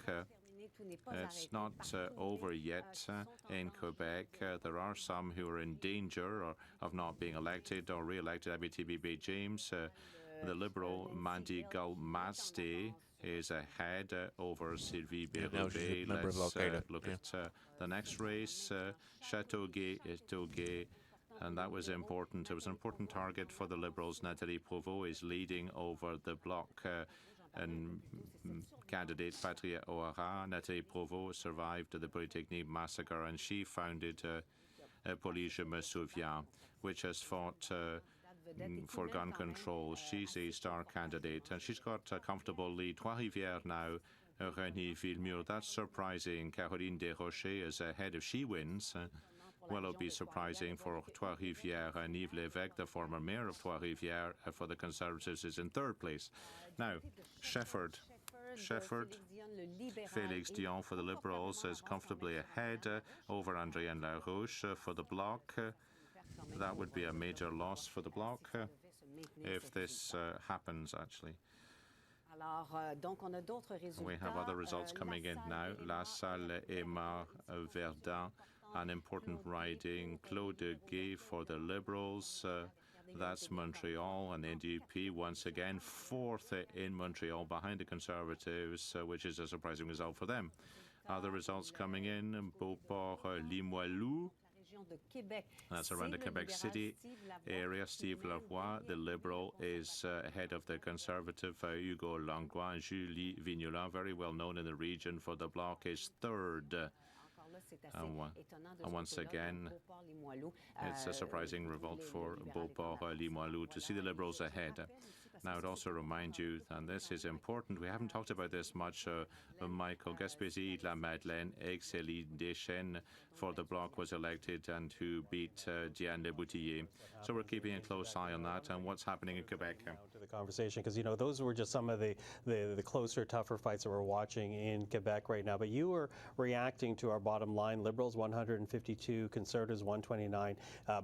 S14: It's not over yet in Quebec. There are some who are in danger of not being elected or re-elected. Abitibi James, the Liberal Mandy Gull-Masté, is ahead over Sylvie Bérubé. Let's look at the next race, Châteauguay, and that was important. It was an important target for the Liberals. Nathalie Provost is leading over the Bloc and candidate Patria O'Hara. Nathalie Provost survived the Polytechnique massacre, and she founded Police Je Me Souviens, which has fought for gun control. She's a star candidate, and she's got a comfortable lead. Trois-Rivières now, René Villemur. That's surprising. Caroline Desrochers is ahead if she wins. Well, it'll be surprising for Trois-Rivières. Yves Lévesque, the former mayor of Trois-Rivières, for the Conservatives, is in third place. Now, Shefford, Félix Dion for the Liberals is comfortably ahead over Andréane Larouche for the Bloc. That would be a major loss for the Bloc if this happens, actually. We have other results coming in now. La Salle, Aymar, Verdun, an important riding. Claude Guay for the Liberals. That's Montreal, and NDP once again fourth in Montreal behind the Conservatives, which is a surprising result for them. Other results coming in, Beauport, Limoilou. That's around the Quebec City area. Steve Lavoie, the Liberal, is ahead of the Conservative. Hugo Langlois and Julie Vignola, very well known in the region for the Bloc, is third. And once again, it's a surprising revolt for Beauport, Limoilou, to see the Liberals ahead. Now, I'd also remind you, and this is important, we haven't talked about this much, Michael Gaspésie, La Madeleine, Céline Deschênes for the Bloc was elected and who beat Diane Leboutillier. So we're keeping a close eye on that and what's happening in Quebec.
S2: the conversation, because those were just some of the closer, tougher fights that we're watching in Quebec right now. But you were reacting to our bottom line: Liberals 152, Conservatives 129,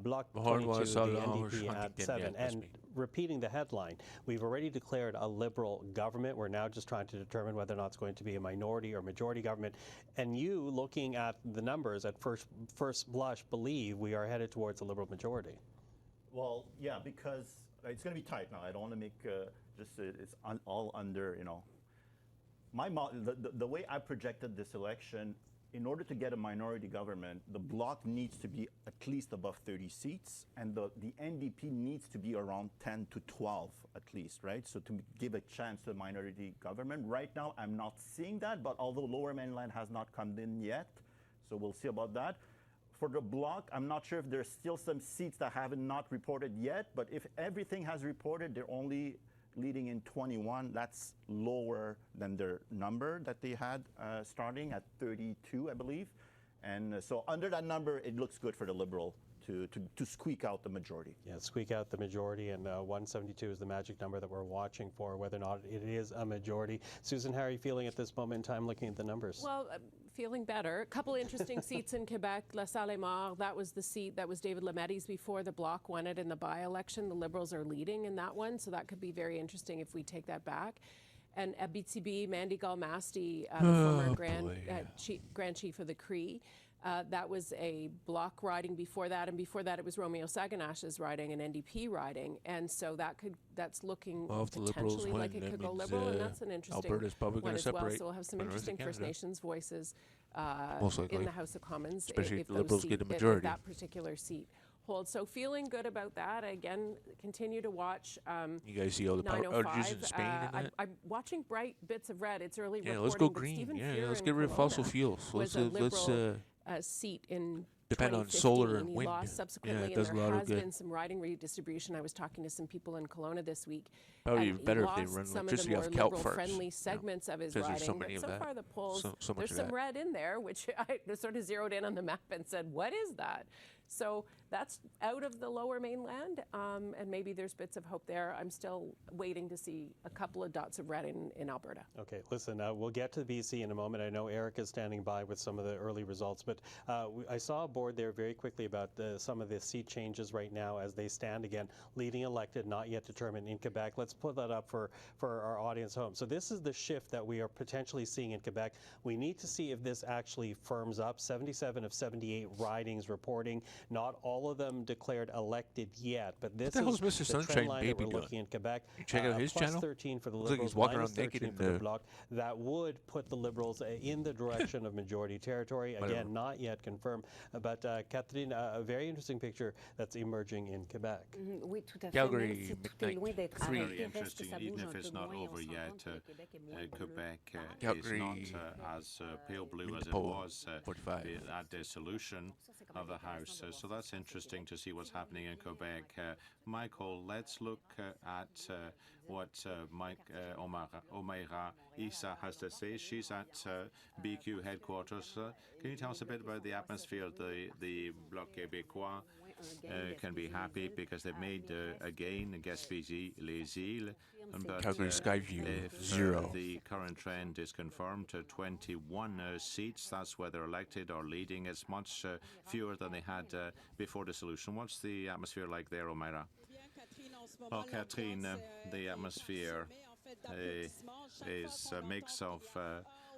S2: Bloc 22, the NDP at 7. And repeating the headline, we've already declared a Liberal government. We're now just trying to determine whether or not it's going to be a minority or majority government. And you, looking at the numbers at first blush, believe we are headed towards a Liberal majority.
S5: Well, yeah, because it's going to be tight now. I don't want to make it's all under, the way I projected this election, in order to get a minority government, the Bloc needs to be at least above 30 seats, and the NDP needs to be around 10 to 12 at least, right? So to give a chance to a minority government. Right now, I'm not seeing that, but although Lower Mainland has not come in yet, so we'll see about that. For the Bloc, I'm not sure if there's still some seats that haven't not reported yet, but if everything has reported, they're only leading in 21. That's lower than their number that they had starting at 32, I believe. And so under that number, it looks good for the Liberal to squeak out the majority.
S2: Yeah, squeak out the majority, and 172 is the magic number that we're watching for, whether or not it is a majority. Susan, how are you feeling at this moment in time looking at the numbers?
S9: Well, feeling better. A couple interesting seats in Quebec. La Salle-et-Mort, that was the seat that was David Lamette's before. The Bloc won it in the by-election. The Liberals are leading in that one, so that could be very interesting if we take that back. And Abitibi, Mandy Galmasti, the former Grand Chief of the Cree, that was a Bloc riding before that, and before that it was Romeo Saganash's riding, an NDP riding, and so that's looking potentially like it could go Liberal, and that's an interesting
S4: Alberta's probably
S9: one as
S4: separate
S9: well. So we'll have some interesting First Nations voices in the House of Commons,
S4: especially
S9: if
S4: the Liberals get a majority.
S9: If that particular seat holds. So feeling good about that. Again, continue to watch.
S4: You guys see all the power outages in Spain and that?
S9: I'm watching bright bits of red. It's early reporting.
S4: Let's go green. Let's get rid of fossil fuels. Let's
S9: seat in
S4: depend on solar and
S9: he
S4: wind.
S9: lost subsequently, and there has been some riding redistribution. I was talking to some people in Kelowna this week.
S4: Probably better if they run
S9: some
S4: electricity
S9: of
S4: off
S9: the
S4: kelp
S9: more
S4: first.
S9: Liberal-friendly segments of his riding.
S4: So many of
S9: so
S4: that.
S9: far, the polls,
S4: so
S9: there's some red in there, which I sort of zeroed in on the map and said, what is that? So that's out of the Lower Mainland, and maybe there's bits of hope there. I'm still waiting to see a couple of dots of red in Alberta.
S2: Okay, listen, we'll get to BC in a moment. I know Eric is standing by with some of the early results, but I saw a board there very quickly about some of the seat changes right now as they stand again. Leading elected, not yet determined in Quebec. Let's put that up for our audience home. So this is the shift that we are potentially seeing in Quebec. We need to see if this actually firms up. 77 of 78 ridings reporting. Not all of them declared elected yet, but this is
S4: Mr.
S2: the
S4: Sunshine
S2: trend line that
S4: Baby
S2: we're
S4: doing?
S2: looking in Quebec.
S4: You check out his
S2: plus
S4: channel.
S2: 13 for the
S4: Looks like
S2: Liberals,
S4: he's walking
S2: minus
S4: around naked
S2: 13
S4: in
S2: for the
S4: the
S2: Bloc. That would put the Liberals in the direction of majority territory. Again, not yet confirmed. But Catherine, a very interesting picture that's emerging in Quebec.
S12: Oui, tout à fait.
S4: Calgary,
S14: Very interesting, even if it's not over yet. Quebec is not as pale blue as it was at the dissolution of the House. So that's interesting to see what's happening in Quebec. Michael, let's look at what Omaira Issa has to say. She's at BQ headquarters. Can you tell us a bit about the atmosphere? The Bloc Québécois can be happy because they've made a gain in Gaspésie, Les Îles. But
S4: Calgary Skyview,
S14: if
S4: 0.
S14: The current trend is confirmed to 21 seats, that's where they're elected or leading. It's much fewer than they had before dissolution. What's the atmosphere like there, Omaira? Well, Catherine, the atmosphere is a mix of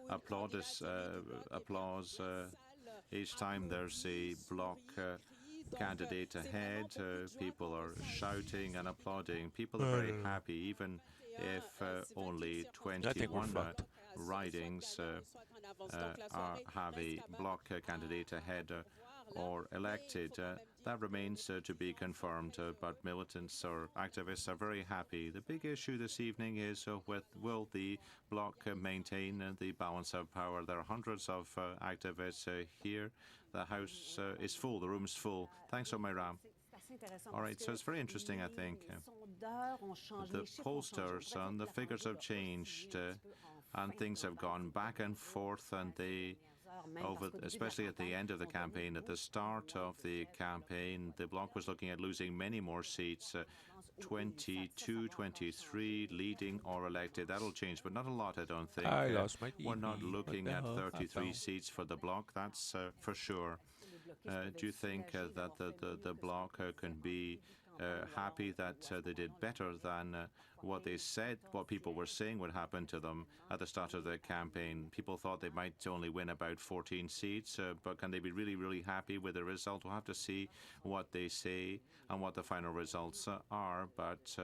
S14: applause. Each time there's a Bloc candidate ahead, people are shouting and applauding. People are very happy, even if only 21 ridings have a Bloc candidate ahead or elected. That remains to be confirmed, but militants or activists are very happy. The big issue this evening is will the Bloc maintain the balance of power? There are hundreds of activists here. The House is full, the room's full. Thanks, Omaira. All right, so it's very interesting, I think. The pollsters and the figures have changed. and things have gone back and forth, and they, especially at the end of the campaign, at the start of the campaign, the Bloc was looking at losing many more seats, 22, 23, leading or elected. That'll change, but not a lot, I don't think. We're not looking at 33 seats for the Bloc, that's for sure. Do you think that the Bloc can be happy that they did better than what they said, what people were saying would happen to them at the start of the campaign? People thought they might only win about 14 seats, but can they be really, really happy with the result? We'll have to see what they say and what the final results are, but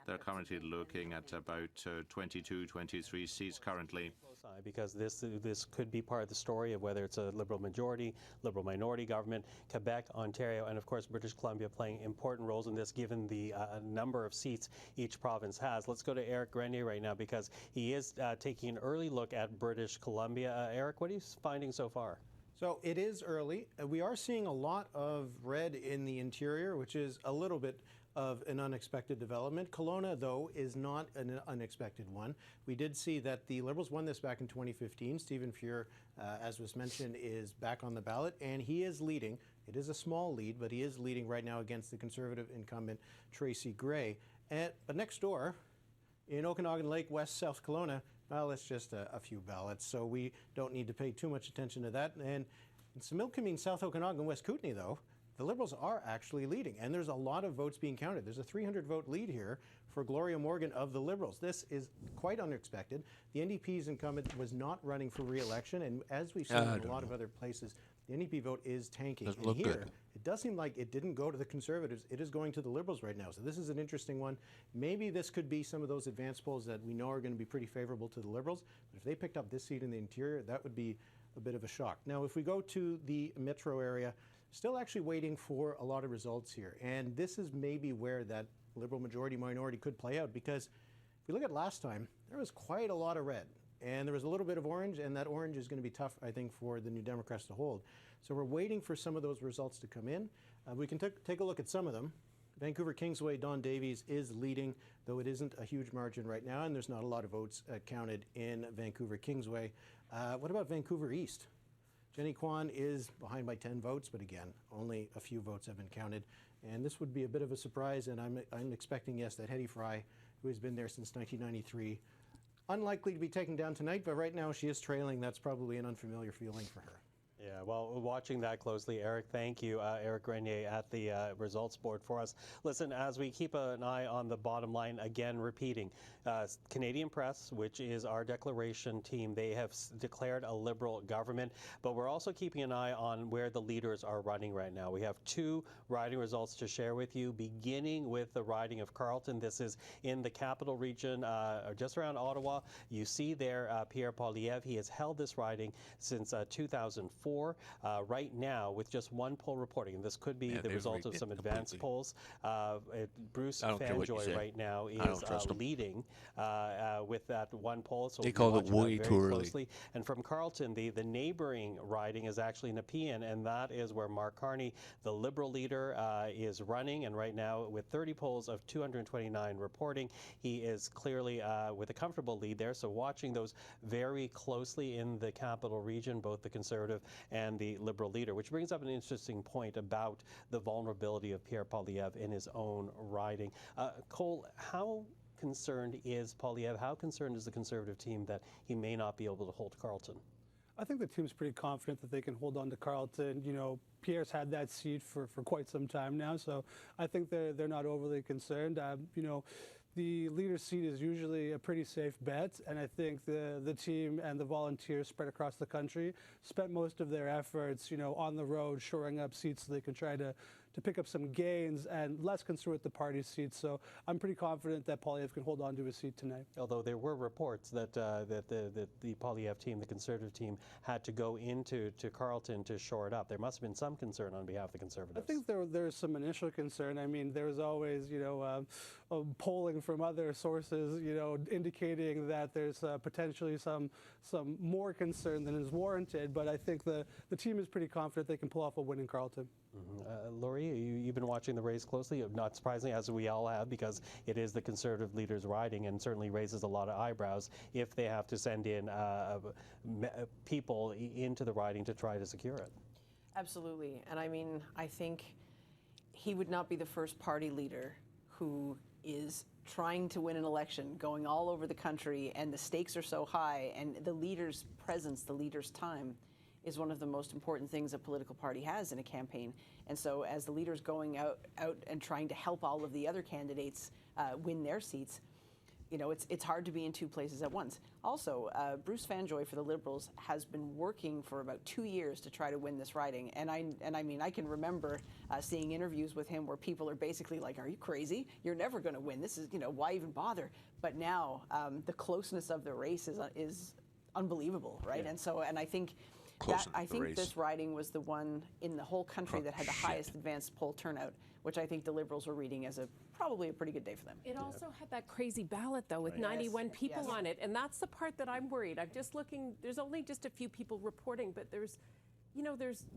S14: they're currently looking at about 22, 23 seats currently.
S2: Because this could be part of the story of whether it's a Liberal majority, Liberal minority government, Quebec, Ontario, and of course British Columbia playing important roles in this given the number of seats each province has. Let's go to Eric Grenier right now because he is taking an early look at British Columbia. Eric, what are you finding so far?
S11: So it is early. We are seeing a lot of red in the interior, which is a little bit of an unexpected development. Kelowna, though, is not an unexpected one. We did see that the Liberals won this back in 2015. Stephen Fuhr, as was mentioned, is back on the ballot, and he is leading. It is a small lead, but he is leading right now against the Conservative incumbent Tracy Gray. But next door, in Okanagan Lake, West South Kelowna, well, it's just a few ballots, so we don't need to pay too much attention to that. And in Similkameen, South Okanagan, West Kootenay, though, the Liberals are actually leading, and there's a lot of votes being counted. There's a 300-vote lead here for Gloria Morgan of the Liberals. This is quite unexpected. The NDP's incumbent was not running for re-election, and as we've seen in a lot of other places, the NDP vote is tanking.
S4: Doesn't
S11: and
S4: look
S11: here,
S4: good.
S11: it does seem like it didn't go to the Conservatives. It is going to the Liberals right now. So this is an interesting one. Maybe this could be some of those advance polls that we know are going to be pretty favorable to the Liberals. But if they picked up this seat in the interior, that would be a bit of a shock. Now, if we go to the metro area, still actually waiting for a lot of results here. And this is maybe where that Liberal majority minority could play out, because if we look at last time, there was quite a lot of red. And there was a little bit of orange, and that orange is going to be tough, I think, for the New Democrats to hold. So we're waiting for some of those results to come in. We can take a look at some of them. Vancouver Kingsway, Don Davies is leading, though it isn't a huge margin right now, and there's not a lot of votes counted in Vancouver Kingsway. What about Vancouver East? Jenny Kwan is behind by 10 votes, but again, only a few votes have been counted. And this would be a bit of a surprise, and I'm expecting, yes, that Hetty Fry, who has been there since 1993, unlikely to be taken down tonight, but right now she is trailing. That's probably an unfamiliar feeling for her.
S2: Yeah, well, watching that closely, Eric, thank you, Eric Grenier at the results board for us. Listen, as we keep an eye on the bottom line, again, repeating, Canadian Press, which is our declaration team, they have declared a Liberal government, but we're also keeping an eye on where the leaders are running right now. We have two riding results to share with you, beginning with the riding of Carleton. This is in the capital region, just around Ottawa. You see there Pierre Poilievre. He has held this riding since 2004. Right now, with just one poll reporting, and this could be the result of some advanced polls, Bruce Fanjoy right now is leading with that one poll. So
S4: they call it way too early.
S2: And from Carleton, the neighboring riding is actually Nepean, and that is where Mark Carney, the Liberal leader, is running. And right now, with 30 polls of 229 reporting, he is clearly with a comfortable lead there. So watching those very closely in the capital region, both the Conservative and the Liberal leader, which brings up an interesting point about the vulnerability of Pierre Poilievre in his own riding. Cole, how concerned is Poilievre? How concerned is the Conservative team that he may not be able to hold Carleton?
S8: I think the team's pretty confident that they can hold on to Carleton. You know, Pierre's had that seat for quite some time now, so I think they're not overly concerned. You know, the leader's seat is usually a pretty safe bet, and I think the team and the volunteers spread across the country spent most of their efforts, you know, on the road shoring up seats so they can try to pick up some gains and less concerned with the party seats. So I'm pretty confident that Poilievre can hold on to his seat tonight.
S2: Although there were reports that the Poilievre team, the Conservative team, had to go into Carleton to shore it up. There must have been some concern on behalf of the Conservatives.
S8: I think there's some initial concern. I mean, there's always, you know, polling from other sources, you know, indicating that there's potentially some more concern than is warranted. But I think the team is pretty confident they can pull off a win in Carleton.
S2: Laurie, You've been watching the race closely, not surprisingly, as we all have, because it is the Conservative leader's riding, and certainly raises a lot of eyebrows if they have to send in people into the riding to try to secure it.
S1: Absolutely. And I mean, I think he would not be the first party leader who is trying to win an election, going all over the country, and the stakes are so high, and the leader's presence, the leader's time, is one of the most important things a political party has in a campaign. And so as the leader's going out and trying to help all of the other candidates win their seats, you know, it's hard to be in two places at once. Also, Bruce Fanjoy for the Liberals has been working for about 2 years to try to win this riding. And I mean, I can remember seeing interviews with him where people are basically like, "Are you crazy? You're never going to win. This is, you know, why even bother?" But now the closeness of the race is unbelievable, right? Yeah. And I think this riding was the one in the whole country that had the highest advanced poll turnout, which I think the Liberals were reading as probably a pretty good day for them.
S9: It also had that crazy ballot, though, with 91 people on it, and that's the part that I'm worried. I'm just looking, there's only just a few people reporting, but there's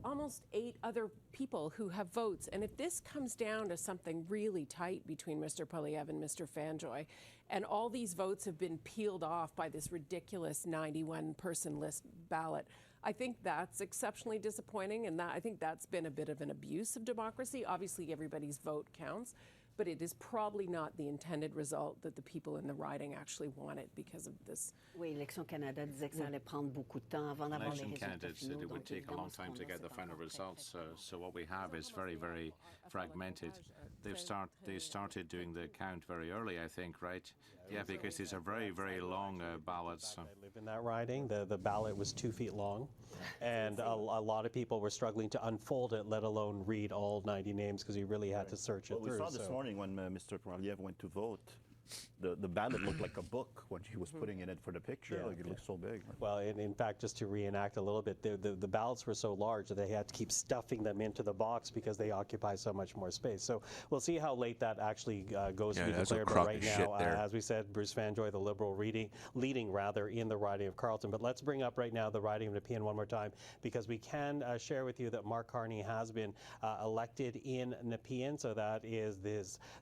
S9: almost 8 other people who have votes, and if this comes down to something really tight between Mr. Poilievre and Mr. Fanjoy, and all these votes have been peeled off by this ridiculous 91-person list ballot, I think that's exceptionally disappointing, and I think that's been a bit of an abuse of democracy. Obviously, everybody's vote counts, but it is probably not the intended result that the people in the riding actually wanted because of this.
S12: Oui, Élections Canada disait que ça allait prendre beaucoup de temps avant d'avoir les
S14: Election
S12: résultats
S14: Canada said
S12: finaux.
S14: it would take a long time to get the final results. So what we have is very, very fragmented. They started doing the count very early, I think, right? Yeah, because these are very, very long ballots.
S2: I live in that riding. The ballot was 2 feet long, and a lot of people were struggling to unfold it, let alone read all 90 names, because you really had to search it through.
S5: We saw this morning when Mr. Poilievre went to vote. The ballot looked like a book when she was putting it in for the picture.
S2: Yeah,
S5: like it looked so big.
S2: Well, in fact, just to reenact a little bit, the ballots were so large that they had to keep stuffing them into the box because they occupy so much more space. So we'll see how late that actually goes to be declared. But right now, as we said, Bruce Fanjoy, the Liberal leading in the riding of Carleton. But let's bring up right now the riding of Nepean one more time, because we can share with you that Mark Carney has been elected in Nepean. So that is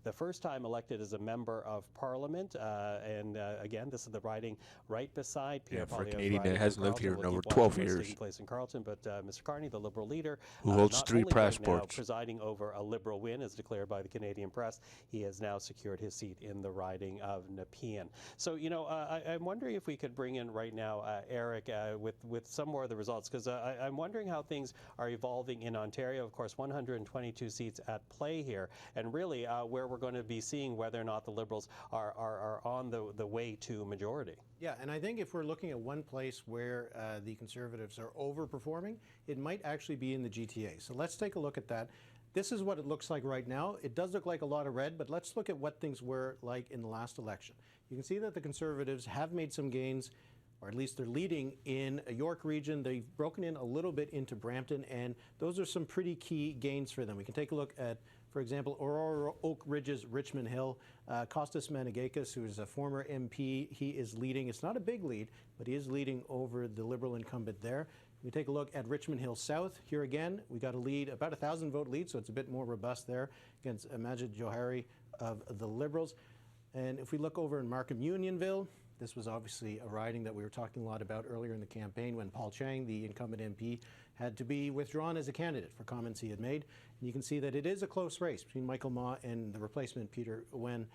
S2: the first time elected as a member of Parliament, and again, this is the riding right beside Pierre Poilievre.
S4: For a Canadian that hasn't lived here in over 12 years.
S2: Taking place in Carleton, but Mr. Carney, the Liberal leader,
S4: who holds 3 passports,
S2: now presiding over a Liberal win, as declared by the Canadian press. He has now secured his seat in the riding of Nepean. So, you know, I'm wondering if we could bring in right now Eric with some more of the results, because I'm wondering how things are evolving in Ontario. Of course, 122 seats at play here, and really where we're going to be seeing whether or not the Liberals are on the way to majority.
S11: Yeah, and I think if we're looking at one place where the Conservatives are overperforming, it might actually be in the GTA. So let's take a look at that. This is what it looks like right now. It does look like a lot of red, but let's look at what things were like in the last election. You can see that the Conservatives have made some gains, or at least they're leading in a York region. They've broken in a little bit into Brampton, and those are some pretty key gains for them. We can take a look at, for example, Aurora Oak Ridge's Richmond Hill. Kostas Managakis, who is a former MP, he is leading. It's not a big lead, but he is leading over the Liberal incumbent there. We take a look at Richmond Hill South. Here again, we got a lead, about 1,000 vote lead, so it's a bit more robust there against Majid Johari of the Liberals. And if we look over in Markham Unionville, this was obviously a riding that we were talking a lot about earlier in the campaign when Paul Chang, the incumbent MP, had to be withdrawn as a candidate for comments he had made. And you can see that it is a close race between Michael Ma and the replacement Peter Wen,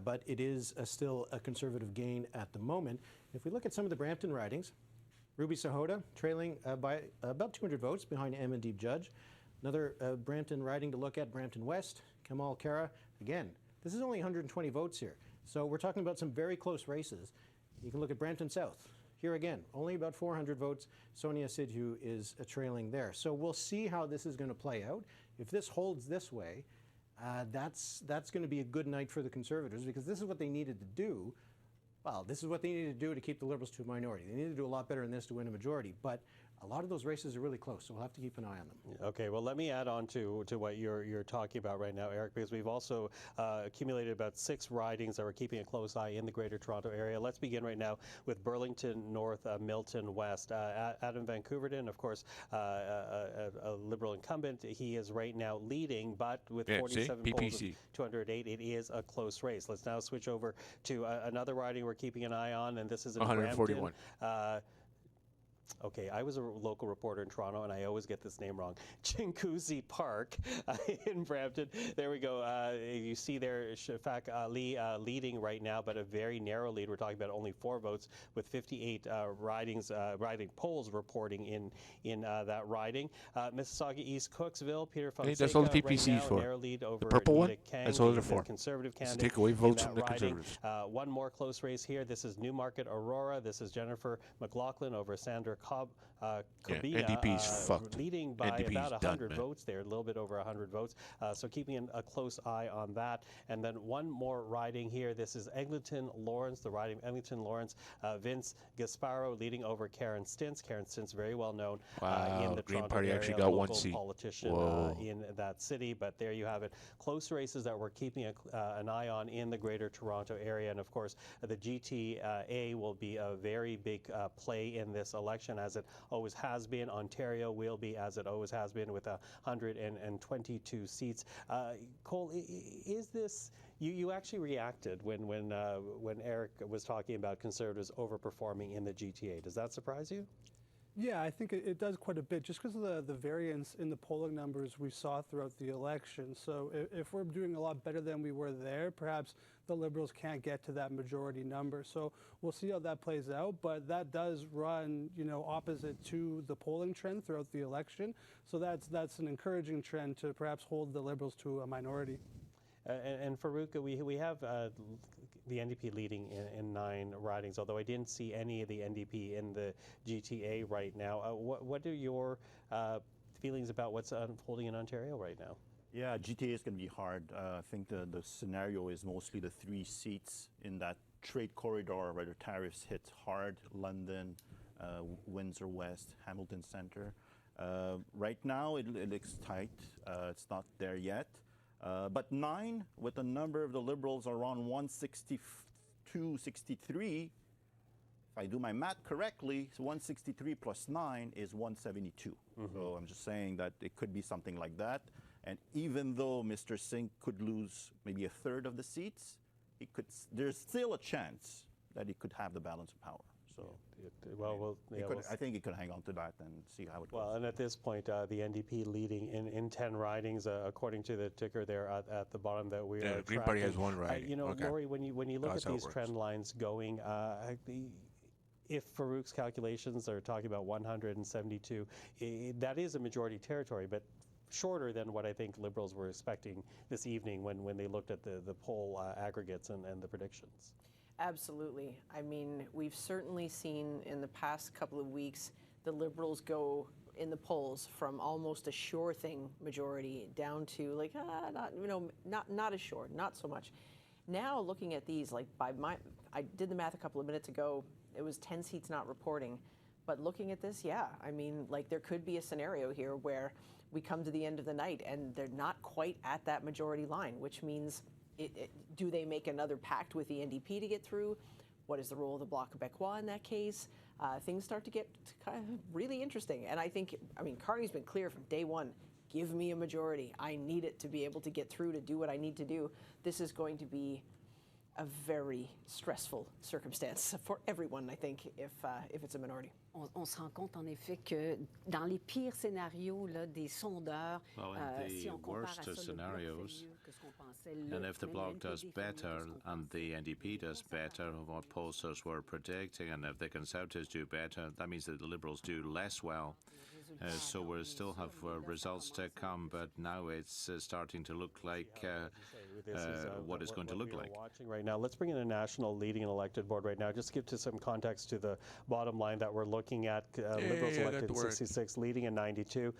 S11: but it is still a Conservative gain at the moment. If we look at some of the Brampton ridings, Ruby Sahota trailing by about 200 votes behind Amandeep Judge. Another Brampton riding to look at, Brampton West, Kamal Kara. Again, this is only 120 votes here. So we're talking about some very close races. You can look at Brampton South. Here again, only about 400 votes. Sonia Sidhu is trailing there. So we'll see how this is going to play out. If this holds this way, that's going to be a good night for the Conservatives, because this is what they needed to do. Well, this is what they needed to do to keep the Liberals to a minority. They needed to do a lot better than this to win a majority. But a lot of those races are really close, so we'll have to keep an eye on them.
S2: Okay, well, let me add on to what you're talking about right now, Eric, because we've also accumulated about 6 ridings that we're keeping a close eye in the Greater Toronto area. Let's begin right now with Burlington North, Milton West. Adam Van Couverden, of course, a Liberal incumbent, he is right now leading, but with 47 polls, 208, it is a close race. Let's now switch over to another riding we're keeping an eye on, and this is in
S4: 141.
S2: Brampton. Okay, I was a local reporter in Toronto, and I always get this name wrong. Chinguacousy Park in Brampton. There we go. You see there Shafak Ali leading right now, but a very narrow lead. We're talking about only 4 votes with 58 riding polls reporting in that riding. Mississauga East Cooksville, Peter Fonseca
S4: That's all the PPCs
S2: right now,
S4: for.
S2: A narrow lead over
S4: The purple one?
S2: Nita Kang,
S4: That's all they're
S2: the
S4: for.
S2: Conservative
S4: It's to
S2: candidate.
S4: take away votes
S2: in
S4: from the
S2: that riding.
S4: Conservatives.
S2: One more close race here. This is Newmarket Aurora. This is Jennifer McLaughlin over Sandra Kobina,
S4: NDP's fucked.
S2: leading by
S4: NDP's
S2: about 100
S4: done,
S2: votes there, a little bit over 100 votes. So keeping a close eye on that. And then one more riding here. This is Eglinton Lawrence, the riding of Eglinton Lawrence. Vince Gasparo leading over Karen Stintz. Karen Stintz, very well known in the
S4: Green
S2: Toronto
S4: Party
S2: area,
S4: actually got
S2: local
S4: 1 seat.
S2: politician in that city. But there you have it. Close races that we're keeping an eye on in the Greater Toronto area. And of course, the GTA will be a very big play in this election, as it always has been. Ontario will be, as it always has been, with 122 seats. Cole, is this? You actually reacted when Eric was talking about Conservatives overperforming in the GTA. Does that surprise you?
S8: Yeah, I think it does quite a bit, just because of the variance in the polling numbers we saw throughout the election. So if we're doing a lot better than we were there, perhaps the Liberals can't get to that majority number. So we'll see how that plays out, but that does run, opposite to the polling trend throughout the election. So that's an encouraging trend to perhaps hold the Liberals to a minority.
S2: And Farrukh, we have the NDP leading in 9 ridings, although I didn't see any of the NDP in the GTA right now. What are your feelings about what's unfolding in Ontario right now?
S5: Yeah, GTA is going to be hard. I think the scenario is mostly the 3 seats in that trade corridor where the tariffs hit hard: London, Windsor West, Hamilton Centre. Right now, it looks tight. It's not there yet. But 9, with the number of the Liberals around 162, 63, if I do my math correctly, 163 plus 9 is 172. So I'm just saying that it could be something like that. And even though Mr. Singh could lose maybe a third of the seats, there's still a chance that he could have the balance of power. So, I think he could hang on to that and see how it goes.
S2: Well, and at this point, the NDP leading in 10 ridings, according to the ticker there at the bottom that we are
S4: Green Party has 1 riding.
S2: Laurie, when you look at these trend lines going, if Farrukh's calculations are talking about 172, that is a majority territory, but shorter than what I think Liberals were expecting this evening when they looked at the poll aggregates and the predictions.
S1: Absolutely. I mean, we've certainly seen in the past couple of weeks the Liberals go in the polls from almost a sure thing majority down to like not as sure, not so much. Now looking at these, like I did the math a couple of minutes ago. It was 10 seats not reporting, but looking at this, yeah, I mean, like there could be a scenario here where we come to the end of the night and they're not quite at that majority line, which means. Do they make another pact with the NDP to get through? What is the role of the Bloc Québécois in that case? Things start to get kind of really interesting. And I think, Carney's been clear from day one, give me a majority. I need it to be able to get through to do what I need to do. This is going to be a very stressful circumstance for everyone, I think, if it's a minority.
S12: On se rend compte en effet que dans les pires scénarios là, des sondeurs,
S14: si on compare à ça, scenarios, and if the Bloc does better and the NDP does better of what pollsters were predicting, and if the Conservatives do better, that means that the Liberals do less well. So we'll still have results to come, but now it's starting to look like what it's going to look like.
S2: Watching right now, let's bring in a national leading and elected board right now. Just to give to some context to the bottom line that we're looking at. Liberals elected in 66, leading in 92.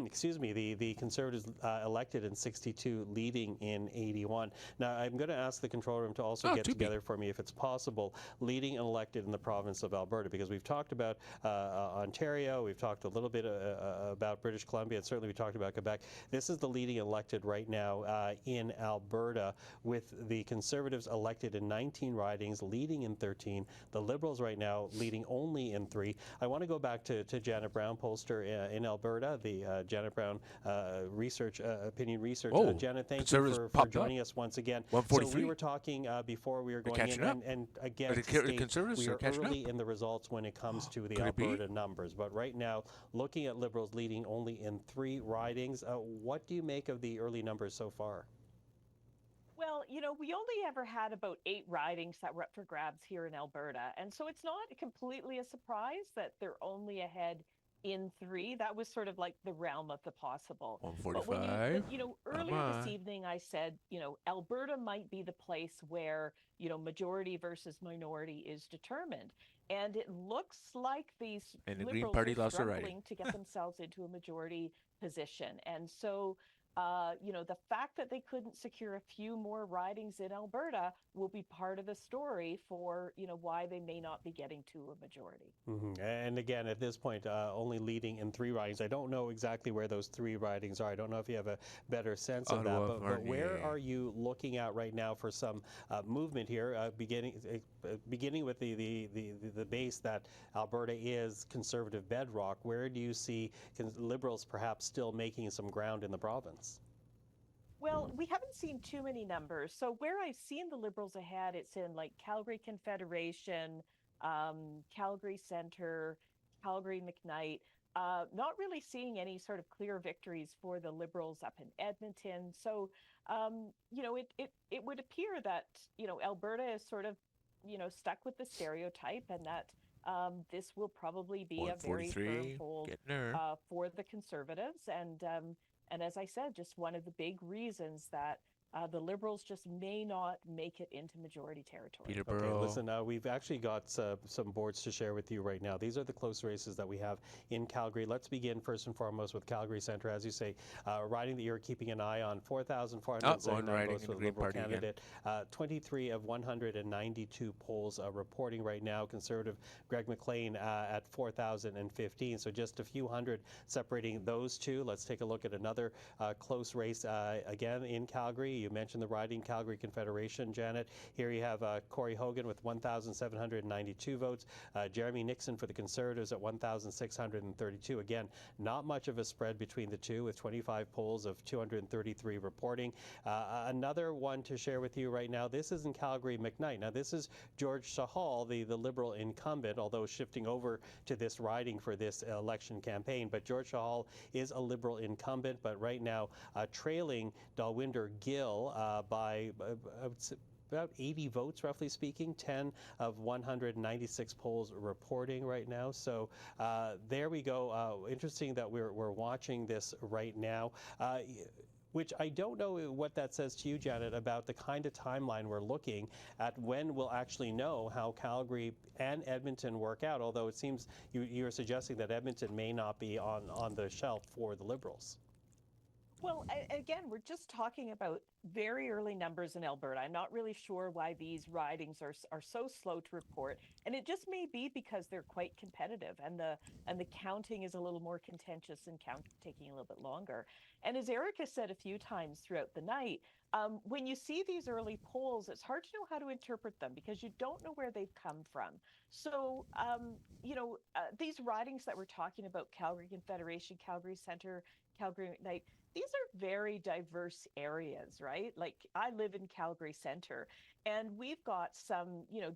S2: Excuse me, the Conservatives elected in 62, leading in 81. Now, I'm going to ask the control room to also get together for me, if it's possible, leading and elected in the province of Alberta, because we've talked about Ontario, we've talked a little bit about British Columbia, and certainly we talked about Quebec. This is the leading elected right now in Alberta, with the Conservatives elected in 19 ridings, leading in 13. The Liberals right now leading only in 3. I want to go back to Janet Brown, pollster in Alberta, the Janet Brown opinion research. Janet, thank you for joining us once again. So we were talking before we were going in, and again, we are early in the results when it comes to the Alberta numbers. But right now, looking at Liberals leading only in 3 ridings, what do you make of the early numbers so far?
S6: Well, you know, we only ever had about 8 ridings that were up for grabs here in Alberta. And so it's not completely a surprise that they're only ahead in 3. That was sort of like the realm of the possible.
S4: 145.
S6: But you know, earlier this evening, I said, you know, Alberta might be the place where, you know, majority versus minority is determined. And it looks like these Liberals are struggling to get themselves into a majority position. And so, you know, the fact that they couldn't secure a few more ridings in Alberta will be part of the story for, you know, why they may not be getting to a majority.
S2: And again, at this point, only leading in 3 ridings. I don't know exactly where those 3 ridings are. I don't know if you have a better sense of that. But where are you looking at right now for some movement here, beginning with the base that Alberta is Conservative bedrock? Where do you see Liberals perhaps still making some ground in the province?
S6: Well, we haven't seen too many numbers. So where I've seen the Liberals ahead, it's in like Calgary Confederation, Calgary Centre, Calgary McKnight. Not really seeing any sort of clear victories for the Liberals up in Edmonton. So, you know, it would appear that, you know, Alberta is sort of, you know, stuck with the stereotype, and that this will probably be a very firm hold for the Conservatives. And as I said, just one of the big reasons that the Liberals just may not make it into majority territory.
S2: Okay, listen, we've actually got some boards to share with you right now. These are the close races that we have in Calgary. Let's begin first and foremost with Calgary Centre. As you say, riding that you're keeping an eye on, 4,479 votes for the Liberal candidate. 23 of 192 polls reporting right now. Conservative Greg McLean at 4,015. So just a few hundred separating those two. Let's take a look at another close race again in Calgary. You mentioned the riding Calgary Confederation, Janet. Here you have Corey Hogan with 1,792 votes. Jeremy Nixon for the Conservatives at 1,632. Again, not much of a spread between the two, with 25 polls of 233 reporting. Another one to share with you right now. This is in Calgary McKnight. Now, this is George Sahal, the Liberal incumbent, although shifting over to this riding for this election campaign. But George Sahal is a Liberal incumbent, but right now trailing Dalwinder Gill by about 80 votes, roughly speaking. 10 of 196 polls reporting right now. So there we go. Interesting that we're watching this right now. Which I don't know what that says to you, Janet, about the kind of timeline we're looking at when we'll actually know how Calgary and Edmonton work out, although it seems you're suggesting that Edmonton may not be on the shelf for the Liberals.
S6: Well, again, we're just talking about very early numbers in Alberta. I'm not really sure why these ridings are so slow to report, and it just may be because they're quite competitive, and the counting is a little more contentious and taking a little bit longer. And as Eric has said a few times throughout the night, when you see these early polls, it's hard to know how to interpret them because you don't know where they've come from. So, you know, these ridings that we're talking about, Calgary Confederation, Calgary Centre, Calgary McKnight, these are very diverse areas, right? Like, I live in Calgary Centre, and we've got some, you know,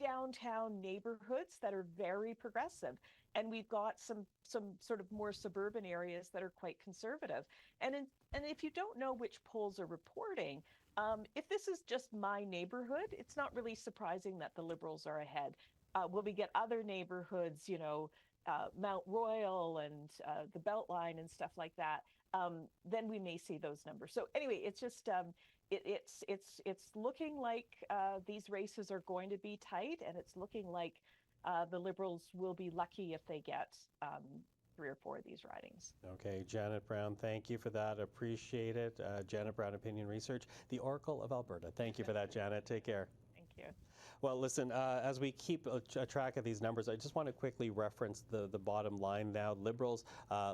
S6: downtown neighborhoods that are very progressive, and we've got some sort of more suburban areas that are quite conservative. And if you don't know which polls are reporting, if this is just my neighborhood, it's not really surprising that the Liberals are ahead. Will we get other neighborhoods, you know, Mount Royal and the Beltline and stuff like that, then we may see those numbers. So anyway, it's just it's looking like these races are going to be tight, and it's looking like the Liberals will be lucky if they get 3 or 4 of these ridings.
S2: Okay, Janet Brown, thank you for that. Appreciate it. Janet Brown, Opinion Research, the Oracle of Alberta. Thank you for that, Janet. Take care.
S6: Thank you.
S2: Well, listen, as we keep a track of these numbers, I just want to quickly reference the bottom line now. Liberals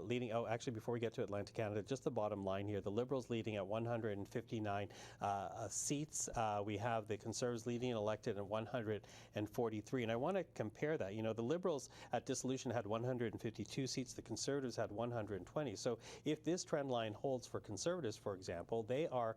S2: leading, actually, before we get to Atlantic Canada, just the bottom line here. The Liberals leading at 159 seats. We have the Conservatives leading and elected at 143. And I want to compare that. You know, the Liberals at dissolution had 152 seats. The Conservatives had 120. So if this trend line holds for Conservatives, for example, they are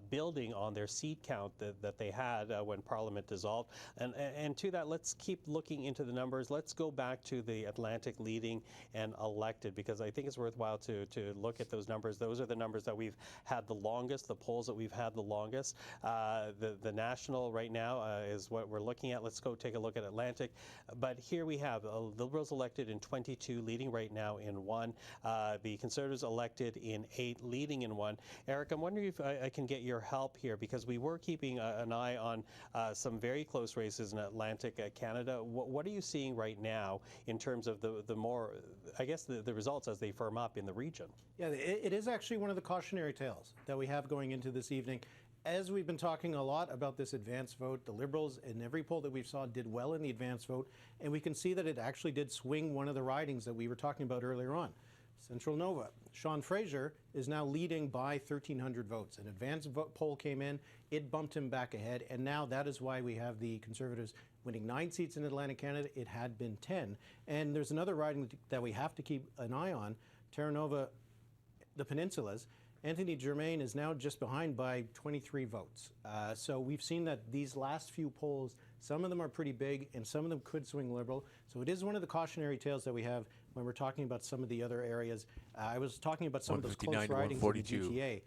S2: building on their seat count that they had when Parliament dissolved. And to that, let's keep looking into the numbers. Let's go back to the Atlantic leading and elected, because I think it's worthwhile to look at those numbers. Those are the numbers that we've had the longest, the polls that we've had the longest. The national right now is what we're looking at. Let's go take a look at Atlantic. But here we have Liberals elected in 22, leading right now in 1. The Conservatives elected in 8, leading in 1. Eric, I'm wondering if I can get your help here, because we were keeping an eye on some very close races in Atlantic Canada. What are you seeing right now in terms of the more, I guess, the results as they firm up in the region?
S11: Yeah, it is actually one of the cautionary tales that we have going into this evening. As we've been talking a lot about this advance vote, the Liberals in every poll that we saw did well in the advance vote, and we can see that it actually did swing one of the ridings that we were talking about earlier on. Central Nova. Sean Fraser is now leading by 1,300 votes. An advance poll came in, it bumped him back ahead, and now that is why we have the Conservatives winning 9 seats in Atlantic Canada. It had been 10. And there's another riding that we have to keep an eye on, Terra Nova, the Peninsulas. Anthony Germain is now just behind by 23 votes. So we've seen that these last few polls, some of them are pretty big and some of them could swing Liberal. So it is one of the cautionary tales that we have when we're talking about some of the other areas. I was talking about some of those close ridings in the GTA.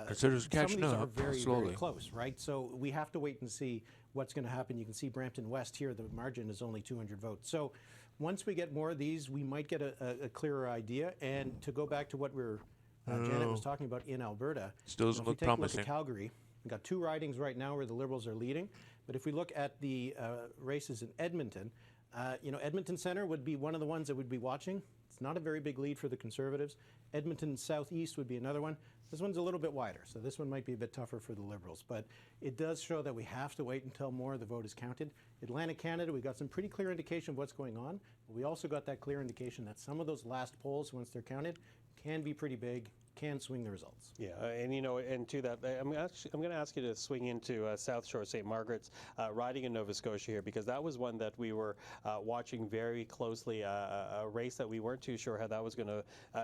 S4: Conservatives catching
S11: up. Some
S4: up
S11: of these are very,
S4: slowly.
S11: very close, right? So we have to wait and see what's going to happen. You can see Brampton West here, the margin is only 200 votes. So once we get more of these, we might get a clearer idea. And to go back to what Janet was talking about in Alberta,
S4: still doesn't look promising.
S11: Look at Calgary, we've got 2 ridings right now where the Liberals are leading. But if we look at the races in Edmonton, Edmonton Centre would be one of the ones that would be watching. It's not a very big lead for the Conservatives. Edmonton Southeast would be another one. This one's a little bit wider, so this one might be a bit tougher for the Liberals. But it does show that we have to wait until more of the vote is counted. Atlantic Canada, we got some pretty clear indication of what's going on. But we also got that clear indication that some of those last polls, once they're counted, can be pretty big, can swing the results.
S2: Yeah, and to that, I'm going to ask you to swing into South Shore St. Margaret's riding in Nova Scotia here, because that was one that we were watching very closely, a race that we weren't too sure how that was going to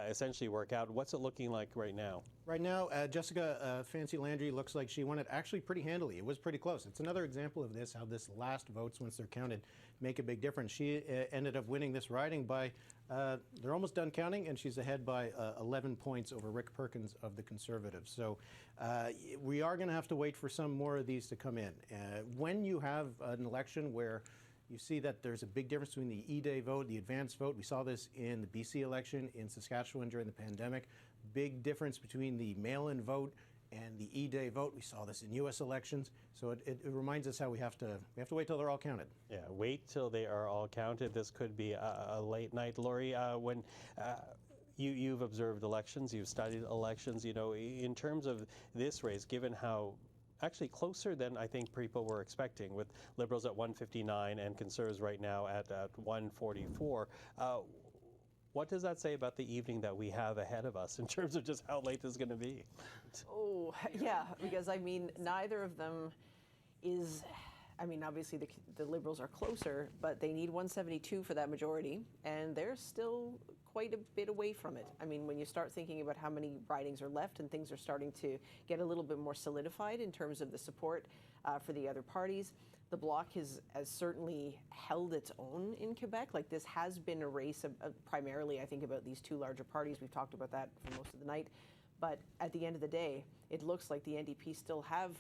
S2: essentially work out. What's it looking like right now?
S11: Right now, Jessica Fancy Landry looks like she won it actually pretty handily. It was pretty close. It's another example of this, how this last votes, once they're counted, make a big difference. She ended up winning this riding by, they're almost done counting, and she's ahead by 11 points over Rick Perkins of the Conservatives. So we are going to have to wait for some more of these to come in. When you have an election where you see that there's a big difference between the E-Day vote, the advance vote. We saw this in the BC election, in Saskatchewan during the pandemic. Big difference between the mail-in vote and the E-Day vote. We saw this in U.S. elections. So it reminds us how we have to wait till they're all counted.
S2: Yeah, wait till they are all counted. This could be a late night. Lori, when you've observed elections, you've studied elections, in terms of this race, given how actually closer than I think people were expecting, with Liberals at 159 and Conservatives right now at 144. What does that say about the evening that we have ahead of us in terms of just how late this is going to be?
S1: Oh, yeah, because neither of them is, obviously the Liberals are closer, but they need 172 for that majority, and they're still quite a bit away from it. When you start thinking about how many ridings are left and things are starting to get a little bit more solidified in terms of the support for the other parties, the Bloc has certainly held its own in Quebec. This has been a race primarily, I think, about these 2 larger parties. We've talked about that for most of the night. But at the end of the day, it looks like the NDP still have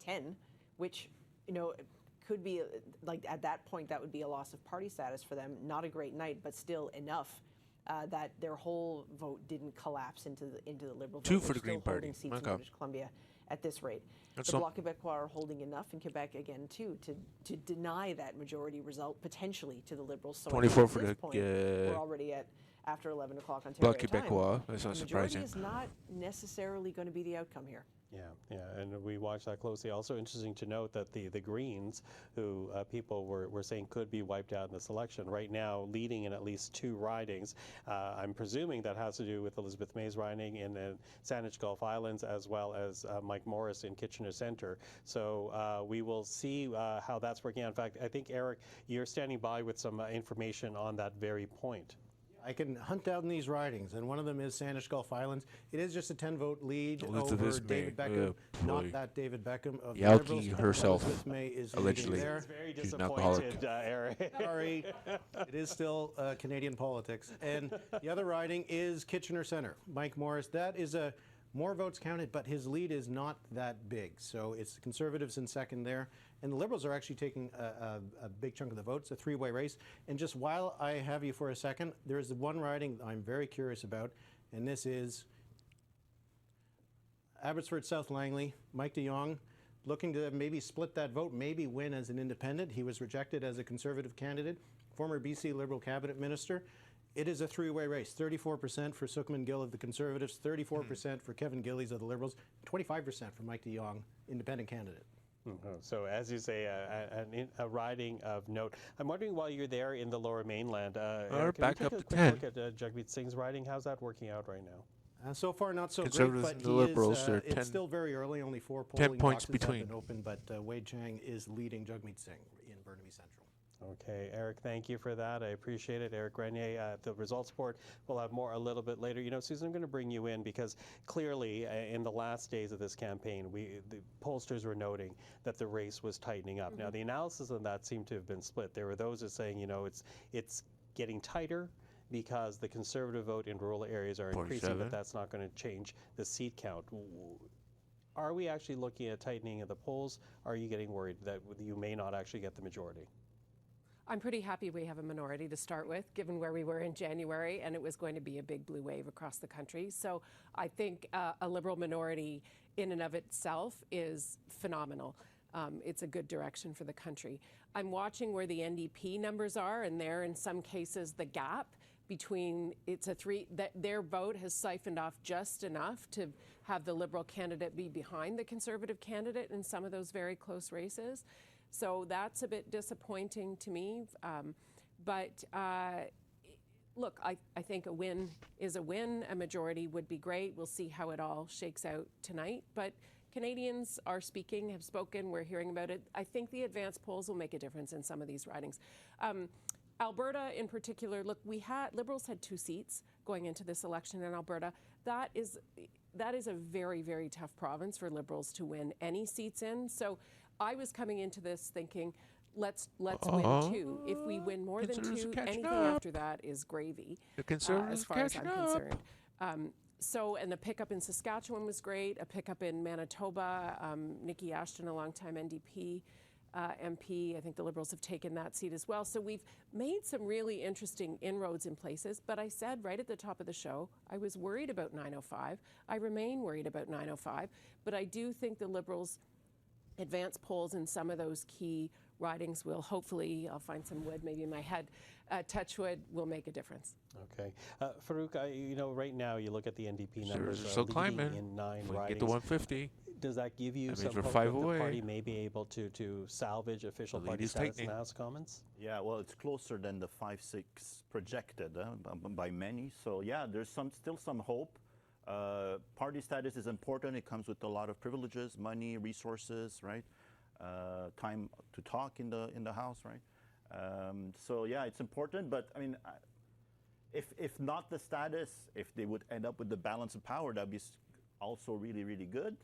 S1: 10, which, could be, like at that point, that would be a loss of party status for them. Not a great night, but still enough that their whole vote didn't collapse into the Liberal vote.
S4: Two for
S1: They're
S4: the Green
S1: still holding
S4: Party.
S1: seats in
S4: Okay.
S1: British Columbia at this rate.
S4: That's
S1: The
S4: not-
S1: Bloc Québécois are holding enough in Quebec again too to deny that majority result potentially to the Liberals. So I think
S4: 24
S1: at
S4: for
S1: this
S4: the,
S1: point, we're already at after 11 o'clock Ontario
S4: Bloc
S1: time.
S4: Québécois. That's not
S1: The
S4: surprising.
S1: majority is not necessarily going to be the outcome here.
S2: Yeah, and we watch that closely. Also interesting to note that the Greens, who people were saying could be wiped out in this election, right now leading in at least 2 ridings. I'm presuming that has to do with Elizabeth May's riding in the Saanich Gulf Islands, as well as Mike Morris in Kitchener Centre. So we will see how that's working out. In fact, I think, Eric, you're standing by with some information on that very point.
S11: I can hunt down these ridings, and one of them is Saanich Gulf Islands. It is just a 10-vote lead
S4: Elizabeth
S11: over David
S4: May,
S11: Beckham, not
S4: boy.
S11: that David Beckham of the
S4: Yalki
S11: Liberals.
S4: herself,
S11: Elizabeth May is
S4: allegedly.
S11: leading there.
S2: Very
S4: She's an alcoholic.
S2: disappointed, Eric.
S11: Sorry, it is still Canadian politics. And the other riding is Kitchener Centre. Mike Morris, that is more votes counted, but his lead is not that big. So it's the Conservatives in second there. And the Liberals are actually taking a big chunk of the votes, a 3-way race. And just while I have you for a second, there is one riding I'm very curious about, and this is Abbotsford South Langley. Mike de Jong looking to maybe split that vote, maybe win as an independent. He was rejected as a Conservative candidate, former BC Liberal cabinet minister. It is a 3-way race, 34% for Sukhman Gill of the Conservatives, 34% for Kevin Gillies of the Liberals, 25% for Mike de Jong, independent candidate.
S2: So as you say, a riding of note. I'm wondering, while you're there in the Lower Mainland, Eric, can
S4: back
S2: we
S4: up
S2: take a
S4: to
S2: quick
S4: 10.
S2: look at Jagmeet Singh's riding? How's that working out right now?
S11: So far, not so great,
S4: Conservatives
S11: but
S4: and the Liberals, they're
S11: it's
S4: 10
S11: still very early. Only 4
S4: 10
S11: polling
S4: points
S11: boxes
S4: between.
S11: have been open, but Wade Chang is leading Jagmeet Singh in Burnaby Central.
S2: Okay, Eric, thank you for that. I appreciate it. Eric Grenier, the results report, we'll have more a little bit later. You know, Susan, I'm going to bring you in because clearly in the last days of this campaign, the pollsters were noting that the race was tightening up. Now, the analysis of that seemed to have been split. There were those that saying, you know, it's getting tighter because the Conservative vote in rural areas are increasing, but that's not going to change the seat count. Are we actually looking at tightening of the polls? Are you getting worried that you may not actually get the majority?
S9: I'm pretty happy we have a minority to start with, given where we were in January, and it was going to be a big blue wave across the country. So I think a Liberal minority in and of itself is phenomenal. It's a good direction for the country. I'm watching where the NDP numbers are, and there, in some cases, the gap between that their vote has siphoned off just enough to have the Liberal candidate be behind the Conservative candidate in some of those very close races. So that's a bit disappointing to me. Look, I think a win is a win. A majority would be great. We'll see how it all shakes out tonight. But Canadians are speaking, have spoken. We're hearing about it. I think the advanced polls will make a difference in some of these ridings. Alberta in particular, look, Liberals had 2 seats going into this election in Alberta. That is a very, very tough province for Liberals to win any seats in. So I was coming into this thinking, let's win 2. If we win more than 2, anything after that is gravy, as far as I'm concerned. And the pickup in Saskatchewan was great. A pickup in Manitoba, Nikki Ashton, a longtime NDP MP. I think the Liberals have taken that seat as well. So we've made some really interesting inroads in places. But I said right at the top of the show, I was worried about 905. I remain worried about 905. But I do think the Liberals' advanced polls in some of those key ridings will hopefully, I'll find some wood maybe in my head, touch wood, will make a difference.
S2: Okay. Farrukh, you know, right now you look at the NDP numbers
S4: still climbing.
S2: in 9
S4: If we
S2: ridings.
S4: get to 150.
S2: Does that give you some
S4: means we're
S2: hope
S4: 5
S2: that
S4: away.
S2: the party may be able to salvage official
S4: The lead
S2: party
S4: is
S2: status in
S4: tightening.
S2: the House of Commons?
S5: Yeah, well, it's closer than the 5-6 projected by many. So yeah, there's still some hope. Party status is important. It comes with a lot of privileges, money, resources, right? Time to talk in the House, right? So yeah, it's important. But I mean, if not the status, if they would end up with the balance of power, that'd be also really, really good.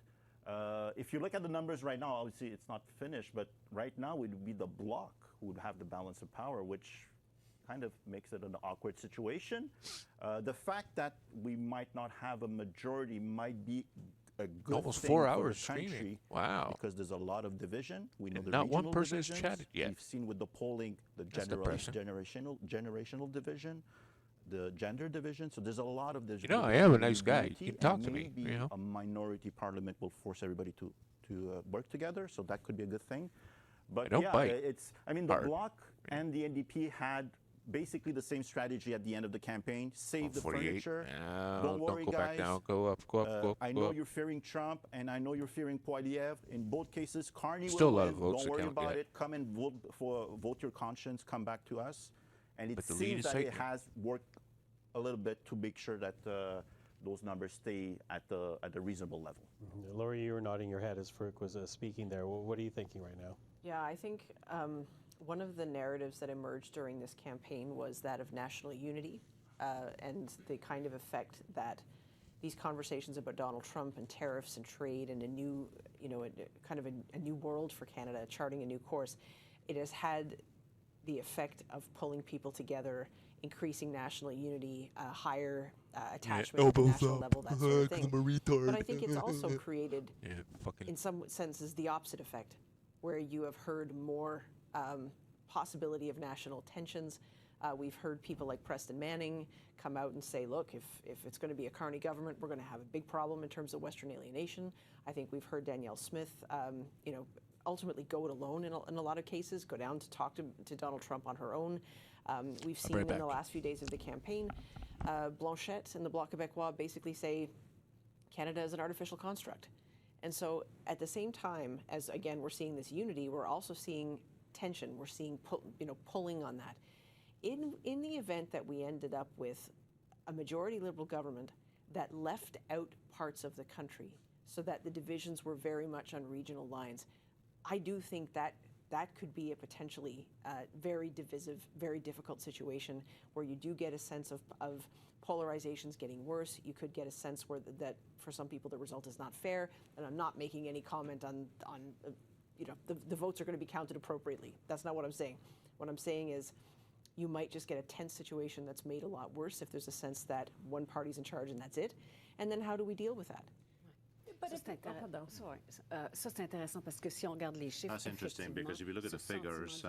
S5: If you look at the numbers right now, obviously it's not finished, but right now it would be the Bloc who would have the balance of power, which kind of makes it an awkward situation. The fact that we might not have a majority might be a good
S4: Almost
S5: thing
S4: 4
S5: for
S4: hours
S5: the country.
S4: streaming. Wow.
S5: Because there's a lot of division. We know
S4: And
S5: the
S4: not one
S5: regional
S4: person has
S5: divisions.
S4: chatted yet.
S5: We've seen with the polling the
S4: That's depressing.
S5: generational division, the gender division. So there's a lot of division.
S4: You know, I am a nice guy. You can talk to me,
S5: Maybe
S4: you know.
S5: a minority parliament will force everybody to work together. So that could be a good thing. But
S4: don't
S5: yeah,
S4: bite
S5: I mean,
S4: hard.
S5: the Bloc and the NDP had basically the same strategy at the end of the campaign. Save the
S4: 48.
S5: furniture.
S4: No,
S5: Don't worry,
S4: go
S5: guys.
S4: back down. Go up, go up, go up.
S5: I
S4: go
S5: know
S4: up.
S5: you're fearing Trump, and I know you're fearing Poilievre. In both cases, Carney
S4: Still
S5: will
S4: a lot
S5: win.
S4: of votes
S5: Don't
S4: to
S5: worry
S4: count
S5: about
S4: yet.
S5: it. Come and vote your conscience. Come back to us. And it
S4: But the lead
S5: seems
S4: is
S5: that it
S4: taken.
S5: has worked a little bit to make sure that those numbers stay at the reasonable level.
S2: Laurie, you were nodding your head as Farouk was speaking there. What are you thinking right now?
S1: Yeah, I think one of the narratives that emerged during this campaign was that of national unity and the kind of effect that these conversations about Donald Trump and tariffs and trade and a new, kind of a new world for Canada, charting a new course, it has had the effect of pulling people together, increasing national unity, higher attachment at the national level, that sort of thing. But I think it's also created, in some senses, the opposite effect, where you have heard more possibility of national tensions. We've heard people like Preston Manning come out and say, look, if it's going to be a Carney government, we're going to have a big problem in terms of Western alienation. I think we've heard Danielle Smith, ultimately go it alone in a lot of cases, go down to talk to Donald Trump on her own. We've seen in the last few days of the campaign, Blanchette and the Bloc Québécois basically say Canada is an artificial construct. And so at the same time as, again, we're seeing this unity, we're also seeing tension. We're seeing pulling on that. In the event that we ended up with a majority Liberal government that left out parts of the country so that the divisions were very much on regional lines, I do think that could be a potentially very divisive, very difficult situation where you do get a sense of polarizations getting worse. You could get a sense where that for some people the result is not fair. And I'm not making any comment on the votes are going to be counted appropriately. That's not what I'm saying. What I'm saying is you might just get a tense situation that's made a lot worse if there's a sense that one party's in charge and that's it. And then how do we deal with that?
S12: Ça, c'est intéressant parce que si on regarde les chiffres,
S14: That's interesting because if you look at the figures,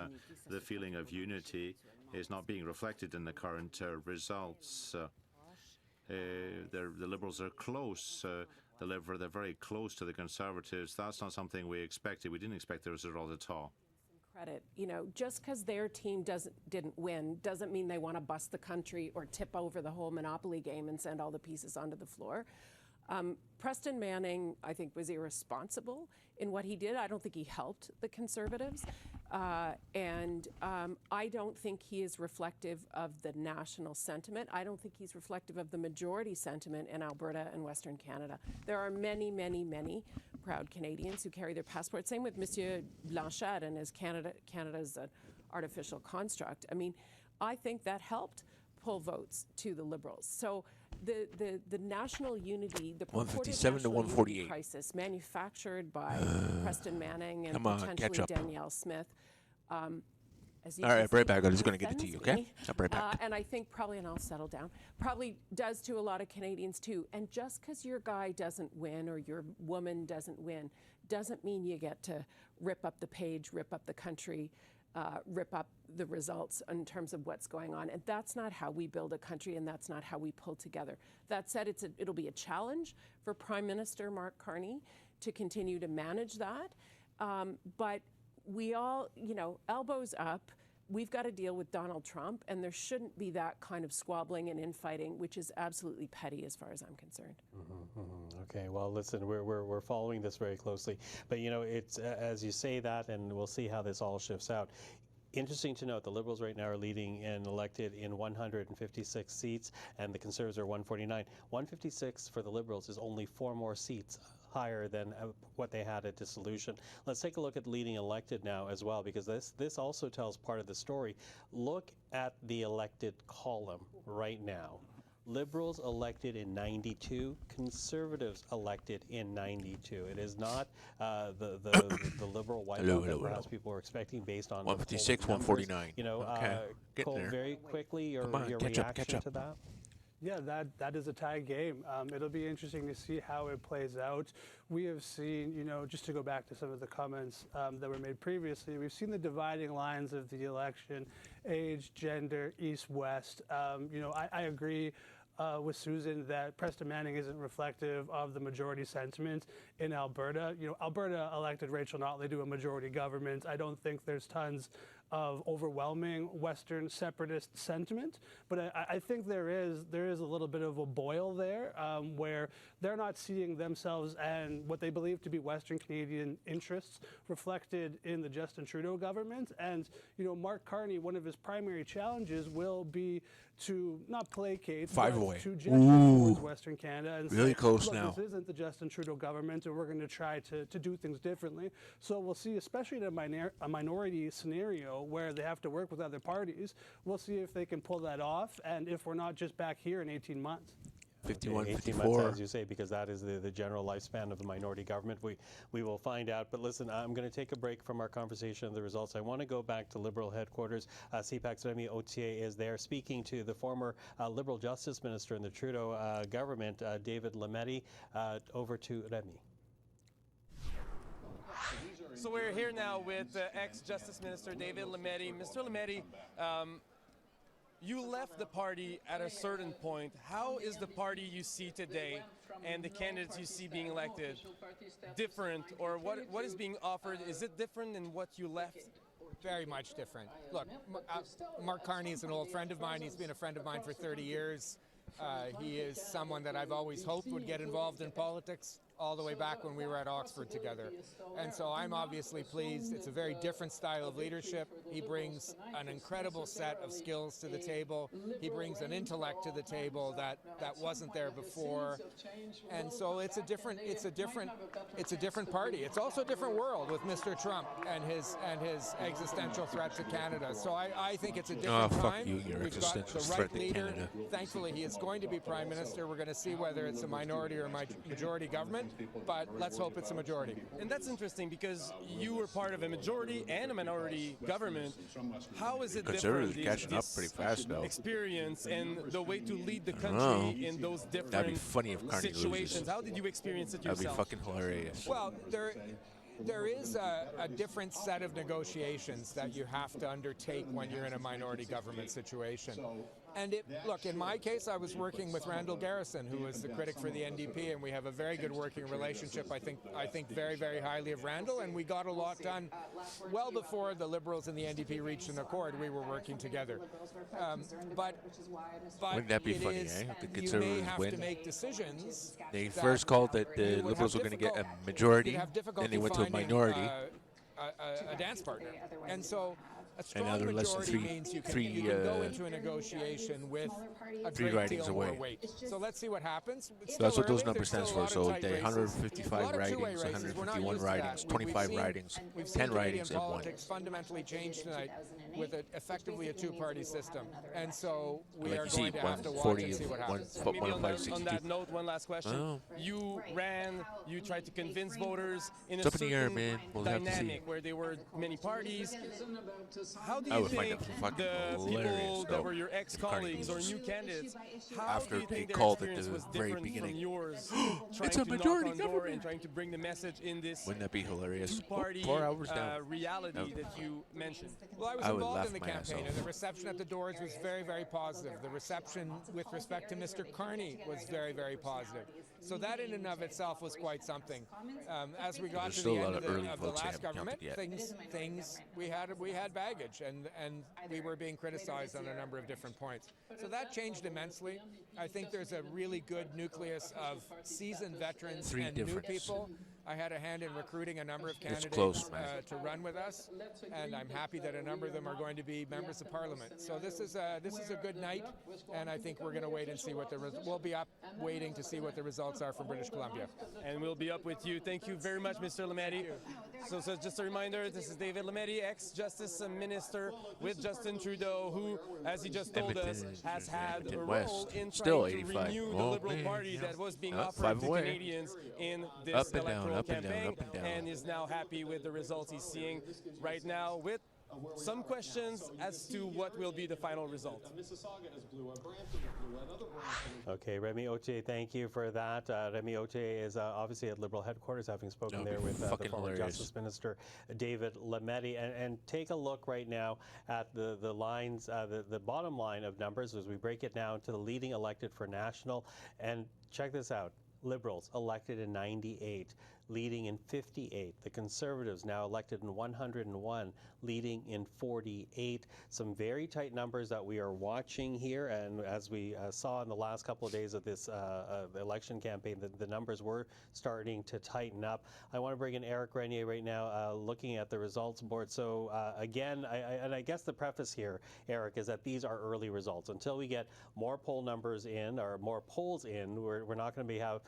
S14: the feeling of unity is not being reflected in the current results. The Liberals are close. They're very close to the Conservatives. That's not something we expected. We didn't expect the result at all.
S9: Credit, just because their team didn't win doesn't mean they want to bust the country or tip over the whole Monopoly game and send all the pieces onto the floor. Preston Manning, I think, was irresponsible in what he did. I don't think he helped the Conservatives. And I don't think he is reflective of the national sentiment. I don't think he's reflective of the majority sentiment in Alberta and Western Canada. There are many, many, many proud Canadians who carry their passports. Same with Monsieur Blanchette and his Canada's artificial construct. I mean, I think that helped pull votes to the Liberals. So the national unity, the purported
S4: 157 to
S9: national
S4: 148
S9: unity crisis manufactured by Preston Manning and
S4: Come on,
S9: potentially
S4: catch up.
S9: Danielle Smith. As you
S4: All
S9: can
S4: right, right
S9: see,
S4: back. I'm just going to give it to you, okay?
S9: offends me.
S4: I'll be right back.
S9: And I think probably, and I'll settle down, probably does to a lot of Canadians too. And just because your guy doesn't win or your woman doesn't win doesn't mean you get to rip up the page, rip up the country, rip up the results in terms of what's going on. And that's not how we build a country, and that's not how we pull together. That said, it'll be a challenge for Prime Minister Mark Carney to continue to manage that. But we all, elbows up. We've got to deal with Donald Trump, and there shouldn't be that kind of squabbling and infighting, which is absolutely petty as far as I'm concerned.
S2: Okay, well, listen, we're following this very closely, but it's as you say that, and we'll see how this all shifts out. Interesting to note, the Liberals right now are leading and elected in 156 seats, and the Conservatives are 149. 156 for the Liberals is only 4 more seats higher than what they had at dissolution. Let's take a look at leading elected now as well, because this also tells part of the story. Look at the elected column right now. Liberals elected in 92, Conservatives elected in 92. It is not the Liberal wipeout that perhaps people were expecting based on
S4: 156, 149. Okay,
S2: Cole,
S4: there.
S2: very quickly, your
S4: Come on,
S2: reaction
S4: catch up.
S2: to that?
S8: Yeah, that is a tie game. It'll be interesting to see how it plays out. We have seen, just to go back to some of the comments that were made previously, we've seen the dividing lines of the election, age, gender, east-west. I agree with Susan that Preston Manning isn't reflective of the majority sentiment in Alberta. Alberta elected Rachel Notley to a majority government. I don't think there's tons of overwhelming Western separatist sentiment, but I think there is a little bit of a boil there where they're not seeing themselves and what they believe to be Western Canadian interests reflected in the Justin Trudeau government. And Mark Carney, one of his primary challenges will be to not placate, but to gesture towards Western Canada and
S4: really
S8: say,
S4: close
S8: look,
S4: now.
S8: This isn't the Justin Trudeau government, and we're going to try to do things differently. So we'll see, especially in a minority scenario where they have to work with other parties, we'll see if they can pull that off, and if we're not just back here in 18 months.
S2: 51, 18 months, as you say, because that is the general lifespan of a minority government. We will find out. But listen, I'm going to take a break from our conversation of the results. I want to go back to Liberal headquarters. CPAC's Remy Autier is there speaking to the former Liberal Justice Minister in the Trudeau government, David Lametti. Over to Remy.
S10: So we're here now with ex-Justice Minister David Lametti. Mr. Lametti, you left the party at a certain point. How is the party you see today and the candidates you see being elected different, or what is being offered? Is it different than what you left?
S16: Very much different. Look, Mark Carney is an old friend of mine. He's been a friend of mine for 30 years. He is someone that I've always hoped would get involved in politics, all the way back when we were at Oxford together. And so I'm obviously pleased. It's a very different style of leadership. He brings an incredible set of skills to the table. He brings an intellect to the table that wasn't there before. And so it's a different party. It's also a different world with Mr. Trump and his existential threat to Canada. So I think it's a different time.
S4: Your
S16: We've got
S4: existential
S16: the right
S4: threat to
S16: leader.
S4: Canada.
S16: Thankfully, he is going to be Prime Minister. We're going to see whether it's a minority or a majority government, but let's hope it's a majority.
S10: And that's interesting because you were part of a majority and a minority government. How is it different,
S4: catching up pretty fast now.
S10: Experience and the way to lead the country in those different
S4: That'd be funny if Carney
S10: situations?
S4: loses.
S10: How did you experience it yourself?
S4: That'd be fucking hilarious.
S16: Well, there is a different set of negotiations that you have to undertake when you're in a minority government situation. And look, in my case, I was working with Randall Garrison, who is the critic for the NDP, and we have a very good working relationship. I think very, very highly of Randall, and we got a lot done well before the Liberals and the NDP reached an accord. We were working together. But
S4: wouldn't that be funny, eh? If the
S16: you may
S4: Conservatives
S16: have
S4: win.
S16: to make decisions.
S4: They first called that the Liberals were going to get a majority, then they went to a minority.
S16: A dance partner. And so a strong
S4: now they're less than
S16: majority means you can go into a negotiation with a
S4: three
S16: great
S4: ridings
S16: deal more
S4: away.
S16: weight. So let's see what happens. It's
S4: So that's
S16: still
S4: what those
S16: early.
S4: numbers
S16: There's
S4: stands
S16: still a
S4: for.
S16: lot of
S4: So
S16: tight
S4: they
S16: races.
S4: 155
S16: A lot of two-way
S4: ridings,
S16: races. We're not
S4: 151
S16: used to
S4: ridings,
S16: that.
S4: 25
S16: We've
S4: ridings,
S16: seen
S4: 10
S16: Canadian
S4: ridings, and one.
S16: politics fundamentally change tonight with effectively a two-party system. And so we
S4: Like
S16: are
S4: you see,
S16: going to have to watch
S4: 140
S16: and see what
S4: and
S16: happens.
S4: one-
S10: Maybe on
S4: 105,
S10: that note, one last question.
S4: Oh.
S10: You ran, you tried to convince voters in
S4: It's
S10: a
S4: up in the air,
S10: certain
S4: man. We'll have to see.
S10: dynamic where there were many parties. How do
S4: I
S10: you
S4: would find
S10: think
S4: it fucking
S10: the
S4: hilarious,
S10: people
S4: though,
S10: that were your
S4: if Carney
S10: ex-colleagues or
S4: loses.
S10: new candidates, how
S4: After
S10: do you
S4: they
S10: think their
S4: called at
S10: experience
S4: the
S10: was
S4: very
S10: different
S4: beginning.
S10: from yours?
S4: It's
S10: trying
S4: a
S10: to
S4: majority
S10: knock on door
S4: government.
S10: and trying to bring the message in this
S4: Wouldn't that be hilarious?
S10: two-party
S4: 4 hours down.
S10: reality
S4: No.
S10: that you mentioned.
S16: Well, I was
S4: I would
S16: involved
S4: laugh
S16: in the
S4: my ass
S16: campaign,
S4: off.
S16: and the reception at the doors was very, very positive. The reception with respect to Mr. Carney was very, very positive. So that in and of itself was quite something. As we got
S4: There's
S16: to
S4: still
S16: the
S4: a lot
S16: end
S4: of
S16: of
S4: early
S16: the
S4: votes they
S16: last
S4: haven't
S16: government,
S4: counted yet.
S16: things we had baggage, and we were being criticized on a number of different points. So that changed immensely. I think there's a really good nucleus of seasoned veterans
S4: Three
S16: and
S4: difference.
S16: new people. I had a hand in recruiting a number of candidates
S4: close, man.
S16: to run with us, and I'm happy that a number of them are going to be members of Parliament. So this is a good night, and I think we're going to wait and see what we'll be up waiting to see what the results are from British Columbia.
S10: And we'll be up with you. Thank you very much, Mr. Lametti. So just a reminder, this is David Lametti, ex-Justice Minister with Justin Trudeau, who, as he just told us, has had a role
S4: West.
S10: in
S4: Still
S10: trying to
S4: 85.
S10: renew the
S4: Oh,
S10: Liberal
S4: man.
S10: Party that was being
S4: Up
S10: offered
S4: 5
S10: to
S4: away.
S10: Canadians in this
S4: Up and down,
S10: electoral
S4: up and down,
S10: campaign,
S4: up and down.
S10: and is now happy with the results he's seeing right now with some questions as to what will be the final result.
S2: Okay, Remy Auchier, thank you for that. Remy Auchier is obviously at Liberal headquarters, having spoken there with the former Justice Minister David Lametti. And take a look right now at the lines, the bottom line of numbers as we break it down to the leading elected for national. And check this out. Liberals elected in 98, leading in 58. The Conservatives now elected in 101, leading in 48. Some very tight numbers that we are watching here, and as we saw in the last couple of days of this election campaign, the numbers were starting to tighten up. I want to bring in Eric Grenier right now, looking at the results board. So again, I guess the preface here, Eric, is that these are early results. Until we get more poll numbers in, or more polls in, we're not going to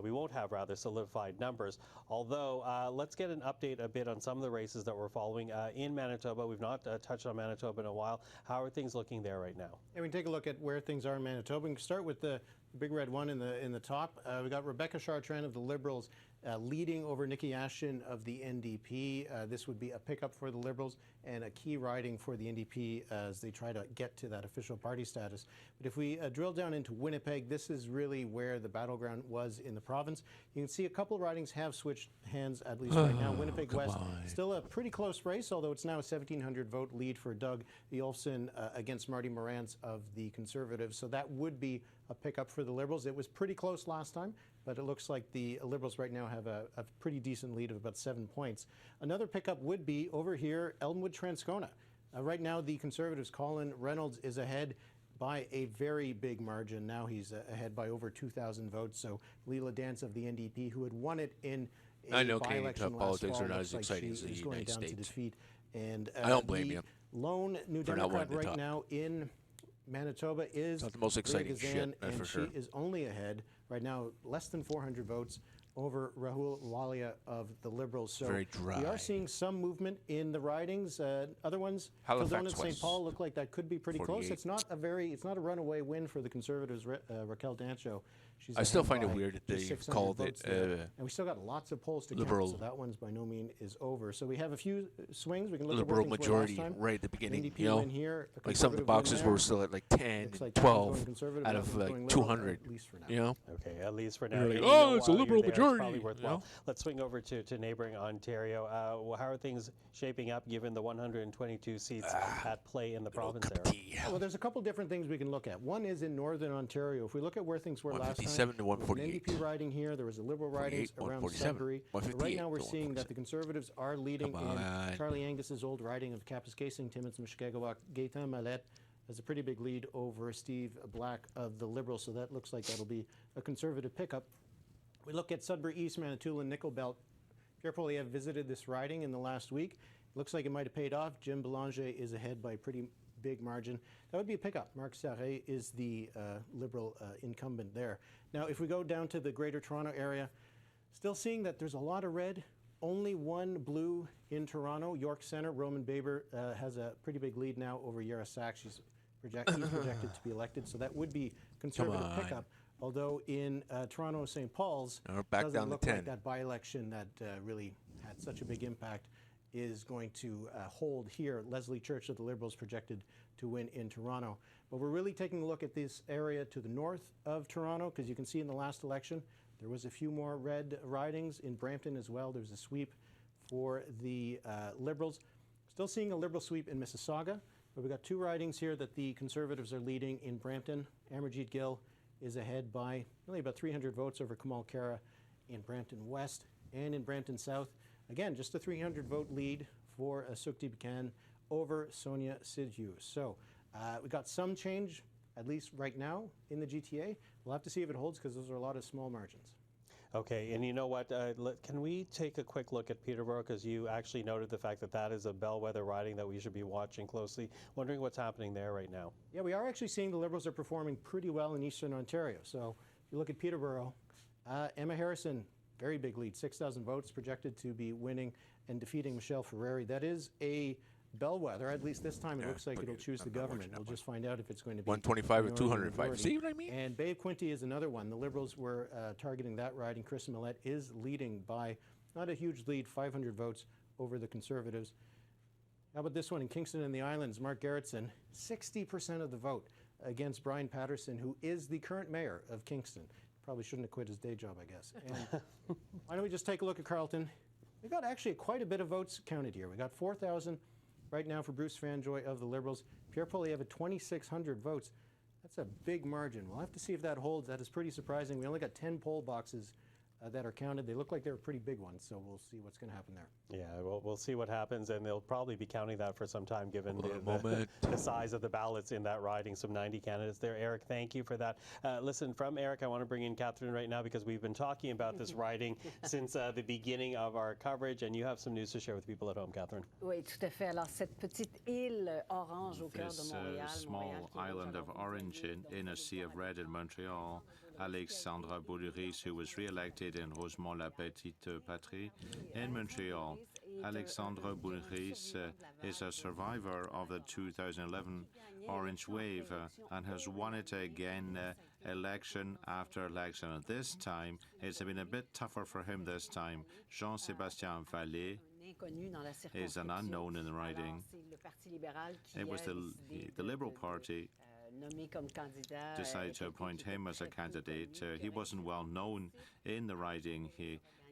S2: we won't have rather solidified numbers. Although, let's get an update a bit on some of the races that we're following in Manitoba. We've not touched on Manitoba in a while. How are things looking there right now?
S11: And we can take a look at where things are in Manitoba. We can start with the big red one in the top. We got Rebecca Chartrand of the Liberals leading over Nikki Ashton of the NDP. This would be a pickup for the Liberals and a key riding for the NDP as they try to get to that official party status. But if we drill down into Winnipeg, this is really where the battleground was in the province. You can see a couple of ridings have switched hands, at least right now. Winnipeg West, still a pretty close race, although it's now a 1,700 vote lead for Doug Olofsson against Marty Morantz of the Conservatives. So that would be a pickup for the Liberals. It was pretty close last time, but it looks like the Liberals right now have a pretty decent lead of about 7 points. Another pickup would be over here, Elmwood Transcona. Right now, the Conservatives' Colin Reynolds is ahead by a very big margin. Now he's ahead by over 2,000 votes. So Leela Dance of the NDP, who had won it in a by-election last
S4: politics
S11: fall,
S4: are not
S11: looks
S4: as
S11: like
S4: exciting as the
S11: she's going
S4: United
S11: down to
S4: States.
S11: defeat. And
S4: I don't blame you
S11: lone New
S4: for not
S11: Democrat
S4: wanting to
S11: right
S4: talk.
S11: now in Manitoba is
S4: Not the most exciting
S11: Leah Gazan,
S4: shit, that's
S11: and
S4: for
S11: she
S4: sure.
S11: is only ahead right now, less than 400 votes over Rahul Walia of the Liberals. So
S4: Very
S11: we
S4: dry.
S11: are seeing some movement in the ridings. Other ones,
S4: Halifax
S11: Kildonan, St.
S4: West,
S11: Paul, look like that could be pretty close.
S4: 48.
S11: It's not a runaway win for the Conservatives. Raquel Dancho. She's
S4: I still
S11: ahead
S4: find it
S11: by
S4: weird that
S11: just
S4: they
S11: 600
S4: called
S11: votes
S4: it,
S11: there. And we still got lots of polls to
S4: liberal-
S11: count, so that one's by no means is over. So we have a few swings. We can look
S4: Liberal
S11: at where things were last
S4: majority
S11: time.
S4: right at the beginning.
S11: NDP
S4: You know,
S11: win here, a
S4: like some of the
S11: Conservative win
S4: boxes
S11: there.
S4: were still at like 10,
S11: Looks like that one's
S4: 12
S11: going Conservative,
S4: out
S11: that
S4: of
S11: one's
S4: like
S11: going Liberal,
S4: 200.
S11: at least for now.
S4: You know?
S2: Okay, at least for now.
S4: You're like,
S2: And
S4: oh,
S2: know,
S4: it's a
S2: while you're
S4: Liberal
S2: there, it's
S4: majority,
S2: probably
S4: you
S2: worthwhile.
S4: know?
S2: Let's swing over to neighboring Ontario. How are things shaping up given the 122 seats at play in the province there?
S11: Well, there's a couple different things we can look at. One is in Northern Ontario. If we look at where things were last time,
S4: 157 to
S11: there was an
S4: 148.
S11: NDP riding here. There was a Liberal riding
S4: 48,
S11: around
S4: 147,
S11: Sudbury. But
S4: 158
S11: right now we're
S4: to
S11: seeing that the Conservatives are leading
S4: Come
S11: in
S4: on.
S11: Charlie Angus's old riding of Kapuskasing, Timmins, Mushkegowuk. Gaetan Mallet has a pretty big lead over Steve Black of the Liberals, so that looks like that'll be a Conservative pickup. We look at Sudbury East, Manitoulin, Nickel Belt. Pierre Poilievre visited this riding in the last week. Looks like it might have paid off. Jim Belanger is ahead by a pretty big margin. That would be a pickup. Marc Sarret is the Liberal incumbent there. Now, if we go down to the Greater Toronto area, still seeing that there's a lot of red, only one blue in Toronto. York Centre, Roman Baber has a pretty big lead now over Yara Sachs. He's projected to be elected, so that would be Conservative
S4: on.
S11: pickup. Although in Toronto, St. Paul's,
S4: Now we're back
S11: doesn't
S4: down to
S11: look
S4: 10.
S11: like that by-election that really had such a big impact is going to hold here. Leslie Church of the Liberals projected to win in Toronto. But we're really taking a look at this area to the north of Toronto, because you can see in the last election, there was a few more red ridings in Brampton as well. There was a sweep for the Liberals. Still seeing a Liberal sweep in Mississauga, but we've got two ridings here that the Conservatives are leading in Brampton. Amarjeet Gill is ahead by only about 300 votes over Kamal Khera in Brampton West, and in Brampton South, again, just a 300 vote lead for Sukti Buchan over Sonia Sidhu. So we got some change, at least right now, in the GTA. We'll have to see if it holds, because those are a lot of small margins.
S2: Okay, and you know what? Can we take a quick look at Peterborough, because you actually noted the fact that that is a bellwether riding that we should be watching closely. Wondering what's happening there right now.
S11: Yeah, we are actually seeing the Liberals are performing pretty well in Eastern Ontario. So if you look at Peterborough, Emma Harrison, very big lead, 6,000 votes, projected to be winning and defeating Michelle Ferreri. That is a bellwether. At least this time it looks like it'll choose the government. We'll just find out if it's going to be
S4: 125 or
S11: minority
S4: 205.
S11: majority.
S4: See what I mean?
S11: And Bay of Quinte is another one. The Liberals were targeting that riding. Chris Millett is leading by not a huge lead, 500 votes over the Conservatives. How about this one in Kingston and the Islands? Mark Gerritsen, 60% of the vote against Brian Patterson, who is the current mayor of Kingston. Probably shouldn't have quit his day job, I guess. And why don't we just take a look at Carleton? We got actually quite a bit of votes counted here. We got 4,000 right now for Bruce Fanjoy of the Liberals. Pierre Poilievre at 2,600 votes. That's a big margin. We'll have to see if that holds. That is pretty surprising. We only got 10 poll boxes that are counted. They look like they're pretty big ones, so we'll see what's going to happen there.
S2: Yeah, we'll see what happens, and they'll probably be counting that for some time, given the size of the ballots in that riding. Some 90 candidates there. Eric, thank you for that. Listen, from Eric, I want to bring in Catherine right now because we've been talking about this riding since the beginning of our coverage, and you have some news to share with people at home, Catherine.
S12: Oui, tout à fait. Alors, cette petite île orange au cœur de
S14: This
S12: Montréal.
S14: small island of orange in a sea of red in Montreal. Alexandra Boulris, who was re-elected in Rosemont-la-Petite-Patrie in Montreal. Alexandra Boulris is a survivor of the 2011 Orange Wave and has won it again election after election. And this time, it's been a bit tougher for him this time. Jean-Sébastien Vallée is an unknown in the riding. It was the Liberal Party decided to appoint him as a candidate. He wasn't well known in the riding.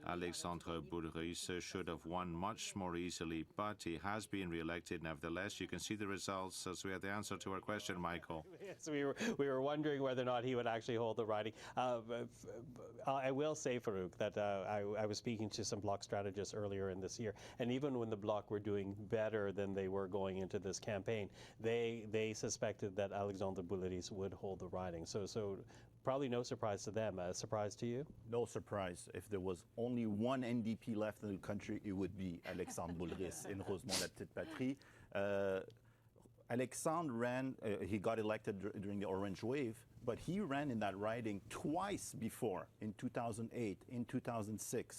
S14: Alexandre Boulris should have won much more easily, but he has been re-elected nevertheless. You can see the results as we have the answer to our question, Michael.
S2: Yes, we were wondering whether or not he would actually hold the riding. I will say, Farrukh, that I was speaking to some Bloc strategists earlier in this year, and even when the Bloc were doing better than they were going into this campaign, they suspected that Alexandre Boulris would hold the riding. So probably no surprise to them. A surprise to you?
S5: No surprise. If there was only one NDP left in the country, it would be Alexandre Boulris in Rosemont-la-Petite-Patrie. Alexandre ran, he got elected during the Orange Wave, but he ran in that riding twice before, in 2008, in 2006.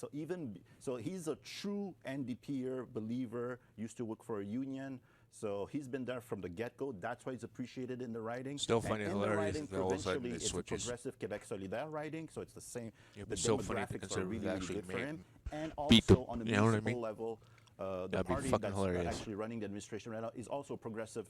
S5: So he's a true NDPer believer, used to work for a union. So he's been there from the get-go. That's why he's appreciated in the riding.
S4: Still funny and hilarious that all of a sudden
S5: provincially,
S4: it
S5: it's a
S4: switches.
S5: Progressive Quebec Solidaire riding, so it's the same.
S4: Yeah,
S5: The
S4: but so funny to
S5: demographics
S4: consider
S5: are really,
S4: we've
S5: really
S4: actually
S5: good for
S4: made
S5: him. And
S4: beat the-
S5: also on the
S4: you know what I
S5: municipal
S4: mean?
S5: level, the
S4: That'd be
S5: party
S4: fucking
S5: that's
S4: hilarious.
S5: actually running the administration right now is also a progressive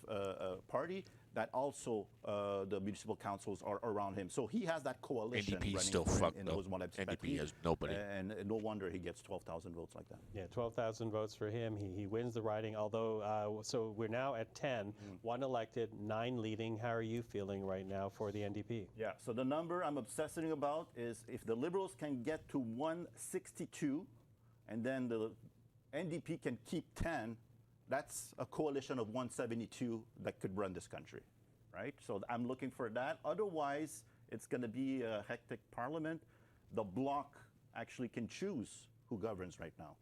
S5: party that also the municipal councils are around him. So he has that coalition
S4: NDP
S5: running
S4: still
S5: for him
S4: fucked
S5: in
S4: up.
S5: Rosemont-la-Petite-Patrie.
S4: NDP has nobody.
S5: And no wonder he gets 12,000 votes like that.
S2: Yeah, 12,000 votes for him. He wins the riding, although, so we're now at 10, 1 elected, 9 leading. How are you feeling right now for the NDP?
S5: Yeah, so the number I'm obsessing about is if the Liberals can get to 162 and then the NDP can keep 10, that's a coalition of 172 that could run this country, right? So I'm looking for that. Otherwise, it's going to be a hectic parliament. The Bloc actually can choose who governs right now.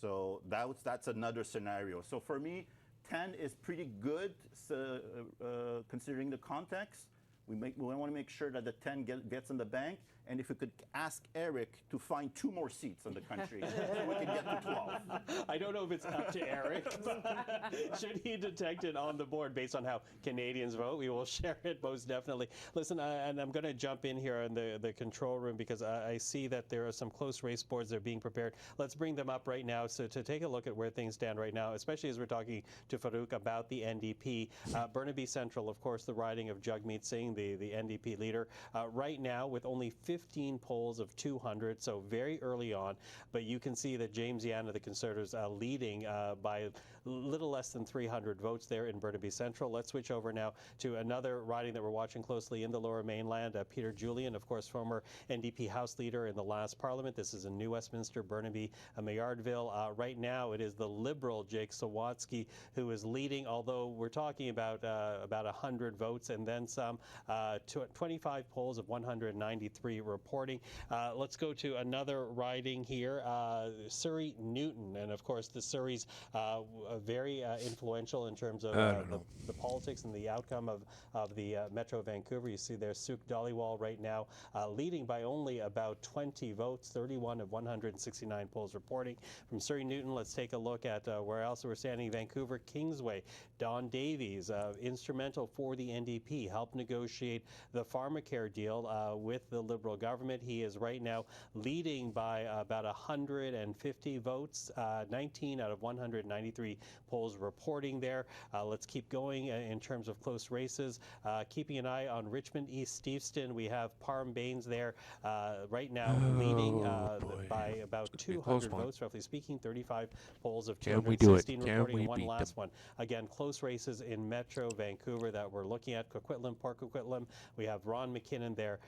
S5: So that's another scenario. So for me, 10 is pretty good considering the context. We want to make sure that the 10 gets in the bank. And if we could ask Eric to find 2 more seats in the country, so we can get to 12.
S2: I don't know if it's up to Eric, but should he detect it on the board based on how Canadians vote, we will share it most definitely. Listen, and I'm going to jump in here in the control room because I see that there are some close race boards that are being prepared. Let's bring them up right now so to take a look at where things stand right now, especially as we're talking to Farrukh about the NDP. Burnaby Central, of course, the riding of Jagmeet Singh, the NDP leader, right now with only 15 polls of 200, so very early on. But you can see that James Yan of the Conservatives leading by a little less than 300 votes there in Burnaby Central. Let's switch over now to another riding that we're watching closely in the Lower Mainland. Peter Julian, of course, former NDP House Leader in the last Parliament. This is in New Westminster, Burnaby, Maillardville. Right now, it is the Liberal Jake Sawatsky who is leading, although we're talking about 100 votes and then some. 25 polls of 193 reporting. Let's go to another riding here, Surrey Newton, and of course the Surrey's very influential in terms of the politics and the outcome of the Metro Vancouver. You see there's Suk Dhaliwal right now leading by only about 20 votes, 31 of 169 polls reporting. From Surrey Newton, let's take a look at where else we're standing. Vancouver Kingsway, Don Davies, instrumental for the NDP, helped negotiate the pharmacare deal with the Liberal Liberal government. He is right now leading by about 150 votes, 19 out of 193 polls reporting there. Let's keep going in terms of close races. Keeping an eye on Richmond, East Steveston, we have Parham Baines there right now leading by about 200 votes, roughly speaking, 35 polls of 216 reporting. One last one. Again, close races in Metro Vancouver that we're looking at. Coquitlam, Port Coquitlam. We have Ron McKinnon there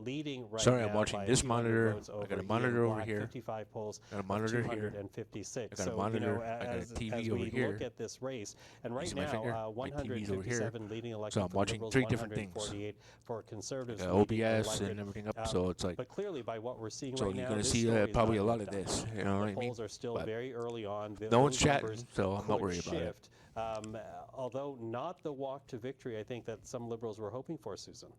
S2: leading right now.
S4: Sorry, I'm watching
S2: by
S4: this
S2: 200
S4: monitor.
S2: votes
S4: I got a
S2: over
S4: monitor
S2: Ian
S4: over
S2: Black,
S4: here.
S2: 55 polls.
S4: I got a monitor here.
S2: 256.
S4: I got a
S2: So,
S4: monitor. I got a
S2: as
S4: TV
S2: we
S4: over here.
S2: look at this race, and right
S4: See my finger?
S2: now,
S4: My TV's over here.
S2: 157 leading
S4: So
S2: election
S4: I'm
S2: for
S4: watching
S2: Liberals,
S4: 3 different things.
S2: 148 for Conservatives.
S4: I got
S2: leading
S4: OBS
S2: electorate.
S4: and everything up, so it's like.
S2: But clearly, by what we're seeing
S4: So
S2: right
S4: you're
S2: now,
S4: gonna
S2: this
S4: see
S2: story is
S4: probably
S2: not
S4: a lot of
S2: done.
S4: this. You know what I
S2: The
S4: mean?
S2: polls are still
S4: But
S2: very early on.
S4: no one's
S2: Those
S4: chatting,
S2: numbers
S4: so I'm not
S2: could
S4: worried about it.
S2: shift. Although not the walk to victory, I think that some Liberals were hoping for, Susan.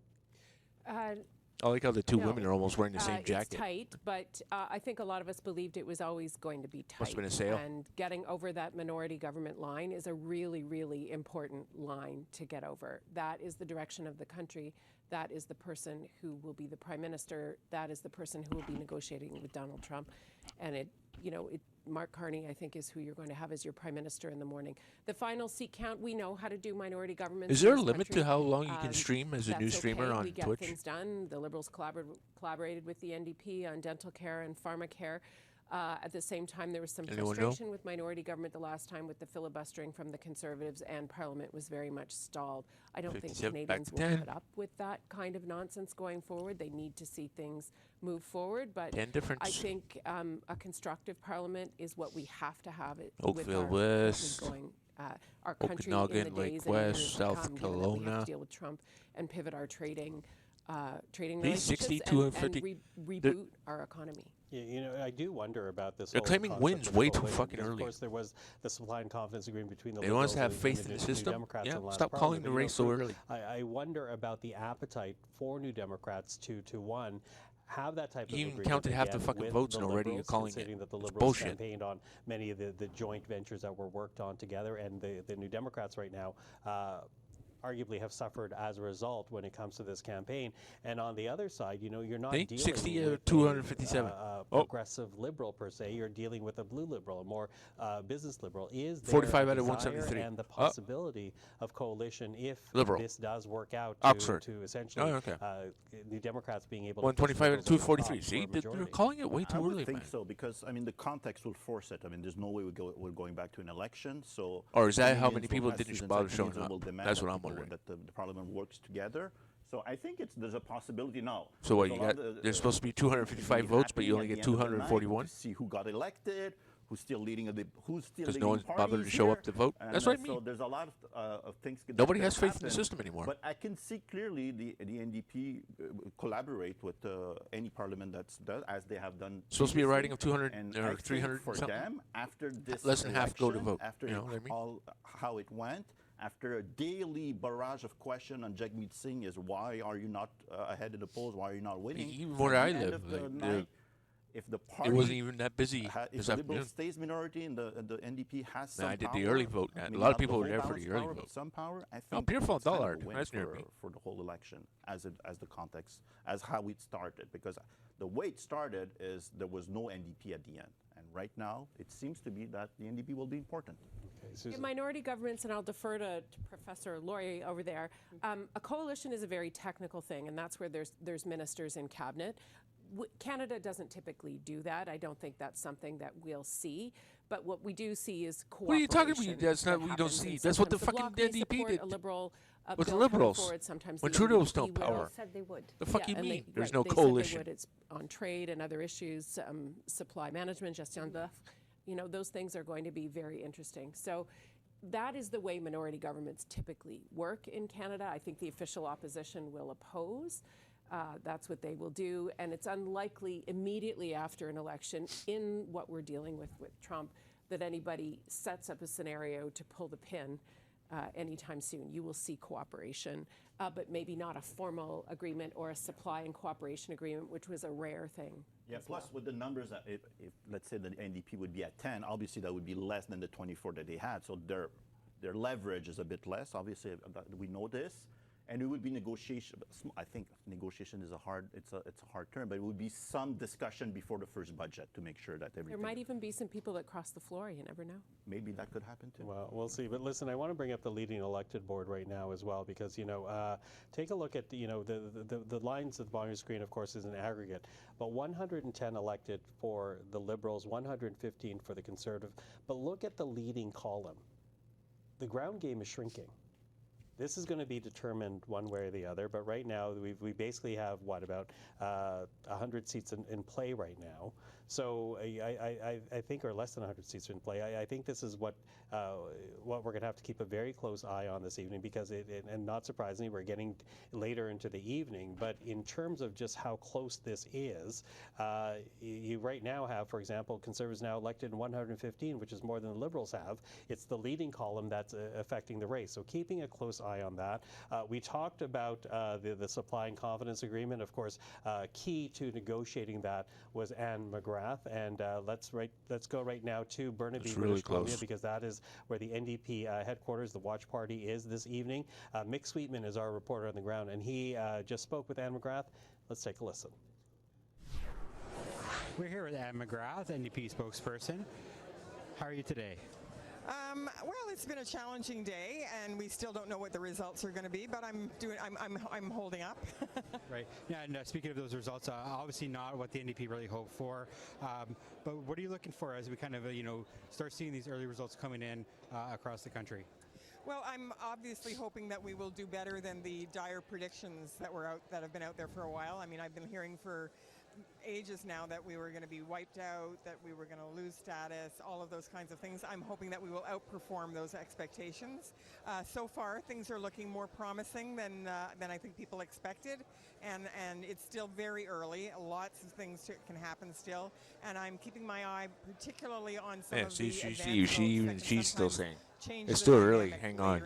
S4: I like how the two women are almost wearing the same jacket.
S9: It's tight, but I think a lot of us believed it was always going to be tight.
S4: Must have been a sale.
S9: And getting over that minority government line is a really, really important line to get over. That is the direction of the country. That is the person who will be the prime minister. That is the person who will be negotiating with Donald Trump. And Mark Carney, I think, is who you're going to have as your prime minister in the morning. The final seat count, we know how to do minority governments.
S4: Is there a limit to how long you can stream as a news streamer on
S9: we get
S4: Twitch?
S9: Things done. The Liberals collaborated with the NDP on dental care and pharmacare. At the same time, there was some
S4: Anyone
S9: frustration with minority government the last time with the filibustering from the Conservatives, and Parliament was very much stalled. I don't think
S4: 57 back
S9: Canadians
S4: to
S9: will
S4: 10.
S9: put up with that kind of nonsense going forward. They need to see things move forward. But
S4: 10 difference.
S9: I think a constructive Parliament is what we have to have it
S4: Oakville
S9: with our
S4: West,
S9: going, our country in
S4: Okanagan,
S9: the
S4: Lake
S9: days and
S4: West,
S9: years to
S4: South
S9: come, given that we have
S4: Kelowna.
S9: to deal with Trump and pivot our trading
S4: These 60,
S9: relationships
S4: 250
S9: reboot our economy.
S2: Yeah, I do wonder about this.
S4: They're
S2: whole
S4: claiming
S2: concept
S4: wins
S2: of
S4: way too
S2: coalition,
S4: fucking
S2: because,
S4: early.
S2: Of course, there was the supply and confidence agreement between the
S4: They want us
S2: Liberals
S4: to have faith
S2: and
S4: in the
S2: New
S4: system.
S2: Democrats
S4: Yeah,
S2: in the last
S4: stop calling
S2: Parliament.
S4: the
S2: But,
S4: race so early.
S2: I wonder about the appetite for New Democrats to one. Have that type of
S4: You
S2: agreement
S4: counted half the
S2: again
S4: fucking
S2: with
S4: votes
S2: the
S4: and already you're
S2: Liberals,
S4: calling it.
S2: considering that the
S4: It's
S2: Liberals
S4: bullshit.
S2: campaigned on many of the joint ventures that were worked on together, and the New Democrats right now arguably have suffered as a result when it comes to this campaign. And on the other side, you're not
S4: See?
S2: dealing
S4: 60,
S2: with
S4: 257.
S2: a
S4: Oh.
S2: progressive liberal per se. You're dealing with a blue liberal, a more business liberal. Is there
S4: 45
S2: a
S4: out of
S2: desire
S4: 173.
S2: and the possibility of coalition if
S4: Liberal.
S2: this does work out
S4: Oxford.
S2: to essentially
S4: Oh, okay.
S2: New Democrats being able to
S4: 125 out of 243.
S2: push
S4: See,
S2: Liberals over the top for a
S4: they're
S2: majority?
S4: calling it way
S5: I
S4: too
S5: would
S4: early,
S5: think
S4: man.
S5: so, because the context will force it. There's no way we're going back to an election. So
S4: Or is that how
S5: Canadians
S4: many
S5: will,
S4: people
S5: as
S4: didn't
S5: Susan
S4: bother
S5: said,
S4: showing
S5: Canadians
S4: up?
S5: will demand
S4: That's
S5: that
S4: what I'm
S5: people-
S4: wondering.
S5: That the Parliament works together. So I think there's a possibility now.
S4: So what,
S5: There's
S4: you
S5: a lot
S4: got?
S5: of,
S4: There's supposed to be 255
S5: be
S4: votes, but you
S5: happy
S4: only
S5: at
S4: get
S5: the end of the night
S4: 241.
S5: To see who got elected, who's still leading who's still
S4: Because
S5: leading
S4: no one's bothered
S5: parties
S4: to show
S5: here.
S4: up to vote.
S5: And
S4: That's what I
S5: So
S4: mean.
S5: there's a lot of things. that
S4: Nobody
S5: could
S4: has faith in the
S5: happen.
S4: system anymore.
S5: But I can see clearly the NDP collaborate with any parliament as they have done.
S4: Supposed to be a
S5: previously.
S4: riding of 200
S5: And
S4: or
S5: I think
S4: 300
S5: for
S4: something.
S5: them after this
S4: Less than half go to
S5: election,
S4: vote,
S5: After
S4: you know what I mean?
S5: all how it went. After a daily barrage of questions on Jagmeet Singh is why are you not ahead in the polls? Why are you not winning?
S4: Even where
S5: At
S4: I
S5: the end
S4: live,
S5: of the
S4: like,
S5: night, if the party
S4: it wasn't even that busy
S5: if
S4: this
S5: the
S4: afternoon.
S5: Liberal stays minority and the NDP has some
S4: I did
S5: power,
S4: the early vote. A
S5: maybe
S4: lot of
S5: not the
S4: people were
S5: whole
S4: there for
S5: balanced
S4: the early
S5: power, but
S4: vote.
S5: some power. I
S4: Oh,
S5: think
S4: Pierre
S5: it's kind of a
S4: Faudallard,
S5: win
S4: that's near me.
S5: for the whole election as the context, as how it started. Because the way it started is there was no NDP at the end. And right now, it seems to be that the NDP will be important.
S9: In minority governments, and I'll defer to Professor Laurie over there, a coalition is a very technical thing, and that's where there's ministers in cabinet. Canada doesn't typically do that. I don't think that's something that we'll see. But what we do see is cooperation.
S4: What are you talking about? That's not what you don't
S9: happens, and
S4: see. That's what the
S9: sometimes
S4: fucking
S9: Bloc may
S4: NDP
S9: support
S4: did.
S9: A liberal
S4: With the
S9: bill coming
S4: Liberals.
S9: forward. Sometimes
S4: When
S9: the
S4: Trudeau was still in
S9: NDP will.
S4: power.
S12: Said they would.
S4: The fuck you
S9: and
S4: mean?
S9: they-
S4: There's
S9: right,
S4: no
S9: they said they
S4: coalition.
S9: would. It's on trade and other issues, supply management, gestion d'offres. Those things are going to be very interesting. So that is the way minority governments typically work in Canada. I think the official opposition will oppose. That's what they will do. And it's unlikely immediately after an election, in what we're dealing with Trump, that anybody sets up a scenario to pull the pin anytime soon. You will see cooperation, but maybe not a formal agreement or a supply and cooperation agreement, which was a rare thing.
S5: Yeah, plus with the numbers, that if let's say the NDP would be at 10, obviously that would be less than the 24 that they had. So their leverage is a bit less. Obviously, we know this. And it would be negotiation. I think negotiation is a hard term, but it would be some discussion before the first budget to make sure that everything.
S9: There might even be some people that cross the floor. You never know.
S5: Maybe that could happen too.
S2: Well, we'll see. But listen, I want to bring up the leading elected board right now as well, because take a look at the lines of the bottom of the screen. Of course, is an aggregate, but 110 elected for the Liberals, 115 for the Conservative. But look at the leading column. The ground game is shrinking. This is going to be determined one way or the other, but right now we basically have, about 100 seats in play right now. So I think, or less than 100 seats in play. I think this is what we're going to have to keep a very close eye on this evening, because and not surprisingly, we're getting later into the evening. But in terms of just how close this is, you right now have, for example, Conservatives now elected in 115, which is more than the Liberals have. It's the leading column that's affecting the race. So keeping a close eye on that. We talked about the supply and confidence agreement. Of course, key to negotiating that was Anne McGrath. And let's go right now to Burnaby, British Columbia, because that is where the NDP headquarters, the Watch Party, is this evening. Mick Sweetman is our reporter on the ground, and he just spoke with Anne McGrath. Let's take a listen.
S17: We're here with Anne McGrath, NDP spokesperson. How are you today?
S18: Well, it's been a challenging day, and we still don't know what the results are going to be. But I'm holding up.
S17: Right. Yeah. And speaking of those results, obviously not what the NDP really hoped for. But what are you looking for as we kind of start seeing these early results coming in across the country?
S18: Well, I'm obviously hoping that we will do better than the dire predictions that have been out there for a while. I mean, I've been hearing for ages now that we were going to be wiped out, that we were going to lose status, all of those kinds of things. I'm hoping that we will outperform those expectations. So far, things are looking more promising than I think people expected, and it's still very early. Lots of things can happen still, and I'm keeping my eye particularly on some of the
S4: she's still saying it's still early. Hang on,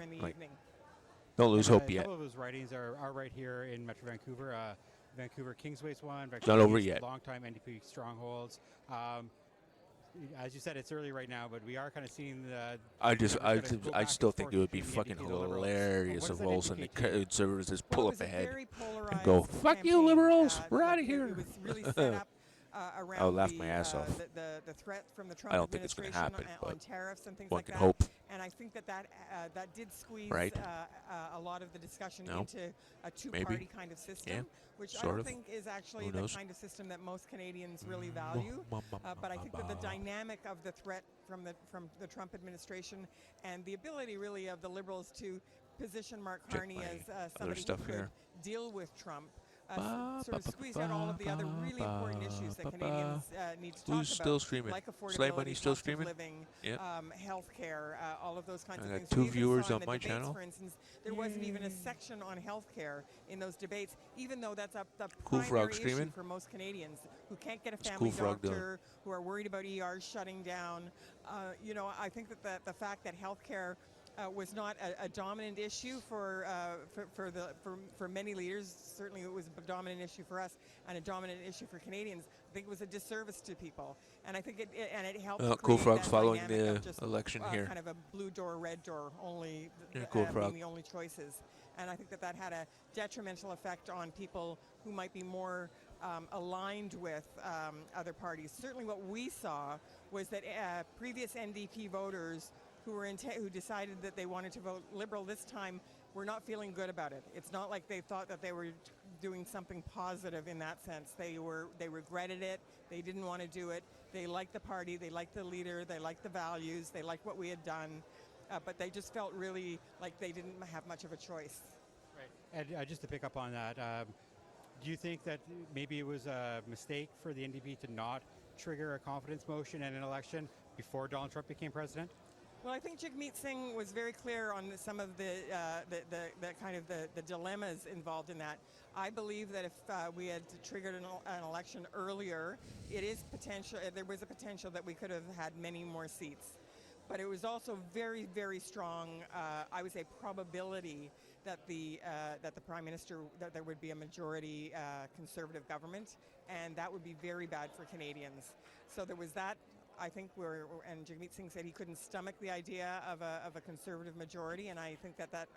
S4: don't lose hope
S17: A
S4: yet.
S17: couple of those writings are right here in Metro Vancouver. Vancouver Kingsway's one.
S4: Not over yet.
S17: Long-time NDP strongholds. As you said, it's early right now, but we are kind of seeing the.
S4: I still think it would be fucking hilarious if all of a sudden the Conservatives just pull up ahead and go, "Fuck you, Liberals! We're out of here." I'll laugh my ass off.
S18: The threat from the Trump
S4: I don't think it's going to happen,
S18: on
S4: but
S18: tariffs and things
S4: one
S18: like
S4: can
S18: that.
S4: hope.
S18: And I think that did squeeze
S4: Right.
S18: A lot of the discussion
S4: No.
S18: into a two-party
S4: Maybe.
S18: kind of system,
S4: Yeah.
S18: which I
S4: Sort
S18: don't
S4: of.
S18: think is actually
S4: Who
S18: the
S4: knows?
S18: kind of system that most Canadians really value. But I think that the dynamic of the threat from the Trump administration and the ability really of the Liberals to position Mark Carney as somebody who could
S4: here.
S18: deal with Trump sort of squeeze out all of the other really important issues that Canadians need to talk
S4: Who's
S18: about,
S4: still streaming?
S18: like affordability,
S4: Slave Money still
S18: cost of
S4: streaming?
S18: living,
S4: Yep.
S18: healthcare, all of those kinds
S4: I
S18: of
S4: got
S18: things.
S4: 2
S18: We even
S4: viewers
S18: saw in
S4: on
S18: the
S4: my
S18: debates,
S4: channel.
S18: for instance, there wasn't even a section on healthcare in those debates, even though that's the
S4: Cool
S18: primary
S4: Frog
S18: issue
S4: streaming?
S18: for most Canadians who can't get a
S4: What's
S18: family
S4: Cool Frog doing?
S18: doctor, who are worried about ERs shutting down. I think that the fact that healthcare was not a dominant issue for many leaders. Certainly, it was a dominant issue for us and a dominant issue for Canadians. I think it was a disservice to people, and I think it helped.
S4: Cool
S18: create
S4: Frog's
S18: that
S4: following
S18: dynamic
S4: the
S18: of just,
S4: election here.
S18: Kind of a blue door, red door, only
S4: Cool Frog.
S18: being the only choices, and I think that had a detrimental effect on people who might be more aligned with other parties. Certainly, what we saw was that previous NDP voters who decided that they wanted to vote Liberal this time were not feeling good about it. It's not like they thought that they were doing something positive in that sense. They regretted it. They didn't want to do it. They liked the party. They liked the leader. They liked the values. They liked what we had done. But they just felt really like they didn't have much of a choice.
S17: Right. And just to pick up on that, do you think that maybe it was a mistake for the NDP to not trigger a confidence motion in an election before Donald Trump became president?
S18: Well, I think Jagmeet Singh was very clear on some of the kind of the dilemmas involved in that. I believe that if we had triggered an election earlier, there was a potential that we could have had many more seats. But it was also very, very strong, I would say, probability that the Prime Minister, that there would be a majority Conservative government, and that would be very bad for Canadians. So there was that I think and Jagmeet Singh said he couldn't stomach the idea of a Conservative majority, and I think that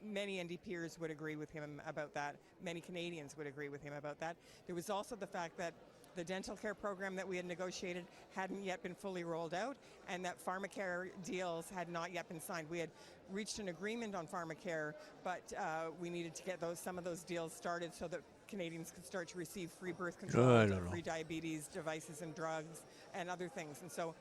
S18: many NDPers would agree with him about that. Many Canadians would agree with him about that. There was also the fact that the dental care program that we had negotiated hadn't yet been fully rolled out, and that pharmacare deals had not yet been signed. We had reached an agreement on pharmacare, but we needed to get some of those deals started so that Canadians could start to receive free birth control, free diabetes devices and drugs, and other things. And so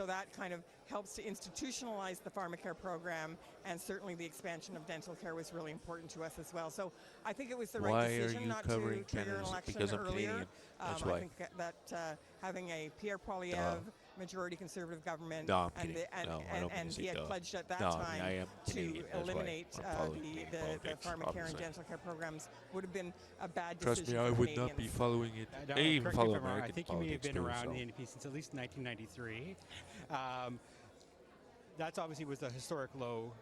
S18: that kind of helps to institutionalize the pharmacare program, and certainly the expansion of dental care was really important to us as well. So I think it was the right decision not to trigger an election earlier. I think that having a Pierre Poilievre majority Conservative government, and he had pledged at that time to eliminate the pharmacare and dental care programs would have been a bad decision.
S4: Trust me, I would not be following it. I even follow American
S17: I think you may have been around the NDP since at least 1993. That obviously was the historic low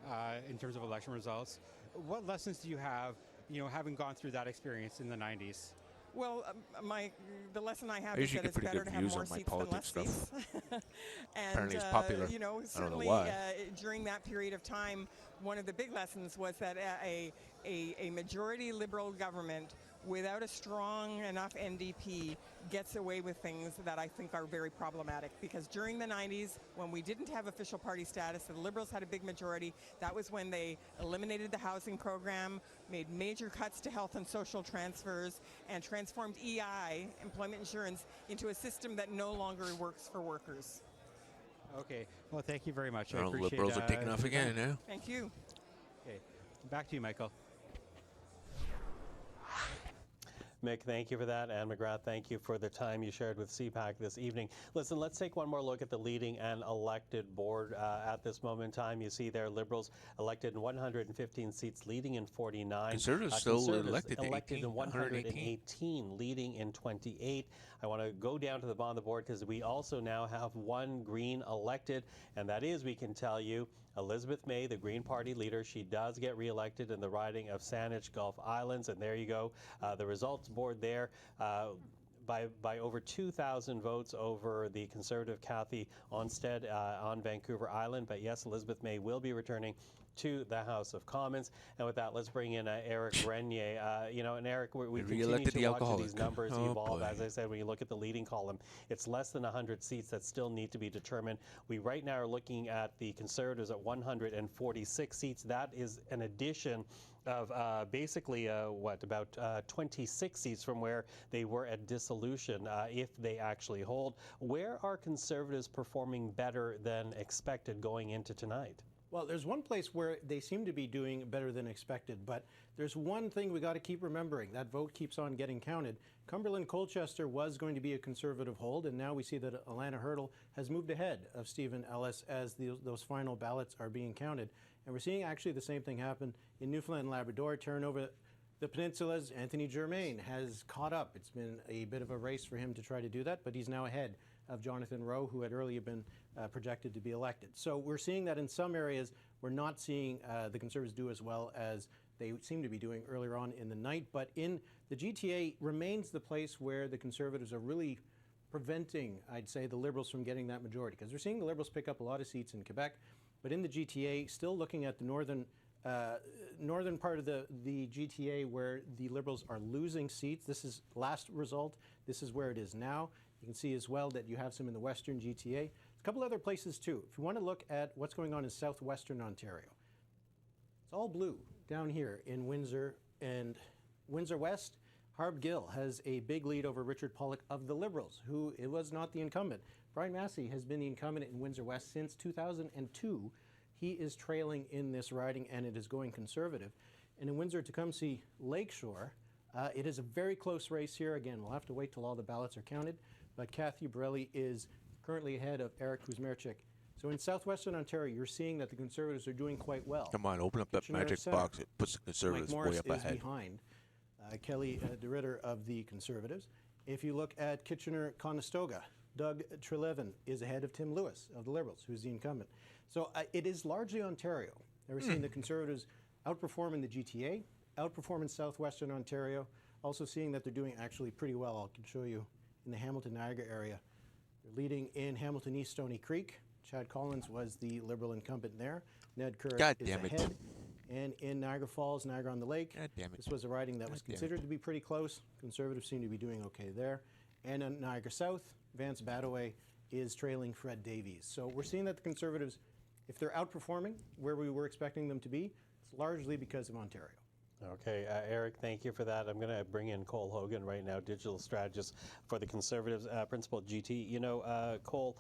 S17: in terms of election results. What lessons do you have, having gone through that experience in the 90s?
S18: Well, the lesson I have is that it's better to have more seats than less seats. And,
S4: apparently it's popular.
S18: Certainly during that period of time, one of the big lessons was that a majority Liberal government without a strong enough NDP gets away with things that I think are very problematic. Because during the 90s, when we didn't have official party status, the Liberals had a big majority. That was when they eliminated the housing program, made major cuts to health and social transfers, and transformed EI, employment insurance, into a system that no longer works for workers.
S17: Okay. Well, thank you very much.
S4: I appreciate Liberals are taking off again now.
S18: Thank you.
S17: Okay. Back to you, Michael.
S2: Mick, thank you for that. Anne McGrath, thank you for the time you shared with CPAC this evening. Listen, let's take one more look at the leading and elected board at this moment in time. You see there, Liberals elected in 115 seats, leading in 49.
S4: Conservatives still elected
S2: in 118, leading in 28. I want to go down to the bottom of the board because we also now have one Green elected, and that is, we can tell you, Elizabeth May, the Green Party leader. She does get re-elected in the riding of Saanich Gulf Islands, and there you go. The results board there. By over 2,000 votes over the Conservative Cathy Onstead on Vancouver Island. But yes, Elizabeth May will be returning to the House of Commons. And with that, let's bring in Eric Grenier. And Eric, we continue to watch these numbers evolve. As I said, when you look at the leading column, it's less than 100 seats that still need to be determined. We right now are looking at the Conservatives at 146 seats. That is an addition of basically, about 26 seats from where they were at dissolution, if they actually hold. Where are Conservatives performing better than expected going into tonight?
S11: Well, there's one place where they seem to be doing better than expected, but there's one thing we got to keep remembering. That vote keeps on getting counted. Cumberland-Colchester was going to be a Conservative hold, and now we see that Alana Hurdle has moved ahead of Stephen Ellis as those final ballots are being counted. And we're seeing actually the same thing happen in Newfoundland and Labrador. Turn over the peninsulas, Anthony Germain has caught up. It's been a bit of a race for him to try to do that, but he's now ahead of Jonathan Rowe, who had earlier been projected to be elected. So we're seeing that in some areas, we're not seeing the Conservatives do as well as they seem to be doing earlier on in the night. But in the GTA remains the place where the Conservatives are really preventing, I'd say, the Liberals from getting that majority. Because we're seeing the Liberals pick up a lot of seats in Quebec, but in the GTA, still looking at the northern part of the GTA where the Liberals are losing seats. This is last result. This is where it is now. You can see as well that you have some in the western GTA. A couple other places too. If you want to look at what's going on in southwestern Ontario, it's all blue down here in Windsor and Windsor West. Harb Gill has a big lead over Richard Pollock of the Liberals, who it was not the incumbent. Brian Massey has been the incumbent in Windsor West since 2002. He is trailing in this riding, and it is going Conservative. And in Windsor-Tecumseh Lakeshore, it is a very close race here. Again, we'll have to wait till all the ballots are counted. But Cathy Borelli is currently ahead of Eric Kuzmerchik. So in southwestern Ontario, you're seeing that the Conservatives are doing quite well.
S4: Come on, open up that magic box. It puts the Conservatives way up ahead.
S11: Is behind Kelly DeRitter of the Conservatives. If you look at Kitchener-Conestoga, Doug Trelevin is ahead of Tim Lewis of the Liberals, who's the incumbent. So it is largely Ontario. We're seeing the Conservatives outperform in the GTA, outperform in southwestern Ontario, also seeing that they're doing actually pretty well. I can show you in the Hamilton-Niagara area. Leading in Hamilton East Stony Creek, Chad Collins was the Liberal incumbent there. Ned Kerr
S4: God
S11: is
S4: damn it.
S11: ahead. And in Niagara Falls, Niagara on the Lake,
S4: God damn it.
S11: this was a riding that was considered to be pretty close. Conservatives seem to be doing okay there. And in Niagara South, Vance Badaway is trailing Fred Davies. So we're seeing that the Conservatives, if they're outperforming where we were expecting them to be, it's largely because of Ontario.
S2: Okay, Eric, thank you for that. I'm going to bring in Cole Hogan right now, digital strategist for the Conservatives, principal GT. You know, Cole,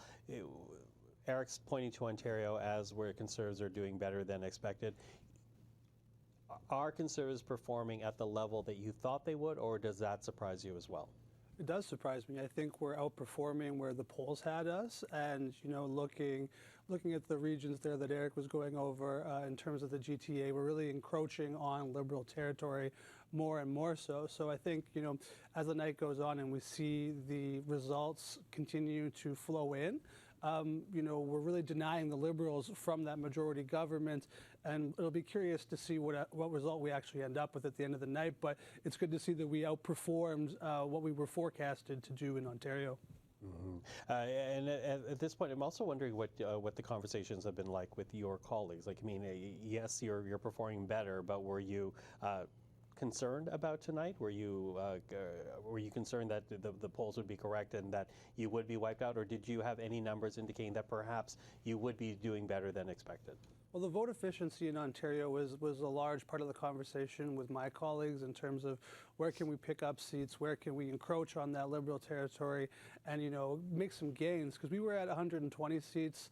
S2: Eric's pointing to Ontario as where Conservatives are doing better than expected. Are Conservatives performing at the level that you thought they would, or does that surprise you as well?
S8: It does surprise me. I think we're outperforming where the polls had us, and you know, looking at the regions there that Eric was going over in terms of the GTA, we're really encroaching on Liberal territory more and more so. So I think, you know, as the night goes on and we see the results continue to flow in, you know, we're really denying the Liberals from that majority government, and it'll be curious to see what result we actually end up with at the end of the night. But it's good to see that we outperformed what we were forecasted to do in Ontario.
S2: Mm-hmm. And at this point, I'm also wondering what the conversations have been like with your colleagues. Like, I mean, yes, you're performing better, but were you concerned about tonight? Were you concerned that the polls would be correct and that you would be wiped out, or did you have any numbers indicating that perhaps you would be doing better than expected?
S8: Well, the vote efficiency in Ontario was a large part of the conversation with my colleagues in terms of where can we pick up seats, where can we encroach on that Liberal territory, and you know, make some gains, because we were at 120 seats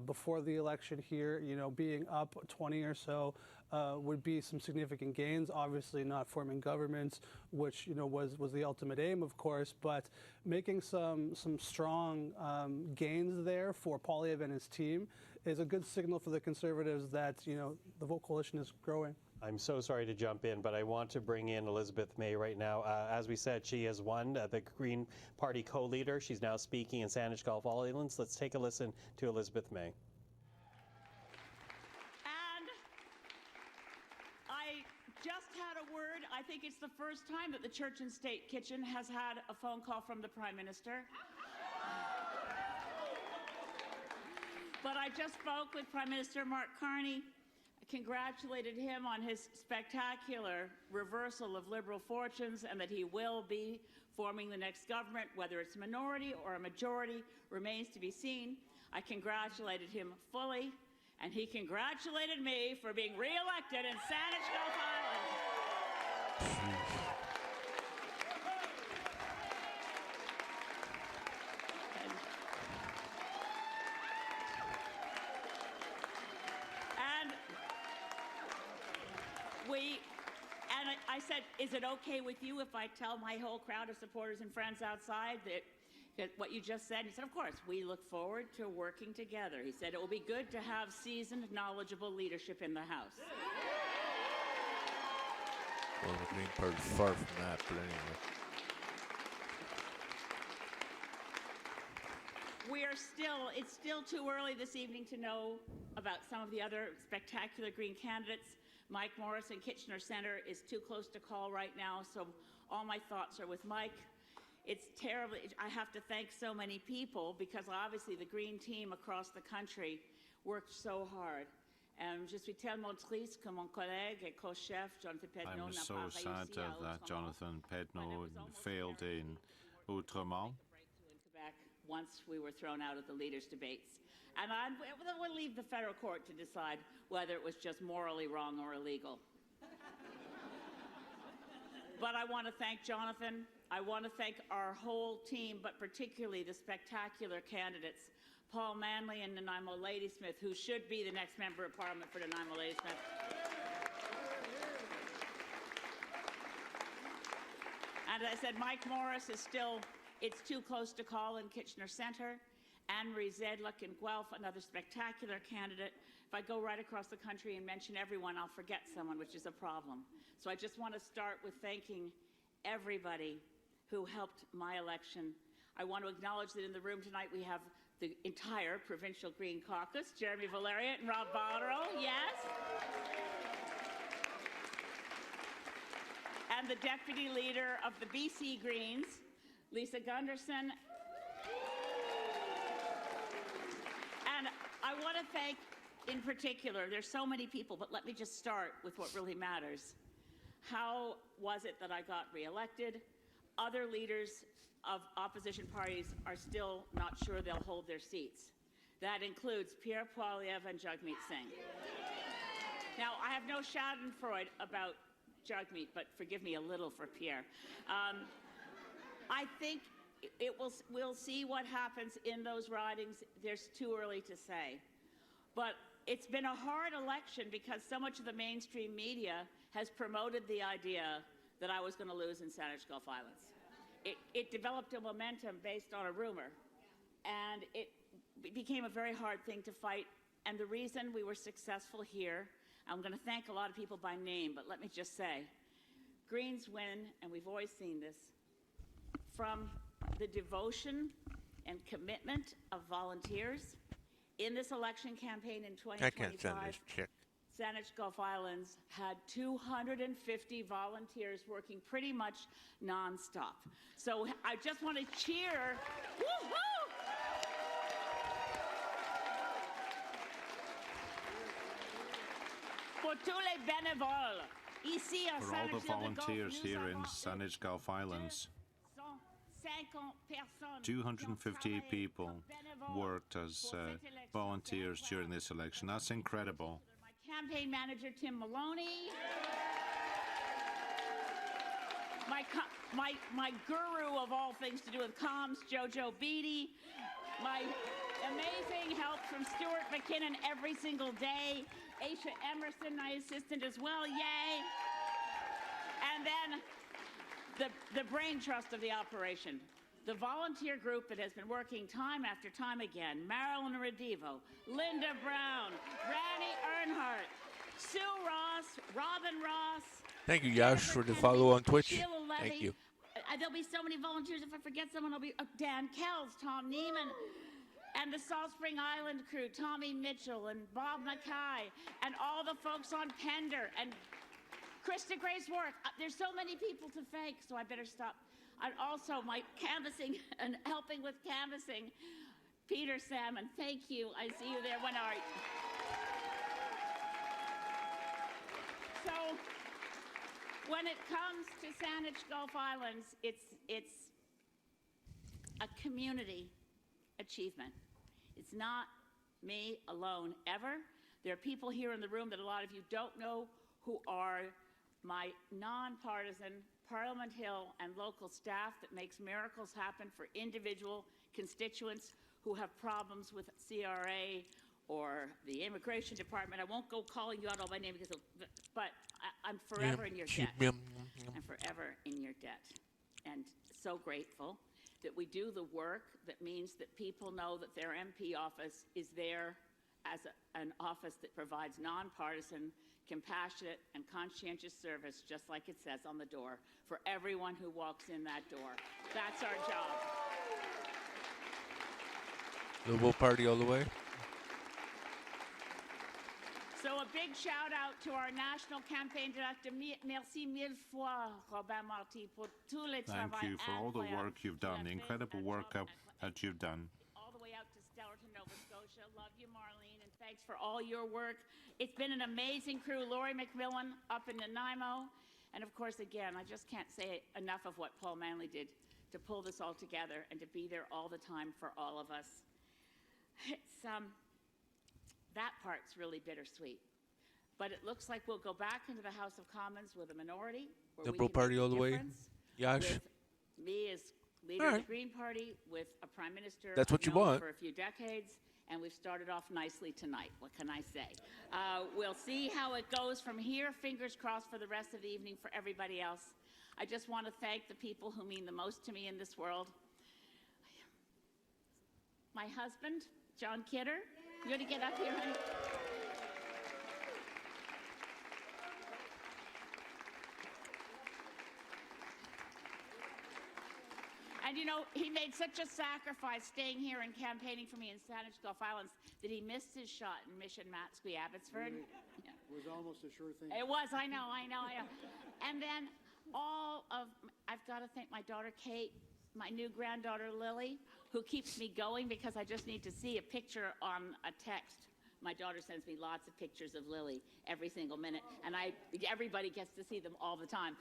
S8: before the election here. You know, being up 20 or so would be some significant gains. Obviously, not forming governments, which you know was the ultimate aim, of course, but making some strong gains there for Poilievre and his team is a good signal for the Conservatives that, you know, the vote coalition is growing.
S2: I'm so sorry to jump in, but I want to bring in Elizabeth May right now. As we said, she has won the Green Party co-leader. She's now speaking in Saanich Gulf Islands. Let's take a listen to Elizabeth May.
S7: And I just had a word. I think it's the first time that the Church and State Kitchen has had a phone call from the Prime Minister. But I just spoke with Prime Minister Mark Carney, congratulated him on his spectacular reversal of Liberal fortunes, and that he will be forming the next government. Whether it's a minority or a majority remains to be seen. I congratulated him fully, and he congratulated me for being re-elected in Saanich Gulf Island. And I said, is it okay with you if I tell my whole crowd of supporters and friends outside that what you just said? He said, of course, we look forward to working together. He said, it will be good to have seasoned, knowledgeable leadership in the House.
S4: Well, the Green Party's far from that, but anyway.
S7: It's still too early this evening to know about some of the other spectacular Green candidates. Mike Morris in Kitchener Centre is too close to call right now, so all my thoughts are with Mike. It's terrible. I have to thank so many people, because obviously the Green team across the country worked so hard. Je suis tellement triste que mon collègue et co-chef Jonathan Pedneau
S14: I'm
S7: n'a
S14: so
S7: pas
S14: sad
S7: réussi à
S14: that Jonathan Pedneau failed in Outremont.
S7: Quebec once we were thrown out of the leaders' debates. And we'll leave the federal court to decide whether it was just morally wrong or illegal. But I want to thank Jonathan. I want to thank our whole team, but particularly the spectacular candidates, Paul Manley and Nanaimo Ladysmith, who should be the next member of Parliament for Nanaimo Ladysmith. And as I said, Mike Morris is still, it's too close to call in Kitchener Centre. Anne-Marie Zedluck in Guelph, another spectacular candidate. If I go right across the country and mention everyone, I'll forget someone, which is a problem. So I just want to start with thanking everybody who helped my election. I want to acknowledge that in the room tonight we have the entire Provincial Green Caucus, Jeremy Valerian and Rob Botterill, yes? And the Deputy Leader of the BC Greens, Lisa Gunderson. And I want to thank, in particular, there's so many people, but let me just start with what really matters. How was it that I got reelected? Other leaders of opposition parties are still not sure they'll hold their seats. That includes Pierre Poilievre and Jagmeet Singh. Now, I have no schadenfreude about Jagmeet, but forgive me a little for Pierre. I think we'll see what happens in those ridings. There's too early to say. But it's been a hard election because so much of the mainstream media has promoted the idea that I was going to lose in Saanich Gulf Islands. It developed a momentum based on a rumor, and it became a very hard thing to fight. And the reason we were successful here, I'm going to thank a lot of people by name, but let me just say, Greens win, and we've always seen this, from the devotion and commitment of volunteers. In this election campaign in 2025,
S4: I can't send this chick.
S7: Saanich Gulf Islands had 250 volunteers working pretty much nonstop. So I just want to cheer. Woo-hoo! For tous les bénévoles, ici à
S14: For all the
S7: Saanich-Gulf,
S14: volunteers
S7: nous
S14: here in
S7: avons
S14: Saanich Gulf Islands, 250 people worked as volunteers during this election. That's incredible.
S7: Campaign manager Tim Maloney, my guru of all things to do with comms, Jojo Beatty, my amazing help from Stuart McKinnon every single day, Aisha Emerson, my assistant as well, yay! And then the brain trust of the operation. The volunteer group that has been working time after time again, Marilyn Redivo, Linda Brown, Randy Earnhardt, Sue Ross, Robin Ross.
S4: Thank you, Yash, for the follow on Twitch.
S7: Sheila Levy.
S4: Thank you.
S7: There'll be so many volunteers. If I forget someone, I'll be Dan Kells, Tom Neiman, and the Salt Spring Island crew, Tommy Mitchell and Bob Mackay, and all the folks on Pender, and Krista Grace Warwick. There's so many people to thank, so I better stop. And also my canvassing and helping with canvassing, Peter Salmon. Thank you. I see you there. When are you? So when it comes to Saanich Gulf Islands, it's a community achievement. It's not me alone ever. There are people here in the room that a lot of you don't know who are my nonpartisan Parliament Hill and local staff that makes miracles happen for individual constituents who have problems with CRA or the Immigration Department. I won't go calling you out all by name, but I'm forever in your debt. I'm forever in your debt. And so grateful that we do the work that means that people know that their MP office is there as an office that provides nonpartisan, compassionate, and conscientious service, just like it says on the door, for everyone who walks in that door. That's our job.
S4: Liberal Party all the way.
S7: So a big shout out to our national campaign director. Merci mille fois, Robin Marty, pour tout le
S14: Thank
S7: travail
S14: you for all the work you've done, the incredible work that you've done.
S7: All the way out to Stellarton, Nova Scotia. Love you, Marlene, and thanks for all your work. It's been an amazing crew. Laurie McMillan up in Nanaimo. And of course, again, I just can't say enough of what Paul Manley did to pull this all together and to be there all the time for all of us. It's, that part's really bittersweet. But it looks like we'll go back into the House of Commons with a minority.
S4: Liberal Party all the way. Yash.
S7: Me as leader of the Green Party, with a prime minister
S4: That's what you
S7: I've known
S4: want.
S7: for a few decades, and we've started off nicely tonight. What can I say? We'll see how it goes from here. Fingers crossed for the rest of the evening for everybody else. I just want to thank the people who mean the most to me in this world. My husband, John Kidder. You want to get up here, honey? And you know, he made such a sacrifice staying here and campaigning for me in Saanich Gulf Islands that he missed his shot in Mission Matsqui, Abbotsford.
S3: It was almost a sure thing.
S7: It was, I know. And then I've got to thank my daughter Kate, my new granddaughter Lily, who keeps me going because I just need to see a picture on a text. My daughter sends me lots of pictures of Lily every single minute, and everybody gets to see them all the time.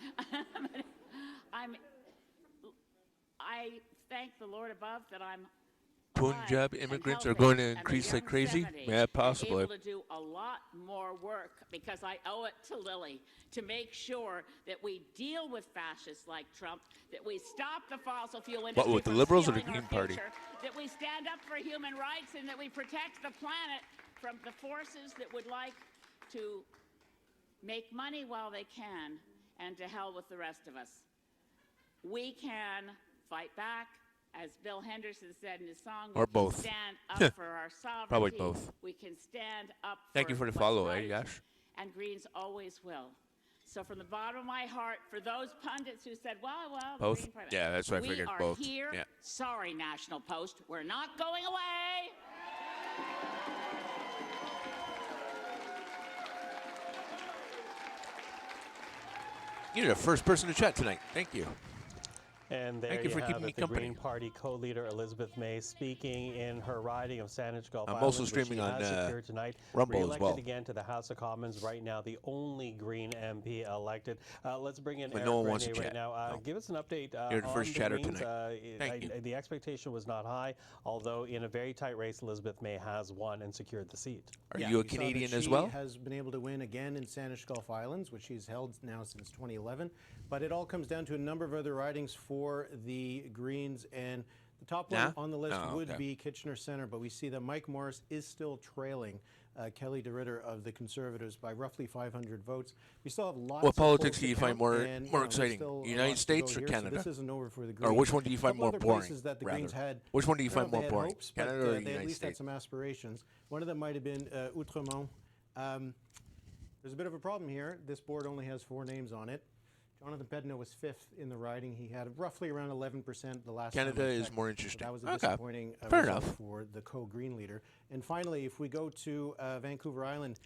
S7: I thank the Lord above that I'm
S4: Punjab immigrants are going to increase like crazy? Yeah, possibly.
S7: Able to do a lot more work because I owe it to Lily to make sure that we deal with fascists like Trump, that we stop the fossil fuel industry.
S4: What, with the Liberals or the Green Party?
S7: That we stand up for human rights and that we protect the planet from the forces that would like to make money while they can, and to hell with the rest of us. We can fight back. As Bill Henderson said in his song,
S4: or
S7: we can
S4: both.
S7: Stand up for our sovereignty.
S4: Probably both.
S7: We can stand up
S4: Thank
S7: for
S4: you for the
S7: what's
S4: follow,
S7: right,
S4: Yash.
S7: And Greens always will. So from the bottom of my heart, for those pundits who said, well, the
S4: Both?
S7: Green Party.
S4: Yeah, that's what I figured, both.
S7: We are here.
S4: Yeah.
S7: Sorry, National Post. We're not going away.
S4: You're the first person to chat tonight. Thank you.
S2: And there
S4: Thank you for
S2: have
S4: keeping
S2: it,
S4: me
S2: the
S4: company.
S2: Green Party co-leader Elizabeth May speaking in her riding of Saanich Gulf
S4: I'm
S2: Islands,
S4: also
S2: which
S4: streaming
S2: she
S4: on,
S2: has secured tonight.
S4: Rumble as
S2: Re-elected
S4: well.
S2: again to the House of Commons right now, the only Green MP elected. Let's bring in
S4: But
S2: Eric
S4: no one wants
S2: Renier
S4: to
S2: right
S4: chat.
S2: now.
S4: No.
S2: Give us an update
S4: You're the
S2: on
S4: first chatter
S2: Greens.
S4: tonight. Thank you.
S2: The expectation was not high, although in a very tight race, Elizabeth May has won and secured the seat.
S4: Are you a Canadian as well?
S11: She has been able to win again in Saanich Gulf Islands, which she's held now since 2011. But it all comes down to a number of other ridings for the Greens, and the top one on the list would be Kitchener Centre. But we see that Mike Morris is still trailing Kelly DeRitter of the Conservatives by roughly 500 votes. We still have lots.
S4: What
S11: of
S4: politics
S11: polls
S4: do you
S11: to
S4: find
S11: count,
S4: more
S11: there's
S4: exciting?
S11: still
S4: United
S11: lots to
S4: States
S11: go
S4: or
S11: here, so
S4: Canada?
S11: this isn't over for the Greens.
S4: Or which one do you find
S11: Couple
S4: more
S11: other
S4: boring?
S11: places that the
S4: rather?
S11: Greens had,
S4: Which one do you
S11: I don't
S4: find
S11: know
S4: more
S11: if they had
S4: boring?
S11: hopes, but,
S4: Canada or
S11: they
S4: United
S11: at least had
S4: States?
S11: some aspirations. One of them might have been Outremont. There's a bit of a problem here. This board only has 4 names on it. Jonathan Pedno was 5th in the riding. He had roughly around 11% the last time
S4: Canada
S11: I
S4: is
S11: checked.
S4: more
S11: So
S4: interesting.
S11: that was a
S4: Okay.
S11: disappointing
S4: Fair
S11: result
S4: enough.
S11: for the co-Green leader. And finally, if we go to Vancouver Island,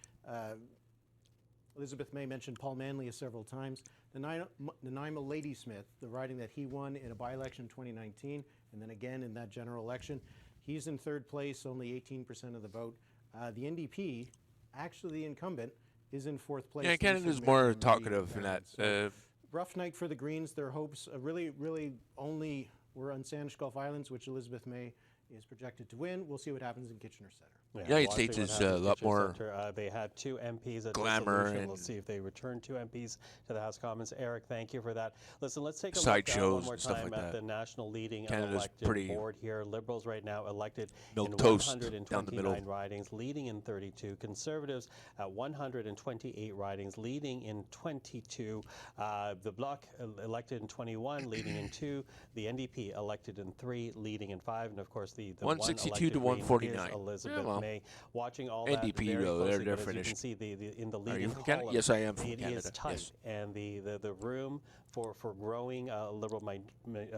S11: Elizabeth May mentioned Paul Manley several times. Nanaimo Ladysmith, the riding that he won in a by-election in 2019, and then again in that general election, he's in 3rd place, only 18% of the vote. The NDP, actually the incumbent, is in 4th place.
S4: Yeah,
S11: Lisa
S4: Canada's
S11: May
S4: more
S11: from the
S4: talkative in that.
S11: Independents. Rough night for the Greens. Their hopes really only were on Saanich Gulf Islands, which Elizabeth May is projected to win. We'll see what happens in Kitchener Centre.
S4: United States is a lot more
S2: They had 2 MPs at
S4: glamour
S2: dissolution.
S4: and
S2: We'll see if they return 2 MPs to the House of Commons. Eric, thank you for that. Listen, let's take a
S4: Side
S2: look
S4: shows
S2: one more
S4: and stuff
S2: time
S4: like
S2: at
S4: that.
S2: the national leading
S4: Canada's
S2: elected
S4: pretty
S2: board here. Liberals right now elected
S4: milk
S2: in
S4: toast down the
S2: 129
S4: middle.
S2: ridings, leading in 32. Conservatives at 128 ridings, leading in 22. The Bloc elected in 21, leading in 2. The NDP elected in 3, leading in 5. And of course, the
S4: 162 to
S2: one elected Green
S4: 149.
S2: is Elizabeth
S4: Yeah, well.
S2: May. Watching all
S4: NDP,
S2: that very
S4: though,
S2: closely,
S4: they're
S2: but as you
S4: finished.
S2: can see, in the
S4: Are
S2: leading
S4: you from Canada?
S2: column,
S4: Yes, I am from
S2: it
S4: Canada.
S2: is tight,
S4: Yes.
S2: and the room for growing Liberal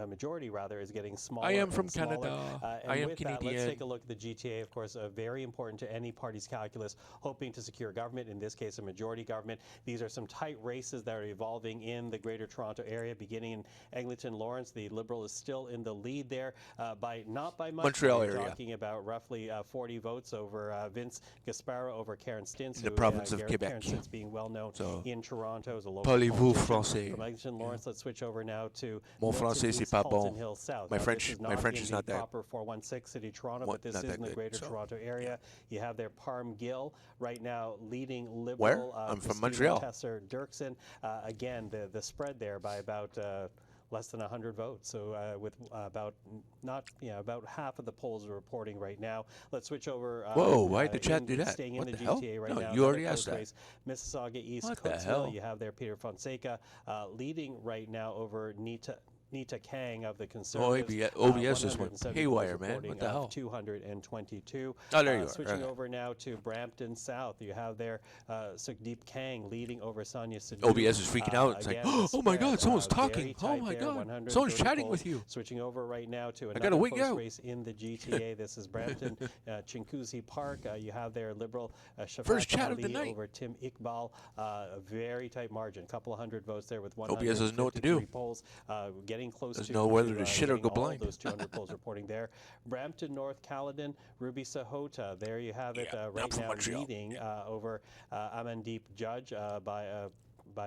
S2: majority rather is getting smaller.
S4: I am
S2: and
S4: from
S2: smaller.
S4: Canada.
S2: And
S4: I am
S2: with that, let's
S4: Canadian.
S2: take a look at the GTA. Of course, very important to any party's calculus, hoping to secure government. In this case, a majority government. These are some tight races that are evolving in the Greater Toronto area, beginning in Eglinton Lawrence. The Liberal is still in the lead there not by much.
S4: Montreal
S2: We're
S4: area.
S2: talking about roughly 40 votes over Vince Gasparo over Karen Stintz.
S4: In the
S2: who,
S4: province of
S2: Karen
S4: Quebec.
S2: Stintz being well known
S4: So,
S2: in Toronto as a local
S4: parlez-vous
S2: politician.
S4: français?
S2: From Eglinton Lawrence, let's switch over now to
S4: Mon
S2: Milton
S4: français, c'est
S2: East,
S4: pas
S2: Halton
S4: bon.
S2: Hill South.
S4: My
S2: Now,
S4: French-
S2: this is
S4: my
S2: not
S4: French
S2: in
S4: is
S2: the
S4: not that-
S2: proper 416 City Toronto, but this
S4: not
S2: is
S4: that
S2: in the
S4: good,
S2: Greater
S4: so.
S2: Toronto area. You have their Parm Gill right now leading Liberal.
S4: I'm from
S2: Christina
S4: Montreal.
S2: Tesser Dirksen. Again, the spread there by about less than 100 votes. So with about half of the polls are reporting right now. Let's switch over.
S4: Whoa, why'd the chat do that?
S2: Staying
S4: What
S2: in the
S4: the hell?
S2: GTA right
S4: No,
S2: now.
S4: you already
S2: another
S4: asked
S2: close
S4: that.
S2: race. Mississauga East,
S4: What the
S2: Coatesville.
S4: hell?
S2: You have there Peter Fonseca leading right now over Nita Kang of the Conservatives.
S4: OBS just went
S2: 170
S4: haywire,
S2: votes
S4: man.
S2: reporting
S4: What the
S2: of
S4: hell?
S2: 222.
S4: Oh, there you are.
S2: Switching
S4: Okay.
S2: over now to Brampton South. You have there Sukhdeep Kang leading over Sonia Sidhu.
S4: OBS is freaking out. It's like,
S2: again, the
S4: oh my
S2: spread,
S4: God, someone's
S2: very
S4: talking. Oh
S2: tight
S4: my
S2: there,
S4: God,
S2: 130
S4: someone's chatting
S2: polls.
S4: with you.
S2: Switching over right now to
S4: gotta
S2: another
S4: wig
S2: close
S4: out.
S2: race in the GTA. This is Brampton, Chinguzi Park. You have there Liberal
S4: First
S2: Shafat
S4: chat of the
S2: Ali
S4: night.
S2: over Tim Iqbal. A very tight margin, a couple of hundred votes there with
S4: OBS doesn't know what to do.
S2: 153 polls. Getting getting close
S4: Doesn't
S2: to
S4: know whether to shit or
S2: getting
S4: go
S2: all
S4: blind.
S2: those 200 polls reporting there. Brampton, North Caledon, Ruby Sahota. There you have it right
S4: from
S2: now,
S4: Montreal.
S2: leading over Amandeep Judge by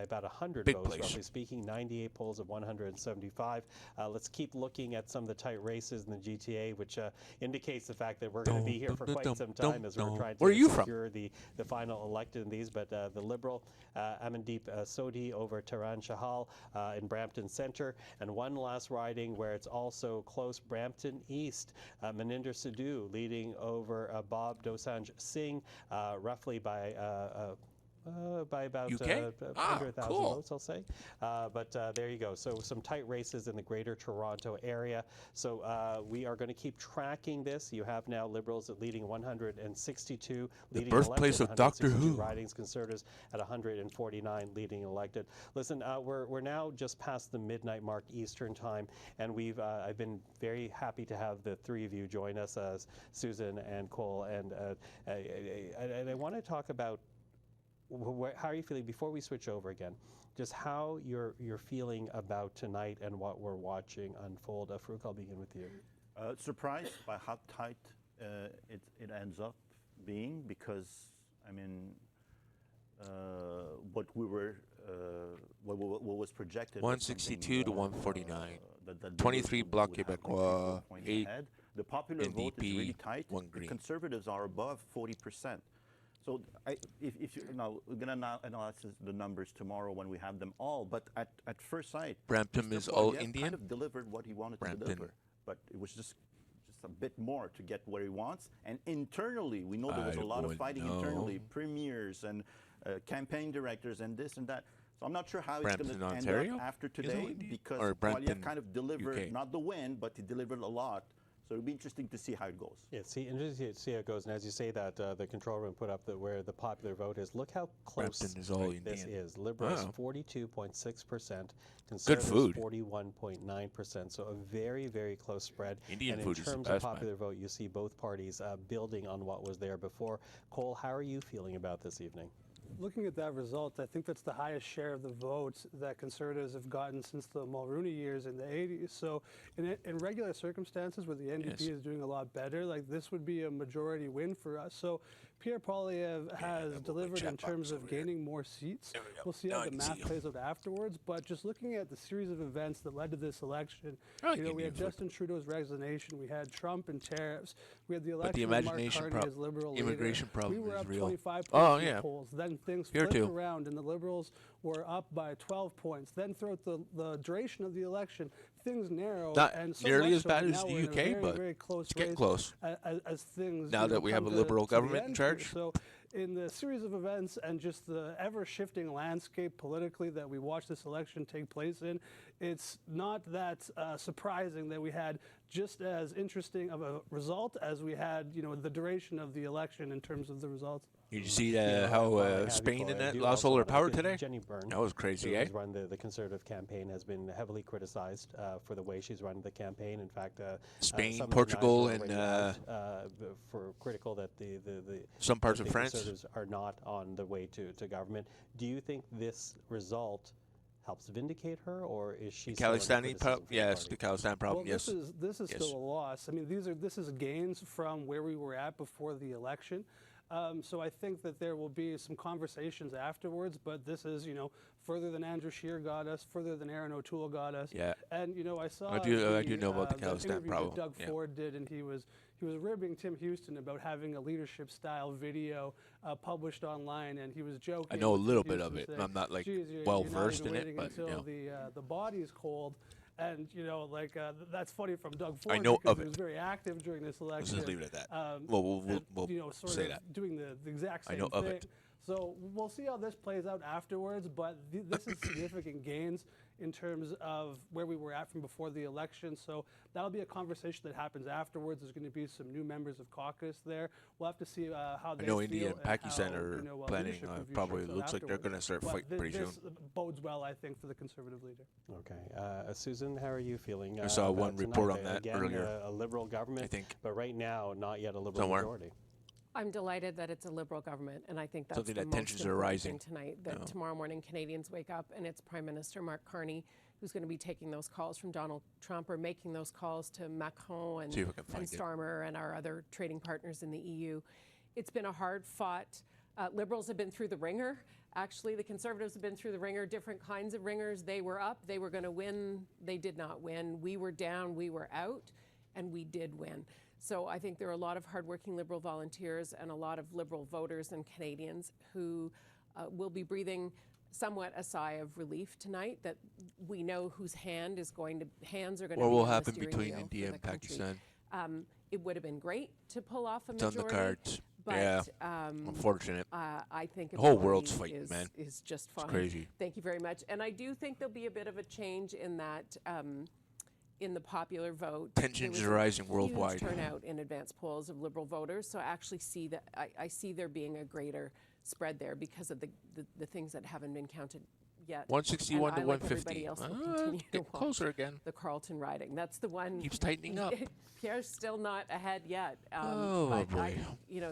S2: about 100
S4: Big
S2: votes,
S4: place.
S2: roughly speaking, 98 polls of 175. Let's keep looking at some of the tight races in the GTA, which indicates the fact that we're going to be here for quite some time as we're trying
S4: Where are
S2: to
S4: you from?
S2: secure the final elected in these. But the Liberal, Amandeep Sodhi over Taran Shahal in Brampton Centre. And one last riding where it's also close, Brampton East. Maninder Sidhu leading over Bob Dosanjh Singh, roughly by about
S4: UK?
S2: under 1,000
S4: cool.
S2: votes, I'll say. But there you go. So some tight races in the Greater Toronto area. So we are going to keep tracking this. You have now Liberals leading 162, leading
S4: birthplace
S2: elected,
S4: of Doctor
S2: 162
S4: Who.
S2: ridings, Conservatives at 149 leading elected. Listen, we're now just past the midnight mark Eastern time, and I've been very happy to have the three of you join us, Susan and Cole, and I want to talk about how are you feeling before we switch over again? Just how you're feeling about tonight and what we're watching unfold. Farouk, I'll begin with you.
S5: Surprised by how tight it ends up being, because I mean, what was projected.
S4: 162 to 149.
S5: 23
S4: Bloc Québécois, 8
S5: The popular vote is really
S4: NDP,
S5: tight.
S4: 1
S5: The
S4: Green.
S5: Conservatives are above 40%. So if you now we're gonna analyze the numbers tomorrow when we have them all. But at first sight,
S4: Brampton
S5: Mr.
S4: is all
S5: Poilievre
S4: Indian?
S5: kind of delivered what he wanted to deliver, but it was just a bit more to get where he wants. And internally, we know there was a lot of fighting internally, premiers and campaign directors and this and that. So I'm not sure how
S4: Brampton,
S5: it's going to end
S4: Ontario?
S5: up after
S4: Is
S5: today,
S4: it?
S5: because
S4: Or Brampton,
S5: Poilievre kind of delivered
S4: UK?
S5: not the win, but he delivered a lot. So it'll be interesting to see how it goes.
S2: Yeah, interesting to see how it goes. And as you say that, the control room put up where the popular vote is. Look how close
S4: Brampton is all
S2: this
S4: Indian.
S2: is. Liberals,
S4: Wow.
S2: 42.6%.
S4: Good food.
S2: 41.9%. So a very, very close spread.
S4: Indian
S2: and
S4: food
S2: in
S4: is the
S2: terms
S4: best,
S2: of popular vote, you see both parties building on what was there before. Cole, how are you feeling about this evening?
S8: Looking at that result, I think that's the highest share of the votes that Conservatives have gotten since the Mulroney years in the 80s. So in regular circumstances where the NDP is doing a lot better, like this would be a majority win for us. So Pierre Poilievre has delivered in terms of gaining more seats. We'll see how the math plays out afterwards. But just looking at the series of events that led to this election, we had Justin Trudeau's resignation, we had Trump and tariffs, we had the election of Mark Carney as Liberal
S4: immigration
S8: leader.
S4: problem
S8: We were
S4: is
S8: up
S4: real.
S8: 25 points
S4: Oh,
S8: in
S4: yeah.
S8: the polls. Then things
S4: Here
S8: flipped
S4: too.
S8: around, and the Liberals were up by 12 points. Then throughout the duration of the election, things narrowed.
S4: Not
S8: and so
S4: nearly
S8: much
S4: as
S8: so
S4: bad
S8: that
S4: as
S8: now
S4: the
S8: we're in a
S4: UK,
S8: very,
S4: but
S8: very close
S4: it's getting
S8: race
S4: close.
S8: As things
S4: Now that we have a
S8: come
S4: Liberal
S8: to the
S4: government in
S8: end here.
S4: charge.
S8: So in the series of events and just the ever-shifting landscape politically that we watched this election take place in, it's not that surprising that we had just as interesting of a result as we had, the duration of the election in terms of the results.
S4: Did you see how Spain and that lost all their power today?
S2: Jenny Byrne,
S4: That was crazy,
S2: who
S4: eh?
S2: has run the Conservative campaign, has been heavily criticized for the way she's run the campaign. In fact,
S4: Spain,
S2: some of the
S4: Portugal,
S2: Nigel
S4: and
S2: already out, for critical that the
S4: some parts
S2: that
S4: of
S2: the
S4: France.
S2: Conservatives are not on the way to government. Do you think this result helps vindicate her, or is she still under
S4: Kalistani
S2: criticism
S4: problem?
S2: from the
S4: Yes,
S2: party?
S4: the Kalistani problem.
S8: Well,
S4: Yes.
S8: this is
S4: Yes.
S8: still a loss. I mean, this is gains from where we were at before the election. So I think that there will be some conversations afterwards, but this is, further than Andrew Scheer got us, further than Aaron O'Toole got us.
S4: Yeah.
S8: And, I saw
S4: I do know about the
S8: that
S4: Khalistan
S8: interview
S4: problem.
S8: that Doug
S4: Yeah.
S8: Ford did, and he was ribbing Tim Houston about having a leadership-style video published online, and he was joking.
S4: I know a
S8: with Tim
S4: little bit of
S8: Houston
S4: it.
S8: saying,
S4: I'm not, like,
S8: "Geez, you're
S4: well
S8: not
S4: versed
S8: even
S4: in it,
S8: waiting
S4: but,
S8: until the body's cold." And that's funny from Doug Ford.
S4: I know
S8: because
S4: of
S8: he
S4: it.
S8: was very active during this election.
S4: Let's just leave it at that.
S8: We'll
S4: we'll
S8: sort
S4: say
S8: of
S4: that.
S8: doing the exact
S4: I
S8: same
S4: know
S8: thing.
S4: of it.
S8: So we'll see how this plays out afterwards. But this is significant gains in terms of where we were at from before the election. So that'll be a conversation that happens afterwards. There's going to be some new members of caucus there. We'll have to see how they
S4: I know
S8: feel
S4: India and
S8: how,
S4: Pakistan are planning.
S8: leadership review
S4: Probably
S8: shakes out
S4: looks like they're
S8: afterwards.
S4: going to start
S8: But
S4: fighting pretty soon.
S8: this bodes well, I think, for the Conservative leader.
S2: Okay. Susan, how are you feeling?
S4: I saw
S2: about
S4: one report
S2: tonight?
S4: on that
S2: Again,
S4: earlier.
S2: A Liberal government,
S4: I think.
S2: but right now, not yet a Liberal
S4: Somewhere.
S2: majority.
S9: I'm delighted that it's a Liberal government, and I think that's
S4: Something
S9: the
S4: that
S9: most
S4: tensions are
S9: important
S4: rising.
S9: thing tonight, that
S4: No.
S9: tomorrow morning Canadians wake up and it's Prime Minister Mark Carney who's going to be taking those calls from Donald Trump or making those calls to Macron and,
S4: See if I can find it.
S9: Starmer and our other trading partners in the EU. It's been a hard-fought. Liberals have been through the ringer. Actually, the Conservatives have been through the ringer, different kinds of ringers. They were up, they were going to win, they did not win. We were down, we were out, and we did win. So I think there are a lot of hardworking Liberal volunteers and a lot of Liberal voters and Canadians who will be breathing somewhat a sigh of relief tonight that we know whose hands are going to
S4: What
S9: be
S4: will
S9: on the
S4: happen
S9: steering
S4: between
S9: wheel
S4: India
S9: for
S4: and
S9: the country.
S4: Pakistan?
S9: It would have been great to pull off a
S4: It's on
S9: majority.
S4: the cards.
S9: But,
S4: Yeah. Unfortunate.
S9: I think
S4: The whole
S9: a
S4: world's
S9: majority
S4: fighting, man.
S9: is just
S4: It's
S9: fine.
S4: crazy.
S9: Thank you very much. And I do think there'll be a bit of a change in that, in the popular vote.
S4: Tensions
S9: There was
S4: are rising
S9: huge
S4: worldwide.
S9: turnout in advance polls of Liberal voters, so I actually see that I see there being a greater spread there because of the things that haven't been counted yet.
S4: 161
S9: And
S4: to
S9: I, like
S4: 150.
S9: everybody else, will continue to
S4: Get
S9: watch
S4: closer again.
S9: the Carleton riding. That's the one.
S4: Keeps tightening up.
S9: Pierre's still not ahead yet.
S2: Oh,
S9: but
S2: boy.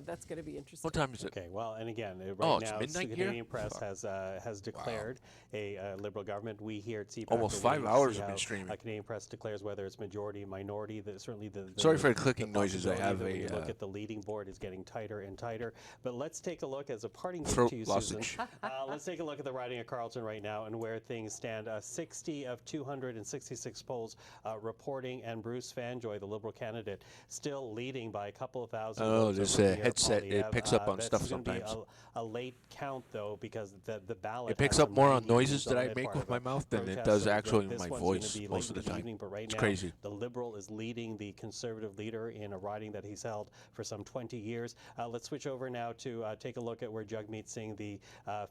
S9: That's going to be interesting.
S4: What time is it?
S2: Okay, well, and again, right
S4: Oh, it's
S2: now,
S4: midnight
S2: the
S4: here?
S2: Canadian press has declared a Liberal government. We here at CPAC
S4: Almost
S2: are
S4: 5
S2: waiting to
S4: hours
S2: see
S4: have been
S2: how,
S4: streaming.
S2: Canadian press declares whether it's majority, minority. Certainly the
S4: Sorry for the clicking noises. I have
S2: possibility that when you
S4: a
S2: look at the leading board is getting tighter and tighter. But let's take a look as a parting gift
S4: throat
S2: to you, Susan.
S4: lozenge.
S2: Let's take a look at the riding of Carleton right now and where things stand. 60 of 266 polls reporting, and Bruce Fanjoy, the Liberal candidate, still leading by a couple of thousand.
S4: Oh,
S2: votes
S4: this
S2: over Pierre
S4: headset, it
S2: Poilievre.
S4: picks up on
S2: That's
S4: stuff
S2: gonna be
S4: sometimes.
S2: a late count, though, because the ballot.
S4: It picks
S2: has
S4: up
S2: some
S4: more on
S2: 90
S4: noises
S2: on
S4: that I
S2: it,
S4: make
S2: part
S4: with
S2: of
S4: my
S2: a
S4: mouth than it
S2: protest,
S4: does
S2: so
S4: actually
S2: this
S4: with my
S2: one's
S4: voice
S2: gonna be
S4: most
S2: late
S4: of the
S2: in
S4: time.
S2: evening, but right
S4: It's
S2: now,
S4: crazy.
S2: the Liberal is leading the Conservative leader in a riding that he's held for some 20 years. Let's switch over now to take a look at where Jagmeet Singh, the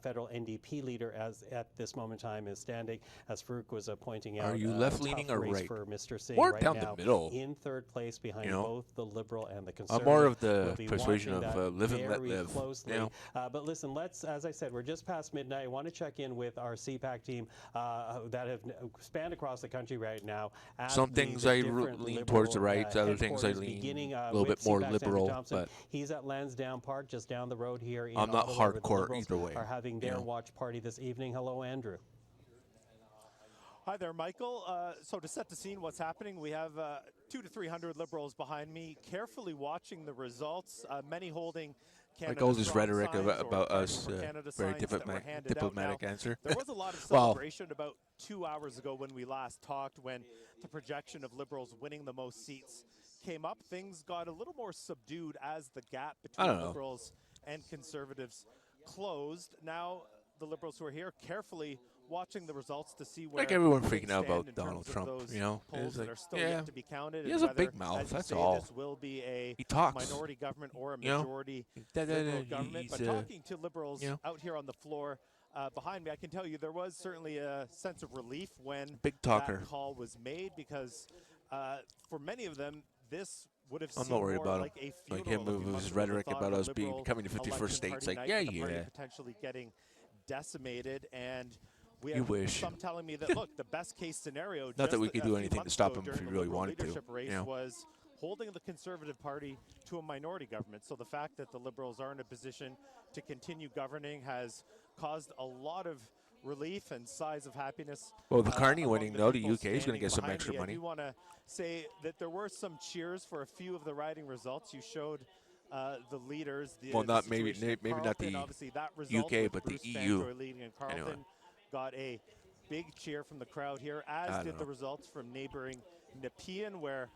S2: federal NDP leader, at this moment in time is standing. As Farouk was pointing out,
S4: Are you
S2: a
S4: left-leaning
S2: tough
S4: or
S2: race
S4: right?
S2: for Mr. Singh
S4: Or
S2: right
S4: down the
S2: now,
S4: middle.
S2: in third place behind
S4: You know?
S2: both the Liberal and the
S4: I'm
S2: Conservative.
S4: more of the
S2: We'll be
S4: persuasion
S2: watching
S4: of
S2: that
S4: live and let
S2: very
S4: live, you
S2: closely.
S4: know?
S2: But listen, as I said, we're just past midnight. I want to check in with our CPAC team that have spanned across the country right now. at
S4: Some
S2: the
S4: things I
S2: different
S4: lean towards the
S2: Liberal,
S4: right, other things I
S2: headquarters,
S4: lean
S2: beginning,
S4: a little
S2: with
S4: bit more
S2: CPAC's Andrew
S4: liberal,
S2: Thompson.
S4: but
S2: He's at Lansdowne Park, just down the road here in
S4: I'm not
S2: Ottawa, where the
S4: hardcore
S2: Liberals
S4: either way,
S2: are having
S4: you
S2: their
S4: know?
S2: watch party this evening. Hello, Andrew.
S21: Hi there, Michael. So to set the scene, what's happening, we have 200 to 300 Liberals behind me, carefully watching the results, many holding
S4: like all this
S21: Strong
S4: rhetoric
S21: signs or
S4: about
S21: Pardon
S4: us,
S21: for Canada
S4: very
S21: signs that were handed out.
S4: diplomatic
S21: Now,
S4: answer.
S21: There was a lot of
S4: Well,
S21: celebration about 2 hours ago when we last talked, when the projection of Liberals winning the most seats came up. Things got a little more subdued as the gap between Liberals and Conservatives closed. Now the Liberals who are here carefully watching the results to see where
S4: like everyone
S21: things
S4: freaking out
S21: stand
S4: about
S21: in
S4: Donald
S21: terms of
S4: Trump,
S21: those
S4: you know?
S21: polls
S4: It's
S21: that
S4: like,
S21: are still
S4: yeah,
S21: yet to be counted.
S4: he
S21: and
S4: has a
S21: whether,
S4: big mouth,
S21: as you
S4: that's
S21: say,
S4: all.
S21: This will be a
S4: He talks,
S21: minority government or a
S4: you know?
S21: majority
S4: That-
S21: Liberal
S4: he's,
S21: government. But talking to Liberals
S4: you know?
S21: out here on the floor behind me, I can tell you there was certainly a sense of relief when
S4: Big talker.
S21: that call was made, because for many of them, this would have
S4: I'm
S21: seemed
S4: not worried
S21: more
S4: about
S21: like
S4: him.
S21: a
S4: Like him
S21: funeral,
S4: with
S21: if you
S4: his
S21: must have
S4: rhetoric
S21: thought
S4: about
S21: of a
S4: us being
S21: Liberal
S4: becoming the 51st
S21: election
S4: state. It's
S21: party
S4: like,
S21: night,
S4: yeah,
S21: with the party
S4: yeah.
S21: potentially getting decimated, and we
S4: You
S21: have
S4: wish.
S21: some telling me that look, the best case scenario.
S4: Not that
S21: just
S4: we could
S21: a
S4: do
S21: few
S4: anything to
S21: months
S4: stop
S21: ago
S4: him if
S21: during
S4: we
S21: the
S4: really
S21: Liberal
S4: wanted to,
S21: leadership race
S4: you know?
S21: was holding the Conservative Party to a minority government. So the fact that the Liberals are in a position to continue governing has caused a lot of relief and sighs of happiness.
S4: Well, the Carney
S21: among
S4: winning,
S21: the
S4: though, the
S21: people
S4: UK is going to
S21: standing
S4: get some
S21: behind
S4: extra
S21: me.
S4: money.
S21: I do want to say that there were some cheers for a few of the riding results. You showed the leaders.
S4: Well,
S21: the
S4: not maybe
S21: situation in
S4: maybe not
S21: Carleton.
S4: the
S21: Obviously, that result
S4: UK,
S21: with
S4: but the
S21: Bruce
S4: EU.
S21: Fanjoy leading in Carleton
S4: Anyway.
S21: got a big cheer from the crowd here,
S4: I
S21: as
S4: don't
S21: did the
S4: know.
S21: results from neighboring Nepean, where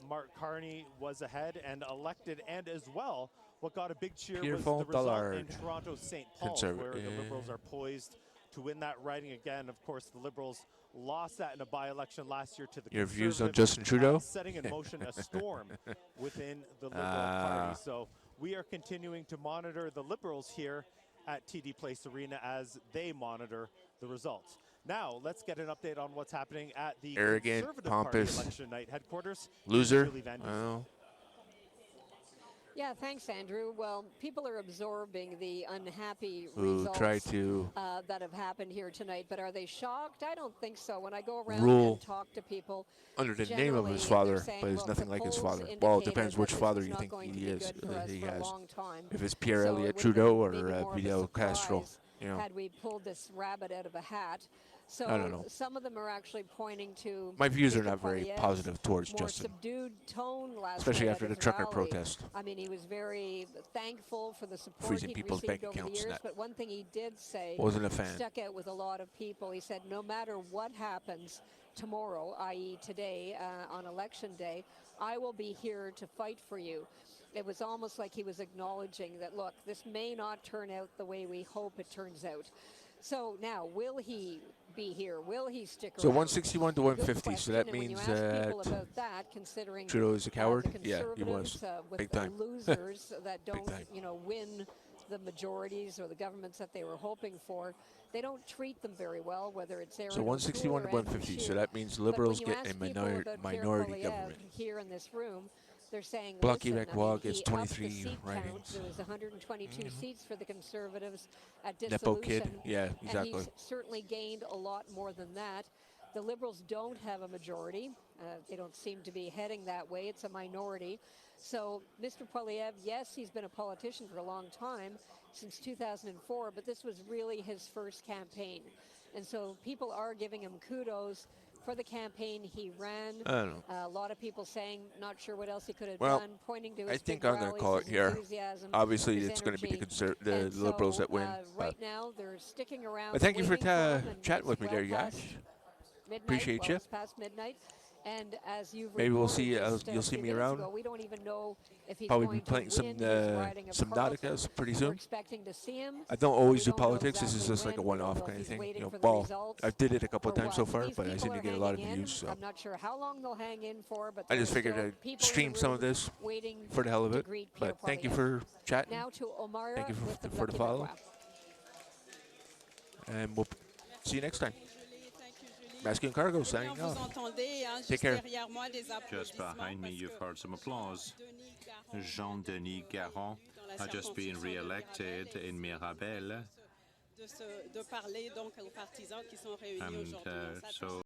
S21: Mark Carney was ahead and elected, and as well, what got a big cheer was
S4: Pierre-Paul
S21: the result
S4: Dallard.
S21: in Toronto St. Paul's, where the Liberals are poised to win that riding again. Of course, the Liberals lost that in a by-election last year to the
S4: Your views on
S21: Conservatives,
S4: Justin Trudeau?
S21: setting in motion a storm within the Liberal
S4: Ah.
S21: Party. So we are continuing to monitor the Liberals here at TD Place Arena as they monitor the results. Now, let's get an update on what's happening at the
S4: Arrogant,
S21: Conservative
S4: pompous,
S21: Party election night headquarters.
S4: loser.
S21: Julie Van
S4: I don't know.
S22: Yeah, thanks, Andrew. Well, people are absorbing the unhappy
S4: Who
S22: results
S4: try to
S22: that have happened here tonight. But are they shocked? I don't think so. When I go around
S4: rule
S22: and talk to people,
S4: under the name of
S22: generally
S4: his
S22: they're
S4: father,
S22: saying,
S4: but he's
S22: "Look,
S4: nothing
S22: the
S4: like his
S22: polls
S4: father. Well, it
S22: indicated
S4: depends
S22: that
S4: which
S22: this
S4: father
S22: was
S4: you
S22: not
S4: think
S22: going to
S4: he
S22: be
S4: is.
S22: good for us
S4: He
S22: for a
S4: has.
S22: long time.
S4: If it's Pierre
S22: So
S4: Elliott
S22: it would have
S4: Trudeau
S22: been
S4: or
S22: maybe more of a
S4: Fidel Castro,
S22: surprise
S4: you know.
S22: had we pulled this rabbit out of a hat. So
S4: I don't know.
S22: some of them are actually pointing to
S4: My views are
S22: Mr.
S4: not very
S22: Poilievre's
S4: positive towards
S22: more
S4: Justin.
S22: subdued tone last
S4: Especially
S22: night
S4: after
S22: at
S4: the
S22: his
S4: trucker
S22: rally.
S4: protest.
S22: I mean, he was very thankful for the support
S4: Freezing
S22: he'd
S4: people's
S22: received
S4: bank
S22: over the
S4: accounts and
S22: years.
S4: that.
S22: But one thing he did say
S4: Wasn't a fan.
S22: stuck out with a lot of people. He said, no matter what happens tomorrow, i.e. today on election day, I will be here to fight for you. It was almost like he was acknowledging that, look, this may not turn out the way we hope it turns out. So now, will he be here? Will he stick
S4: So
S22: around?
S4: 161 to
S22: Good
S4: 150. So that
S22: question, and when you
S4: means
S22: ask people
S4: that
S22: about that, considering
S4: Trudeau is a coward.
S22: the
S4: Yeah, he was.
S22: Conservatives, with
S4: Big time.
S22: losers that don't,
S4: time.
S22: win the majorities or the governments that they were hoping for, they don't treat them very well, whether it's Aaron
S4: So 161 to
S22: O'Toole or Andrew
S4: 150. So
S22: Scheer.
S4: that means
S22: But
S4: Liberals
S22: when you
S4: get a
S22: ask people about Pierre
S4: minority
S22: Poilievre
S4: government.
S22: here in this room, they're saying,
S4: Bloc
S22: listen,
S4: Québécois gets
S22: he upped the
S4: 23
S22: seat count.
S4: ridings.
S22: There was 122 seats for the Conservatives at
S4: Nepo kid.
S22: dissolution.
S4: Yeah,
S22: And
S4: exactly.
S22: he's certainly gained a lot more than that. The Liberals don't have a majority. They don't seem to be heading that way. It's a minority. So Mr. Poilievre, yes, he's been a politician for a long time, since 2004, but this was really his first campaign. And so people are giving him kudos for the campaign he ran.
S4: I don't know.
S22: A lot of people saying, not sure what else he could have
S4: Well,
S22: done, pointing to
S4: I
S22: his
S4: think
S22: big
S4: I'm going to
S22: rallies,
S4: call it
S22: his
S4: here.
S22: enthusiasm,
S4: Obviously,
S22: his
S4: it's going to be
S22: energy.
S4: the
S22: And
S4: Liberals
S22: so,
S4: that win.
S22: right
S4: But
S22: now, they're sticking around.
S4: but thank you for
S22: waiting him, and
S4: chatting
S22: it's
S4: with me
S22: well
S4: there,
S22: past
S4: Yash.
S22: midnight.
S4: Appreciate
S22: Well,
S4: you.
S22: it's past midnight. And as you've
S4: Maybe we'll
S22: reported
S4: see.
S22: just,
S4: You'll see
S22: few
S4: me
S22: minutes
S4: around.
S22: ago, we don't even know if he's
S4: Probably
S22: going
S4: be playing
S22: to
S4: some
S22: win. He's riding a Carleton.
S4: Nauticas pretty
S22: We're
S4: soon.
S22: expecting to see him.
S4: I don't
S22: but
S4: always
S22: we
S4: do
S22: don't know
S4: politics. This is
S22: exactly
S4: just like a
S22: when. We don't
S4: one-off
S22: know
S4: kind
S22: if
S4: of
S22: he's
S4: thing.
S22: waiting
S4: You know,
S22: for the
S4: well,
S22: results
S4: I did it a couple
S22: or
S4: times so
S22: what.
S4: far,
S22: These
S4: but I
S22: people
S4: seem to
S22: are
S4: get a lot of
S22: hanging in.
S4: views. So
S22: I'm not sure how long they'll hang in for, but
S4: I just
S22: there are
S4: figured
S22: still
S4: I'd
S22: people in
S4: stream
S22: the
S4: some of
S22: room
S4: this
S22: waiting
S4: for the hell of
S22: to
S4: it.
S22: greet Pierre
S4: But thank you
S22: Poilievre.
S4: for chatting.
S22: Now to Omara
S4: Thank you
S22: with the
S4: for the
S22: Bloc
S4: follow.
S22: Québécois.
S4: And we'll see you next time. Masculine Cargo signing off. Take care.
S14: Just behind me, you've heard some applause. Jean-Denis Garon has just been re-elected in Mirabel.
S23: De parler donc aux partisans qui sont réunis
S14: And
S23: aujourd'hui.
S14: so